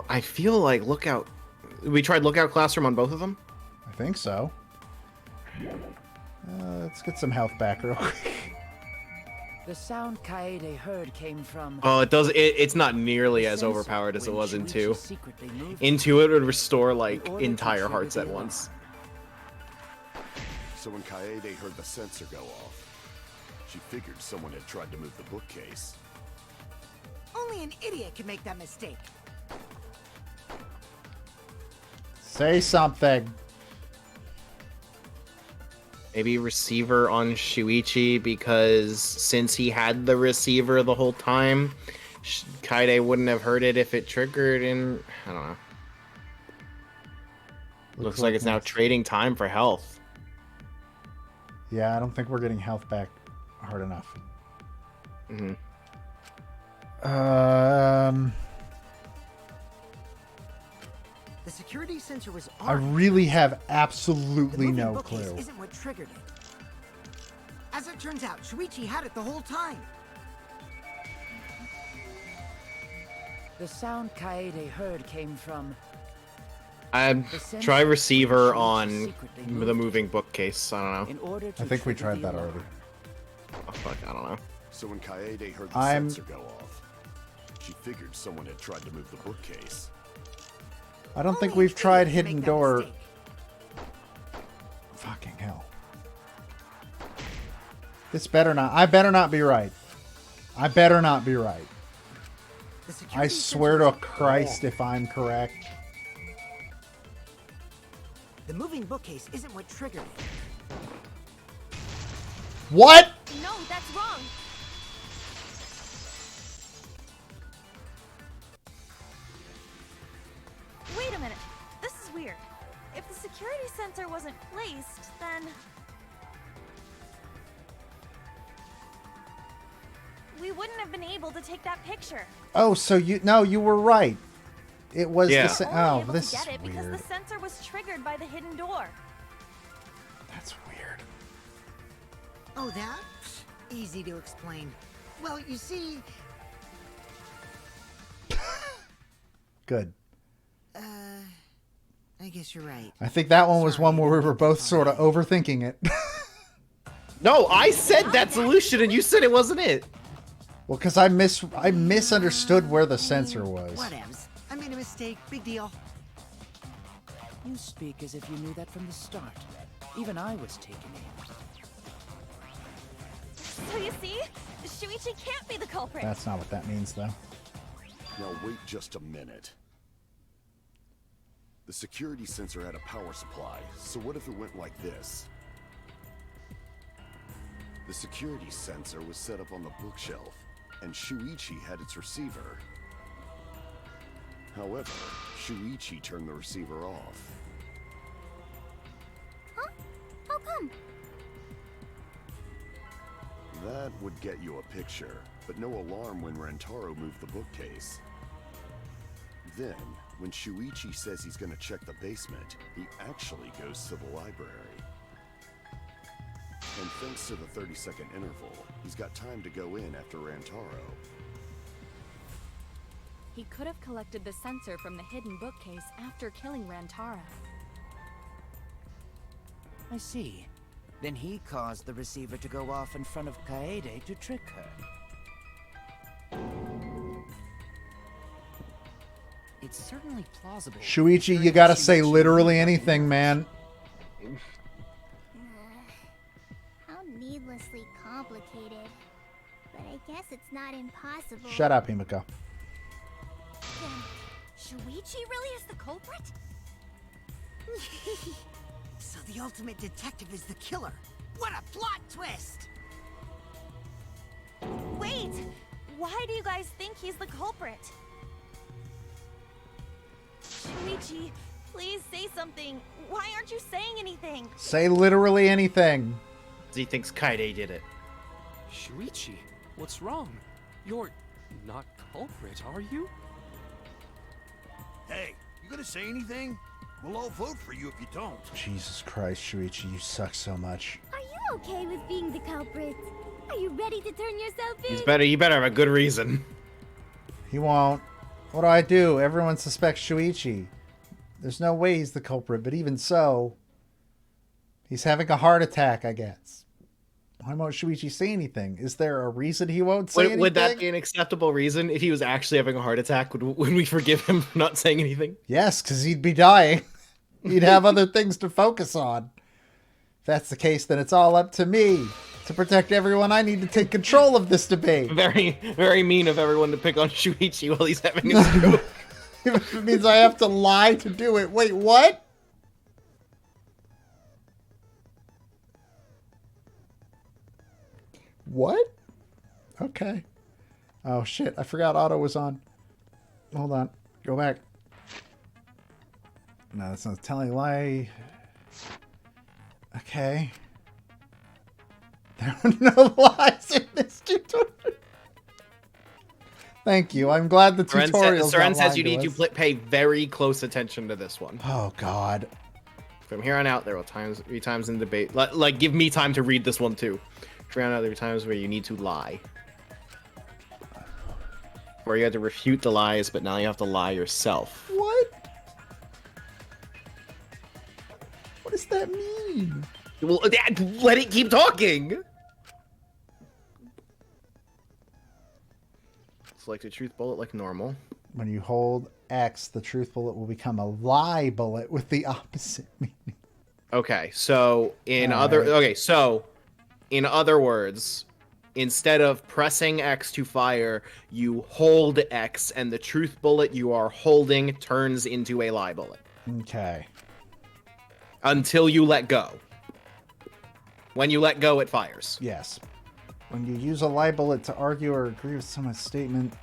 I feel like Lookout. We tried Lookout Classroom on both of them. I think so. Let's get some health back real quick. The sound Kaede heard came from Oh, it does. It's not nearly as overpowered as it was in 2. In 2, it would restore like entire hearts at once. So when Kaede heard the sensor go off, she figured someone had tried to move the bookcase. Only an idiot can make that mistake. Say something. Maybe receiver on Shuichi, because since he had the receiver the whole time, Kaede wouldn't have heard it if it triggered, and I don't know. Looks like it's now trading time for health. Yeah, I don't think we're getting health back hard enough. Mm-hmm. The security sensor was I armed. really have absolutely The no moving bookcase clue. isn't what triggered it. As it turns out, Shuichi had it the whole time. The sound Kaede heard came from... I'd try receiver on the moving bookcase. I don't know. I think we tried that already. Oh, fuck, I don't know. So when Kaede heard the sensor go off, she figured someone had tried to move the bookcase. I don't think we've tried hidden door. Fucking hell. This better not. I better not be right. I better not be right. I swear to Christ if I'm correct. The moving bookcase isn't what triggered it. What? No, that's wrong. Wait a minute. This is weird. If the security sensor wasn't placed, then... we wouldn't have been able to take that picture. Oh, so you were right. It was Yeah. the Only oh, able this to is get it because weird. the sensor was triggered by the hidden door. That's weird. Oh, that? Easy to explain. Well, you see... Good. I guess you're right. I think that one was one where we were both sort of overthinking it. No, I said that solution and you said it wasn't it. Well, because I misunderstood where the sensor was. Whatevs. I made a mistake. Big deal. You speak as if you knew that from the start. Even I was taken in. So you see, Shuichi can't be the culprit. That's not what that means, though. Now wait just a minute. The security sensor had a power supply, so what if it went like this? The security sensor was set up on the bookshelf, and Shuichi had its receiver. However, Shuichi turned the receiver off. Huh? How come? That would get you a picture, but no alarm when Rantaro moved the bookcase. Then, when Shuichi says he's gonna check the basement, he actually goes to the library. And thanks to the 30-second interval, he's got time to go in after Rantaro. He could have collected the sensor from the hidden bookcase after killing Rantaro. I see. Then he caused the receiver to go off in front of Kaede to trick her. It's certainly plausible. Shuichi, you gotta say literally anything, man. How needlessly complicated. But I guess it's not impossible. Shut up, Himiko. Then, Shuichi really is the culprit? So the ultimate detective is the killer. What a plot twist! Wait! Why do you guys think he's the culprit? Shuichi, please say something. Why aren't you saying anything? Say literally anything. He thinks Kaede did it. Shuichi, what's wrong? You're not culprit, are you? Hey, you gonna say anything? We'll all vote for you if you don't. Jesus Christ, Shuichi, you suck so much. Are you okay with being the culprit? Are you ready to turn yourself in? You better have a good reason. He won't. What do I do? Everyone suspects Shuichi. There's no way he's the culprit, but even so, he's having a heart attack, I guess. Why won't Shuichi say anything? Is there a reason he won't say anything? Would that be an acceptable reason if he was actually having a heart attack? Would we forgive him for not saying anything? Yes, because he'd be dying. He'd have other things to focus on. If that's the case, then it's all up to me. To protect everyone, I need to take control of this debate. Very, very mean of everyone to pick on Shuichi while he's having a stroke. If it means I have to lie to do it. Wait, what? What? Okay. Oh shit, I forgot auto was on. Hold on. Go back. No, that's not telling a lie. Okay. There are no lies in this tutorial. Thank you. I'm glad the tutorial. Seren says you need to pay very close attention to this one. Oh God. From here on out, there will be times in debate. Like, give me time to read this one too. From here on out, there will be times where you need to lie. Where you have to refute the lies, but now you have to lie yourself. What? What does that mean? Well, let it keep talking. Select a truth bullet like normal. When you hold X, the truth bullet will become a lie bullet with the opposite meaning. Okay, so in other words, instead of pressing X to fire, you hold X, and the truth bullet you are holding turns into a lie bullet. Okay. Until you let go. When you let go, it fires. Yes. When you use a lie bullet to argue or agree with someone's statement,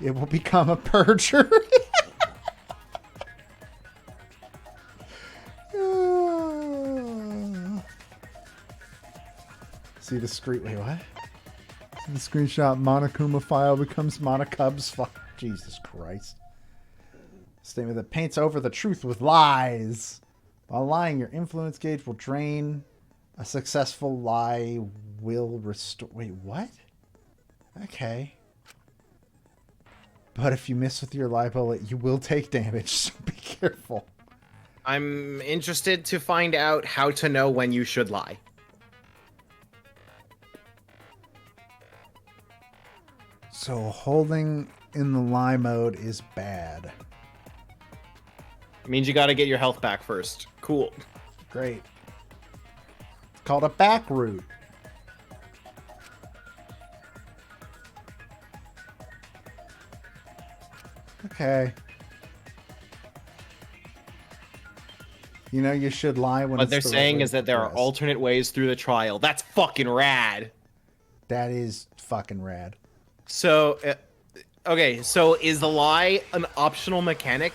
it will become a perjury. See the screen. Wait, what? See the screenshot. Monokuma file becomes Monokub's file. Jesus Christ. Statement that paints over the truth with lies. While lying, your influence gauge will drain. A successful lie will restore. Wait, what? Okay. But if you miss with your lie bullet, you will take damage, so be careful. I'm interested to find out how to know when you should lie. So holding in the lie mode is bad. It means you gotta get your health back first. Cool. Great. It's called a back route. Okay. You know you should lie when. What they're saying is that there are alternate ways through the trial. That's fucking rad. That is fucking rad. So, okay, so is the lie an optional mechanic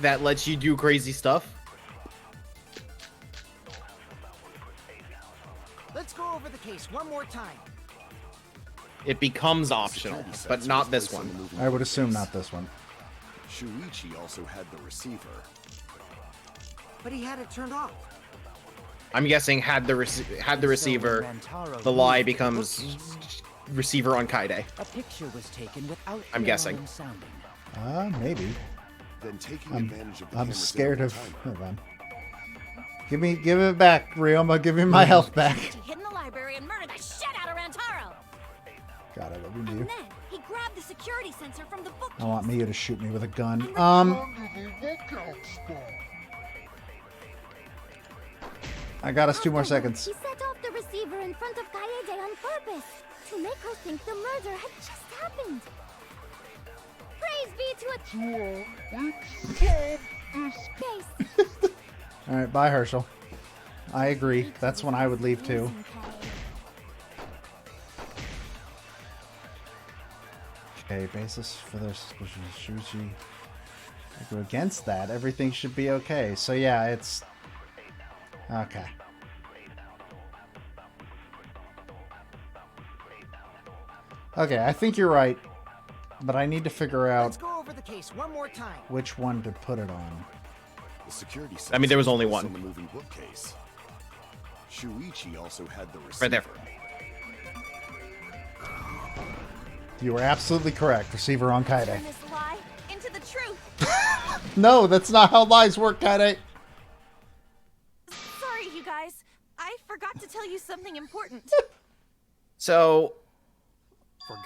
that lets you do crazy stuff? Let's go over the case one more time. It becomes optional, but not this one. I would assume not this one. Shuichi also had the receiver. But he had it turned off. I'm guessing had the receiver, the lie becomes receiver on Kaide. A picture was taken without I'm guessing. Maybe. Then taking advantage of the I'm camera's scared of. time. Hold on. Give it back, Ryoma. Give me my health back. He hid in the library and murdered the shit out of Rantaro. God, I love you. And then he grabbed the security sensor from the book. I want Miyu to shoot me with a gun. I got us 2 more seconds. He set off the receiver in front of Kaede on purpose to make her think the murder had just happened. Praise be to a All right, bye, Herschel. I agree. That's when I would leave too. Okay, basis for their suspicion of Shuichi. I go against that. Everything should be okay. So yeah, it's okay. Okay, I think you're right, but I need to figure out Let's go over the case one more time. which one to put it on. The security I mean, there was only sensor one. on the moving bookcase. Shuichi also had the receiver. Right there. You were absolutely correct. Receiver on Kaede. Turn this lie into the truth. No, that's not how lies work, Kaede. Sorry, you guys. I forgot to tell you something important. So,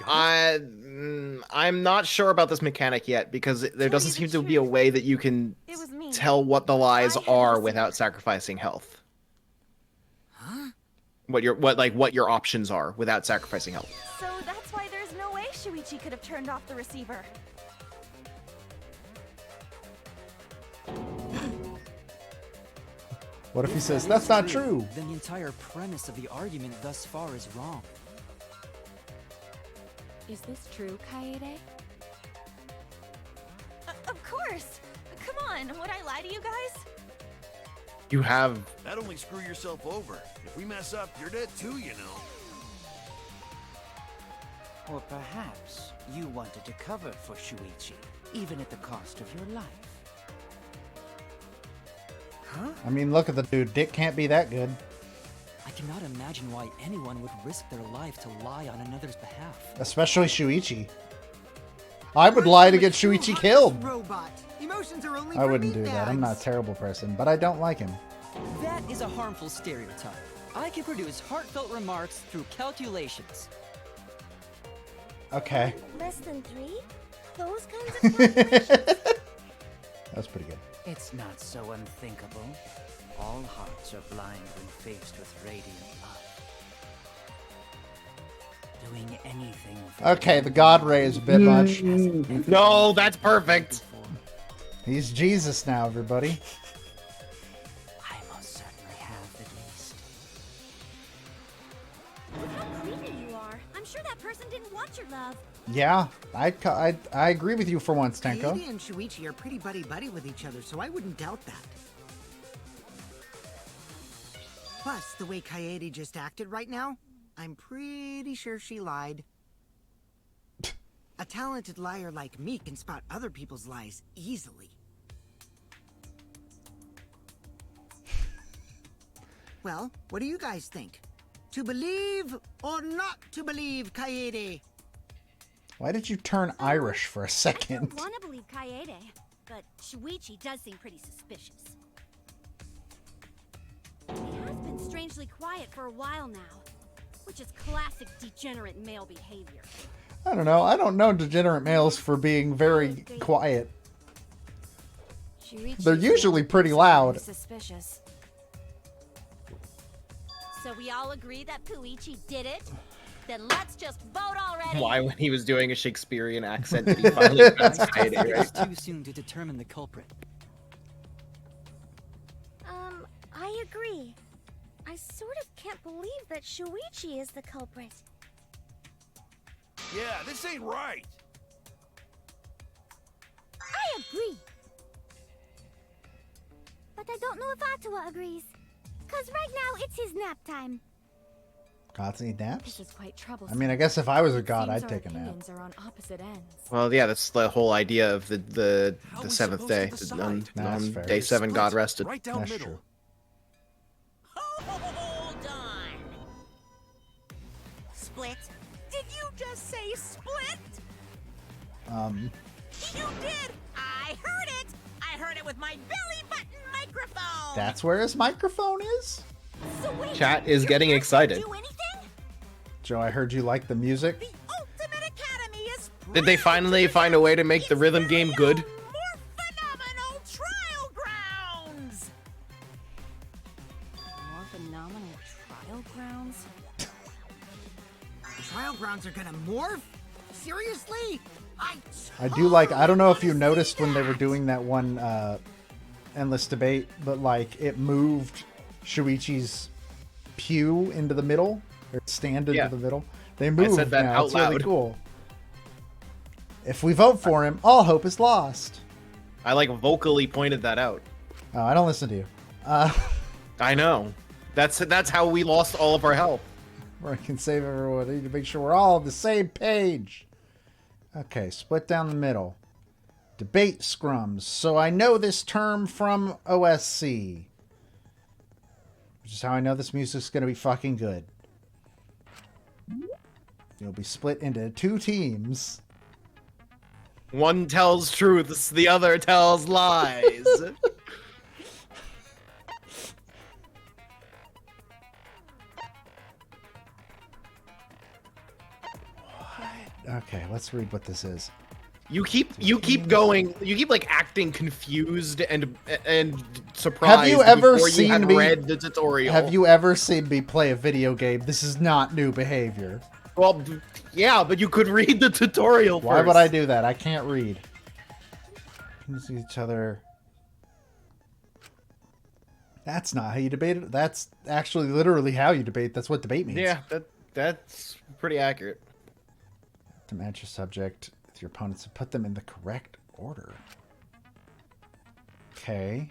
I'm not sure about this mechanic yet because there doesn't seem to be a way that you can tell what the lies are without sacrificing health. Huh? What your options are without sacrificing health. So that's why there's no way Shuichi could have turned off the receiver. What if he says that's not true? Then the entire premise of the argument thus far is wrong. Is this true, Kaede? Of course! Come on, would I lie to you guys? You have... That only screw yourself over. If we mess up, you're dead too, you know. Or perhaps you wanted to cover for Shuichi, even at the cost of your life. Huh? I mean, look at the dude. Dick can't be that good. I cannot imagine why anyone would risk their life to lie on another's behalf. Especially Shuichi. I would lie to get Shuichi killed. Robot. Emotions are only I for wouldn't do that. I'm not a meatbags. terrible person, but I don't like him. That is a harmful stereotype. I can produce heartfelt remarks through calculations. Okay. Less than 3? Those kinds of calculations? That's pretty good. It's not so unthinkable. All hearts are blind when faced with radiant love. Doing anything for Okay, the God Ray is a bit much. No, that's perfect. He's Jesus now, everybody. I most certainly have, at least. Look how creepy you are. I'm sure that person didn't want your love. Yeah, I agree with you for once, Tenko. Kaede and Shuichi are pretty buddy-buddy with each other, so I wouldn't doubt that. Plus, the way Kaede just acted right now, I'm pretty sure she lied. A talented liar like me can spot other people's lies easily. Well, what do you guys think? To believe or not to believe, Kaede? Why did you turn Irish for a I second? don't want to believe Kaede, but Shuichi does seem pretty suspicious. He has been strangely quiet for a while now, which is classic degenerate male behavior. I don't know. I don't know degenerate males for being very quiet. They're usually pretty loud. Suspicious. So we all agree that Puichi did it? Then let's just vote already. Why, when he was doing a Shakespearean accent, did he finally pass I still think Kaede, it's right? too soon to determine the culprit. I agree. I sort of can't believe that Shuichi is the culprit. Yeah, this ain't right. I agree. But I don't know if Atua agrees. Cause right now it's his nap time. Gods need naps? This is quite I troublesome. mean, I guess if I was a It god, seems I'd our take a nap. opinions are on opposite ends. Well, yeah, that's the whole idea of the How are we seventh supposed day. to decide? On That's fair. day 7, Split God rested. Right down That's middle. true. Hold on. Split? Did you just say split? You did! I heard it! I heard it with my belly button microphone! That's where his microphone is? So wait, Chat is you're getting not excited. gonna do anything? Joe, I heard you like the music. The Ultimate Academy is Did they finally find a way to make the rhythm game good? more phenomenal trial grounds! More phenomenal trial grounds? Trial grounds are gonna morph? Seriously? I do like, I don't know if you noticed when they were doing that one endless debate, but like it moved Shuichi's pew into the middle, or stand into Yeah. the middle. They moved said that now. out It's really loud. cool. If we vote for him, all hope is lost. I like vocally pointed that out. Oh, I don't listen to you. I know. That's how we lost all of our health. Where I can save everyone. I need to make sure we're all on the same page. Okay, split down the middle. Debate scrums. So I know this term from OSC. Which is how I know this music's going to be fucking good. You'll be split into 2 teams. One tells truths, the other tells lies. Okay, let's read what this is. You keep going. You keep like acting confused and surprised. Have you ever before you seen had me read the tutorial? Have you ever seen me play a video game? This is not new behavior. Well, yeah, but you could read the tutorial Why first. would I do that? I can't read. Can see each other. That's not how you debate it. That's actually literally how you debate. That's what debate means. Yeah, that's pretty accurate. To match your subject with your opponents and put them in the correct order. Okay.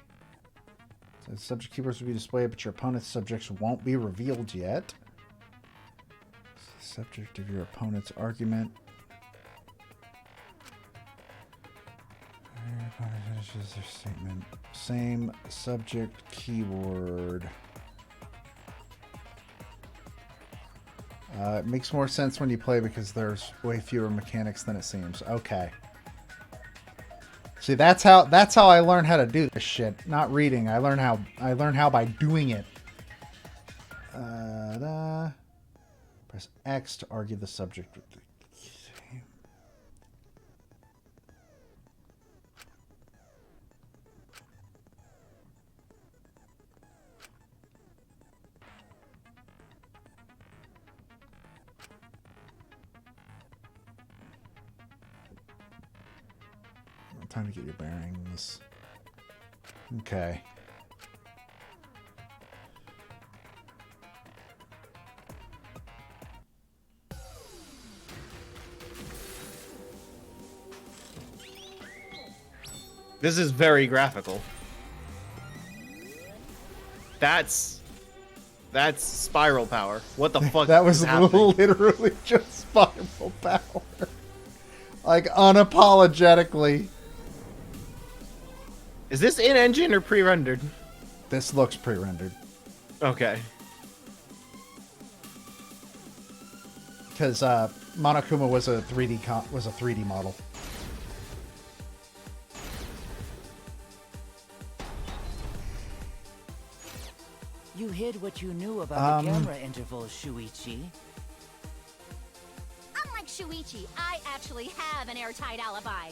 So the subject keywords will be displayed, but your opponent's subjects won't be revealed yet. Subject of your opponent's argument. Your opponent finishes their statement. Same subject keyword. It makes more sense when you play because there's way fewer mechanics than it seems. Okay. See, that's how I learn how to do this shit. Not reading. I learn how by doing it. Press X to argue the subject with the game. Time to get your bearings. Okay. This is very graphical. That's spiral power. What the fuck? That was happening? literally just spiral power. Like unapologetically. Is this in-engine or pre-rendered? This looks pre-rendered. Okay. Because Monokuma was a 3D model. You hid what you knew about the camera intervals, Shuichi. Unlike Shuichi, I actually have an airtight alibi.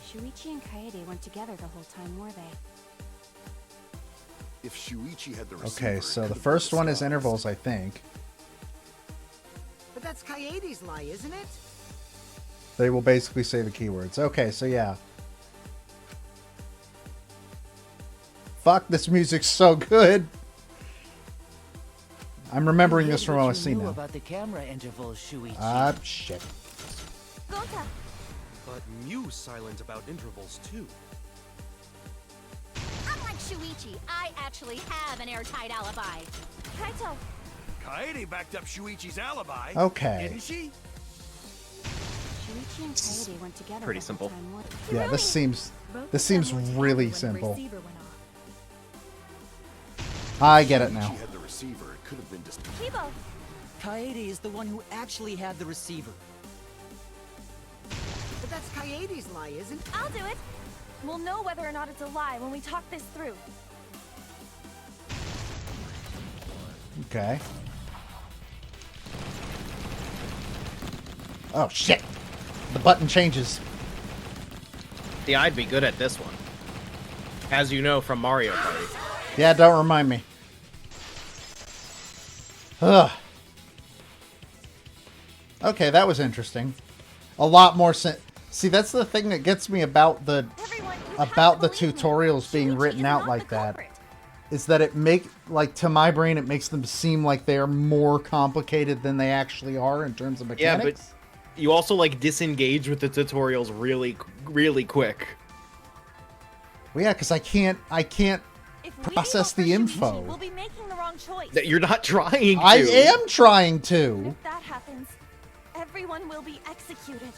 Shuichi and Kaede weren't together the whole time, were they? If Shuichi had the receiver, Okay, so the first one is intervals, I think. But that's Kaede's lie, isn't it? They will basically say the keywords. Okay, so yeah. Fuck, this music's so good. I'm remembering this from OSC now. About the camera intervals, Shuichi. Shit. Gonta. But Mew's silent about intervals too. Unlike Shuichi, I actually have an airtight alibi. Kaito. Kaede backed up Shuichi's alibi. Okay. Didn't she? Shuichi and Kaede weren't together Pretty the simple. whole time, were they? Yeah, this seems really simple. I get it now. Shuichi had the receiver. It could have been just. Kibo. Kaede is the one who actually had the receiver. But that's Kaede's lie, isn't it? I'll do it. We'll know whether or not it's a lie when we talk this through. Okay. Oh shit! The button changes. Yeah, I'd be good at this one. As you know from Mario Party. Yeah, don't remind me. Ugh. Okay, that was interesting. A lot more See, that's the thing that gets me about the tutorials being written out like that. Is that to my brain, it makes them seem like they're more complicated than they actually are in terms of mechanics. Yeah, but you also disengage with the tutorials really, really quick. Well, yeah, because I can't process the info. We'll be making the wrong choice. That you're not trying to. I am trying to. If that happens, everyone will be executed.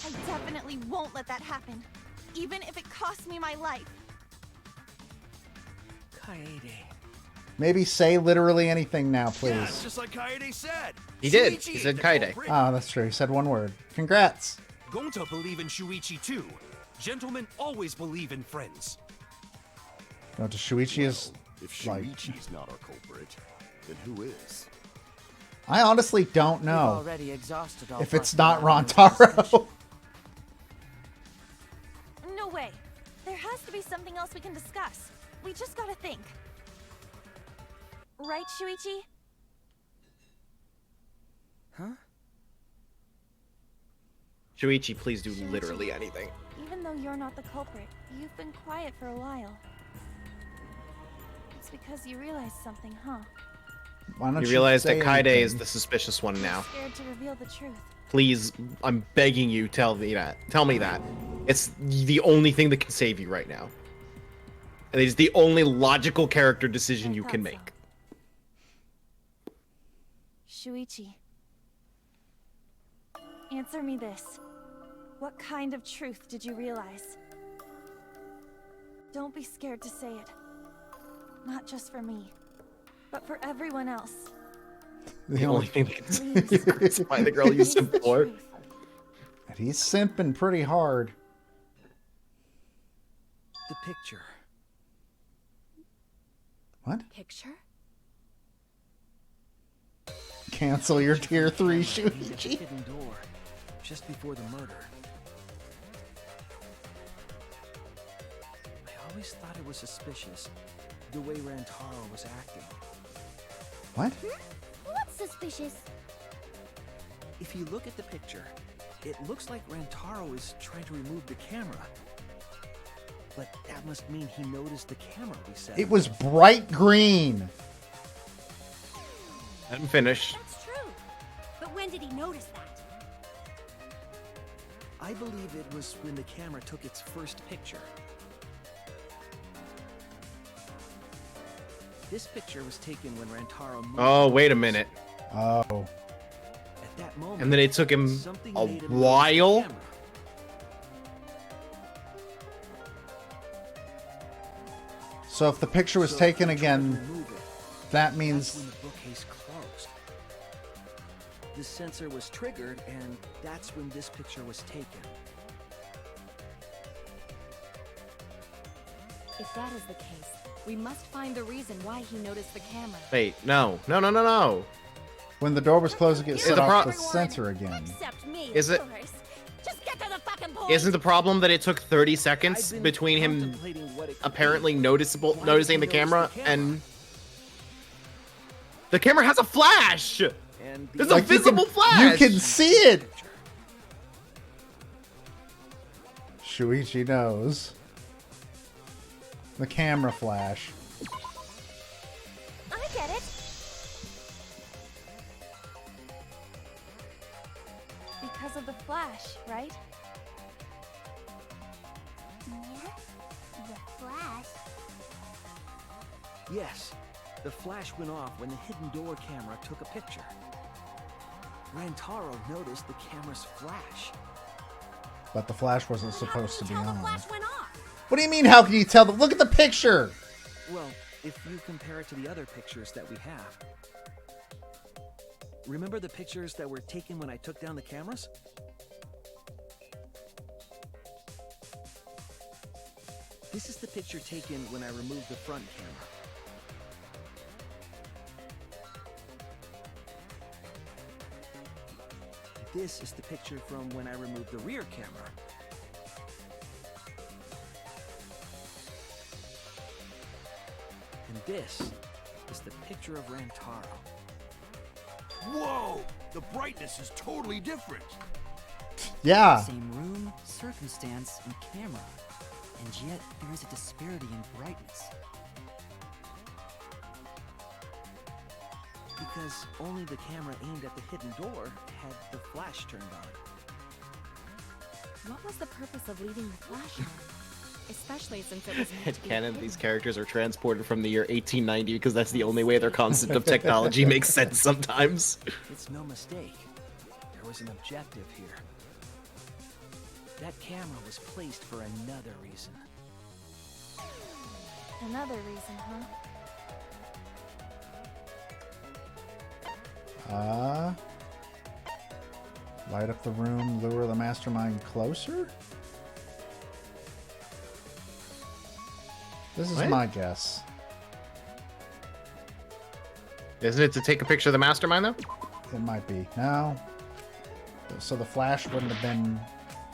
I definitely won't let that happen, even if it costs me my life. Kaede. Maybe say literally anything now, please. Yeah, it's just like Kaede said. He did. He said Kaede. Oh, that's true. He said one word. Congrats. Gonta believe in Shuichi too. Gentlemen always believe in friends. No, to Shuichi is If Shuichi's not our culprit, then who is? I honestly don't know Already exhausted all if it's not possible Rontaro. No way. There has to be something else we can discuss. We just gotta think. Right, Shuichi? Huh? Shuichi, please do literally anything. Even though you're not the culprit, you've been quiet for a while. It's because you realized something, huh? Why don't You realize that say Kaide anything? is the suspicious one now. Scared to reveal the truth. Please, I'm begging you, tell me that. Tell me that. It's the only thing that can save you right now. And it's the only logical character decision you can make. Shuichi. Answer me this. What kind of truth did you realize? Don't be scared to say it. Not just for me, but for everyone else. The only thing that can save you is by the girl you simp for. And he's simping pretty hard. The picture. What? Picture? Cancel your tier 3, Shuichi. Hidden door, just before the murder. I always thought it was suspicious, the way Rantaro was acting. What? What's suspicious? If you look at the picture, it looks like Rantaro is trying to remove the camera. But that must mean he noticed the camera reset. It was bright green. Let him finish. That's true. But when did he notice that? I believe it was when the camera took its first picture. This picture was taken when Rantaro moved. Oh, wait a minute. Oh. At that moment, And then it took him something a made him notice the while. camera. So if the picture was taken again, that means... That's when the bookcase closed. The sensor was triggered, and that's when this picture was taken. If that is the case, we must find the reason why he noticed the camera. Wait, no. No. When the door was closed, it gets set the off pro- the sensor again. Except me, Is it- of course. Just get to the fucking point. Isn't the problem that it took 30 seconds between him apparently noticing the camera and... The camera has a flash! There's a Like, visible flash! You can see it! Shuichi knows. The camera flash. I get it. Because of the flash, right? Yeah? The flash? Yes, the flash went off when the hidden door camera took a picture. Rantaro noticed the camera's flash. But the flash wasn't supposed to be on. Went off. What do you mean, how can you tell? Look at the picture! Well, if you compare it to the other pictures that we have. Remember the pictures that were taken when I took down the cameras? This is the picture taken when I removed the front camera. This is the picture from when I removed the rear camera. And this is the picture of Rantaro. Whoa! The brightness is totally different. Yeah. Same room, circumstance, and camera. And yet, there is a disparity in brightness. Because only the camera aimed at the hidden door had the flash turned on. What was the purpose of leaving the flash on? Especially since it was meant to be Canon, hidden. these characters are transported from the year 1890 because that's the only way their concept of technology makes sense sometimes. It's no mistake. There was an objective here. That camera was placed for another reason. Another reason, huh? Light up the room, lure the mastermind closer? This is What? my guess. Isn't it to take a picture of the mastermind, though? It might be. No. So the flash wouldn't have been...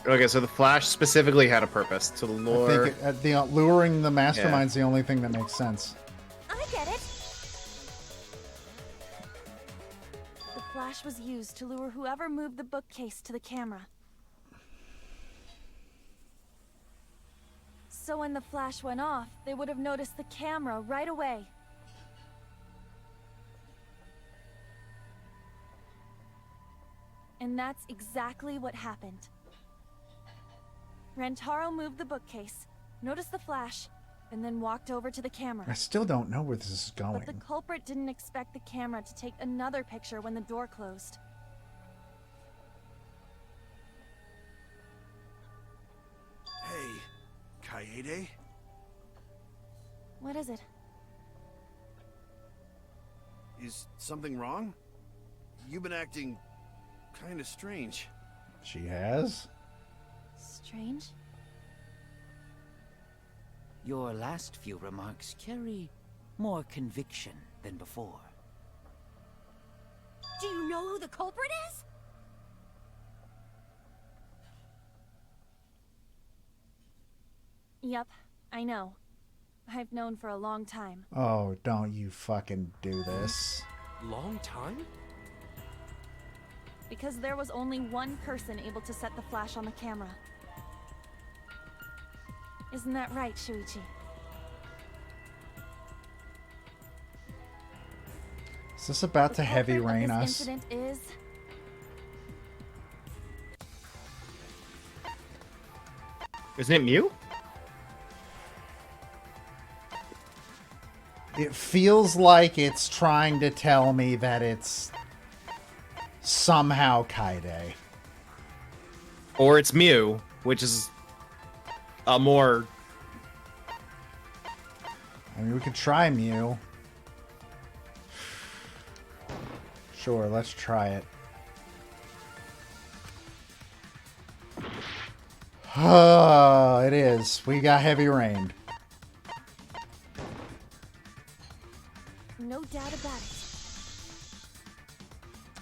Okay, so the flash specifically had a purpose to lure... I think luring the mastermind's the only thing that makes sense. I get it. The flash was used to lure whoever moved the bookcase to the camera. So when the flash went off, they would have noticed the camera right away. And that's exactly what happened. Rantaro moved the bookcase, noticed the flash, and then walked over to the camera. I still don't know where this is going. But the culprit didn't expect the camera to take another picture when the door closed. Hey, Kaede? What is it? Is something wrong? You've been acting kind of strange. She has? Strange? Your last few remarks carry more conviction than before. Do you know who the culprit is? Yep, I know. I've known for a long time. Oh, don't you fucking do this. Long time? Because there was only one person able to set the flash on the camera. Isn't that right, Shuichi? Is this about to heavy rain us? This incident is... Isn't it Mew? It feels like it's trying to tell me that it's somehow Kaede. Or it's Mew, which is a more... I mean, we could try Mew. Sure, let's try it. It is. We got heavy rain. No doubt about it.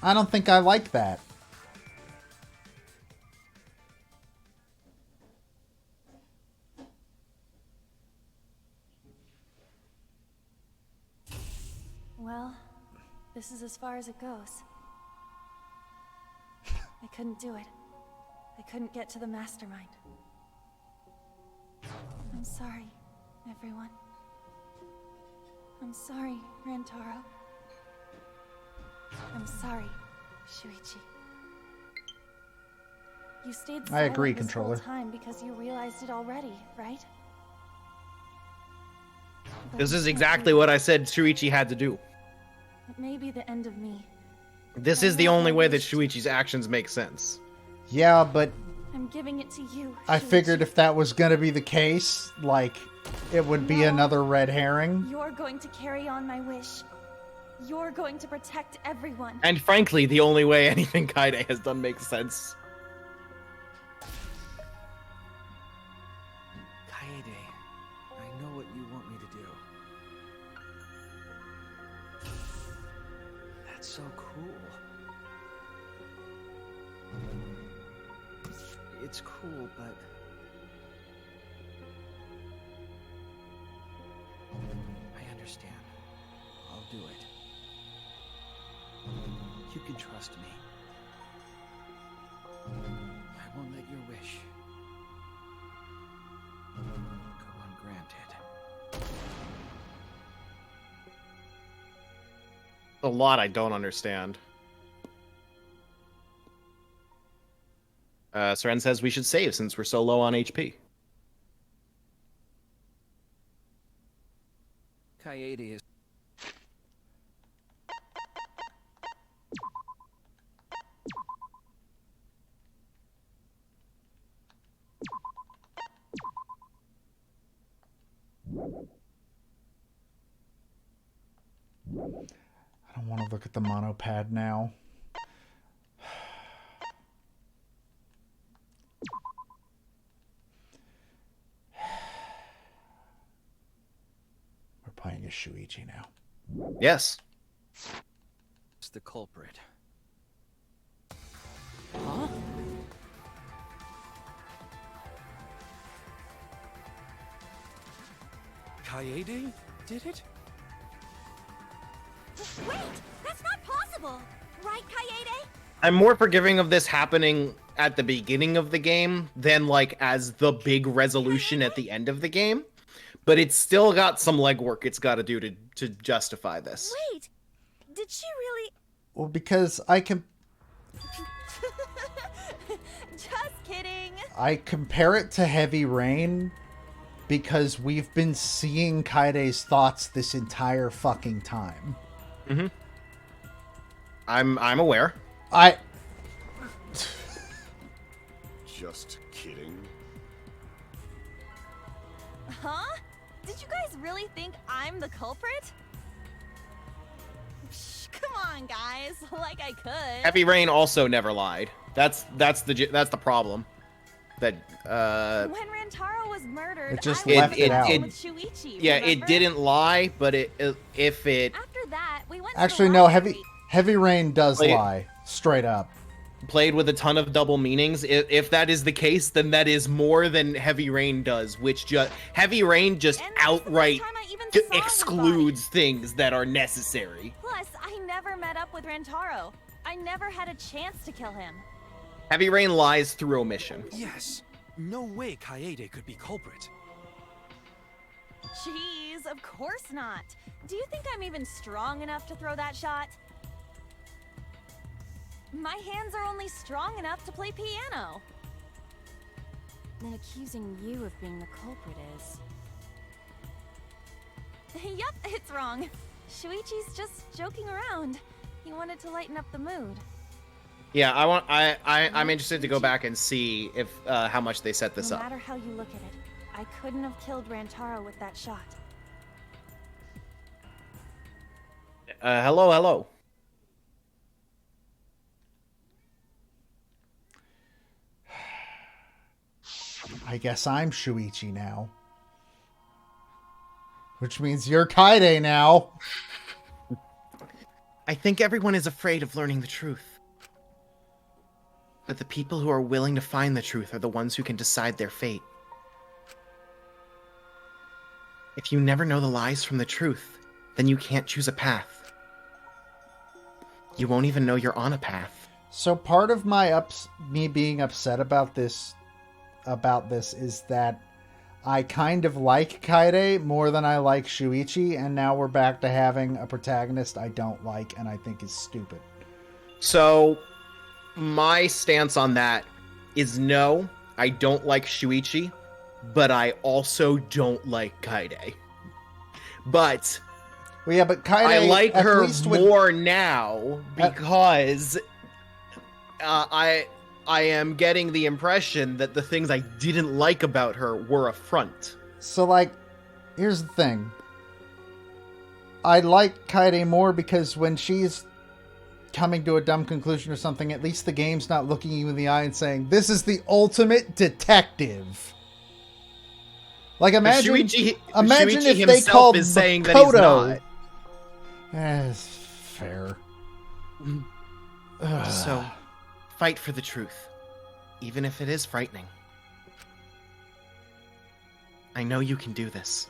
I don't think I like that. Well, this is as far as it goes. I couldn't do it. I couldn't get to the mastermind. I'm sorry, everyone. I'm sorry, Rantaro. I'm sorry, Shuichi. You stayed I agree, silent this whole controller. time because you realized it already, right? But This you is can't exactly do what it. I said Shuichi had to do. It may be the end of me. This is the only way that Shuichi's actions make sense. Yeah, but I'm giving it to you. I figured if that was gonna be the case, like, it would be another red herring. You're going to carry on my wish. You're going to protect everyone. And frankly, the only way anything Kaede has done makes sense. Kaede, I know what you want me to do. That's so cool. It's cool, but... I understand. I'll do it. You can trust me. I won't let your wish go ungranted. A lot I don't understand. Seren says we should save since we're so low on HP. Kaede is... I don't want to look at the monopad now. We're playing as Shuichi now. Yes. It's the culprit. Huh? Kaede did it? Wait! That's not possible! Right, Kaede? I'm more forgiving of this happening at the beginning of the game than like as the big resolution at the end of the game. But it's still got some legwork it's got to do to justify this. Wait! Did she really... Well, because I can... I compare it to Heavy Rain because we've been seeing Kaide's thoughts this entire fucking time. Mm-hmm. I'm aware. Just kidding. Huh? Did you guys really think I'm the culprit? Psh, come on, guys. Like I could. Heavy Rain also never lied. That's the problem. That when Rantaro was murdered, it just I left was it out. with Shuichi, yeah, remember? it didn't lie, but if it After that, we went Actually, to the no. library. Heavy Rain does lie straight up. Played with a ton of double meanings. If that is the case, then that is more than Heavy Rain does, which Heavy Rain just outright excludes things that are necessary. Plus, I never met up with Rantaro. I never had a chance to kill him. Heavy Rain lies through omission. Yes. No way Kaede could be culprit. Jeez, of course not. Do you think I'm even strong enough to throw that shot? My hands are only strong enough to play piano. Then accusing you of being the culprit is... Yup, it's wrong. Shuichi's just joking around. He wanted to lighten up the mood. Yeah, I'm interested to go back and see if how much they set this No up. matter how you look at it, I couldn't have killed Rantaro with that shot. Hello. I guess I'm Shuichi now. Which means you're Kaede now. I think everyone is afraid of learning the truth. But the people who are willing to find the truth are the ones who can decide their fate. If you never know the lies from the truth, then you can't choose a path. You won't even know you're on a path. So part of me being upset about this is that I kind of like Kaede more than I like Shuichi, and now we're back to having a protagonist I don't like and I think is stupid. So, my stance on that is no, I don't like Shuichi, but I also don't like Kaede. But... Well, yeah, but Kaede... I like her with... more now because I am getting the impression that the things I didn't like about her were a front. So, like, here's the thing. I like Kaede more because when she's coming to a dumb conclusion or something, at least the game's not looking you in the eye and saying, this is the ultimate detective. Like, imagine Shuichi if they called is saying Makoto. That he's not. It's fair. So, fight for the truth, even if it is frightening. I know you can do this.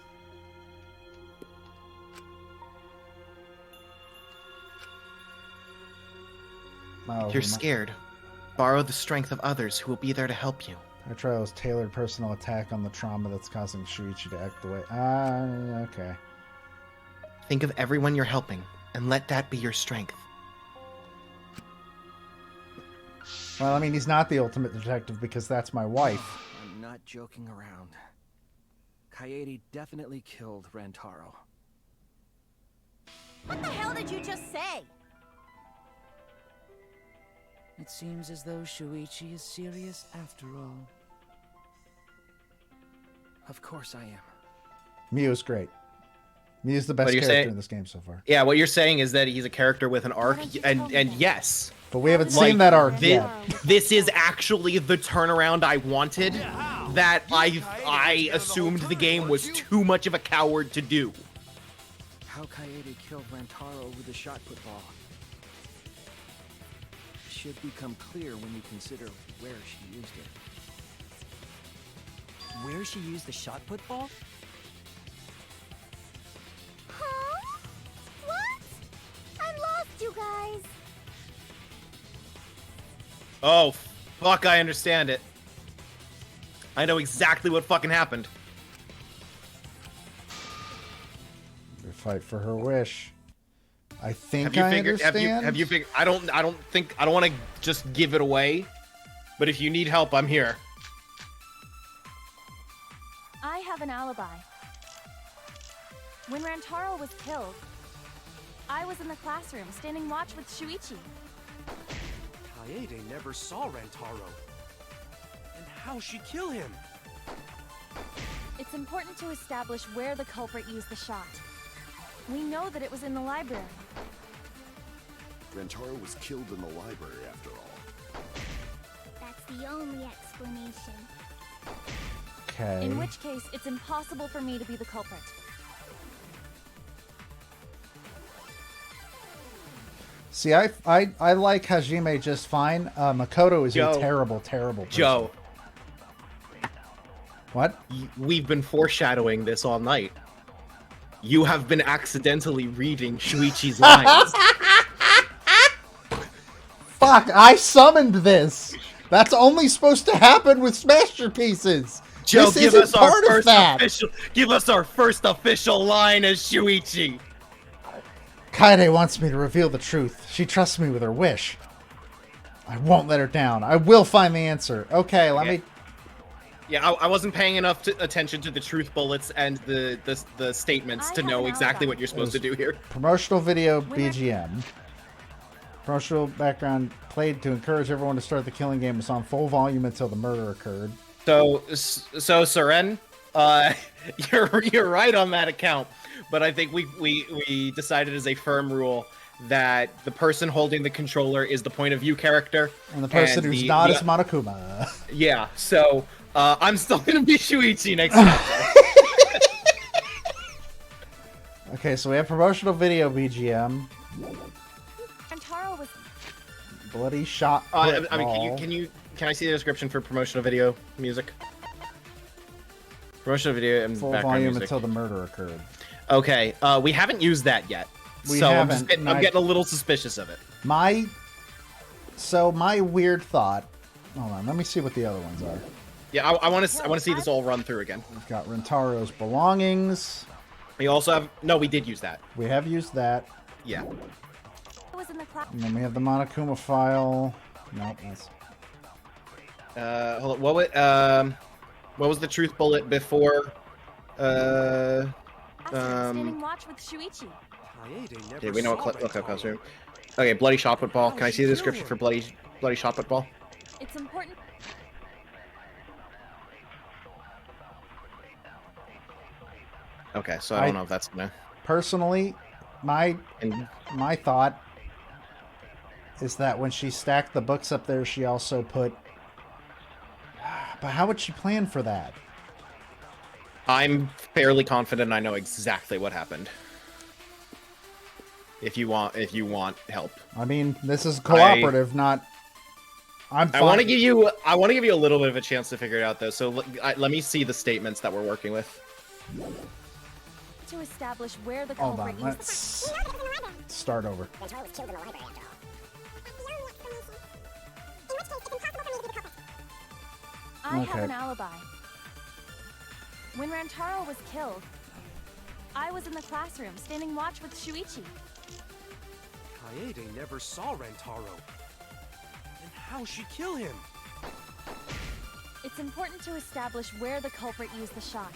If you're scared, borrow the strength of others who will be there to help you. Trial's tailored personal attack on the trauma that's causing Shuichi to act the way... okay. Think of everyone you're helping, and let that be your strength. Well, I mean, he's not the ultimate detective because that's my wife. I'm not joking around. Kaede definitely killed Rantaro. What the hell did you just say? It seems as though Shuichi is serious after all. Of course I am. Mio's great. Mio's the best character in this game so far. Yeah, what you're saying is that he's a character with an arc, and yes. But we haven't seen that arc yet. This is actually the turnaround I wanted, that I assumed the game was too much of a coward to do. How Kaede killed Rantaro with a shot put ball should become clear when you consider where she used it. Where she used the shot put ball? Huh? What? I'm lost, you guys. Oh, fuck, I understand it. I know exactly what fucking happened. We fight for her wish. I think understand. Have you figured? I don't want to just give it away, but if you need help, I'm here. have an alibi. When Rantaro was killed, I was in the classroom standing watch with Shuichi. Kaede never saw Rantaro. And how'd she kill him? It's important to establish where the culprit used the shot. We know that it was in the library. Rantaro was killed in the library after all. That's the only explanation. Okay. In which case, it's impossible for me to be the culprit. See, I like Hajime just fine. Makoto is a terrible, terrible person. Joe. What? We've been foreshadowing this all night. You have been accidentally reading Shuichi's lines. Fuck, I summoned this! That's only supposed to happen with masterpieces! Joe, this give isn't us our part of first that! give us our first official line as Shuichi! Kaede wants me to reveal the truth. She trusts me with her wish. I won't let her down. I will find the answer. Okay, let me... Yeah, I wasn't paying enough attention to the truth bullets and the statements to know exactly what you're supposed to do here. Promotional video BGM. Promotional background played to encourage everyone to start the killing game was on full volume until the murder occurred. So Seren, you're right on that account, but I think we decided as a firm rule that the person holding the controller is the point of view character, and the person who's not is Monokuma. Yeah, so I'm still gonna be Shuichi next time. Okay, so we have promotional video BGM. Rantaro was Bloody shot. I mean, can I see the description for promotional video music? Promotional video and full background volume music. until the murder occurred. Okay, we haven't used that yet, so I'm getting a little suspicious of it. My weird thought. Hold on, let me see what the other ones are. Yeah, I want to see this all run through again. We've got Rentaro's belongings. We also have we did use that. We have used that. Yeah. And then we have the Monokuma file. Nope, that's... Hold on. What was the truth bullet before? standing watch with Shuichi. Okay, we know what costume. Okay, bloody shot put ball. Can I see the description for bloody shot put ball? It's important. Okay, so I don't know if that's gonna. Personally, my thought is that when she stacked the books up there, she also put. But how would she plan for that? I'm fairly confident I know exactly what happened. If you want help. I mean, this is cooperative, not. I'm fine. I want to give you a little bit of a chance to figure it out, though. So let me see the statements that we're working with. To establish where the Hold culprit on, let's start over. I have an alibi. When Rantaro was killed, I was in the classroom standing watch with Shuichi. Kaede never saw Rantaro. And how'd she kill him? It's important to establish where the culprit used the shot.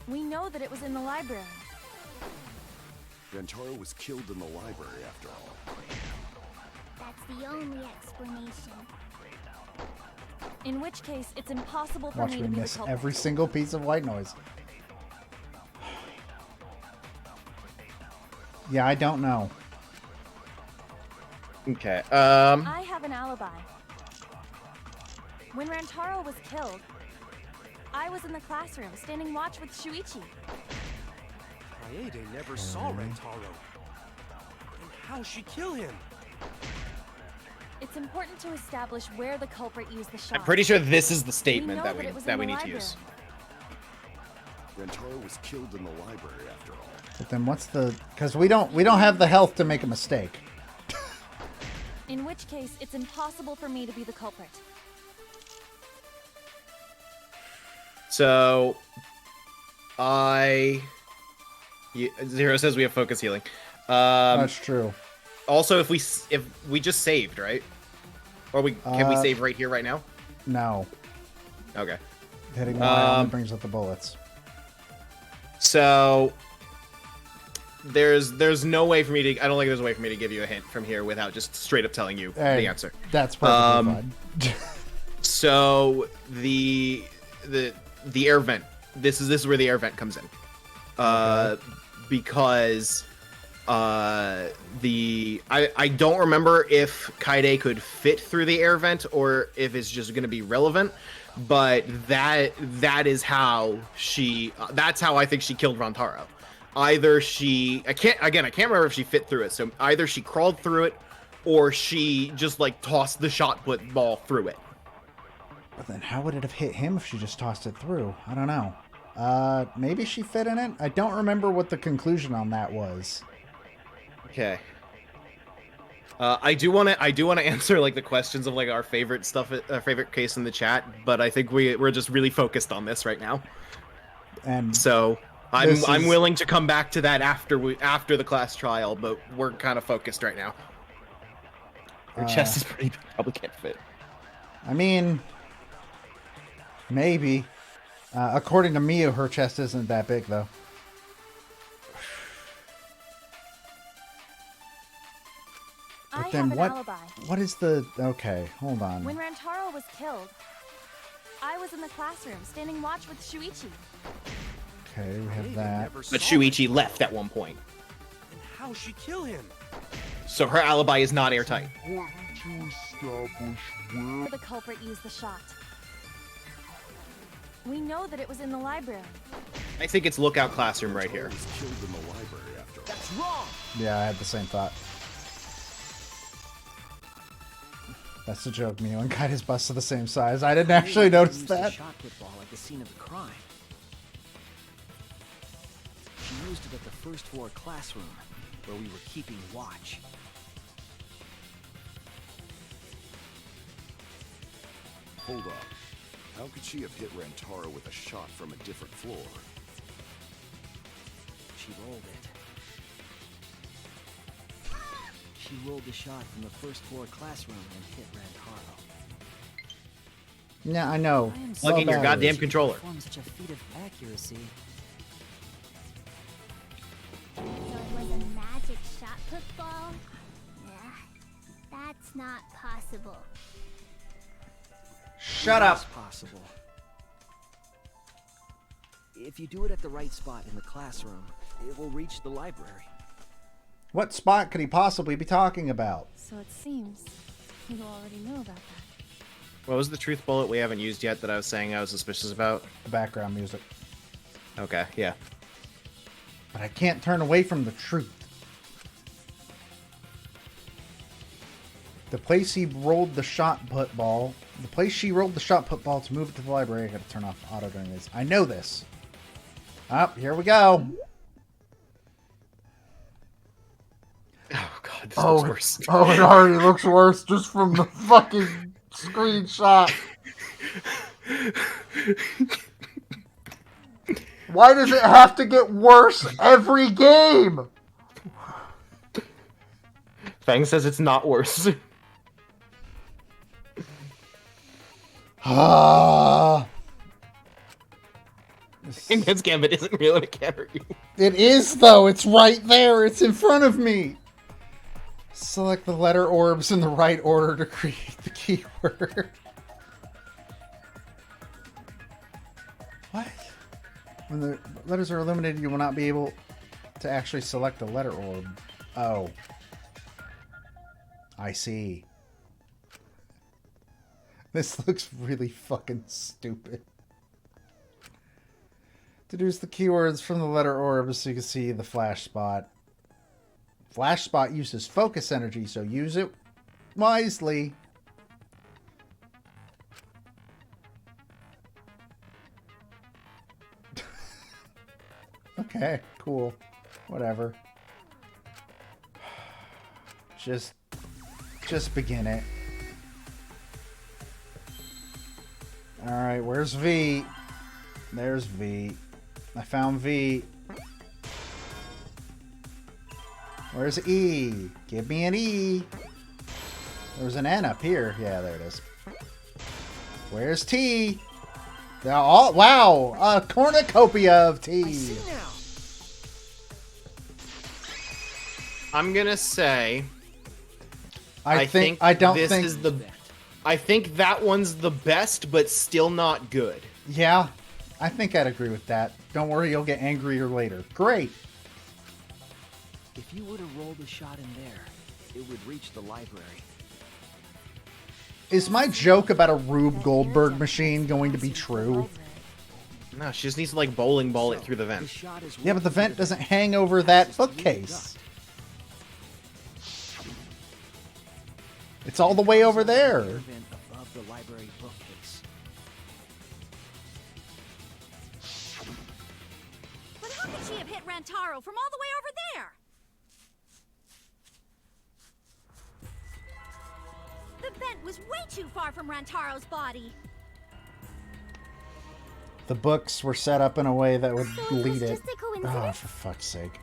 We know that it was in the library. Rantaro was killed in the library after all. That's the only explanation. In which case, it's impossible for Watch me me to be the miss culprit. every single piece of white noise. Yeah, I don't know. Okay. I have an alibi. When Rantaro was killed, I was in the classroom standing watch with Shuichi. Kaede never saw Rantaro. And how'd she kill him? It's important to establish where the culprit used the shot. I'm pretty sure this is the statement know that that it was we in the need to library. use. Rantaro was killed in the library after all. But then what's the? Because we don't have the health to make a mistake. In which case, it's impossible for me to be the culprit. So, Zero says we have focus healing. That's true. Also, if we just saved, right? Or can we save right here, right now? No. Okay. Hitting Y only brings up the bullets. So there's no way for me to. I don't think there's a way for me to give you a hint from here without just straight up telling you the answer. That's perfectly fine. So the air vent. This is where the air vent comes in. Because I don't remember if Kaede could fit through the air vent or if it's just going to be relevant, but that is how that's how I think she killed Rantaro. Either I can't remember if she fit through it, so either she crawled through it or she just like tossed the shot put ball through it. But then how would it have hit him if she just tossed it through? I don't know. Maybe she fit in it? I don't remember what the conclusion on that was. Okay. I do want to answer like the questions of like our favorite stuff, our favorite case in the chat, but I think we're just really focused on this right now. And so I'm willing to come back to that after the class trial, but we're kind of focused right now. Her chest is pretty big, probably can't fit. I mean, maybe. According to Miyu, her chest isn't that big, though. But then what is the... Okay, hold on. When Rantaro was killed, I was in the classroom, standing watch with Shuichi. Okay, we have that. But Shuichi left at one point. And how'd she kill him? So her alibi is not airtight. The culprit used the shot. We know that it was in the library. I think it's lookout classroom right here. That's wrong. Yeah, I had the same thought. That's the joke. Miyu and Kaida's busts are the same size. I didn't actually notice that. Shot put ball at the scene of the crime. She used it at the first floor classroom, where we were keeping watch. Hold up. How could she have hit Rantaro with a shot from a different floor? She rolled it. She rolled the shot from the first floor classroom and hit Rantaro. Yeah, I know. Plug in your goddamn controller. Such a feat of accuracy. So it was a magic shot put ball? Yeah, that's not possible. Shut up. It's possible. If you do it at the right spot in the classroom, it will reach the library. What spot could he possibly be talking about? So it seems you already know about that. What was the truth bullet we haven't used yet that I was saying I was suspicious about? The background music. Okay, yeah. But I can't turn away from the truth. The place he rolled the shot put ball. The place she rolled the shot put ball to move it to the library. I gotta turn off auto during this. I know this. Oh, here we go. Oh god, this looks worse. Oh, it already looks worse just from the fucking screenshot. Why does it have to get worse every game? Fang says it's not worse. Hangman's Gambit isn't real and it can't hurt you. It is, though. It's right there. It's in front of me. Select the letter orbs in the right order to create the keyword. What? When the letters are illuminated, you will not be able to actually select the letter orb. Oh. I see. This looks really fucking stupid. Deduce the keywords from the letter orbs so you can see the flash spot. Flash spot uses focus energy, so use it wisely. Okay, cool. Whatever. Just begin it. Alright, where's V? There's V. I found V. Where's E? Give me an E. There's an N up here. Yeah, there it is. Where's T? Wow, a cornucopia of T. I see now. I'm gonna say. I think that one's the best, but still not good. Yeah, I think I'd agree with that. Don't worry, you'll get angrier later. Great. If you would have rolled a shot in there, it would reach the library. Is my joke about a Rube Goldberg machine going to be true? No, she just needs to like bowling ball it through the vent. Yeah, but the vent doesn't hang over that bookcase. It's all the way over there. Above the library bookcase. But how could she have hit Rantaro from all the way over there? The vent was way too far from Rantaro's body. The books were set up in a way that would So lead it's it. just a Oh, coincidence? for fuck's sake.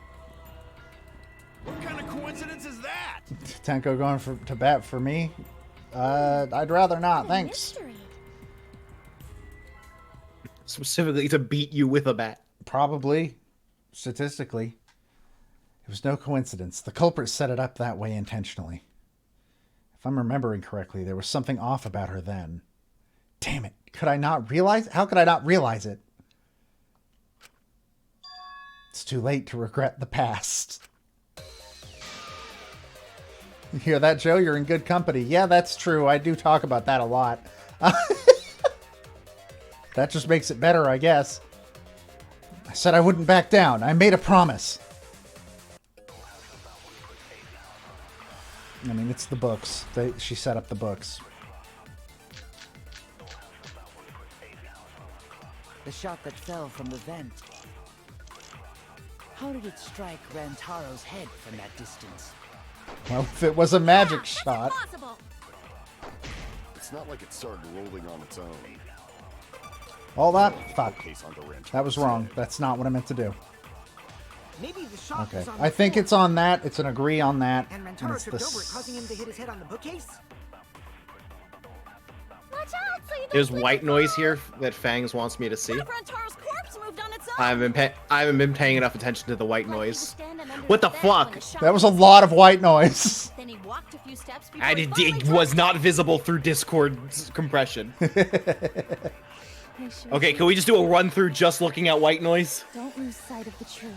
What kind of coincidence is that? Tenko going to bat for me? I'd rather not, thanks. Specifically to beat you with a bat. Probably. Statistically. It was no coincidence. The culprit set it up that way intentionally. If I'm remembering correctly, there was something off about her then. Damn it. Could I not realize? How could I not realize it? It's too late to regret the past. You hear that, Joe? You're in good company. Yeah, that's true. I do talk about that a lot. That just makes it better, I guess. I said I wouldn't back down. I made a promise. I mean, it's the books. She set up the books. The shot that fell from the vent. How did it strike Rantaro's head from that distance? Well, if it was a magic shot. It's not like it started rolling on its own. All that? Fuck. That was wrong. That's not what I meant to do. Maybe the shot Okay. was on I the think floor, it's on that. It's an agree on that. and And Rantaro it's tripped the over it, causing him to hit his head on the bookcase. Watch out so you don't There's slip white and noise fall. here that Fangs wants me to see. Rantaro's corpse moved on its own. I haven't been paying enough attention to the white noise. What the fuck? That was a lot of white noise. Then he walked a few steps before It was not visible through Discord's compression. Okay, can we just do a run through just looking at white noise? Don't lose sight of the truth.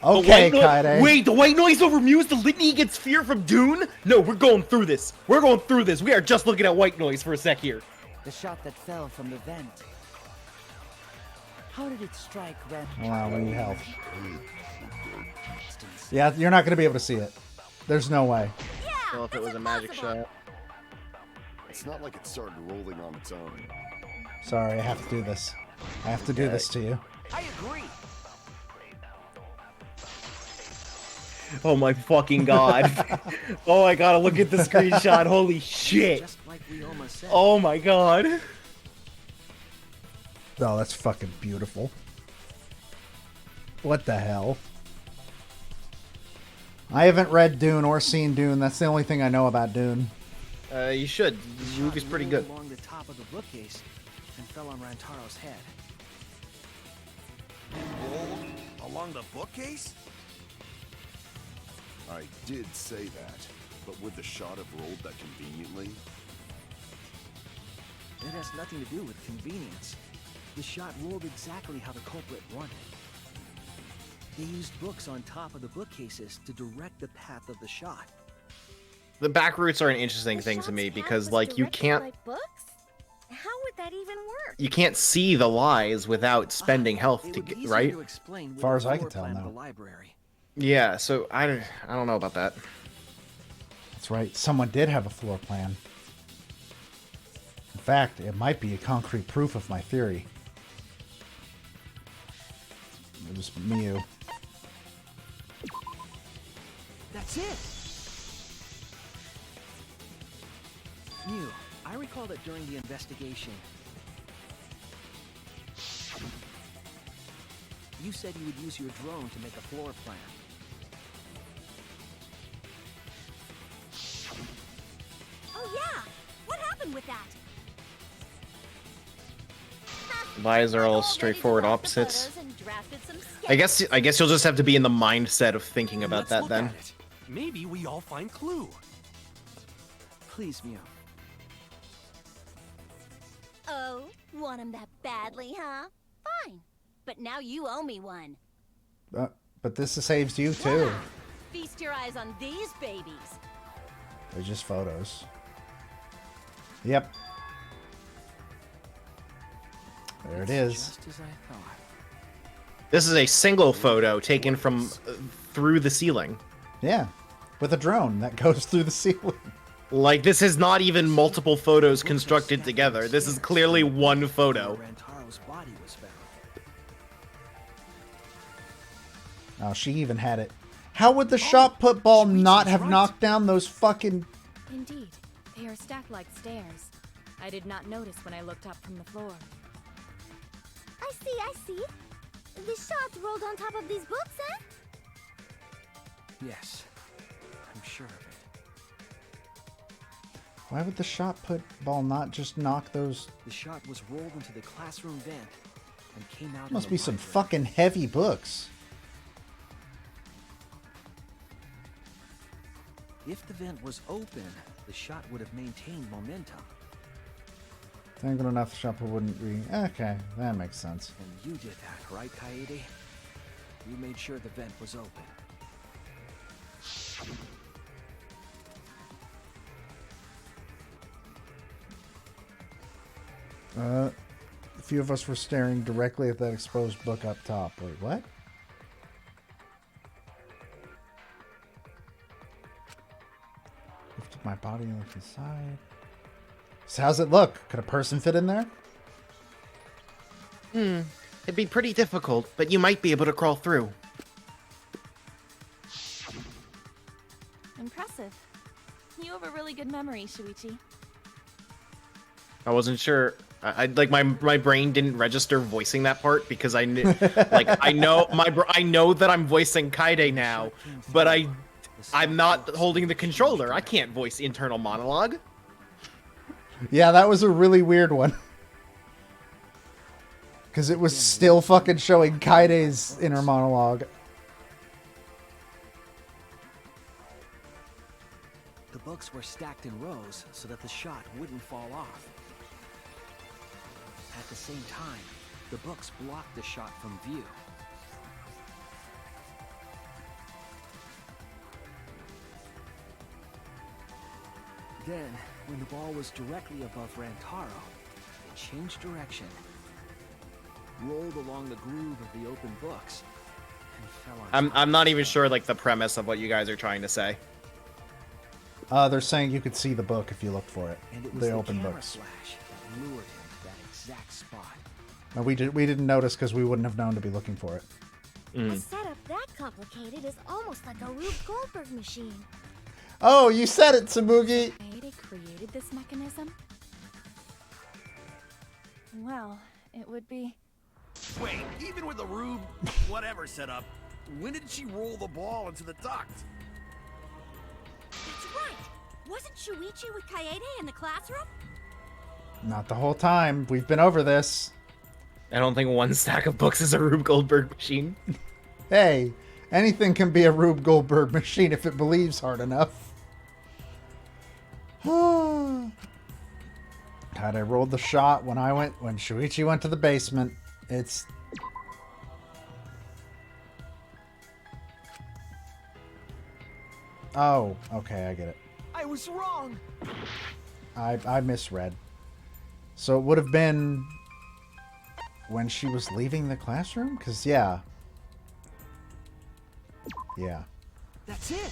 Okay, The white Kaede. Wait, the white noise over Muse, the litany gets fear from Dune? No, we're going through this. We're going through this. We are just looking at white noise for a sec here. The shot that fell from the vent. How did it strike Wow, we need help. distance? Yeah, you're not going to be able to see it. There's no way. Well, if it was a magic shot. It's not like it started rolling on its own. Sorry, I have to do this. I have to do this to you. I agree. Oh my fucking god. Oh my god, look at the screenshot. Holy shit. Just like we almost said. Oh my god. Oh, that's fucking beautiful. What the hell? I haven't read Dune or seen Dune. That's the only thing I know about Dune. You should. The movie's pretty good. Along the top of the bookcase and fell on Rantaro's head. Rolled along the bookcase? I did say that, but would the shot have rolled that conveniently? It has nothing to do with convenience. The shot rolled exactly how the culprit wanted. They used books on top of the bookcases to direct the path of the shot. The back routes are an interesting thing to me because, like, you can't Books? How would that even work? you can't see the lies without spending health It to would be get easier right. to explain with Far the as I can floor tell plan of now. the library. Yeah, so I don't know about that. That's right. Someone did have a floor plan. In fact, it might be a concrete proof of my theory. It was Mew. That's it! Mew, I recall that during the investigation, you said you would use your drone to make a floor plan. Oh yeah! What happened with that? Lies are all All ready to straightforward watch the opposites. photos and drafted some I guess you'll just have to be in the mindset of thinking about Let's that look then. at it. Maybe we all find clue. Please, Mia. Oh, want him that badly, huh? Fine. But now you owe me one. But this saves you too. Feast your eyes on these babies. They're just photos. Yep. There it is. Just as I thought. This is a single photo taken from through the ceiling. Yeah, with a drone that goes through the ceiling. Like, this is not even multiple photos constructed together. This is clearly one photo. Rantaro's body was found. Oh, she even had it. How would the shot put ball not have knocked down those fucking... Indeed, they are stacked like stairs. I did not notice when I looked up from the floor. I see. The shots rolled on top of these books, eh? Yes, I'm sure of it. Why would the shot put ball not just knock those... The shot was rolled into the classroom vent and came out. Must be some fucking heavy books. If the vent was open, the shot would have maintained momentum. Tangled enough, the shot put wouldn't be... Okay, that makes sense. And you did that, right, Kaede? You made sure the vent was open. A few of us were staring directly at that exposed book up top. Wait, what? Lifted my body and looked inside. So how's it look? Could a person fit in there? It'd be pretty difficult, but you might be able to crawl through. Impressive. You have a really good memory, Shuichi. I wasn't sure. I like my brain didn't register voicing that part because I knew, like, I know that I'm voicing Kaede now, but I'm not holding the controller. I can't voice internal monologue. Yeah, that was a really weird one. Because it was still fucking showing Kaide's inner monologue. The books were stacked in rows so that the shot wouldn't fall off. At the same time, the books blocked the shot from view. Then, when the ball was directly above Rantaro, it changed direction, rolled along the groove of the open books, and fell on I'm not even sure like the premise of what you guys are trying to say. They're saying you could see the book if you looked for it. And it was The the open camera books. flash that lured him to that exact spot. No, we didn't notice because we wouldn't have known to be looking for it. A setup that complicated is almost like a Rube Goldberg machine. Oh, you said it, Tsubugi! Kaede created this mechanism? Well, it would be... Wait, even with the Rube whatever setup, when did she roll the ball into the duct? That's right. Wasn't Shuichi with Kaede in the classroom? Not the whole time. We've been over this. I don't think one stack of books is a Rube Goldberg machine. Hey, anything can be a Rube Goldberg machine if it believes hard enough. God, I rolled the shot when Shuichi went to the basement. It's... Oh, okay, I get it. I was wrong! I misread. So it would have been when she was leaving the classroom? Because, yeah. Yeah. That's it!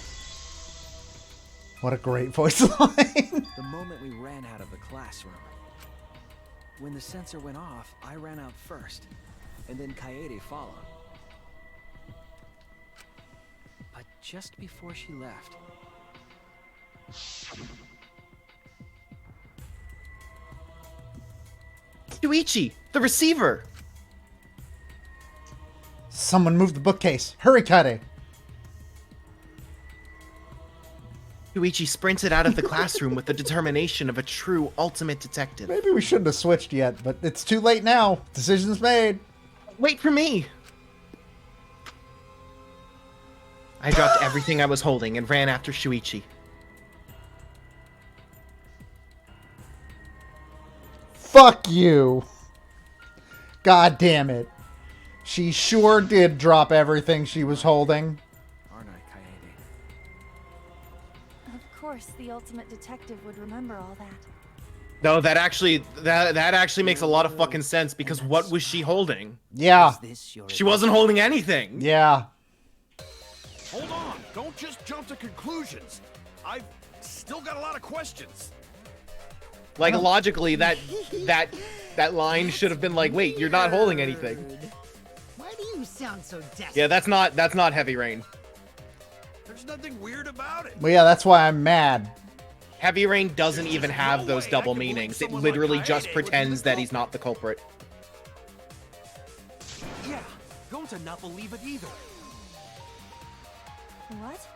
What a great voice line. The moment we ran out of the classroom. When the sensor went off, I ran out first, and then Kaede followed. But just before she left... Shuichi, the receiver! Someone move the bookcase. Hurry, Kade. Shuichi sprinted out of the classroom with the determination of a true ultimate detective. Maybe we shouldn't have switched yet, but it's too late now. Decision's made. Wait for me. I dropped everything I was holding and ran after Shuichi. Fuck you. God damn it. She sure did drop everything she was holding. Aren't I, Kaede? Of course, the ultimate detective would remember all that. No, that actually makes a lot of fucking sense, because what was she holding? Yeah. She wasn't holding anything. Yeah. Hold on, don't just jump to conclusions. I've still got a lot of questions. Like, logically, that line should have been like, wait, you're not holding anything. Why do you sound so desperate? Yeah, that's not Heavy Rain. There's nothing weird about it. Well, yeah, that's why I'm mad. Heavy Rain doesn't even have those double meanings. It literally just pretends that he's not the culprit. Yeah, going to not believe it either. What?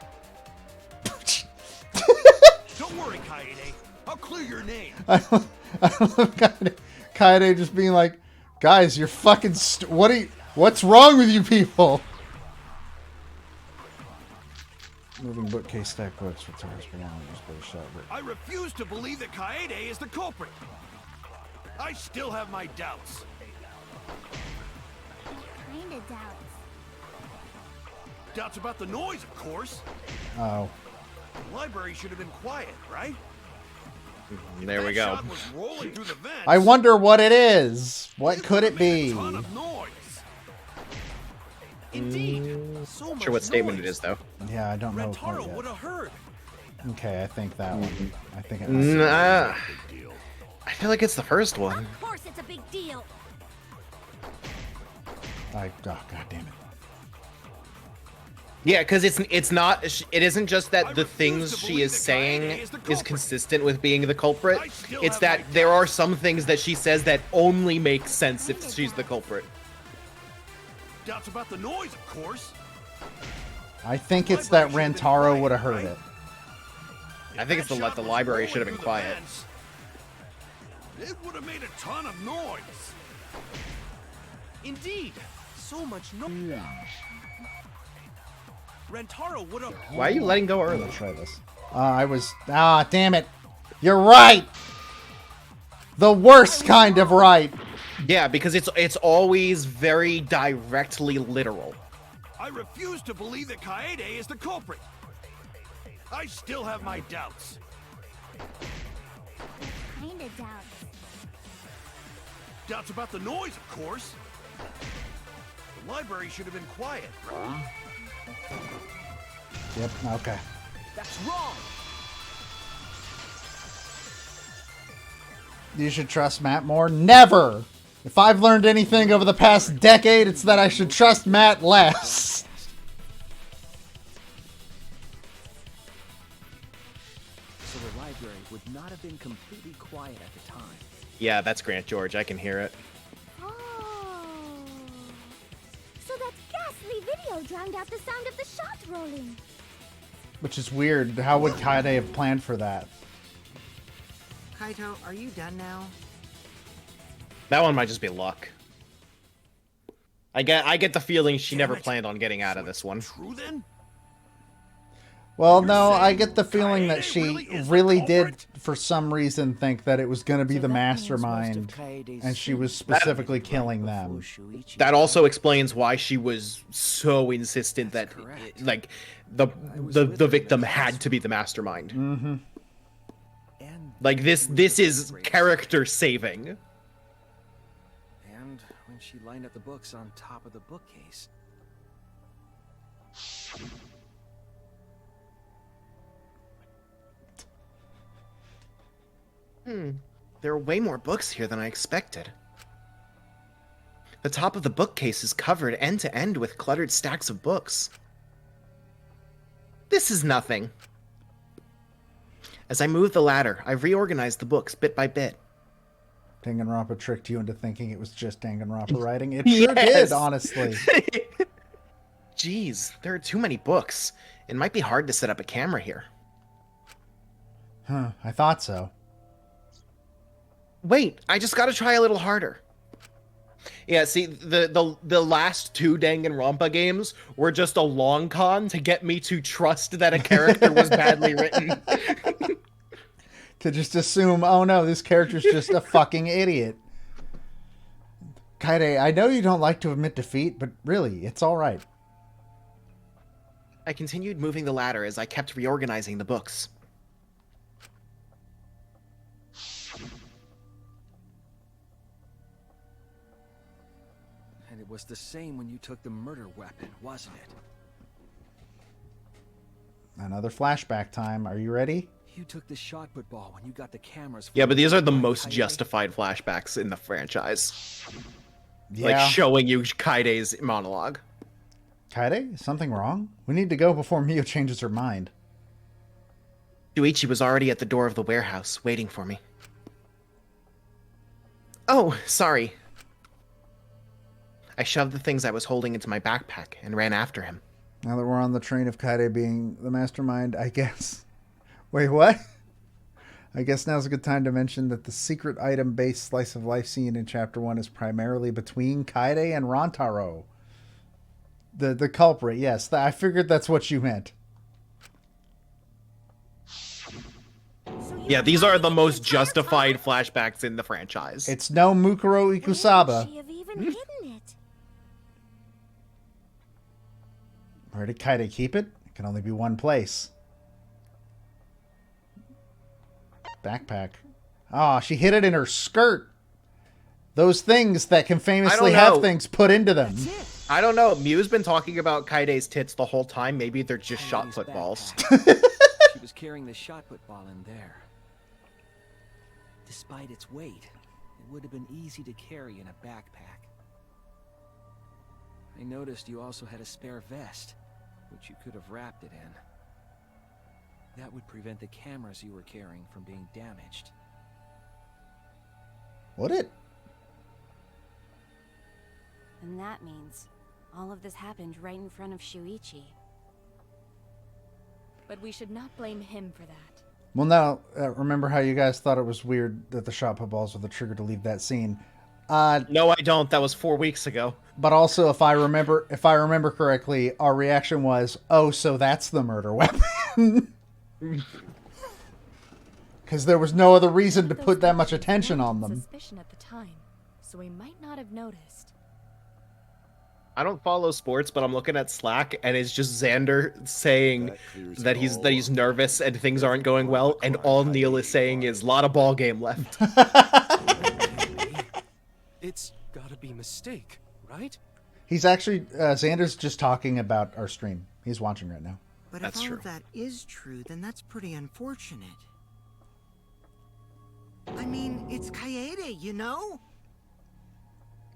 Don't worry, Kaede. I'll clear your name. I love Kaede just being like, guys, you're fucking what's wrong with you people? Moving bookcase stack books with tires belongings, but a shot. I refuse to believe that Kaede is the culprit. I still have my doubts. Kinda doubts. Doubts about the noise, of course. Oh. The library should have been quiet, right? There we go. Shot was rolling through the vents. I wonder what it is. What could it be? Indeed. So Not sure what statement it is, though. Yeah, I don't know. Rentaro would have heard. Okay, I think that one. I think it Nah. I feel like it's the first one. Of course it's a big deal. Oh, God damn it. Yeah, because it's not. It isn't just that the things she is saying is consistent with being the culprit. It's that there are some things that she says that only make sense if she's the culprit. Doubts about the noise, of course. I think it's that Rantaro would have heard it. I think it's the library should have been quiet. It would have made a ton of noise. Indeed. So much noise. Rentaro would have. Why are you letting go early? Let's try this. Damn it. You're right. The worst kind of right. Yeah, because it's always very directly literal. I refuse to believe that Kaede is the culprit. I still have my doubts. Kinda doubts. Doubts about the noise, of course. The library should have been quiet, right? Yep, okay. That's wrong. You should trust Matt more? Never! If I've learned anything over the past decade, it's that I should trust Matt less. So the library would not have been completely quiet at the time. Yeah, that's Grant George. I can hear it. Oh. So that ghastly video drowned out the sound of the shot rolling. Which is weird. How would Kaede have planned for that? Kaito, are you done now? That one might just be luck. I get the feeling she never planned on getting out of this one. True then? Well, no, I get the feeling that she really did, for some reason, think that it was going to be the mastermind, and she was specifically killing them. That also explains why she was so insistent that, like, the victim had to be the mastermind. Mm-hmm. Like, this is character saving. And when she lined up the books on top of the bookcase. There are way more books here than I expected. The top of the bookcase is covered end to end with cluttered stacks of books. This is nothing. As I move the ladder, I reorganized the books bit by bit. Danganronpa tricked you into thinking it was just Danganronpa writing. It sure did, honestly. Jeez, there are too many books. It might be hard to set up a camera here. Huh, I thought so. Wait, I just gotta try a little harder. Yeah, see, the last 2 Danganronpa games were just a long con to get me to trust that a character was badly written. To just assume, oh no, this character's just a fucking idiot. Kaede, I know you don't like to admit defeat, but really, it's alright. I continued moving the ladder as I kept reorganizing the books. And it was the same when you took the murder weapon, wasn't it? Another flashback time. Are you ready? You took the shot put ball when you got the cameras. Yeah, but these are the most justified flashbacks in the franchise. Yeah. Like showing you Kaide's monologue. Kaede, is something wrong? We need to go before Mio changes her mind. Shuichi was already at the door of the warehouse, waiting for me. Oh, sorry. I shoved the things I was holding into my backpack and ran after him. Now that we're on the train of Kaede being the mastermind, I guess... Wait, what? I guess now's a good time to mention that the secret item-based slice of life scene in Chapter 1 is primarily between Kaede and Rantaro. The culprit, yes. I figured that's what you meant. Yeah, these are the most justified flashbacks in the franchise. It's no Mukuro Ikusaba. She have even hidden it. Where did Kaede keep it? It can only be one place. Backpack. Oh, she hid it in her skirt. Those things that can famously have things put into them. I don't know. Mew's been talking about Kaide's tits the whole time. Maybe they're just shot put balls. She was carrying the shot put ball in there. Despite its weight, it would have been easy to carry in a backpack. I noticed you also had a spare vest, which you could have wrapped it in. That would prevent the cameras you were carrying from being damaged. Would it? And that means all of this happened right in front of Shuichi. But we should not blame him for that. Well, now, remember how you guys thought it was weird that the shot put balls were the trigger to leave that scene? No, I don't. That was 4 weeks ago. But also, if I remember correctly, our reaction was, "Oh, so that's the murder weapon." Because there was no other reason to put that much attention on them. Suspicion at the time, so we might not have noticed. I don't follow sports, but I'm looking at Slack, and it's just Xander saying that he's nervous and things aren't going well, and all Neil is saying is "lot of ball game left." It's gotta be a mistake, right? He's actually Xander's just talking about our stream. He's watching right now. But if all of that is true, then that's pretty unfortunate. I mean, it's Kaede, you know?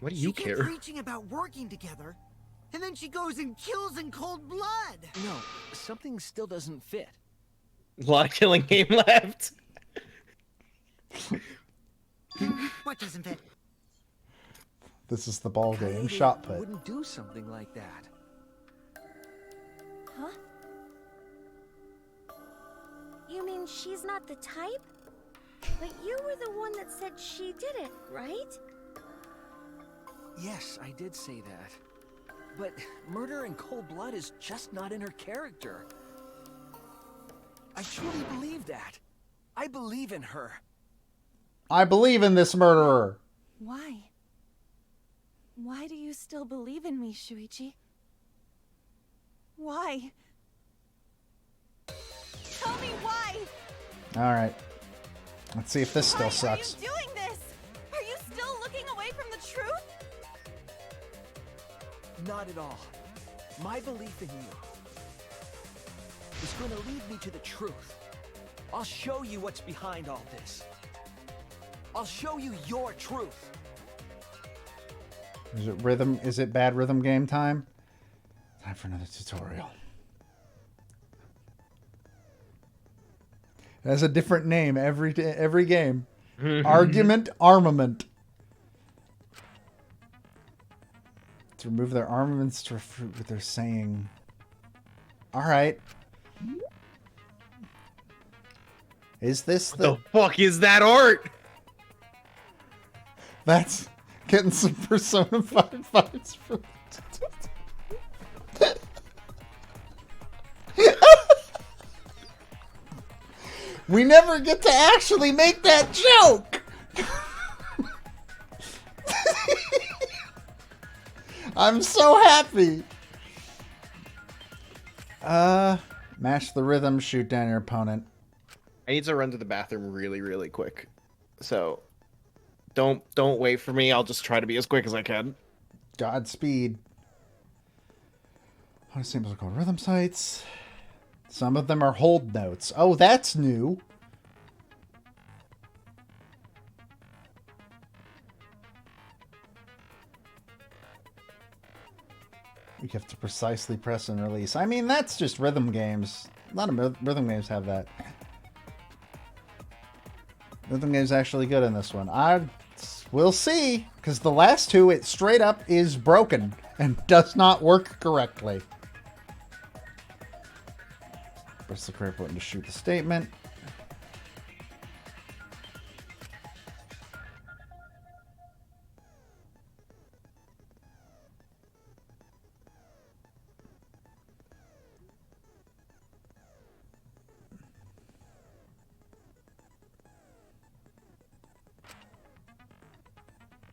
What do you She care? kept preaching about working together, and then she goes and kills in cold blood. No, something still doesn't fit. A lot of killing game left. What doesn't fit? This is the ball game. Kaede Shot put. wouldn't do something like that. Huh? You mean she's not the type? But you were the one that said she did it, right? Yes, I did say that. But murder in cold blood is just not in her character. I truly believe that. I believe in her. I believe in this murderer. Why? Why do you still believe in me, Shuichi? Why? Tell me why! Alright. Let's see if this still sucks. Why are you doing this? Are you still looking away from the truth? Not at all. My belief in you is going to lead me to the truth. I'll show you what's behind all this. I'll show you your truth. Is it rhythm? Is it bad rhythm game time? Time for another tutorial. It has a different name every game. Argument armament. To remove their armaments to refute what they're saying. Alright. Is this the fuck is that art? That's Getting some Persona 5 vibes from... We never get to actually make that joke! I'm so happy! Mash the rhythm, shoot down your opponent. I need to run to the bathroom really, really quick. So, don't wait for me. I'll just try to be as quick as I can. Godspeed. What samples are called rhythm sites. Some of them are hold notes. Oh, that's new. You have to precisely press and release. I mean, that's just rhythm games. A lot of rhythm games have that. Rhythm game's actually good in this one. We'll see, because the last two, it straight up is broken and does not work correctly. Press the correct button to shoot the statement.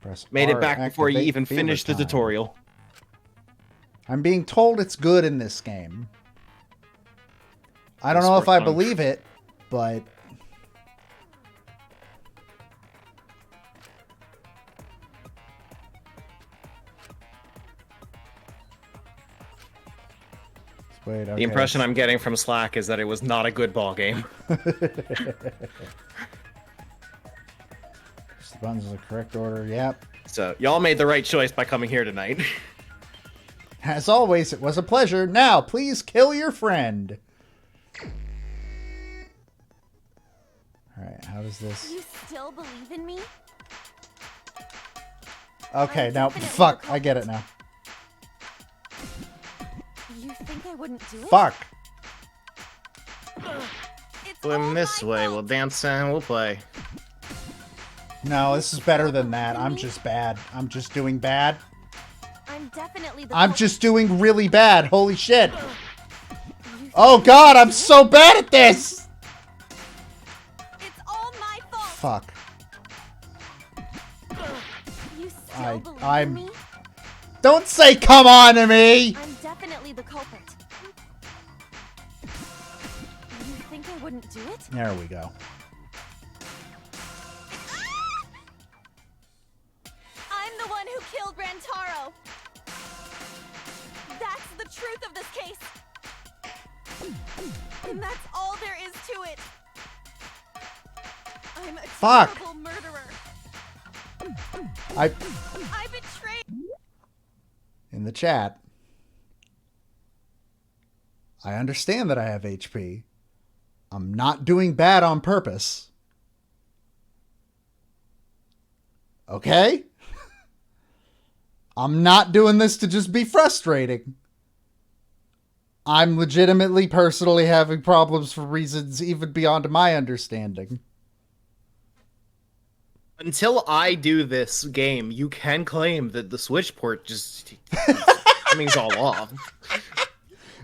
Press Made R, it back before you activate even fever finished the time. tutorial. I'm being told it's good in this game. I don't know if I believe it, but... Wait, okay. The impression I'm getting from Slack is that it was not a good ball game. Push the buttons in the correct order, yep. So, y'all made the right choice by coming here tonight. As always, it was a pleasure. Now, please kill your friend. Alright, how does this... You still believe in me? Okay, now, fuck, I get it now. You think I wouldn't do it? Fuck. Swim this way, we'll dance and we'll play. No, this is better than that. I'm just bad. I'm just doing bad. I'm definitely the I'm just doing really bad. Holy shit. Oh god, I'm so bad at this! It's all my fault. Fuck. You still believe in I'm... me? Don't say come on to me! I'm definitely the culprit. You think I wouldn't do it? There we go. I'm the one who killed Rantaro. That's the truth of this case. And that's all there is to it. I'm a terrible murderer. I betrayed. In the chat, I understand that I have HP. I'm not doing bad on purpose. Okay? I'm not doing this to just be frustrating. I'm legitimately, personally having problems for reasons even beyond my understanding. Until I do this game, you can claim that the Switch port just... timing's all off.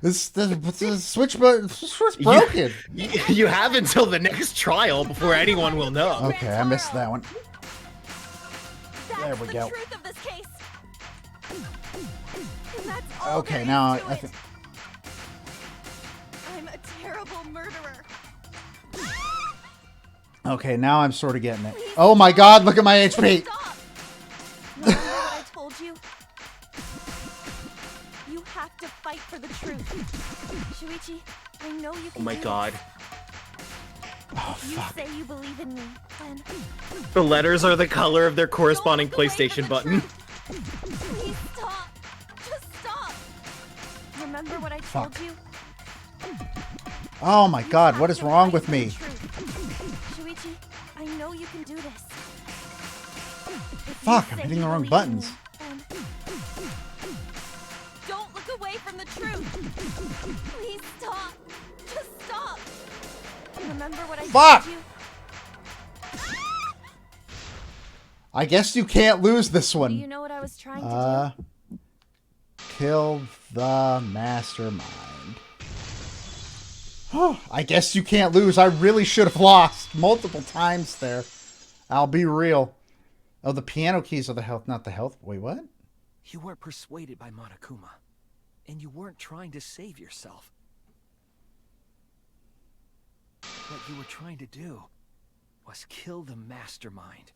The Switch port's broken. You have until the next trial before anyone will know. Okay, I missed that one. There we go. Truth of this case. And that's Okay, now I think... I'm a terrible murderer. Okay, now I'm sort of getting it. Oh my god, look at my HP! Remember what I told you? You have to fight for the truth. Shuichi, I know you can. Oh my god. Oh, fuck. You say you believe in me, then... The letters are the color of their corresponding PlayStation button. Please stop. Just stop. Remember what I told you? Oh my god, what is wrong with me? Shuichi, I know you can do this. Fuck, I'm hitting the wrong buttons. Don't look away from the truth. Please stop. Just stop. Remember what I Fuck! told you? I guess you can't lose this one. Do you know what I was trying to do? Kill the mastermind. I guess you can't lose. I really should have lost multiple times there. I'll be real. Oh, the piano keys are the health, not the health. Wait, what? You weren't persuaded by Monokuma, and you weren't trying to save yourself. What you were trying to do was kill the mastermind.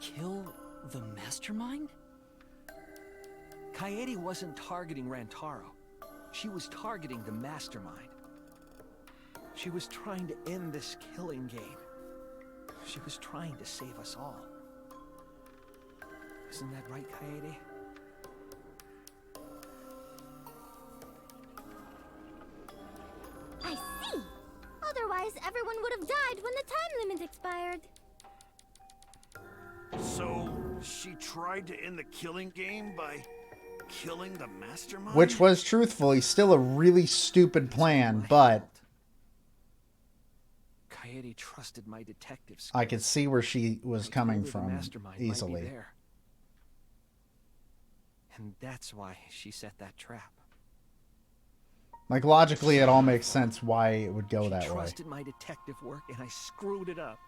Kill the mastermind? Kaede wasn't targeting Rantaro. She was targeting the mastermind. She was trying to end this killing game. She was trying to save us all. Isn't that right, Kaede? I see! Otherwise, everyone would have died when the time limit expired. So, she tried to end the killing game by killing the mastermind? Which was truthfully still a really stupid plan, but Kaede trusted my detective skills. I could see where she was coming The from mastermind might be easily. there. And that's why she set that trap. Like, logically, it all makes sense why it would go that She way. trusted my detective work, and I screwed it up.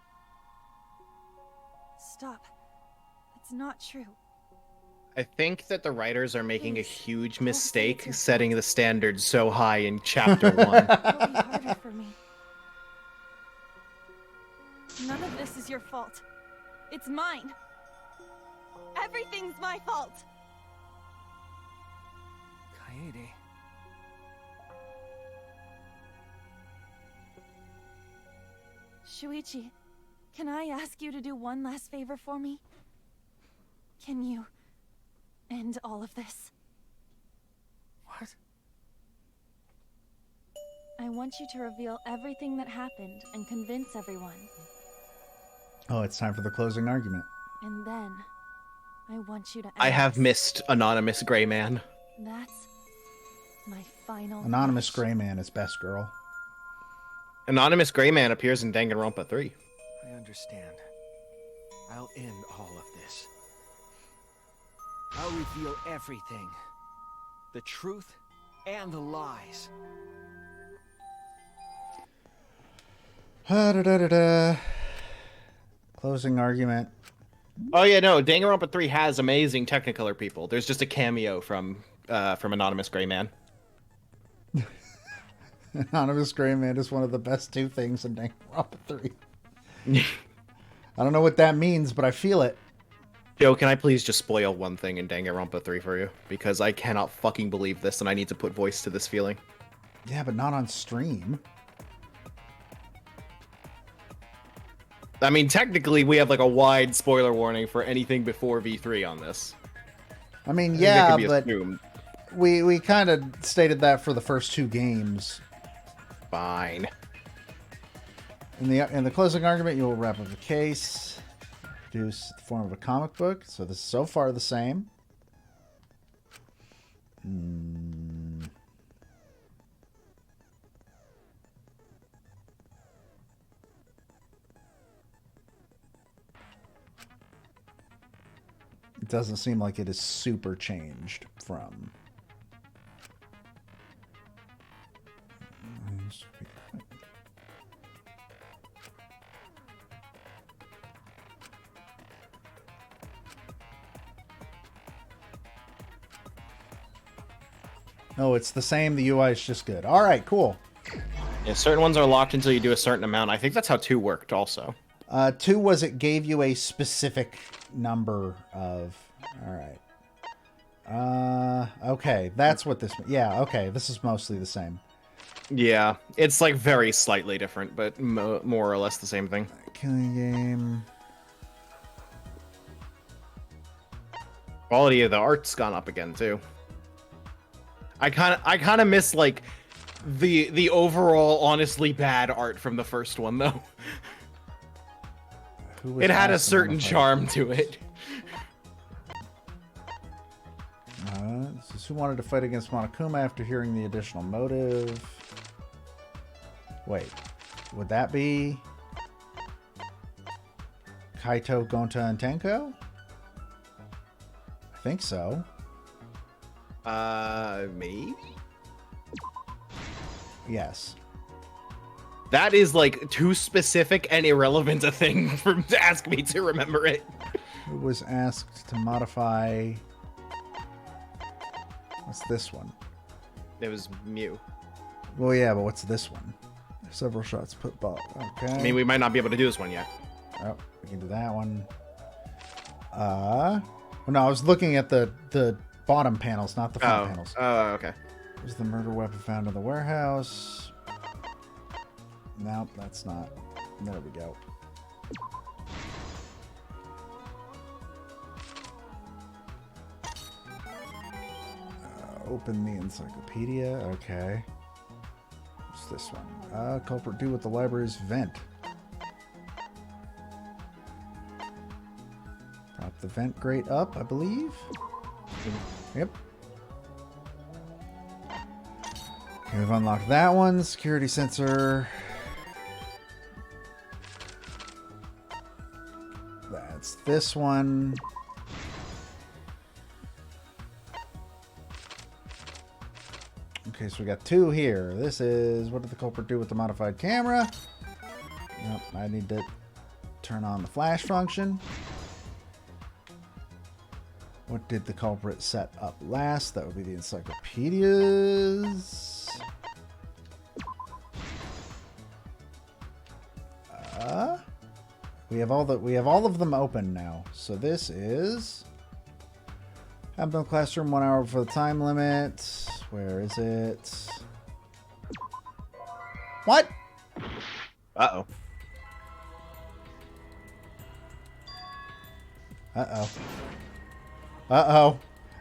Stop. It's not true. I think that the writers are making a huge mistake setting the standard so high in chapter 1. It'll be harder for me. None of this is your fault. It's mine. Everything's my fault. Kaede. Shuichi, can I ask you to do one last favor for me? Can you end all of this? What? I want you to reveal everything that happened and convince everyone. Oh, it's time for the closing argument. And then, I want you to I have ask. missed Anonymous Gray Man. That's my final Anonymous Gray Man is best girl. Anonymous Gray Man appears in Danganronpa 3. I understand. I'll end all of this. I'll reveal everything. The truth and the lies. Da-da-da-da-da. Closing argument. Oh yeah, no, Danganronpa 3 has amazing Technicolor people. There's just a cameo from Anonymous Gray Man. Anonymous Gray Man is one of the best two things in Danganronpa 3. I don't know what that means, but I feel it. Joe, can I please just spoil one thing in Danganronpa 3 for you? Because I cannot fucking believe this, and I need to put voice to this feeling. Yeah, but not on stream. I mean, technically, we have like a wide spoiler warning for anything before V3 on this. I mean, I think yeah, that can be but assumed. we kind of stated that for the first two games. Fine. In the closing argument, you will wrap up the case, produce the form of a comic book. So this is so far the same. It doesn't seem like it is super changed from. Oh, it's the same. The UI is just good. All right, cool. Yeah, certain ones are locked until you do a certain amount. I think that's how 2 worked also. 2 was it gave you a specific number of... All right. Okay, that's what this... Yeah, okay, this is mostly the same. Yeah, it's like very slightly different, but more or less the same thing. Killing game... Quality of the art's gone up again, too. I kind of miss, like, the overall honestly bad art from the first one, though. It had a certain charm to it. This is who wanted to fight against Monokuma after hearing the additional motive. Wait, would that be Kaito, Gonta, and Tenko? I think so. Maybe? Yes. That is like too specific and irrelevant a thing to ask me to remember it. Who was asked to modify... What's this one? It was Mew. Well, yeah, but what's this one? Several shots put ball. Okay. I mean, we might not be able to do this one yet. Oh, we can do that one. Well, no, I was looking at the bottom panels, not the front panels. Oh, okay. There's the murder weapon found in the warehouse. Nope, that's not. There we go. Open the encyclopedia. Okay. What's this one? Culprit due with the library's vent. Prop the vent grate up, I believe. Yep. Okay, we've unlocked that one. Security sensor. That's this one. Okay, so we got two here. This is, what did the culprit do with the modified camera? Nope, I need to turn on the flash function. What did the culprit set up last? That would be the encyclopedias. We have all of them open now. So this is Abnormal Classroom, 1 hour before the time limit. Where is it? What? Uh-oh. Uh-oh. Uh-oh.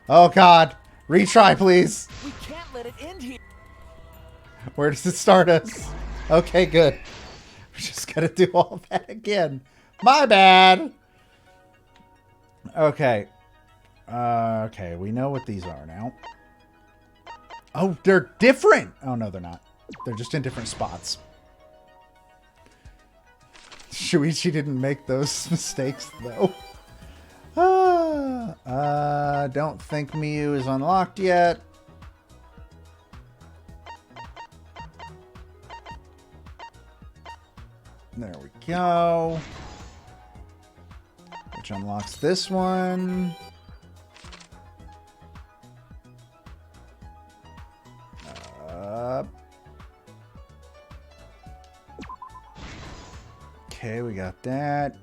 Oh, God. Retry, please. We can't let it end here. Where does it start us? Okay, good. We just gotta do all that again. My bad. Okay. Okay, we know what these are now. Oh, they're different. Oh, no, they're not. They're just in different spots. Shuichi didn't make those mistakes, though. Don't think Miyu is unlocked yet. There we go. Which unlocks this one. Okay, we got that.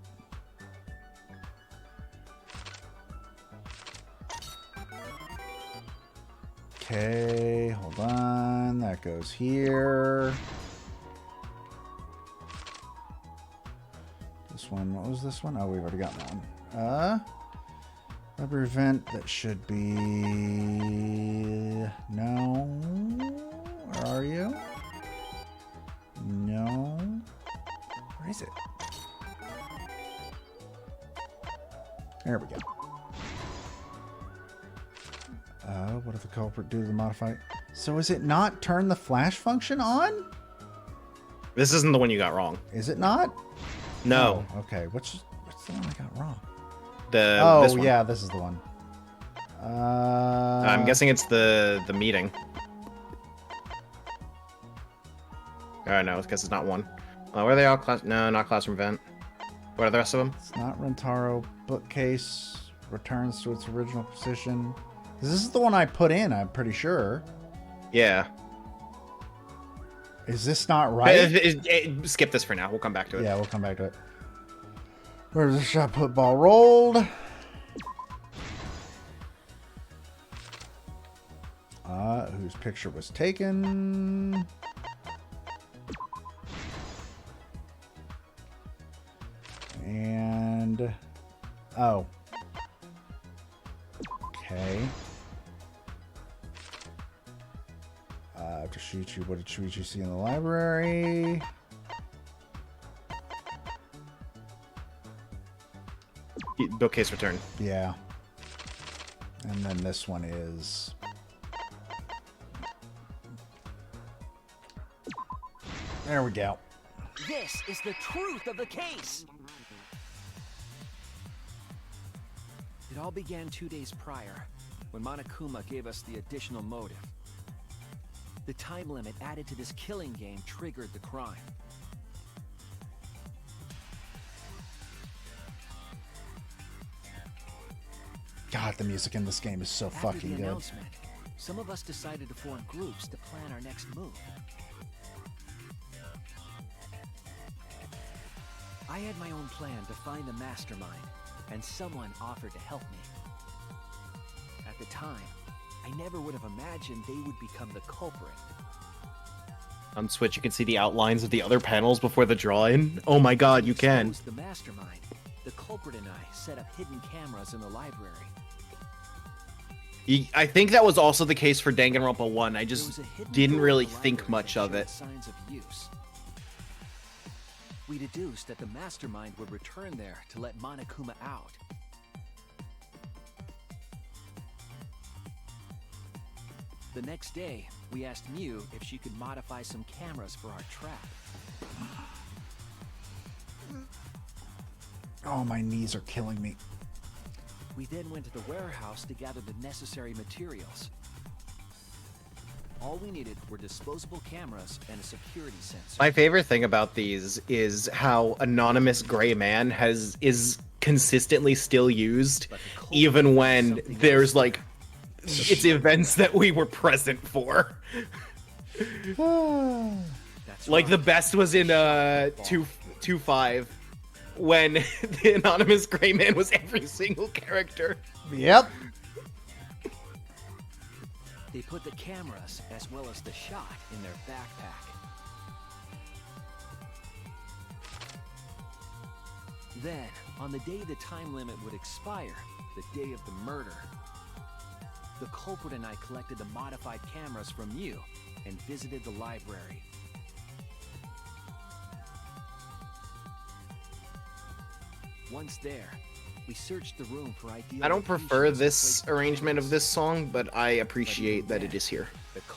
Okay, hold on. That goes here. This one, what was this one? Oh, we've already got that one. Rubber vent, that should be... No. Where are you? No. Where is it? There we go. What if the culprit do the modify? So is it not turn the flash function on? This isn't the one you got wrong. Is it not? No. Oh, okay. What's the one I got wrong? This one. Yeah, this is the one. I'm guessing it's the meeting. Oh no, it's because it's not one. Where are they all? No, not classroom vent. What are the rest of them? It's not Rentaro. Bookcase returns to its original position. This is the one I put in, I'm pretty sure. Yeah. Is this not right? Skip this for now. We'll come back to it. Yeah, we'll come back to it. Where's the shot put ball rolled? Whose picture was taken? And... Oh. Okay. After Shuichi, what did Shuichi see in the library? Bookcase return. Yeah. And then this one is... There we go. This is the truth of the case. It all began 2 days prior, when Monokuma gave us the additional motive. The time limit added to this killing game triggered the crime. God, the music in this game is so After fucking the good. announcement, some of us decided to form groups to plan our next move. I had my own plan to find the mastermind, and someone offered to help me. At the time, I never would have imagined they would become the culprit. On Switch, you can see the outlines of the other panels before the draw-in. Oh my god, you can. The mastermind, the culprit and I set up hidden cameras in the library. I think that was also the case for Danganronpa 1. I just didn't really think much of it. Signs of use. We deduced that the mastermind would return there to let Monokuma out. The next day, we asked Mew if she could modify some cameras for our trap. Oh, my knees are killing me. We then went to the warehouse to gather the necessary materials. All we needed were disposable cameras and a security sensor. My favorite thing about these is how Anonymous Gray Man is consistently still used, even when there's like it's events that we were present for. Like the best was in 2.5 when the Anonymous Gray Man was every single character. Yep. They put the cameras as well as the shot in their backpack. Then, on the day the time limit would expire, the day of the murder, the culprit and I collected the modified cameras from you and visited the library. Once there, we searched the room for ideal. I don't prefer this arrangement of this song, but I appreciate that it is here.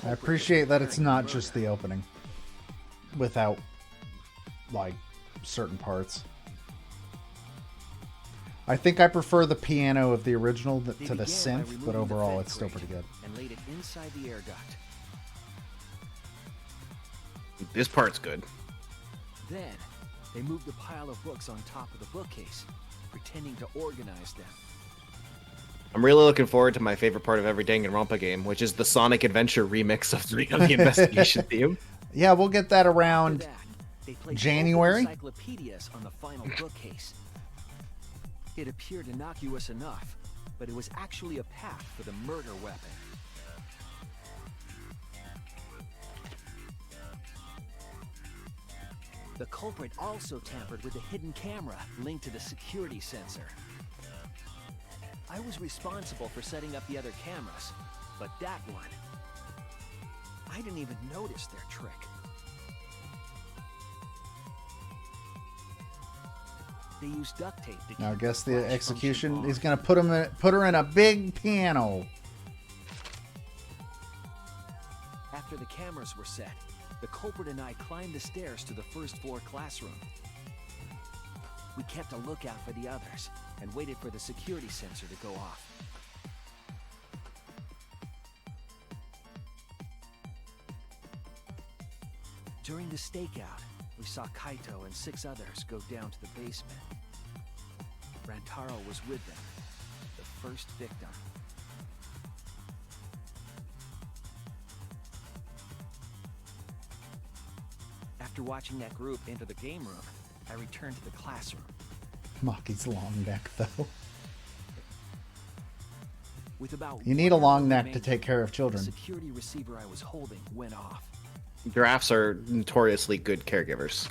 I appreciate that it's not just the opening without like certain parts. I think I prefer the piano of the original to the synth, but overall it's still pretty good. And laid it inside the air duct. This part's good. Then, they moved a pile of books on top of the bookcase, pretending to organize them. I'm really looking forward to my favorite part of every Danganronpa game, which is the Sonic Adventure remix of the investigation theme. Yeah, we'll get that around They placed January. encyclopedias on the final bookcase. It appeared innocuous enough, but it was actually a path for the murder weapon. The culprit also tampered with the hidden camera linked to the security sensor. I was responsible for setting up the other cameras, but that one, I didn't even notice their trick. They used duct tape to Now I keep guess the the flash execution function is going to put her in a big piano. After the cameras were set, the culprit and I climbed the stairs to the first floor classroom. We kept a lookout for the others and waited for the security sensor to go off. During the stakeout, we saw Kaito and 6 others go down to the basement. Rantaro was with them, the first victim. After watching that group enter the game room, I returned to the classroom. Maki's long neck, though. With about You need a 1 long hour neck to remaining, take care of the children. security receiver I was holding went off. Giraffes are notoriously good caregivers.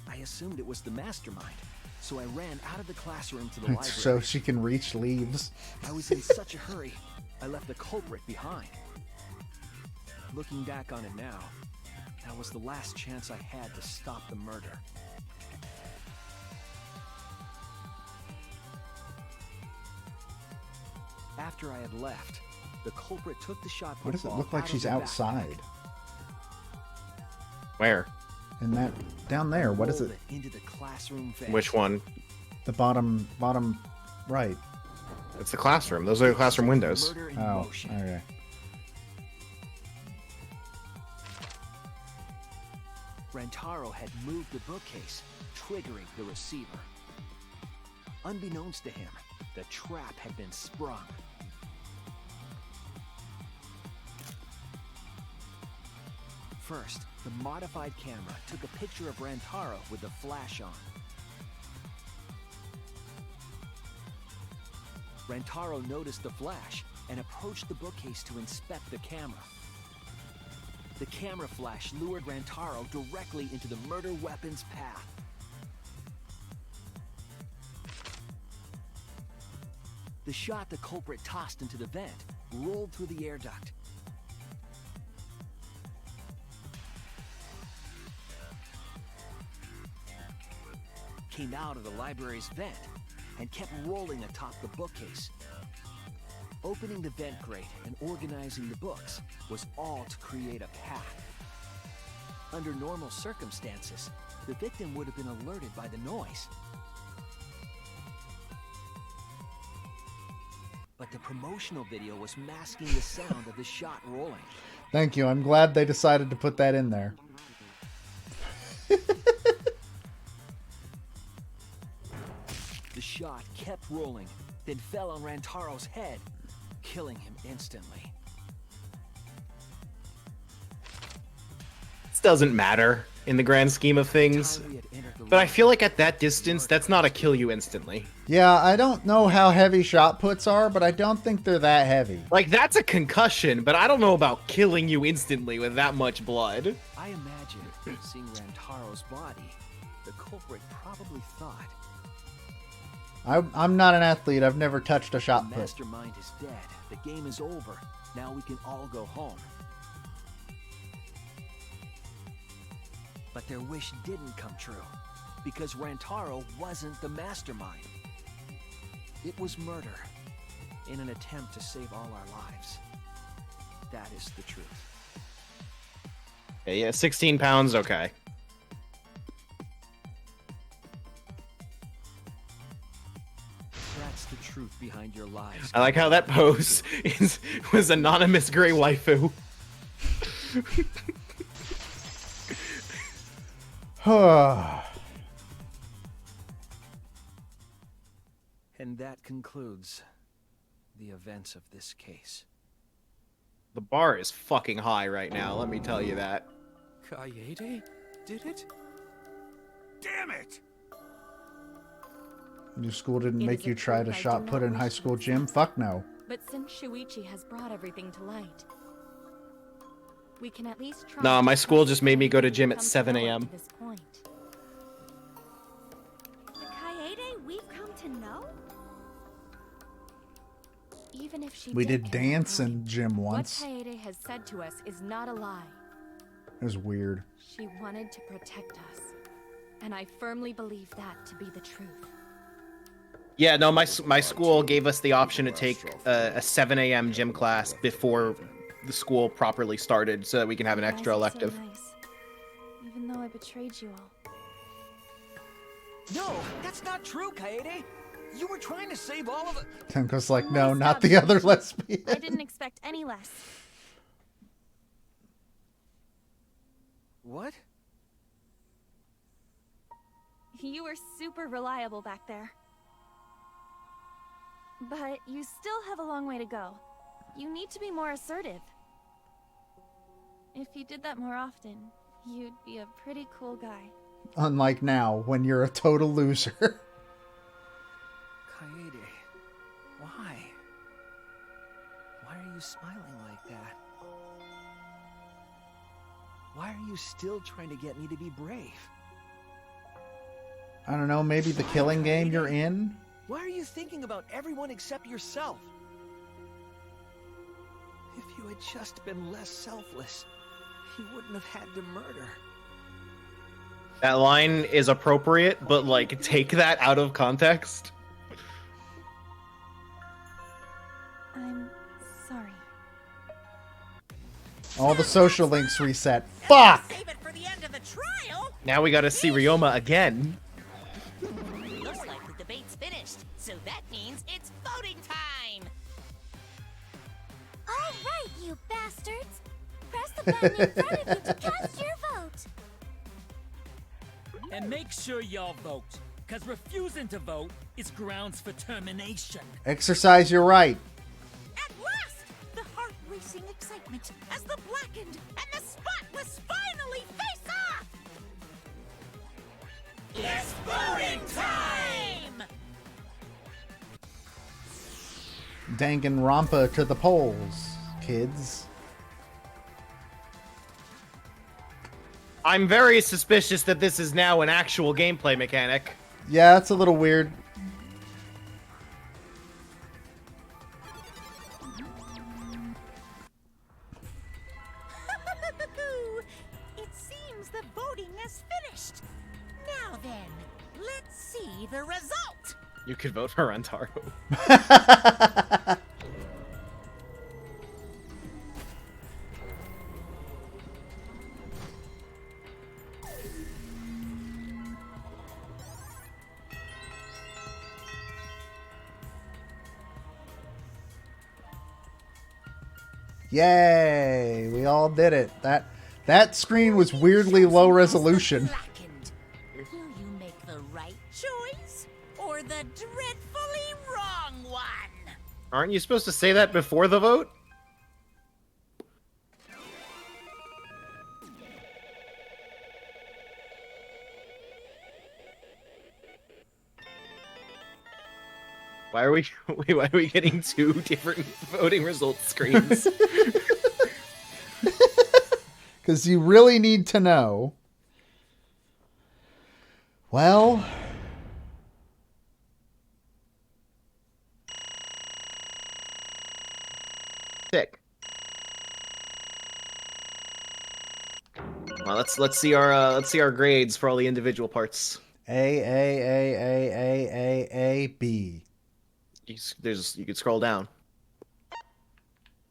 I assumed it was the mastermind, so I ran out of the classroom to the library. So she can reach leaves. I was in such a hurry, I left the culprit behind. Looking back on it now, that was the last chance I had to stop the murder. After I had left, the culprit took the shot What does it football look like out of she's the outside? Where? And that down there, what is it? backpack into the classroom vent. Which one? The bottom Right. It's the classroom. Those are the classroom windows. Oh, okay. Rantaro had moved the bookcase, triggering the receiver. Unbeknownst to him, the trap had been sprung. First, the modified camera took a picture of Rantaro with the flash on. Rantaro noticed the flash and approached the bookcase to inspect the camera. The camera flash lured Rantaro directly into the murder weapon's path. The shot the culprit tossed into the vent rolled through the air duct. Came out of the library's vent and kept rolling atop the bookcase. Opening the vent grate and organizing the books was all to create a path. Under normal circumstances, the victim would have been alerted by the noise. But the promotional video was masking the sound of the shot rolling. Thank you. I'm glad they decided to put that in there. The shot kept rolling, then fell on Rantaro's head, killing him instantly. This doesn't matter in the grand scheme of things, but I feel like at that distance, that's not a kill you instantly. Yeah, I don't know how heavy shot puts are, but I don't think they're that heavy. Like, that's a concussion, but I don't know about killing you instantly with that much blood. I imagine, seeing Rantaro's body, the culprit probably thought, I'm not an athlete. I've never touched a shot the put. mastermind is dead. The game is over. Now we can all go home. But their wish didn't come true, because Rantaro wasn't the mastermind. It was murder, in an attempt to save all our lives. That is the truth. Yeah, 16 pounds, okay. That's the truth behind your lives. I like how that pose was anonymous gray waifu. And that concludes the events of this case. The bar is fucking high right now, let me tell you that. Kaede did it? Damn it! Your school didn't It make is you a try to truth I shot do put not in wish high to school accept. gym? Fuck no. But since Shuichi has brought everything to light, we can at least try. Nah, to my school trust just made me him go to and gym at come 7 forward a.m. to this point. The Kaede we've come to know? Even if she We did kill dance Kai, in gym once. What Kaede has said to us is not a lie. It was weird. She wanted to protect us, and I firmly believe that to be the truth. Yeah, no, my school gave us the option to take a 7 a.m. gym class before the school properly started so that we can have an You extra guys are elective. So nice, even though I betrayed you all. No, that's not true, Kaede. You were trying to save all of it. Tenko's like, no, Nice not job, the other Shuichi. lesbian. I didn't expect any less. What? You were super reliable back there. But you still have a long way to go. You need to be more assertive. If you did that more often, you'd be a pretty cool guy. Unlike now, when you're a total loser. Kaede, why? Why are you smiling like that? Why are you still trying to get me to be brave? I don't know, maybe the killing game you're in? Why are you thinking about everyone except yourself? If you had just been less selfless, you wouldn't have had to murder. That line is appropriate, but like take that out of context. I'm sorry. All the social links reset. Fuck! Save it for the end of the trial. Now we gotta see Ryoma again. Looks like the debate's finished, so that means it's voting time! All right, you bastards! Press the button in front of you to cast your vote! And make sure y'all vote, because refusing to vote is grounds for termination. Exercise your right. At last! The heart-racing excitement as the blackened and the spotless finally face off! It's voting time! Danganronpa to the polls, kids. I'm very suspicious that this is now an actual gameplay mechanic. Yeah, that's a little weird. It seems the voting is finished. Now then, let's see the result. You could vote for Rantaro. Yay! We all did it. That screen was weirdly low resolution. Will you make the right choice or the dreadfully wrong one? Aren't you supposed to say that before the vote? Why are we getting two different voting results screens? Because you really need to know. Well... Sick. Well, let's see our grades for all the individual parts. A, B. You could scroll down.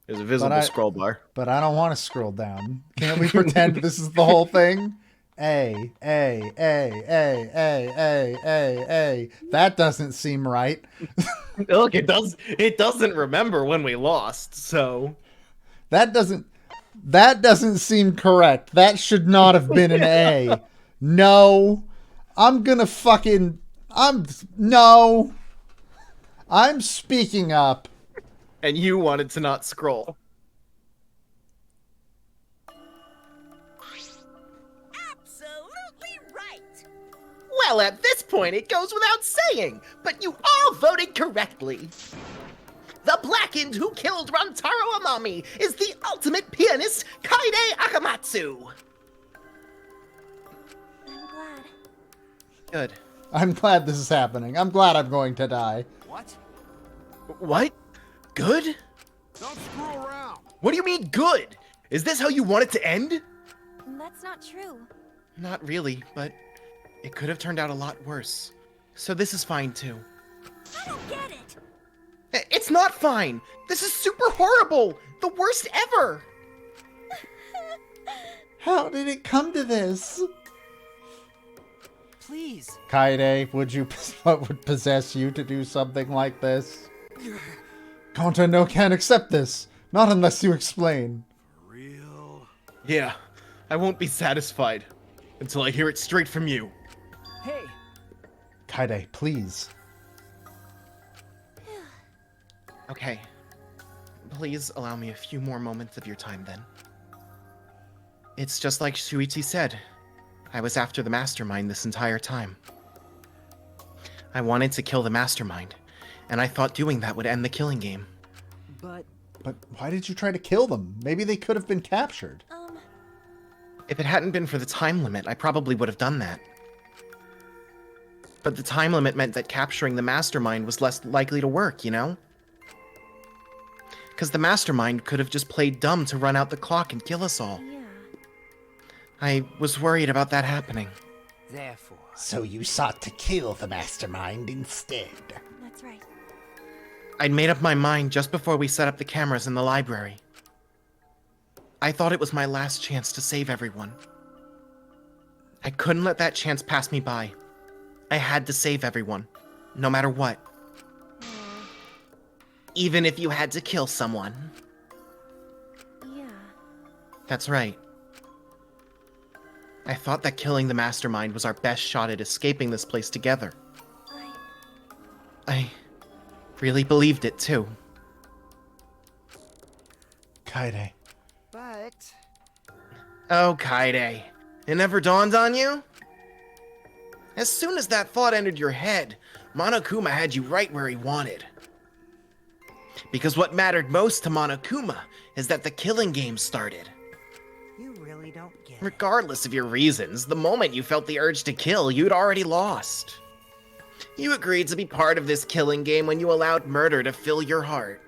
There's a visible scroll bar. But I don't want to scroll down. Can't we pretend this is the whole thing? A. That doesn't seem right. Look, it doesn't remember when we lost, so that doesn't seem correct. That should not have been an A. No. I'm speaking up. And you wanted to not scroll. Absolutely right. Well, at this point, it goes without saying, but you all voted correctly. The blackened who killed Rantaro Amami is the ultimate pianist, Kaide Akamatsu. I'm glad. Good. I'm glad this is happening. I'm glad I'm going to die. What? Good? Don't screw around. What do you mean good? Is this how you want it to end? That's not true. Not really, but it could have turned out a lot worse. So this is fine too. I don't get it. It's not fine. This is super horrible. The worst ever. How did it come to this? Please. Kaide, what would possess you to do something like this? Konta no can't accept this. Not unless you explain. Yeah, I won't be satisfied until I hear it straight from you. Hey. Kaide, please. Okay. Please allow me a few more moments of your time then. It's just like Shuichi said. I was after the mastermind this entire time. I wanted to kill the mastermind, and I thought doing that would end the killing game. But why did you try to kill them? Maybe they could have been captured. If it hadn't been for the time limit, I probably would have done that. But the time limit meant that capturing the mastermind was less likely to work, you know? Because the mastermind could have just played dumb to run out the clock and kill us all. Yeah. I was worried about that happening. Therefore... So you sought to kill the mastermind instead. That's right. I'd made up my mind just before we set up the cameras in the library. I thought it was my last chance to save everyone. I couldn't let that chance pass me by. I had to save everyone. No matter what. Even if you had to kill someone. Yeah. That's right. I thought that killing the mastermind was our best shot at escaping this place together. I really believed it, too. Kaede. But... Oh, Kaede. It never dawned on you? As soon as that thought entered your head, Monokuma had you right where he wanted. Because what mattered most to Monokuma is that the killing game started. You really don't get it. Regardless of your reasons, the moment you felt the urge to kill, you'd already lost. You agreed to be part of this killing game when you allowed murder to fill your heart.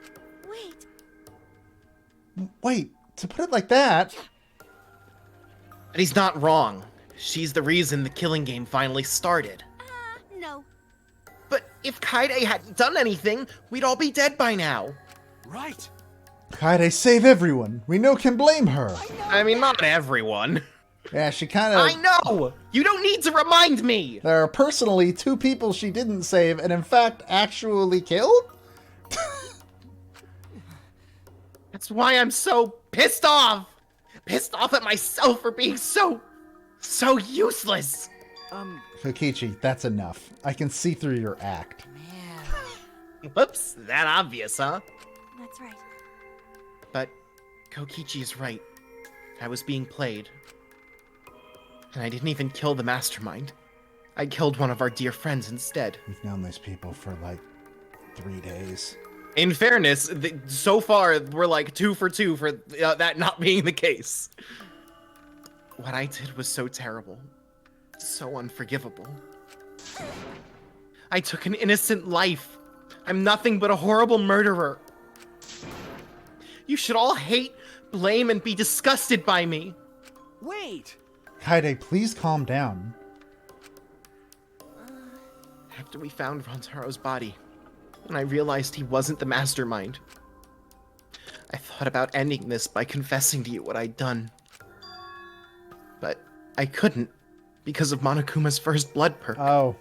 Wait, to put it like that... But he's not wrong. She's the reason the killing game finally started. No. But if Kaede hadn't done anything, we'd all be dead by now. Right. Kaede, save everyone. We no can blame her. I mean, not everyone. Yeah, she kind of... I know! You don't need to remind me! There are personally 2 people she didn't save and in fact actually killed? That's why I'm so pissed off! Pissed off at myself for being so useless! Kokichi, that's enough. I can see through your act. Whoops, that obvious, huh? That's right. But Kokichi is right. I was being played. And I didn't even kill the mastermind. I killed one of our dear friends instead. We've known these people for like 3 days. In fairness, so far we're like 2 for 2 for that not being the case. What I did was so terrible. So unforgivable. I took an innocent life. I'm nothing but a horrible murderer. You should all hate, blame, and be disgusted by me. Wait! Kaede, please calm down. After we found Rantaro's body, and I realized he wasn't the mastermind, I thought about ending this by confessing to you what I'd done. But I couldn't, because of Monokuma's first blood perk. Oh.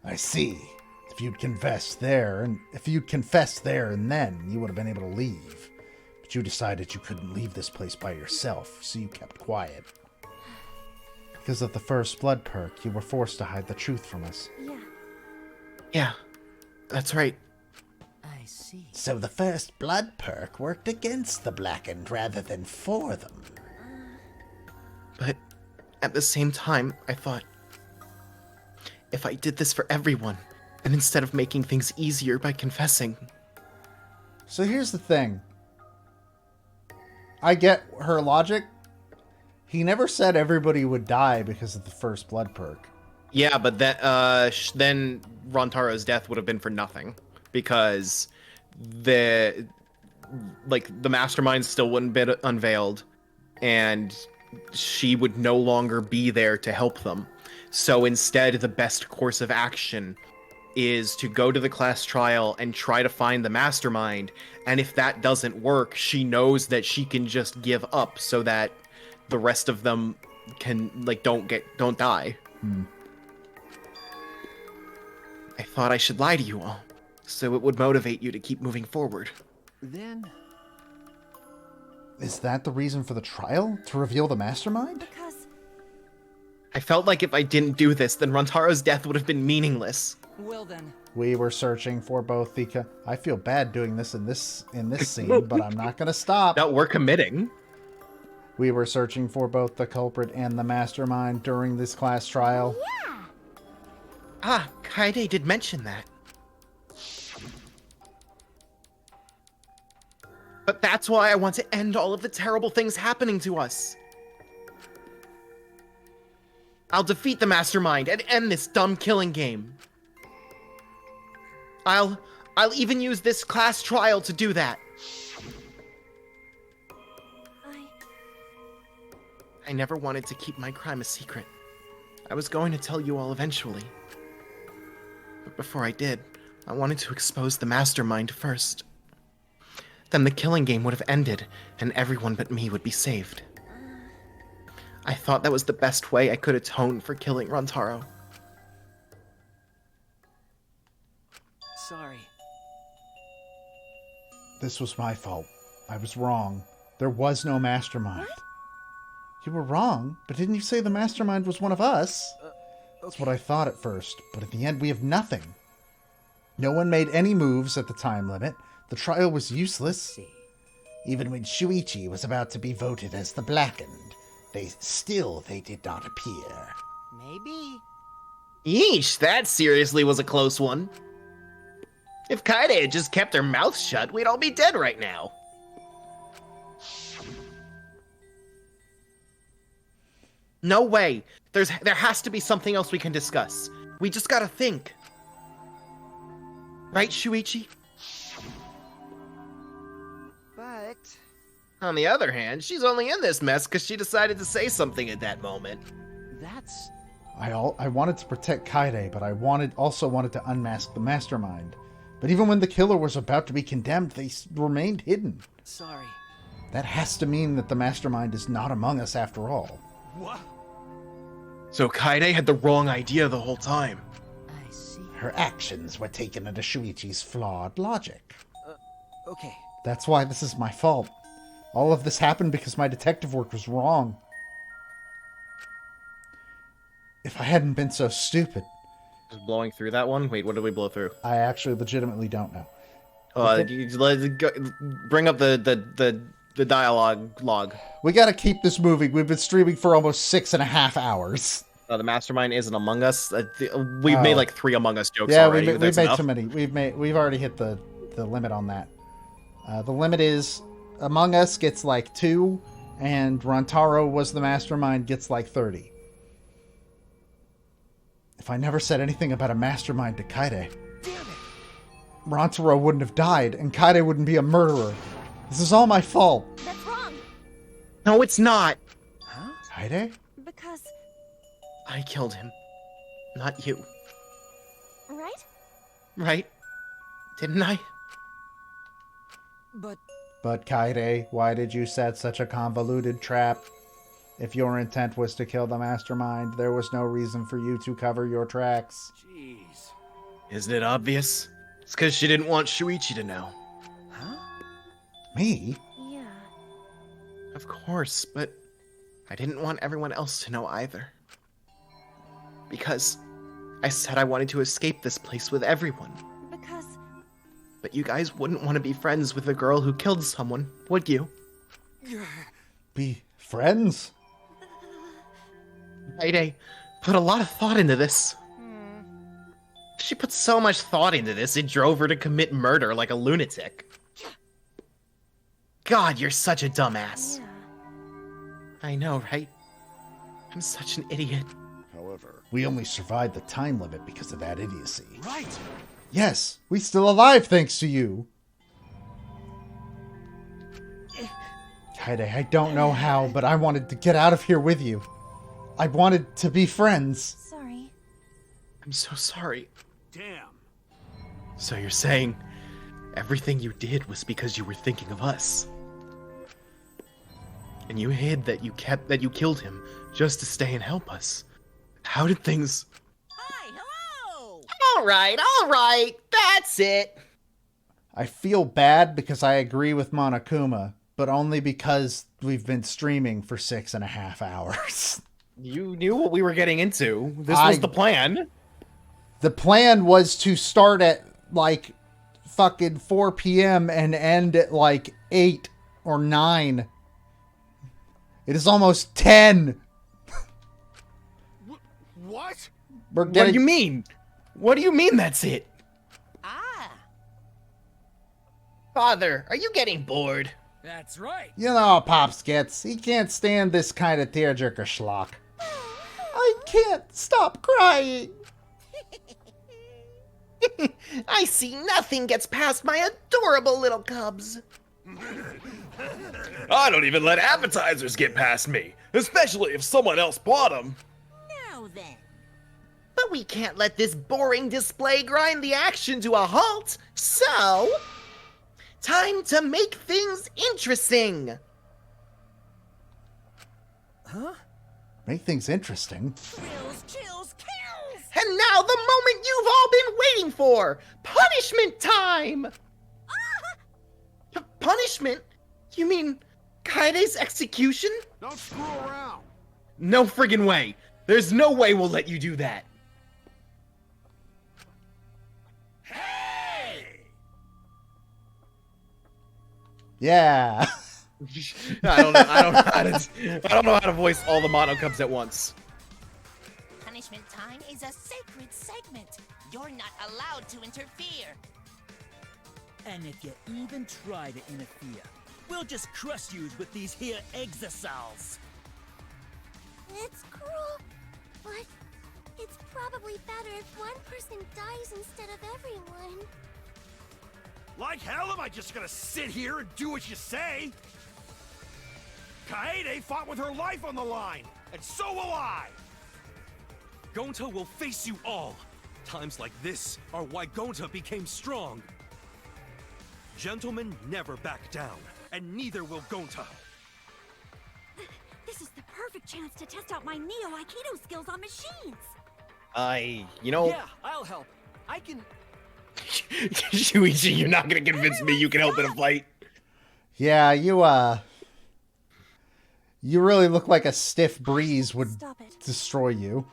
I see. If you'd confessed there and then, you would have been able to leave. But you decided you couldn't leave this place by yourself, so you kept quiet. Because of the first blood perk, you were forced to hide the truth from us. Yeah, that's right. I see. So the first blood perk worked against the Blackened rather than for them. But at the same time, I thought, if I did this for everyone, and instead of making things easier by confessing... So here's the thing. I get her logic. He never said everybody would die because of the first blood perk. Yeah, but then Rantaro's death would have been for nothing. Because the mastermind still wouldn't be unveiled. And she would no longer be there to help them. So instead, the best course of action is to go to the class trial and try to find the mastermind. And if that doesn't work, she knows that she can just give up so that the rest of them can, don't die. I thought I should lie to you all, so it would motivate you to keep moving forward. Then... Is that the reason for the trial? To reveal the mastermind? I felt like if I didn't do this, then Rantaro's death would have been meaningless. Well then. We were searching for both the... I feel bad doing this in this scene, but I'm not going to stop. No, we're committing. We were searching for both the culprit and the mastermind during this class trial. Yeah. Ah, Kaede did mention that. But that's why I want to end all of the terrible things happening to us. I'll defeat the mastermind and end this dumb killing game. I'll even use this class trial to do that. I never wanted to keep my crime a secret. I was going to tell you all eventually. But before I did, I wanted to expose the mastermind first. Then the killing game would have ended, and everyone but me would be saved. I thought that was the best way I could atone for killing Rantaro. Sorry. This was my fault. I was wrong. There was no mastermind. What? You were wrong, but didn't you say the mastermind was one of us? Okay. That's what I thought at first, but at the end we have nothing. No one made any moves at the time limit. The trial was useless. Even when Shuichi was about to be voted as the Blackened, they did not appear. Maybe. Yeesh, that seriously was a close one. If Kaede had just kept her mouth shut, we'd all be dead right now. No way. There has to be something else we can discuss. We just gotta think. Right, Shuichi? But... On the other hand, she's only in this mess because she decided to say something at that moment. That's... I wanted to protect Kaede, but I also wanted to unmask the mastermind. But even when the killer was about to be condemned, they remained hidden. Sorry. That has to mean that the mastermind is not among us after all. What? So Kaede had the wrong idea the whole time. I see. Her actions were taken under Shuichi's flawed logic. Okay. That's why this is my fault. All of this happened because my detective work was wrong. If I hadn't been so stupid... Just blowing through that one? Wait, what did we blow through? I actually legitimately don't know. Bring up the dialogue log. We gotta keep this moving. We've been streaming for almost 6.5 hours. The mastermind isn't Among Us. We've made like 3 Among Us jokes yeah, already. we've made enough. too many. We've already hit the limit on that. The limit is Among Us gets like 2, and Rantaro was the mastermind gets like 30. If I never said anything about a mastermind to Kaede, Rantaro wouldn't have died, and Kaede wouldn't be a murderer. This is all my fault. That's wrong. No, it's not. Huh? Kaede? Because... I killed him. Not you. Right? Right? Didn't I? But Kaede, why did you set such a convoluted trap? If your intent was to kill the mastermind, there was no reason for you to cover your tracks. Jeez. Isn't it obvious? It's because she didn't want Shuichi to know. Huh? Me? Yeah. Of course, but I didn't want everyone else to know either. Because I said I wanted to escape this place with everyone. Because... But you guys wouldn't want to be friends with a girl who killed someone, would you? Be friends? Kaede put a lot of thought into this. She put so much thought into this, it drove her to commit murder like a lunatic. God, you're such a dumbass. Yeah. I know, right? I'm such an idiot. However, we only survived the time limit because of that idiocy. Right. Yes, we still alive thanks to you. Kaede, I don't know how, but I wanted to get out of here with you. I wanted to be friends. Sorry. I'm so sorry. Damn. So you're saying everything you did was because you were thinking of us? And you hid that you killed him just to stay and help us. How did things... Hi, hello! All right, that's it. I feel bad because I agree with Monokuma, but only because we've been streaming for 6.5 hours. You knew what we were getting into. This was the plan. The plan was to start at like fucking 4 p.m. and end at like 8 or 9. It is almost 10. What? What do you mean? What do you mean that's it? Father, are you getting bored? That's right. You know how Pops gets. He can't stand this kind of tearjerker schlock. I can't stop crying. I see nothing gets past my adorable little cubs. I don't even let appetizers get past me, especially if someone else bought them. Now then. But we can't let this boring display grind the action to a halt, so... time to make things interesting! Huh? Make things interesting. Thrills, chills, kills! And now the moment you've all been waiting for! Punishment time! Punishment? You mean Kaide's execution? Don't screw around. No friggin' way. There's no way we'll let you do that. Yeah. I don't know how to voice all the mono cubs at once. Punishment time is a sacred segment. You're not allowed to interfere. And if you even try to interfere, we'll just crush you with these here exosols. It's cruel, but it's probably better if one person dies instead of everyone. Like hell am I just gonna sit here and do what you say? Kaede fought with her life on the line, and so will I! Gonta will face you all. Times like this are why Gonta became strong. Gentlemen never back down, and neither will Gonta. This is the perfect chance to test out my Neo Aikido skills on machines. Yeah, I'll help. I can... Shuichi, you're not gonna convince me you can help in a fight. Yeah, you really look like a stiff breeze would destroy you.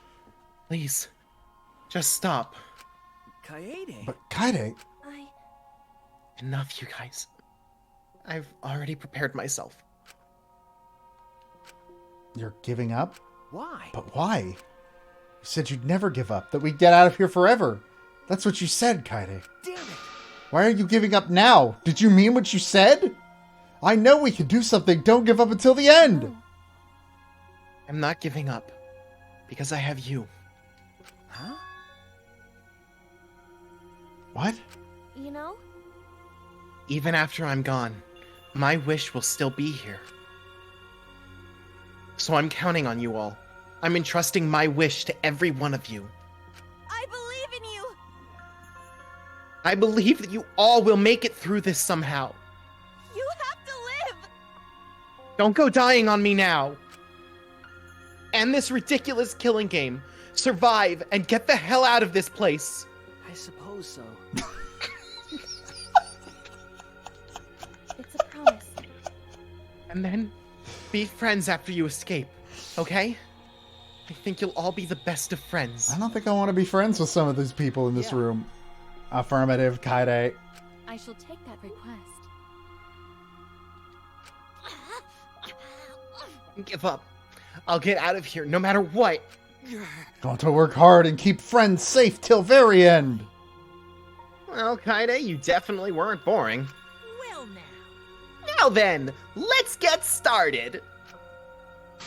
Please, just stop. Kaede. But Kaede... Enough, you guys. I've already prepared myself. You're giving up? Why? But why? You said you'd never give up, that we'd get out of here forever. That's what you said, Kaede. Damn it! Why are you giving up now? Did you mean what you said? I know we can do something. Don't give up until the end. I'm not giving up. Because I have you. Huh? What? You know? Even after I'm gone, my wish will still be here. So I'm counting on you all. I'm entrusting my wish to every one of you. I believe in you! I believe that you all will make it through this somehow. You have to live! Don't go dying on me now. End this ridiculous killing game. Survive and get the hell out of this place. I suppose so. It's a promise. And then, be friends after you escape, okay? I think you'll all be the best of friends. I don't think I want to be friends with some of these people in this room. Affirmative, Kaede. I shall take that request. Give up. I'll get out of here no matter what. Going to work hard and keep friends safe till very end. Well, Kaede, you definitely weren't boring. Well now. Now then, let's get started.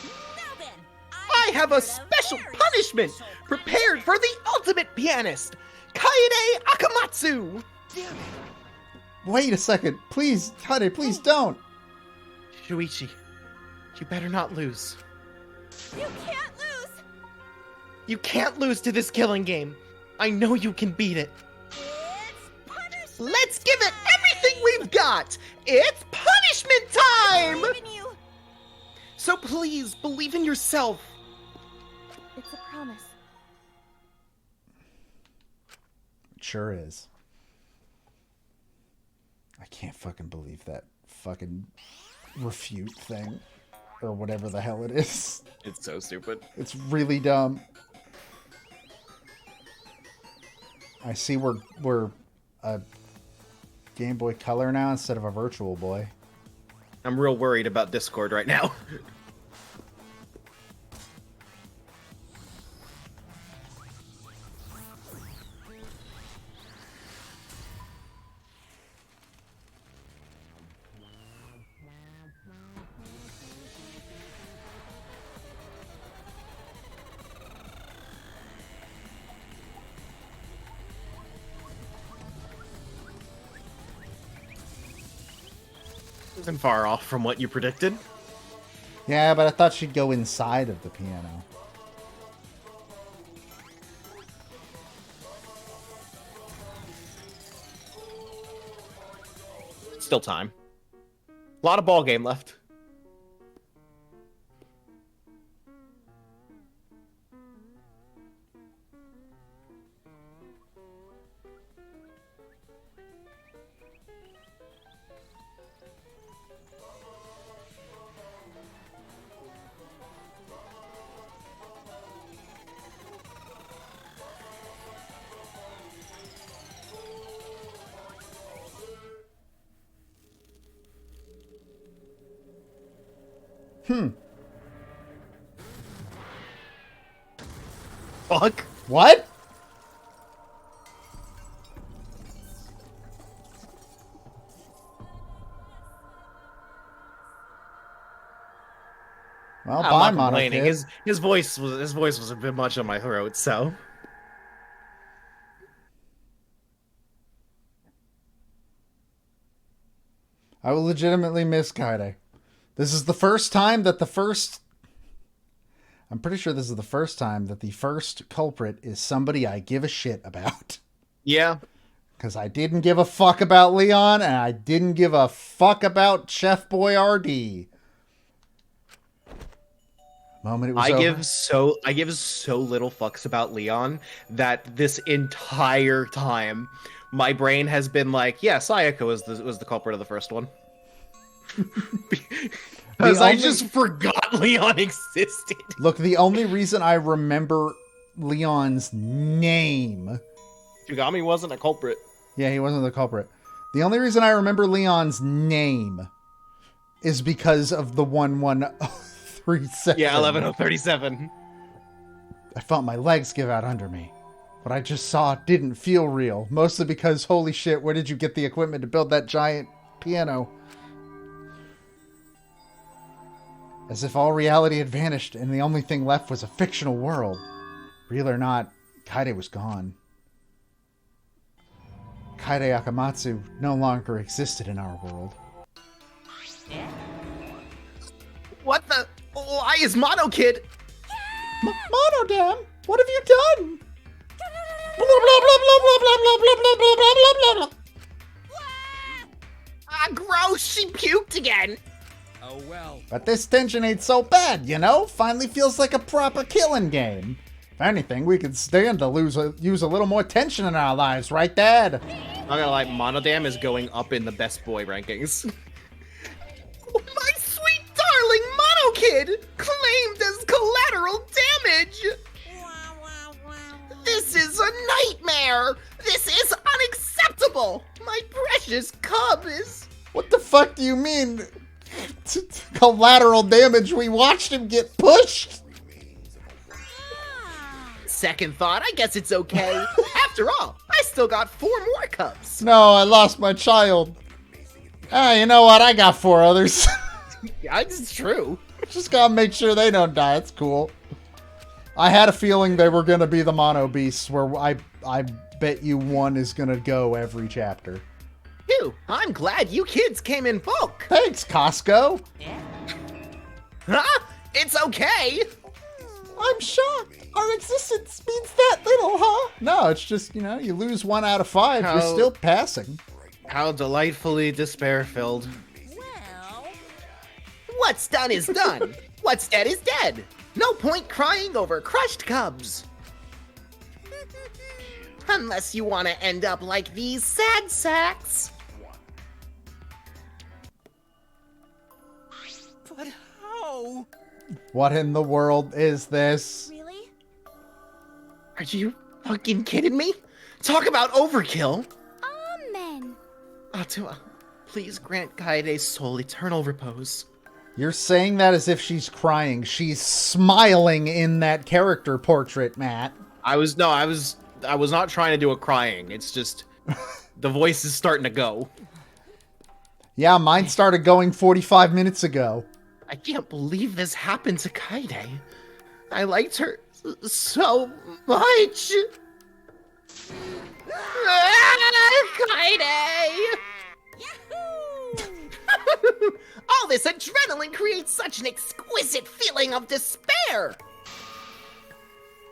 Now then, I have a special punishment prepared for the ultimate pianist, Kaede Akamatsu. Wait a second. Please, Kaede, please don't. Shuichi, you better not lose. You can't lose! You can't lose to this killing game. I know you can beat it. Let's give it everything we've got. It's punishment time! I believe in you! So please, believe in yourself. It's a promise. It sure is. I can't fucking believe that fucking refute thing. Or whatever the hell it is. It's so stupid. It's really dumb. I see we're a Game Boy Color now instead of a Virtual Boy. I'm real worried about Discord right now. Isn't far off from what you predicted. Yeah, but I thought she'd go inside of the piano. Still time. A lot of ball game left. Fuck. What? Well, bye, I'm not complaining. Mono Kid. His voice was a bit much on my throat, so. I will legitimately miss Kaide. This is the first time that I'm pretty sure this is the first time that the first culprit is somebody I give a shit about. Yeah. Because I didn't give a fuck about Leon, and I didn't give a fuck about Chef Boyardee. Moment it was over. I give so little fucks about Leon that this entire time my brain has been like, yeah, Sayaka was the culprit of the first one. Because I just forgot Leon existed. Look, the only reason I remember Leon's name... Shigami wasn't a culprit. Yeah, he wasn't the culprit. The only reason I remember Leon's name is because of the 11037. Yeah, 11037. I felt my legs give out under me. What I just saw didn't feel real. Mostly because, holy shit, where did you get the equipment to build that giant piano? As if all reality had vanished and the only thing left was a fictional world. Real or not, Kaide was gone. Kaide Akamatsu no longer existed in our world. What the? Why is Mono Kid? Mono Dam, what have you done? Blah, blah, blah, blah, blah, blah, blah, blah, blah, blah, blah, blah, blah. Ah, gross! She puked again! Oh well. But this tension ain't so bad, you know? Finally feels like a proper killing game. If anything, we could stand to use a little more tension in our lives, right, Dad? I'm not gonna lie, Monodam is going up in the best boy rankings. My sweet darling Mono Kid! Claimed as collateral damage! This is a nightmare! This is unacceptable! My precious cub is... What the fuck do you mean? Collateral damage, we watched him get pushed! Second thought, I guess it's okay. After all, I still got 4 more cubs. No, I lost my child. Ah, you know what? I got 4 others. Yeah, it's true. Just gotta make sure they don't die. It's cool. I had a feeling they were gonna be the mono beasts, where I bet you one is gonna go every chapter. Phew, I'm glad you kids came in bulk. Thanks, Costco. Huh? It's okay. I'm shocked. Our existence means that little, huh? No, it's just, you know, you lose 1 out of 5, you're still passing. How delightfully despair-filled. What's done is done. What's dead is dead. No point crying over crushed cubs. Unless you want to end up like these sad sacks. But how? What in the world is this? Really? Are you fucking kidding me? Talk about overkill. Amen. Atua, please grant Kaide's soul eternal repose. You're saying that as if she's crying. She's smiling in that character portrait, Matt. I was not trying to do a crying. It's just the voice is starting to go. Yeah, mine started going 45 minutes ago. I can't believe this happened to Kaide. I liked her so much. Kaide! All this adrenaline creates such an exquisite feeling of despair.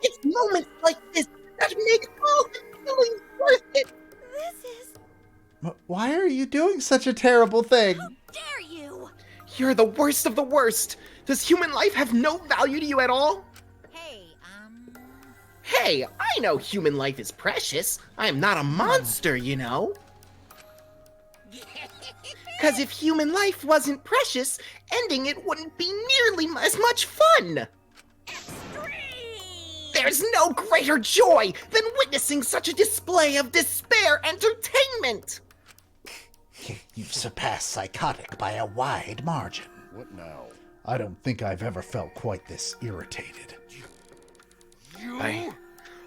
It's moments like this that make all the feelings worth it. This is... Why are you doing such a terrible thing? Dare you? You're the worst of the worst. Does human life have no value to you at all? Hey, I know human life is precious. I am not a monster, you know. Because if human life wasn't precious, ending it wouldn't be nearly as much fun. There's no greater joy than witnessing such a display of despair entertainment. You've surpassed psychotic by a wide margin. What now? I don't think I've ever felt quite this irritated.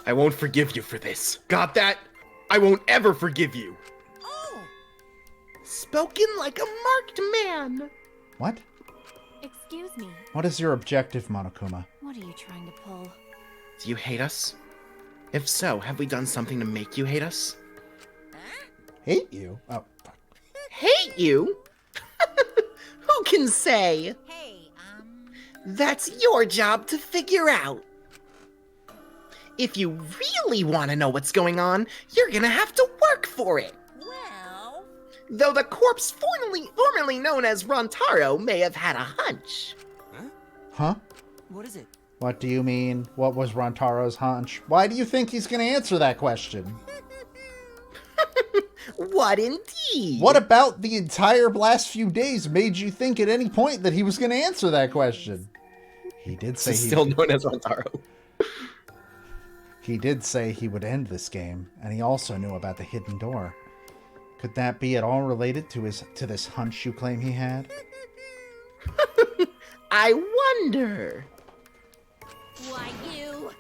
I won't forgive you for this. Got that? I won't ever forgive you. Spoken like a marked man. What? Excuse me. What is your objective, Monokuma? What are you trying to pull? Do you hate us? If so, have we done something to make you hate us? Hate you? Oh, fuck. Hate you? Who can say? Hey, That's your job to figure out. If you really want to know what's going on, you're gonna have to work for it. Well... Though the corpse formerly known as Rontaro may have had a hunch. Huh? What is it? What do you mean? What was Rontaro's hunch? Why do you think he's going to answer that question? What indeed? What about the entire last few days made you think at any point that he was going to answer that question? He did say He's still known as Rontaro. He did say he would end this game, and he also knew about the hidden door. Could that be at all related to this hunch you claim he had? I wonder. Why, you...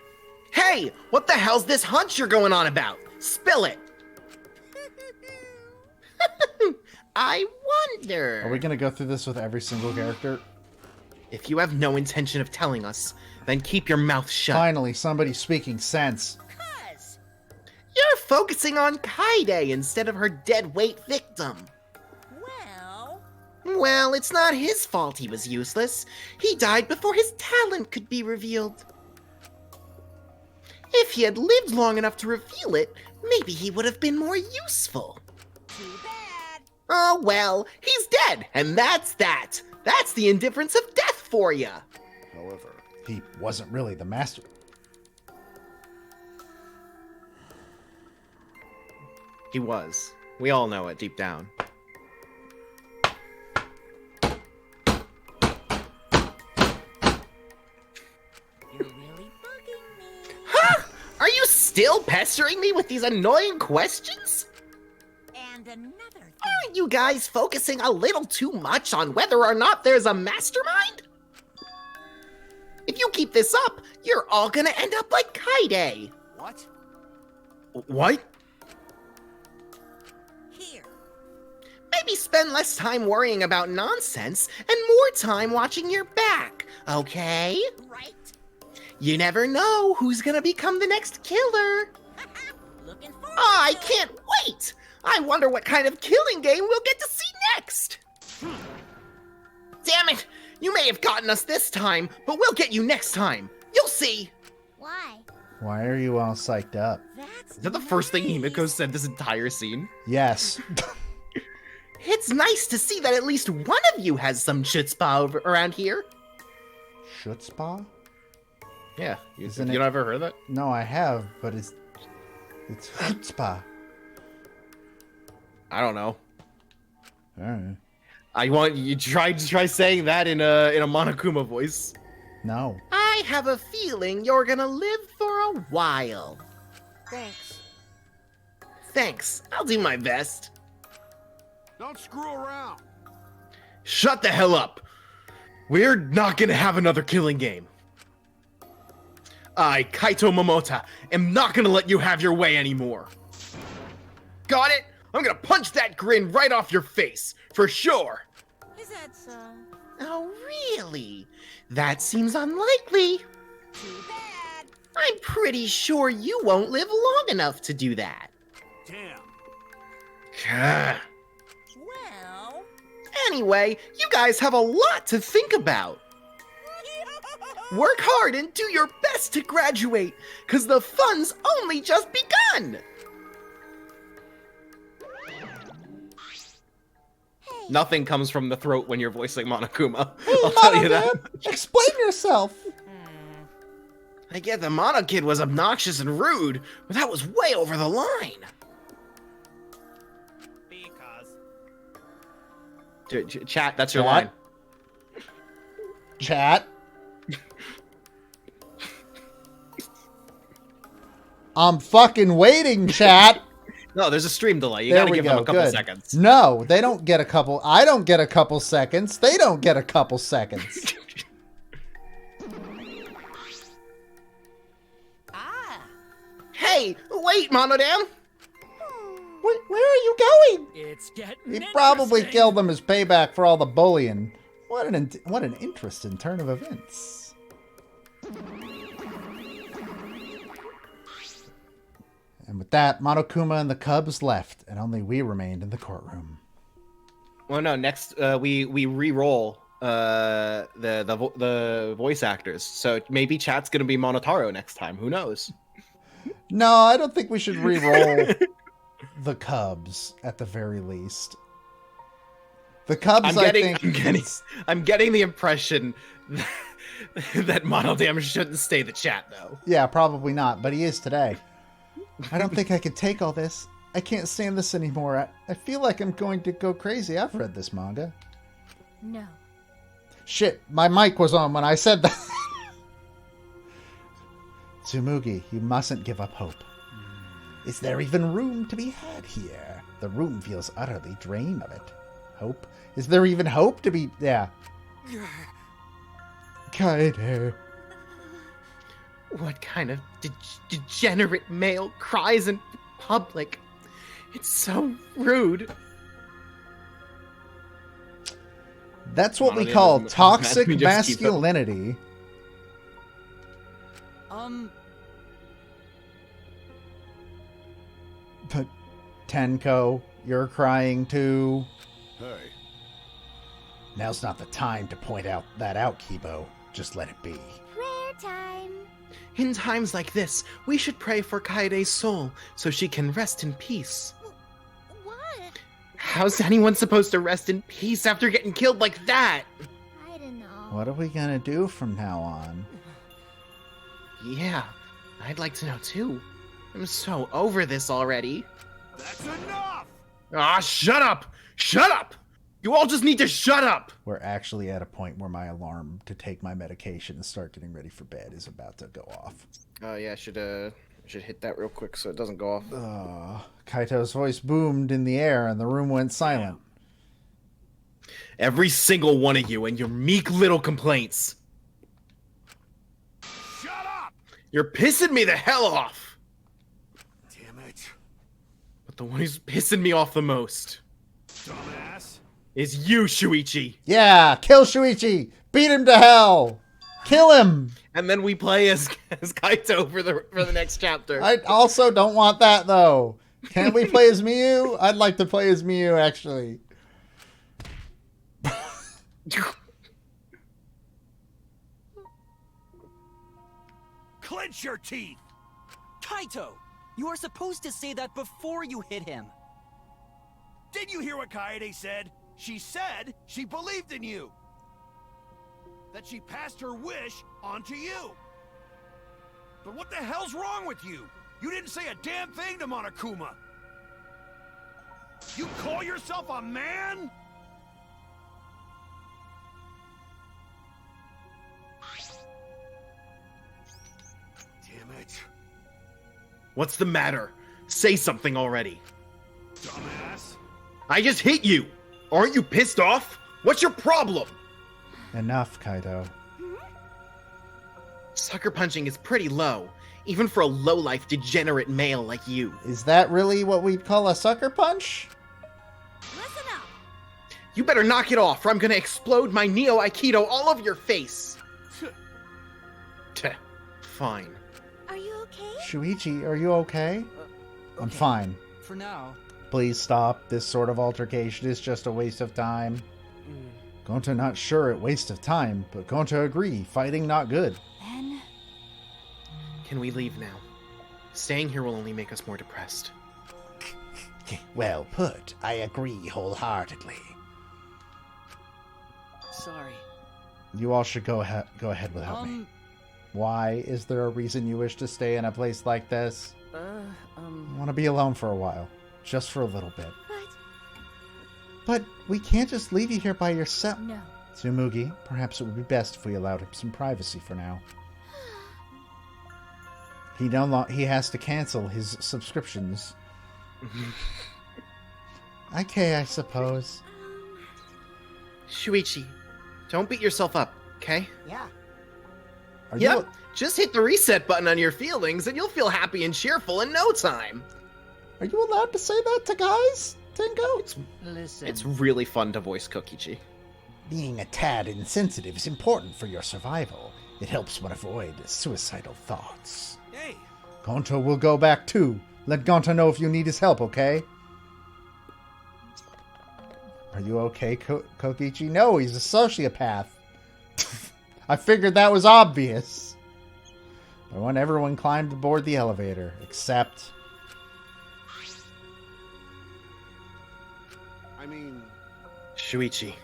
Hey, what the hell's this hunch you're going on about? Spill it. I wonder. Are we going to go through this with every single character? If you have no intention of telling us, then keep your mouth shut. Finally, somebody speaking sense. You're focusing on Kaide instead of her dead weight victim. Well, it's not his fault he was useless. He died before his talent could be revealed. If he had lived long enough to reveal it, maybe he would have been more useful. Too bad. Oh well, he's dead, and that's that. That's the indifference of death for you. However, he wasn't really the master. He was. We all know it deep down. You're really bugging me. Huh? Are you still pestering me with these annoying questions? And another thing. Aren't you guys focusing a little too much on whether or not there's a mastermind? If you keep this up, you're all gonna end up like Kaide. What? What? Here. Maybe spend less time worrying about nonsense and more time watching your back, okay? Right. You never know who's gonna become the next killer. Looking forward I to it. can't wait! I wonder what kind of killing game we'll get to see next! Damn it! You may have gotten us this time, but we'll get you next time. You'll see! Why? Why are you all psyched up? Is that the first thing Himiko said this entire scene? Yes. It's nice to see that at least one of you has some chutzpah around here. Chutzpah? Yeah. You Isn't don't ever heard that? No, I have, but it's chutzpah. I don't know. Alright. I want you try saying that in a Monokuma voice. No. I have a feeling you're gonna live for a while. Thanks. Thanks. I'll do my best. Don't screw around. Shut the hell up. We're not gonna have another killing game. I, Kaito Momota, am not gonna let you have your way anymore. Got it? I'm gonna punch that grin right off your face, for sure. Is that so? Oh, really? That seems unlikely. Too bad. I'm pretty sure you won't live long enough to do that. Damn. Well... Anyway, you guys have a lot to think about. Work hard and do your best to graduate, because the fun's only just begun. Nothing comes from the throat when you're voicing Monokuma. I'll tell you that. Explain yourself. I get the Mono Kid was obnoxious and rude, but that was way over the line. Because. Chat, that's your Chat? line. Chat. I'm fucking waiting, chat. No, there's a stream delay. You There gotta we give them go. a couple Good. seconds. No, they don't get a couple. I don't get a couple seconds. They don't get a couple seconds. Hey, wait, Monodam! Where are you going? It's getting He probably interesting. killed them as payback for all the bullying. What an interesting turn of events. And with that, Monokuma and the Cubs left, and only we remained in the courtroom. Well, no. Next, we re-roll the voice actors. So maybe chat's gonna be Monotaro next time. Who knows? No, I don't think we should re-roll the Cubs at the very least. The Cubs, I'm getting the impression that Monodam shouldn't stay the chat, though. Yeah, probably not, but he is today. I don't think I can take all this. I can't stand this anymore. I feel like I'm going to go crazy. I've read this manga. No. Shit, my mic was on when I said that. Tsumugi, you mustn't give up hope. Is there even room to be had here? The room feels utterly drained of it. Hope? Is there even hope to be... Yeah. Kaede. What kind of degenerate male cries in public? It's so rude. That's what we call toxic masculinity. But Tenko, you're crying too. Hey. Now's not the time to point out, Kibo. Just let it be. Prayer time. In times like this, we should pray for Kaede's soul so she can rest in peace. What? How's anyone supposed to rest in peace after getting killed like that? I don't know. What are we gonna do from now on? Yeah, I'd like to know too. I'm so over this already. That's enough! Ah, shut up! Shut up! You all just need to shut up! We're actually at a point where my alarm to take my medication and start getting ready for bed is about to go off. Oh yeah, I should hit that real quick so it doesn't go off. Kaito's voice boomed in the air and the room went silent. Every single one of you and your meek little complaints. Shut up! You're pissing me the hell off! Damn it. But the one who's pissing me off the most Dumbass. is you, Shuichi. Yeah, kill Shuichi! Beat him to hell! Kill him! And then we play as Kaito for the next chapter. I also don't want that, though. Can't we play as Miyu? I'd like to play as Miyu, actually. Clench your teeth! Kaito! You are supposed to say that before you hit him. Did you hear what Kaede said? She said she believed in you. That she passed her wish on to you. But what the hell's wrong with you? You didn't say a damn thing to Monokuma. You call yourself a man? Damn it. What's the matter? Say something already. Dumbass. I just hit you! Aren't you pissed off? What's your problem? Enough, Kaito. Sucker punching is pretty low, even for a low-life degenerate male like you. Is that really what we'd call a sucker punch? Listen up! You better knock it off, or I'm gonna explode my Neo Aikido all over your face! Fine. Are you okay? Shuichi, are you okay? I'm fine. For now. Please stop. This sort of altercation is just a waste of time. Gonta not sure it waste of time, but Gonta agree. Fighting not good. Then... Can we leave now? Staying here will only make us more depressed. Well put. I agree wholeheartedly. Sorry. You all should go ahead without me. Why? Is there a reason you wish to stay in a place like this? I want to be alone for a while. Just for a little bit. But we can't just leave you here by yourself. No. Tsumugi, perhaps it would be best if we allowed him some privacy for now. He has to cancel his subscriptions. Okay, I suppose. Shuichi, don't beat yourself up, okay? Yeah. Yep, just hit the reset button on your feelings and you'll feel happy and cheerful in no time. Are you allowed to say that to guys, Tinko? Listen. It's really fun to voice Kokichi. Being a tad insensitive is important for your survival. It helps one avoid suicidal thoughts. Hey! Gonto will go back too. Let Gonto know if you need his help, okay? Are you okay, Kokichi? No, he's a sociopath. I figured that was obvious. I want everyone climbed aboard the elevator, except... I mean... Shuichi,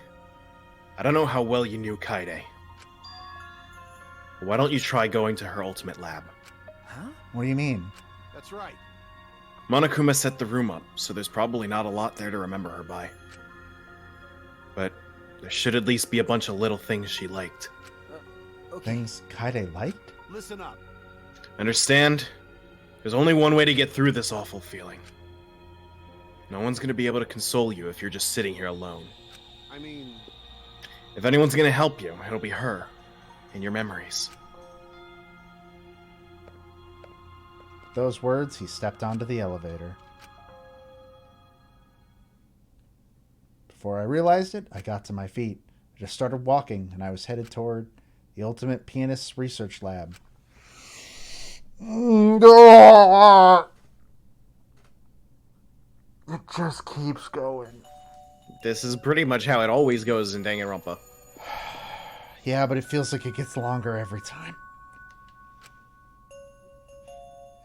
I don't know how well you knew Kaede. Why don't you try going to her ultimate lab? Huh? What do you mean? That's right. Monokuma set the room up, so there's probably not a lot there to remember her by. But there should at least be a bunch of little things she liked. Okay. Things Kaede liked? Listen up. Understand? There's only one way to get through this awful feeling. No one's gonna be able to console you if you're just sitting here alone. I mean... If anyone's gonna help you, it'll be her. And your memories. With those words, he stepped onto the elevator. Before I realized it, I got to my feet. I just started walking, and I was headed toward the Ultimate Pianist's Research Lab. It just keeps going. This is pretty much how it always goes in Danganronpa. Yeah, but it feels like it gets longer every time.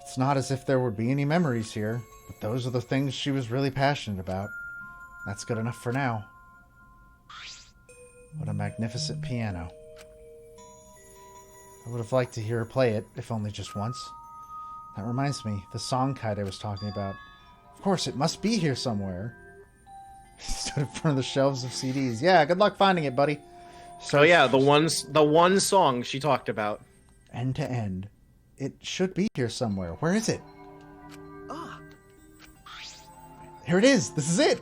It's not as if there would be any memories here, but those are the things she was really passionate about. That's good enough for now. What a magnificent piano. I would have liked to hear her play it, if only just once. That reminds me, the song Kaede was talking about. Of course, it must be here somewhere. He stood in front of the shelves of CDs. Yeah, good luck finding it, buddy. So yeah, the one song she talked about. End to end. It should be here somewhere. Where is it? Ah. Here it is. This is it.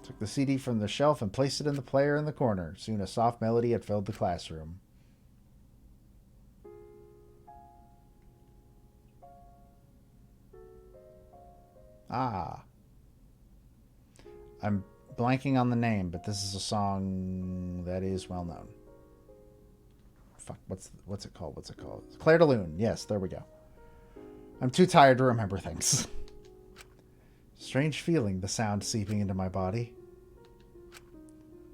Took the CD from the shelf and placed it in the player in the corner. Soon a soft melody had filled the classroom. Ah. I'm blanking on the name, but this is a song that is well known. Fuck, what's it called? What's it called? Claire de Lune. Yes, there we go. I'm too tired to remember things. Strange feeling, the sound seeping into my body.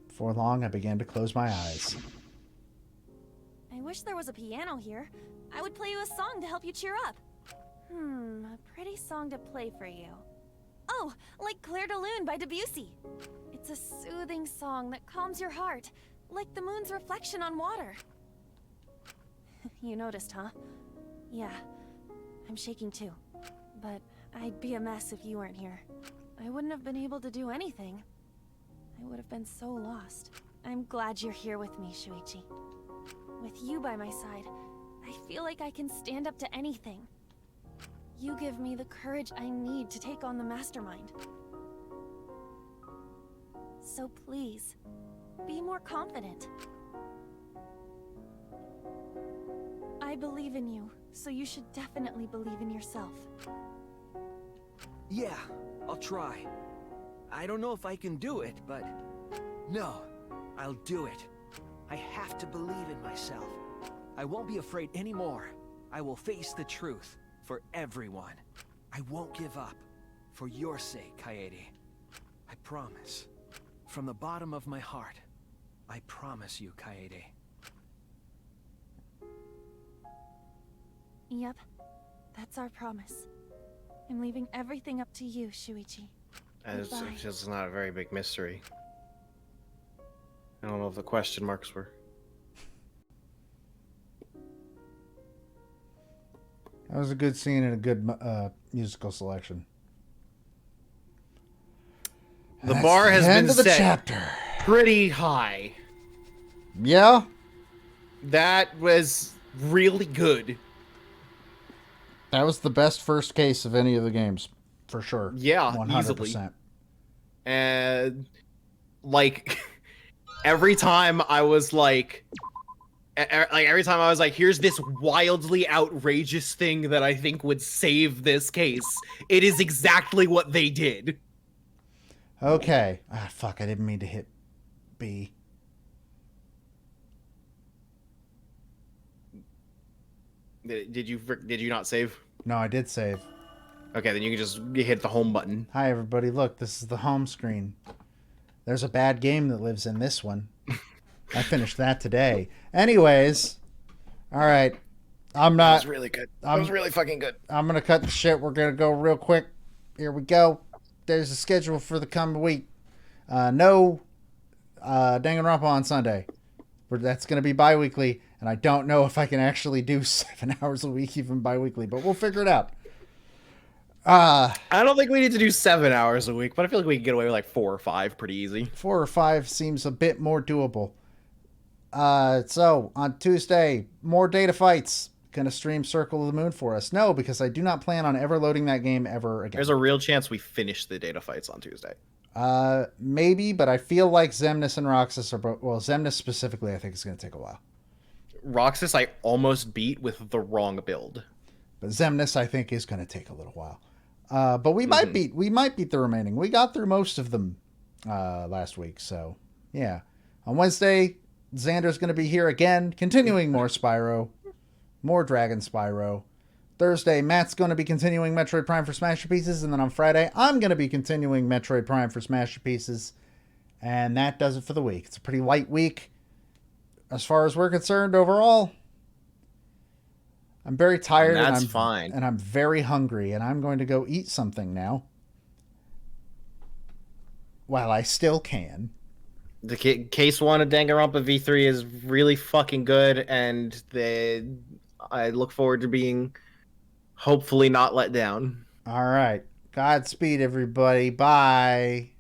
Before long, I began to close my eyes. I wish there was a piano here. I would play you a song to help you cheer up. A pretty song to play for you. Oh, like Claire de Lune by Debussy. It's a soothing song that calms your heart, like the moon's reflection on water. You noticed, huh? Yeah, I'm shaking too. But I'd be a mess if you weren't here. I wouldn't have been able to do anything. I would have been so lost. I'm glad you're here with me, Shuichi. With you by my side, I feel like I can stand up to anything. You give me the courage I need to take on the mastermind. So please, be more confident. I believe in you, so you should definitely believe in yourself. Yeah, I'll try. I don't know if I can do it, but... No, I'll do it. I have to believe in myself. I won't be afraid anymore. I will face the truth. For everyone. I won't give up. For your sake, Kaede. I promise. From the bottom of my heart, I promise you, Kaede. Yep, that's our promise. I'm leaving everything up to you, Shuichi. It's just not a very big mystery. I don't know if the question marks were. That was a good scene and a good musical selection. The bar has been set chapter. Pretty high. Yeah? That was really good. That was the best first case of any of the games. For sure. Yeah, 100%. easily. And, like, every time I was like... Like every time I was like, here's this wildly outrageous thing that I think would save this case. It is exactly what they did. Okay. Ah, fuck, I didn't mean to hit B. Did you not save? No, I did save. Okay, then you can just hit the home button. Hi, everybody. Look, this is the home screen. There's a bad game that lives in this one. I finished that today. Anyways, all right. I'm not. That was really good. That was really fucking good. I'm going to cut the shit. We're going to go real quick. Here we go. There's a schedule for the coming week. No Danganronpa on Sunday. That's going to be bi-weekly, and I don't know if I can actually do 7 hours a week even bi-weekly, but we'll figure it out. I don't think we need to do 7 hours a week, but I feel like we can get away with like 4 or 5 pretty easy. 4 or 5 seems a bit more doable. So on Tuesday, more data fights. Gonna stream Circle of the Moon for us. No, because I do not plan on ever loading that game ever again. There's a real chance we finish the data fights on Tuesday. Maybe, but I feel like Xemnas and Roxas are both... Well, Xemnas specifically, I think is going to take a while. Roxas, I almost beat with the wrong build. But Xemnas, I think, is going to take a little while. But we might beat the remaining. We got through most of them last week, so yeah. On Wednesday, Xander's going to be here again, continuing more Spyro, more Dragon Spyro. Thursday, Matt's going to be continuing Metroid Prime for Smash Pieces, and then on Friday, I'm going to be continuing Metroid Prime for Smash Pieces, and that does it for the week. It's a pretty light week as far as we're concerned overall. I'm very tired, and that's fine. And I'm very hungry, and I'm going to go eat something now. While I still can. The case 1 of Danganronpa V3 is really fucking good, and I look forward to being hopefully not let down. All right. Godspeed, everybody. Bye.